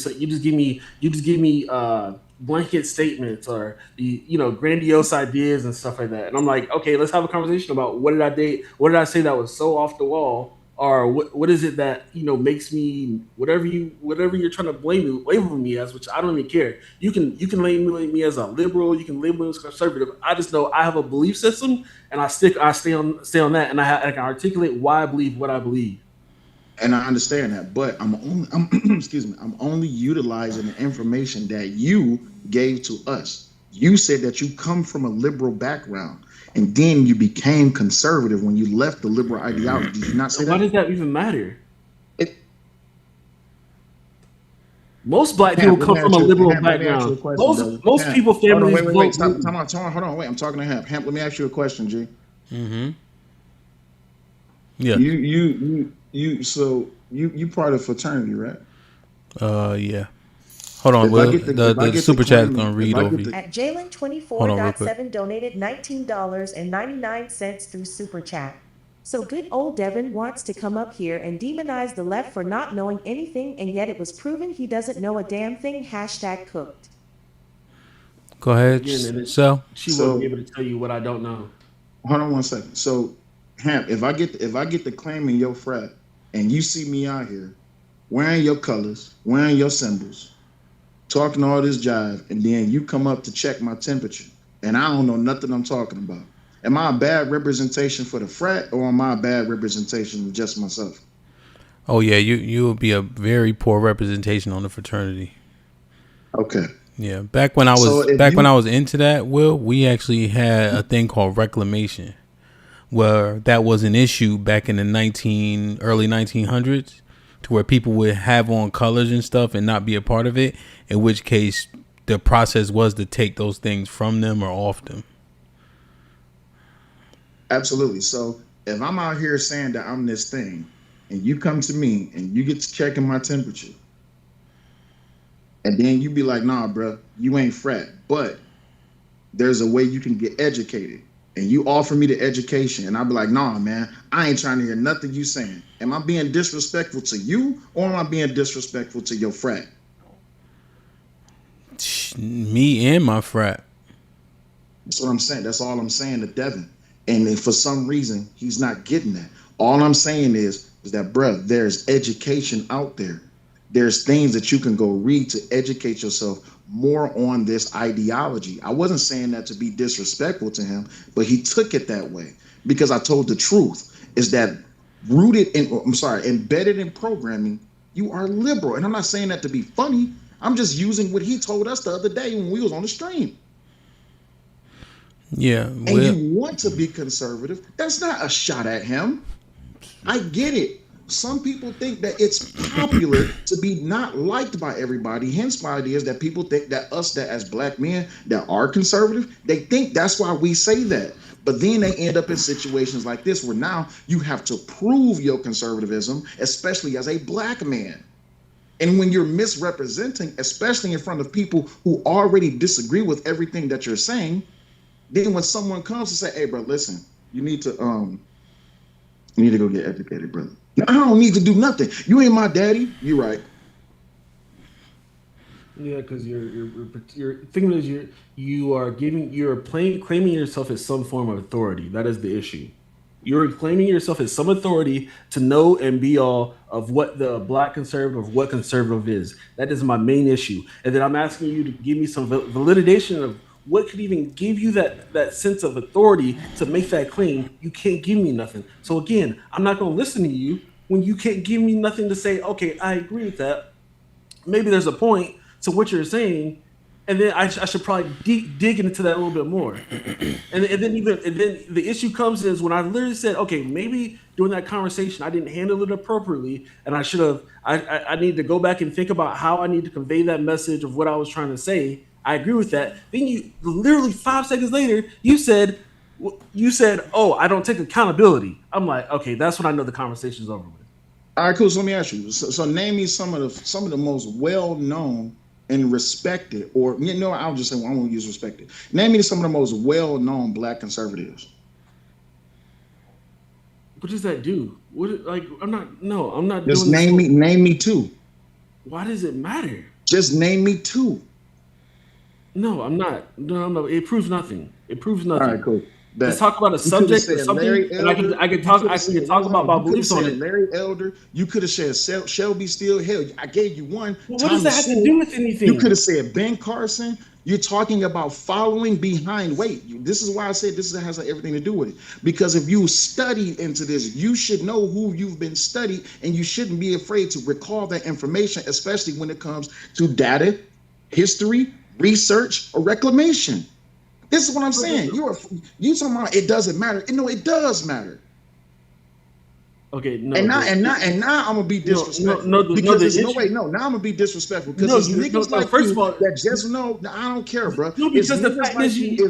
blanket statements or grandiose ideas and stuff like that. And I'm like, okay, let's have a conversation about what did I date? What did I say that was so off the wall? Or what is it that makes me whatever you're trying to label me as, which I don't even care. You can label me as a liberal, you can label me as conservative. I just know I have a belief system, and I stay on that, and I can articulate why I believe what I believe. And I understand that, but I'm excuse me, I'm only utilizing the information that you gave to us. You said that you come from a liberal background, and then you became conservative when you left the liberal ideology. Did you not say that? Why does that even matter? Most black people come from a liberal background. Most people families. Wait. Stop. Hold on. Wait. I'm talking to Hamp. Hamp, let me ask you a question, G. Mm-hmm. Yeah. You part of fraternity, right? Yeah. Hold on, Will. The super chat is gonna read over you. At Jalen24.7 donated $19.99 through super chat. So good old Devin wants to come up here and demonize the left for not knowing anything, and yet it was proven he doesn't know a damn thing. #cooked. Go ahead. So she won't be able to tell you what I don't know. Hold on one second. So, Hamp, if I get the claim in your frat, and you see me out here wearing your colors, wearing your symbols, talking all this jive, and then you come up to check my temperature, and I don't know nothing I'm talking about. Am I a bad representation for the frat, or am I a bad representation of just myself? Oh yeah, you would be a very poor representation on the fraternity. Okay. Yeah, back when I was into that, Will, we actually had a thing called reclamation, where that was an issue back in the early 1900s, to where people would have on colors and stuff and not be a part of it. In which case, the process was to take those things from them or off them. Absolutely. So if I'm out here saying that I'm this thing, and you come to me and you get to checking my temperature, and then you be like, nah, bro, you ain't frat, but there's a way you can get educated, and you offer me the education, and I'll be like, nah, man, I ain't trying to hear nothing you saying. Am I being disrespectful to you, or am I being disrespectful to your frat? Me and my frat. That's what I'm saying. That's all I'm saying to Devin. And then for some reason, he's not getting that. All I'm saying is that, bruh, there's education out there. There's things that you can go read to educate yourself more on this ideology. I wasn't saying that to be disrespectful to him, but he took it that way because I told the truth is that embedded in programming, you are liberal. And I'm not saying that to be funny. I'm just using what he told us the other day when we was on the stream. Yeah. And you want to be conservative. That's not a shot at him. I get it. Some people think that it's popular to be not liked by everybody. Hence my idea is that people think that us, that as black men that are conservative, they think that's why we say that. But then they end up in situations like this where now you have to prove your conservatism, especially as a black man. And when you're misrepresenting, especially in front of people who already disagree with everything that you're saying, then when someone comes to say, hey, bro, listen, you need to go get educated, brother. No, I don't need to do nothing. You ain't my daddy. You're right. Yeah, because you're thinking is you're claiming yourself as some form of authority. That is the issue. You're claiming yourself as some authority to know and be all of what the black conservative, what conservative is. That is my main issue. And then I'm asking you to give me some validation of what could even give you that sense of authority to make that claim. You can't give me nothing. So again, I'm not going to listen to you when you can't give me nothing to say, okay, I agree with that. Maybe there's a point to what you're saying, and then I should probably dig into that a little bit more. And then the issue comes is when I literally said, okay, maybe during that conversation I didn't handle it appropriately, and I should have. I need to go back and think about how I need to convey that message of what I was trying to say. I agree with that. Then you literally 5 seconds later, you said, oh, I don't take accountability. I'm like, okay, that's when I know the conversation's over with. All right, cool. So let me ask you. So name me some of the most well-known and respected, or I'll just say I won't use respected. Name me some of the most well-known black conservatives. What does that do? What like I'm not Just doing this. Name me two. Why does it matter? Just name me two. No, I'm not. No. It proves nothing. It proves nothing. All right, cool. Let's talk about a subject or something, and I can talk about my beliefs on it. Larry Elder, you could have said Shelby Steele. Hell, I gave you one. Well, what does that have to do with anything? You could have said Ben Carson. You're talking about following behind. Wait, this is why I said this has everything to do with it. Because if you study into this, you should know who you've been studied, and you shouldn't be afraid to recall that information, especially when it comes to data, history, research, or reclamation. This is what I'm saying. You talking about it doesn't matter. No, it does matter. Okay, no. And now I'm gonna be disrespectful. Now I'm gonna be disrespectful because it's niggas like you that just know. I don't care, bro. No, because the fact is, you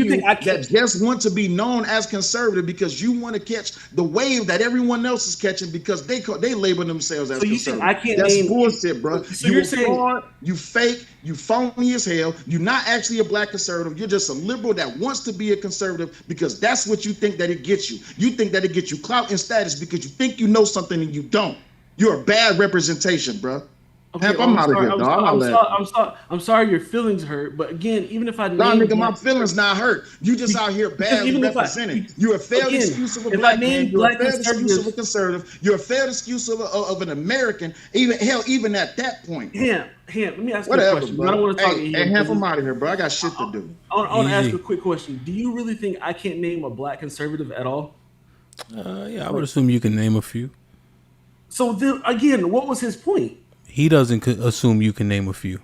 think that just want to be known as conservative because you want to catch the wave that everyone else is catching because they label themselves as conservative. I can't That's name bullshit, bro. So you're saying fraud, you fake, you phony as hell. You're not actually a black conservative. You're just a liberal that wants to be a conservative because that's what you think that it gets you. You think that it gets you clout and status because you think you know something and you don't. You're a bad representation, bro. Okay, Hamp, I'm out of here. I'm sorry your feelings hurt, but again, even if I nigga, my feelings not hurt. You just out here badly representing. You're a failed excuse of a black man. You're a failed excuse of a conservative. You're a failed excuse of an American. Even at that point. Hamp, let me ask you a question. Bro. I don't want to talk to you. Hey, Hamp, I'm out of here, bro. I got shit to do. I want to ask you a quick question. Do you really think I can't name a black conservative at all? Yeah, I would assume you can name a few. So then, again, what was his point? He doesn't assume you can name a few.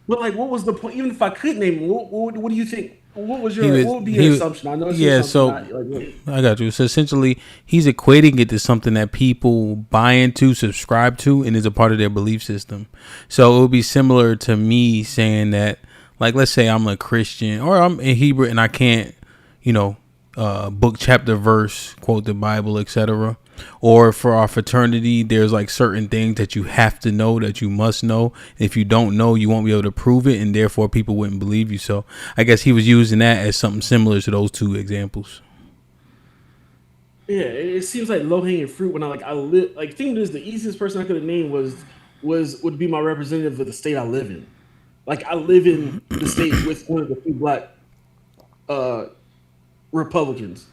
Well, like, what was the point? Even if I could name him, what do you think? What would be your assumption? I know it's your assumption. I got you. So essentially, he's equating it to something that people buy into, subscribe to, and is a part of their belief system. So it would be similar to me saying that, like, let's say I'm a Christian or I'm a Hebrew and I can't, book, chapter, verse, quote the Bible, etc. Or for our fraternity, there's like certain things that you have to know, that you must know. If you don't know, you won't be able to prove it, and therefore people wouldn't believe you. So I guess he was using that as something similar to those two examples. Yeah, it seems like low hanging fruit. When think of this, the easiest person I could have named would be my representative of the state I live in. Like, I live in the state with one of the few black Republicans.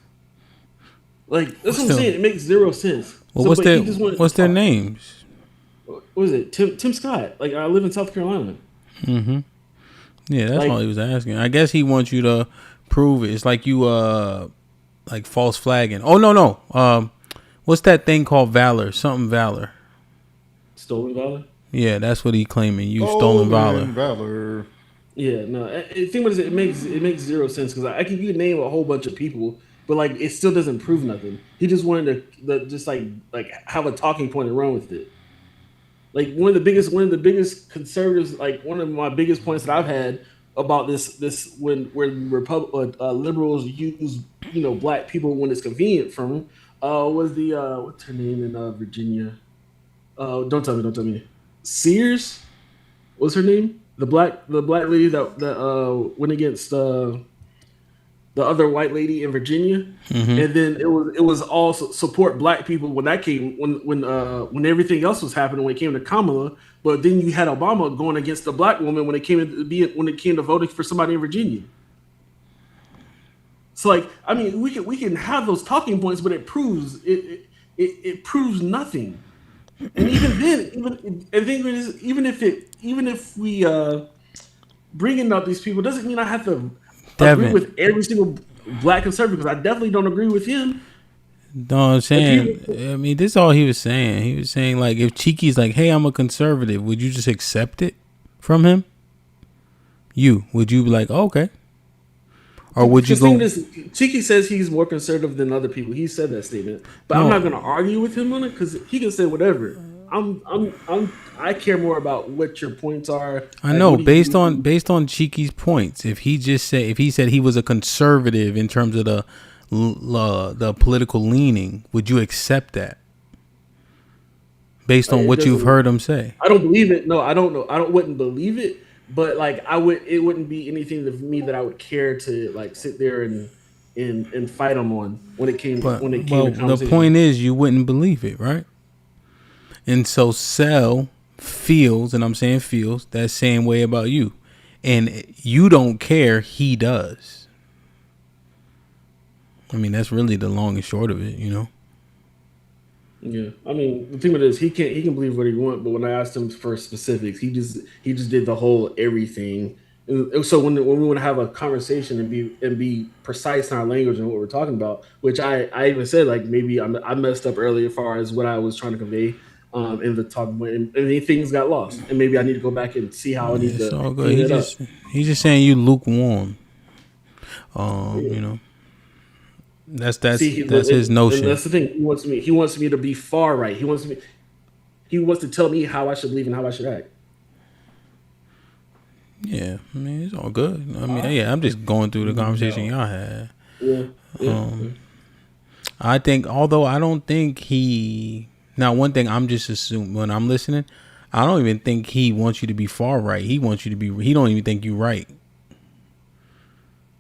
Like, that's what I'm saying. It makes zero sense. Well, what's their names? What was it? Tim Scott. Like, I live in South Carolina. Mm-hmm. Yeah, that's all he was asking. I guess he wants you to prove it. It's like you like false flagging. Oh no. What's that thing called valor? Something valor. Stolen valor? Yeah, that's what he claiming. You stolen valor. Yeah, no. The thing is, it makes zero sense because you can name a whole bunch of people, but like it still doesn't prove nothing. He just wanted to just like have a talking point and run with it. Like one of the biggest conservatives, like one of my biggest points that I've had about this when liberals use black people when it's convenient for them was the what's her name in Virginia? Don't tell me. Sears, what's her name? The black lady that went against the other white lady in Virginia, and then it was all support black people when that came when everything else was happening when it came to Kamala, but then you had Obama going against the black woman when it came to voting for somebody in Virginia. So like, I mean, we can have those talking points, but it proves proves nothing. And even if we bringing up these people doesn't mean I have to agree with every single black conservative because I definitely don't agree with him. No, I'm saying, I mean, this is all he was saying. He was saying like, if Cheeky's like, "Hey, I'm a conservative," would you just accept it from him? Would you be like, oh, okay? Or would you go? Cheeky says he's more conservative than other people. He said that statement, but I'm not going to argue with him on it because he can say whatever. I care more about what your points are. I know based on Cheeky's points. If he said he was a conservative in terms of the political leaning, would you accept that? Based on what you've heard him say, I don't believe it. No, I don't know. Wouldn't believe it. But like it wouldn't be anything for me that I would care to like sit there and and fight him on when it came But to the conversation. point is, you wouldn't believe it, right? And so Cell feels, and I'm saying feels, that same way about you. And you don't care, he does. I mean, that's really the long and short of it, you know? Yeah, I mean, the thing with it is he can believe what he wants, but when I asked him for specifics, he just did the whole everything. So when we want to have a conversation and be precise in our language and what we're talking about, which I even said like maybe I messed up earlier as far as what I was trying to convey in the talk, and things got lost, and maybe I need to go back and see how I need It's to all good. clean it up. He's just saying you lukewarm. You know. That's his notion. And that's the thing. He wants me to be far right. He wants to tell me how I should believe and how I should act. Yeah, I mean it's all good. I mean, yeah, I'm just going through the conversation y'all had. Yeah. I think, although I don't think he. Now, one thing I'm just assuming when I'm listening, I don't even think he wants you to be far right. He wants you to be. He don't even think you're right.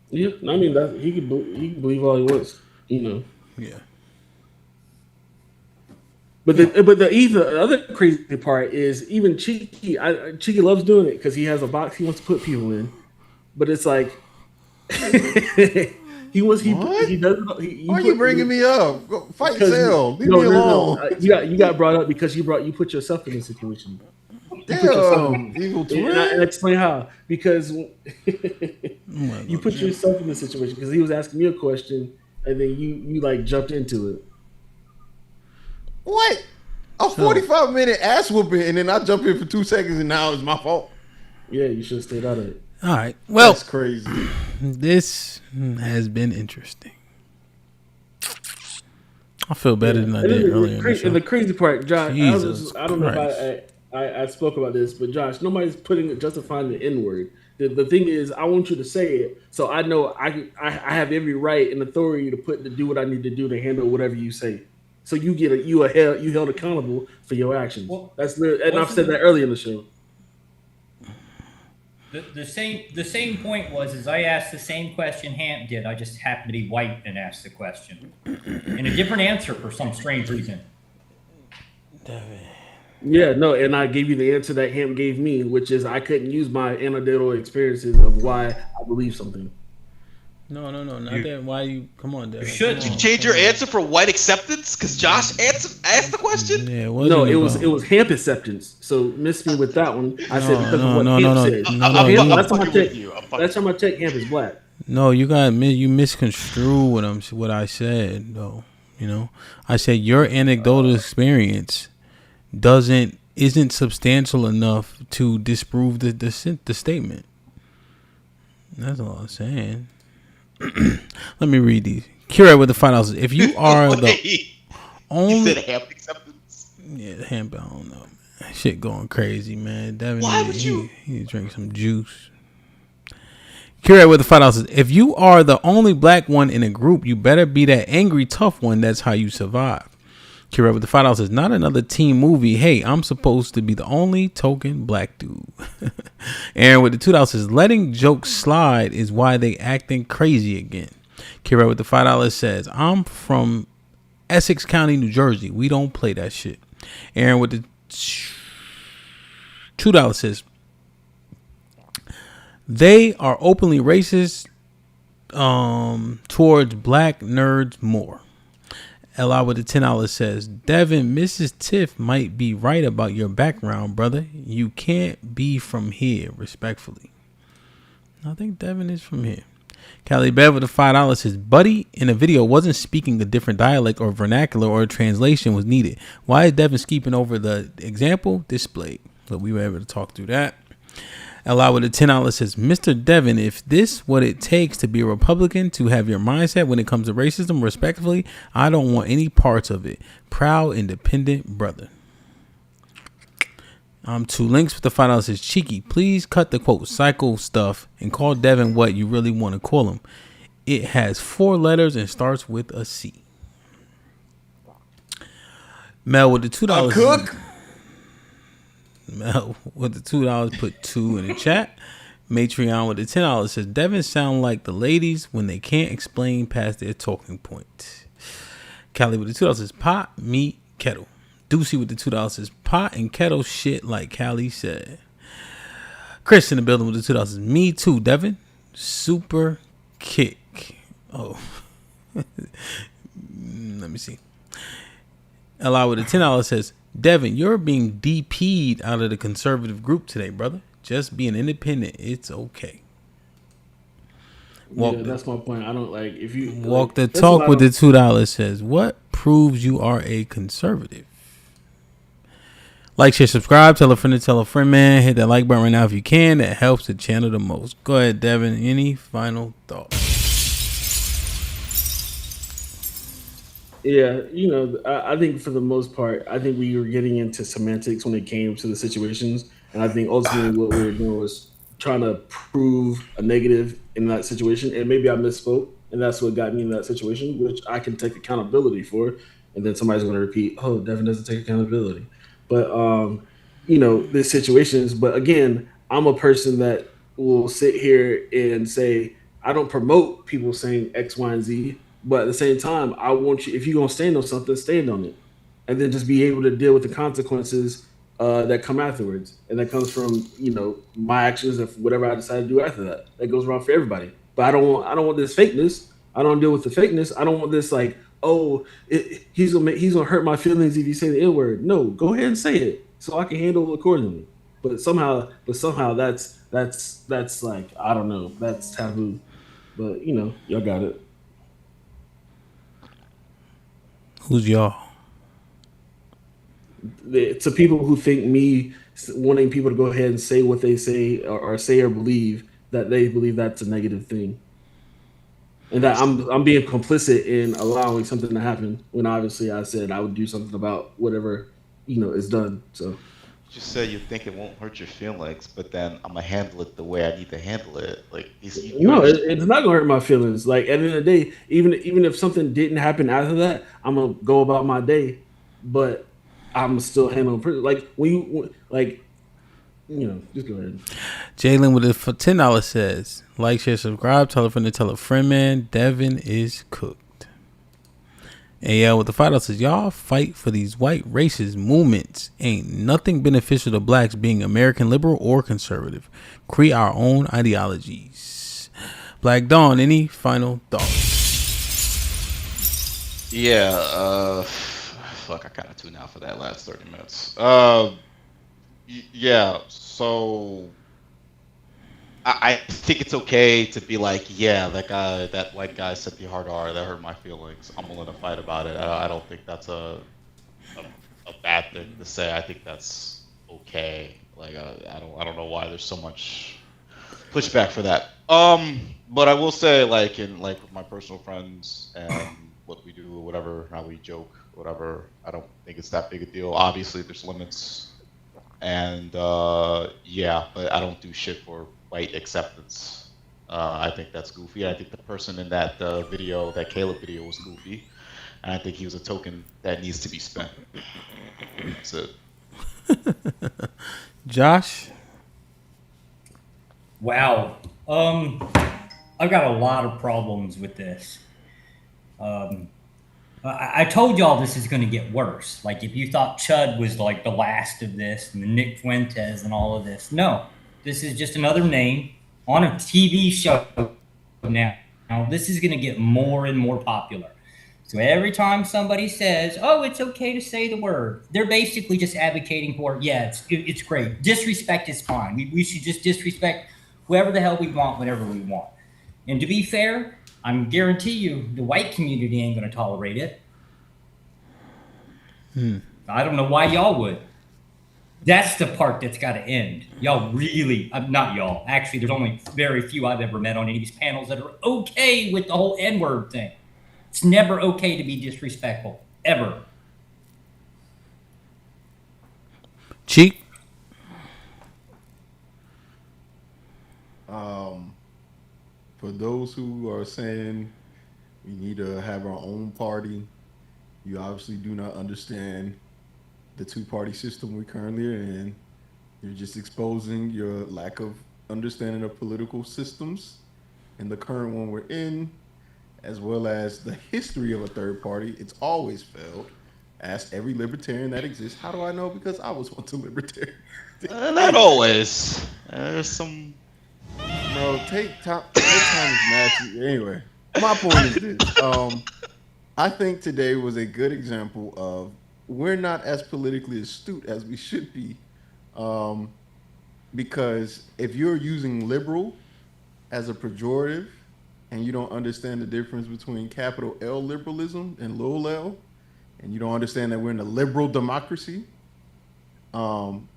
Yeah, I mean that he can believe all he wants, you know. Yeah. But the other crazy part is even Cheeky. Cheeky loves doing it because he has a box he wants to put people in, but it's like he does. Why are you bringing me up? Go fight Cell. Leave me alone. You got brought up because you put yourself in this situation. Damn, evil twin. And explain how. Because you put yourself in this situation because he was asking me a question and then you like jumped into it. What? A 45-minute ass whooping and then I jump in for 2 seconds and now it's my fault. Yeah, you should have stayed out of it. All right. Well, that's crazy. This has been interesting. I feel better than I did earlier. And the crazy part, Josh, I don't know Christ. if I spoke about this, but Josh, nobody's justifying the N-word. The thing is, I want you to say it, so I know I have every right and authority to do what I need to do to handle whatever you say. So you held accountable for your actions. Well, and I've said that earlier in the show. The same point was I asked the same question Hamp did. I just happened to be white and asked the question, and a different answer for some strange reason. Yeah, no, and I gave you the answer that Hamp gave me, which is I couldn't use my anecdotal experiences of why I believe something. No, not that. Why you? Come on, Devin. Did you change your answer for white acceptance? Because Josh asked the question. Yeah, it was Hamp acceptance. So miss me with that one. I said because of what Hamp said. Last time I checked, Hamp is black. No, you misconstrue what I said though. You know, I said your anecdotal experience isn't substantial enough to disprove the statement. That's all I'm saying. Let me read these. Curate with the finals. If you are the only, you said Hamp acceptance. Yeah, Hamp. I don't know. Man. Shit going crazy, man. Devin, why would you? He drink some juice. Curate with the finals. If you are the only black one in a group, you better be that angry, tough one. That's how you survive. Curate with the $5 is not another teen movie. Hey, I'm supposed to be the only token black dude. Aaron with the $2 says letting jokes slide is why they acting crazy again. Curate with the $5 says I'm from Essex County, New Jersey. We don't play that shit. Aaron with the $2 says they are openly racist towards black nerds more. L.I. with the $10 says, Devin, Mrs. Tiff might be right about your background, brother. You can't be from here, respectfully. I think Devin is from here. Callie Bev with the $5 says, Buddy in the video wasn't speaking a different dialect or vernacular or a translation was needed. Why is Devin skipping over the example displayed? So we were able to talk through that. L.I. with a $10 says, Mr. Devin, if this what it takes to be a Republican, to have your mindset when it comes to racism, respectively, I don't want any parts of it. Proud, independent brother. Two links with the $5 says, Cheeky, please cut the quote psycho stuff and call Devin what you really want to call him. It has 4 letters and starts with a C. Mel with the $2. Cook. Mel with the $2 put 2 in the chat. Matreon with the $10 says Devin sound like the ladies when they can't explain past their talking point. Callie with the $2 says pot, meat, kettle. Deucey with the $2 says pot and kettle shit like Callie said. Chris in the building with the $2 says me too, Devin. Super kick. Oh. Let me see. Eli with the $10 says Devin, you're being DP'd out of the conservative group today, brother. Just being independent, it's okay. That's my point. I don't like if you walk the talk with the $2 says what proves you are a conservative. Like, share, subscribe, tell a friend, man. Hit that like button right now if you can. That helps the channel the most. Go ahead, Devin. Any final thoughts? Yeah, I think for the most part, I think we were getting into semantics when it came to the situations, and I think ultimately what we were doing was trying to prove a negative in that situation, and maybe I misspoke, and that's what got me in that situation, which I can take accountability for, and then somebody's going to repeat, "Oh, Devin doesn't take accountability," but there's situations. But again, I'm a person that will sit here and say I don't promote people saying X, Y, and Z. But at the same time, I want you, if you're going to stand on something, stand on it. And then just be able to deal with the consequences that come afterwards. And that comes from, my actions of whatever I decide to do after that. That goes wrong for everybody. But I don't want this fakeness. I don't deal with the fakeness. I don't want this like, he's gonna hurt my feelings if you say the N-word. No, go ahead and say it so I can handle it accordingly. But somehow that's like, I don't know, that's taboo. But y'all got it. Who's y'all? To people who think me wanting people to go ahead and say what they say or say or believe, that they believe that's a negative thing, and that I'm being complicit in allowing something to happen when obviously I said I would do something about whatever is done. So you said you think it won't hurt your feelings, but then I'm gonna handle it the way I need to handle it. Like it's not gonna hurt my feelings. Like at the end of the day, even if something didn't happen after that, I'm gonna go about my day, but I'm still handling like when you just go ahead. Jalen with the $10 says like, share, subscribe, tell a friend, man. Devin is cooked. AL with the $5 says y'all fight for these white racist movements ain't nothing beneficial to blacks being American liberal or conservative. Create our own ideologies. Black Dawn, any final thoughts? Yeah, fuck, I kind of tuned out for that last 30 minutes. Yeah, so I think it's okay to be like, yeah, that white guy said the hard R, that hurt my feelings. I'm willing to fight about it. I don't think that's a bad thing to say. I think that's okay. Like I don't know why there's so much pushback for that. But I will say, like with my personal friends and what we do, or whatever, how we joke, whatever, I don't think it's that big a deal. Obviously, there's limits, and yeah, but I don't do shit for white acceptance. I think that's goofy. I think the person in that video, that Caleb video, was goofy, and I think he was a token that needs to be spent. That's it. Josh? Wow. I've got a lot of problems with this. I told y'all this is going to get worse. Like, if you thought Chud was like the last of this and the Nick Fuentes and all of this, no. This is just another name on a TV show now. Now, this is going to get more and more popular. So every time somebody says, oh, it's okay to say the word, they're basically just advocating for, yeah, it's great. Disrespect is fine. We should just disrespect whoever the hell we want, whenever we want. And to be fair, I guarantee you the white community ain't going to tolerate it. I don't know why y'all would. That's the part that's got to end. Y'all really, not y'all. Actually, there's only very few I've ever met on any of these panels that are okay with the whole N-word thing. It's never okay to be disrespectful, ever. Cheek? For those who are saying we need to have our own party, you obviously do not understand the two-party system we currently are in. You're just exposing your lack of understanding of political systems and the current one we're in, as well as the history of a third party, it's always failed. Ask every libertarian that exists. How do I know? Because I was once a libertarian. Not always. There's some. Bro, take time. Thomas Matthew. Anyway, my point is this. I think today was a good example of we're not as politically astute as we should be. Because if you're using liberal as a pejorative and you don't understand the difference between capital L liberalism and little l, and you don't understand that we're in a liberal democracy, then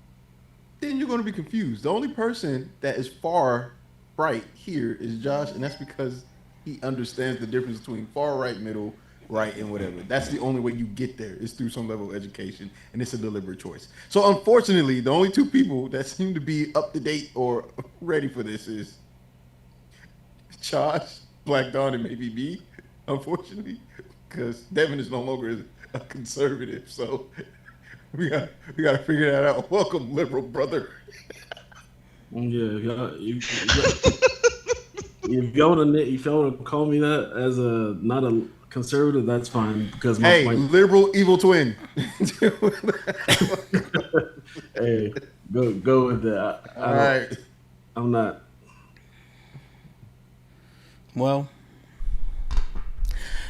you're going to be confused. The only person that is far right here is Josh, and that's because he understands the difference between far right, middle, right, and whatever. That's the only way you get there is through some level of education, and it's a deliberate choice. So unfortunately, the only two people that seem to be up to date or ready for this is Josh, Black Dawn, and maybe me, unfortunately, because Devin is no longer a conservative. So we got to figure that out. Welcome, liberal brother. Yeah, if y'all want to call me that as a not a conservative, that's fine. Because my liberal evil twin. Hey, go with that. All right, I'm not. Well,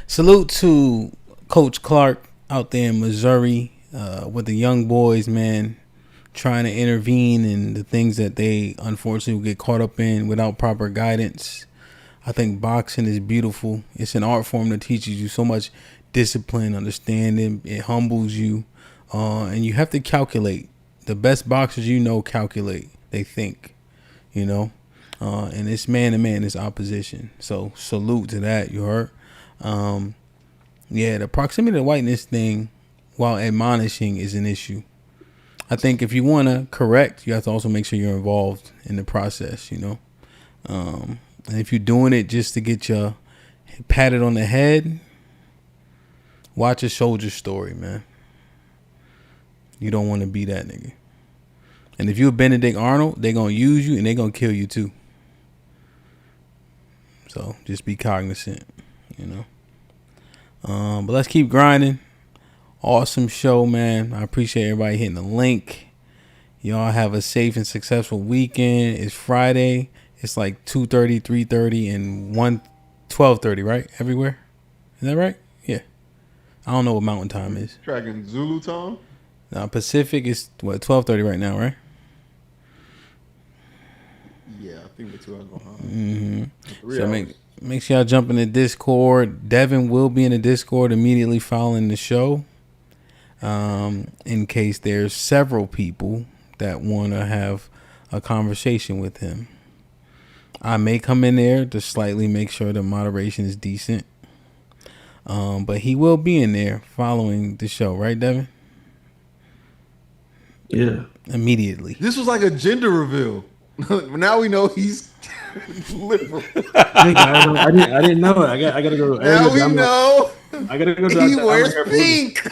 salute to Coach Clark out there in Missouri with the young boys, man, trying to intervene in the things that they unfortunately get caught up in without proper guidance. I think boxing is beautiful. It's an art form that teaches you so much discipline, understanding. It humbles you, and you have to calculate. The best boxers calculate. They think, and it's man to man, it's opposition. So salute to that. You heard? The proximity to whiteness thing, while admonishing, is an issue. I think if you want to correct, you have to also make sure you're involved in the process, and if you're doing it just to get your patted on the head, watch A Soldier Story, man. You don't want to be that nigga. And if you're Benedict Arnold, they're going to use you and they're going to kill you too. So just be cognizant, But let's keep grinding. Awesome show, man. I appreciate everybody hitting the link. Y'all have a safe and successful weekend. It's Friday. It's like 2:30, 3:30, and 12:30, right? Everywhere. Is that right? Yeah. I don't know what mountain time is. Tracking Zulu time? Now Pacific is 12:30 right now, right? Yeah, I think we're 2 hours behind. So make sure y'all jump in the Discord. Devin will be in the Discord immediately following the show. In case there's several people that want to have a conversation with him. I may come in there to slightly make sure the moderation is decent. But he will be in there following the show, right, Devin? Yeah. Immediately. This was like a gender reveal. Now we know he's liberal. I didn't know it. I gotta go. Now we know. I gotta go. He wears pink.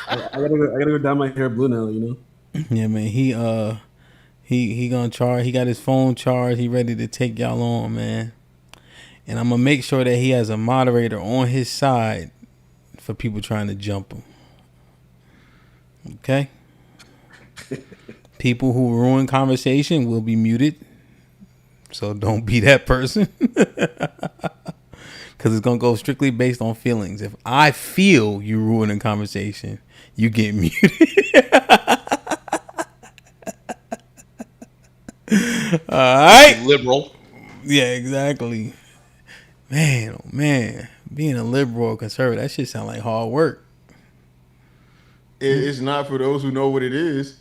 I gotta go dye my hair blue now. Yeah, man. He gonna charge. He got his phone charged. He ready to take y'all on, man. And I'm gonna make sure that he has a moderator on his side for people trying to jump him. Okay. People who ruin conversation will be muted. So don't be that person. Because it's going to go strictly based on feelings. If I feel you ruining conversation, you get muted. All right. Liberal. Yeah, exactly. Man, oh man. Being a liberal or conservative, that shit sound like hard work. It's not for those who know what it is.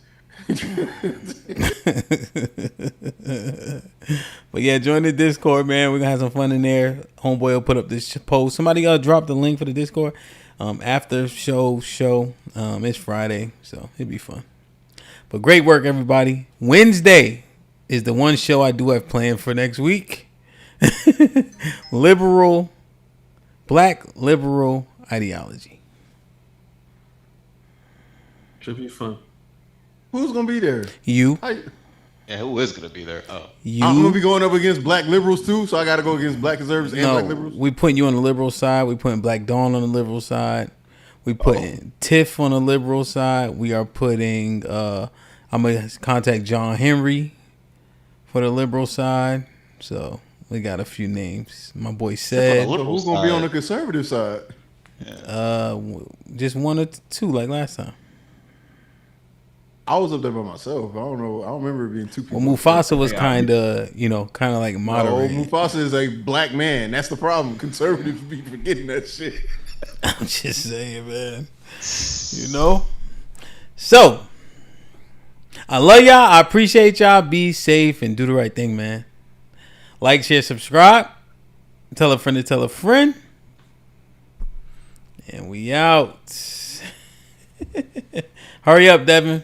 But yeah, join the Discord, man. We're gonna have some fun in there. Homeboy will put up this post. Somebody gotta drop the link for the Discord. After show. It's Friday, so it'll be fun. But great work, everybody. Wednesday is the one show I do have planned for next week. Black liberal ideology. Should be fun. Who's gonna be there? You. Yeah, who is gonna be there? Oh, I'm gonna be going up against black liberals too, so I got to go against black conservatives and black liberals. We putting you on the liberal side. We putting Black Dawn on the liberal side. We putting Tiff on the liberal side. We are putting. I'm gonna contact John Henry for the liberal side. So we got a few names. My boy said. So who's gonna be on the conservative side? Just one or two like last time. I was up there by myself. I don't know. I don't remember it being two people. Well, Mufasa was kind of like moderate. No, Mufasa is a black man. That's the problem. Conservatives be forgetting that shit. I'm just saying, man. So, I love y'all. I appreciate y'all. Be safe and do the right thing, man. Like, share, subscribe. Tell a friend to tell a friend. And we out. Hurry up, Devin.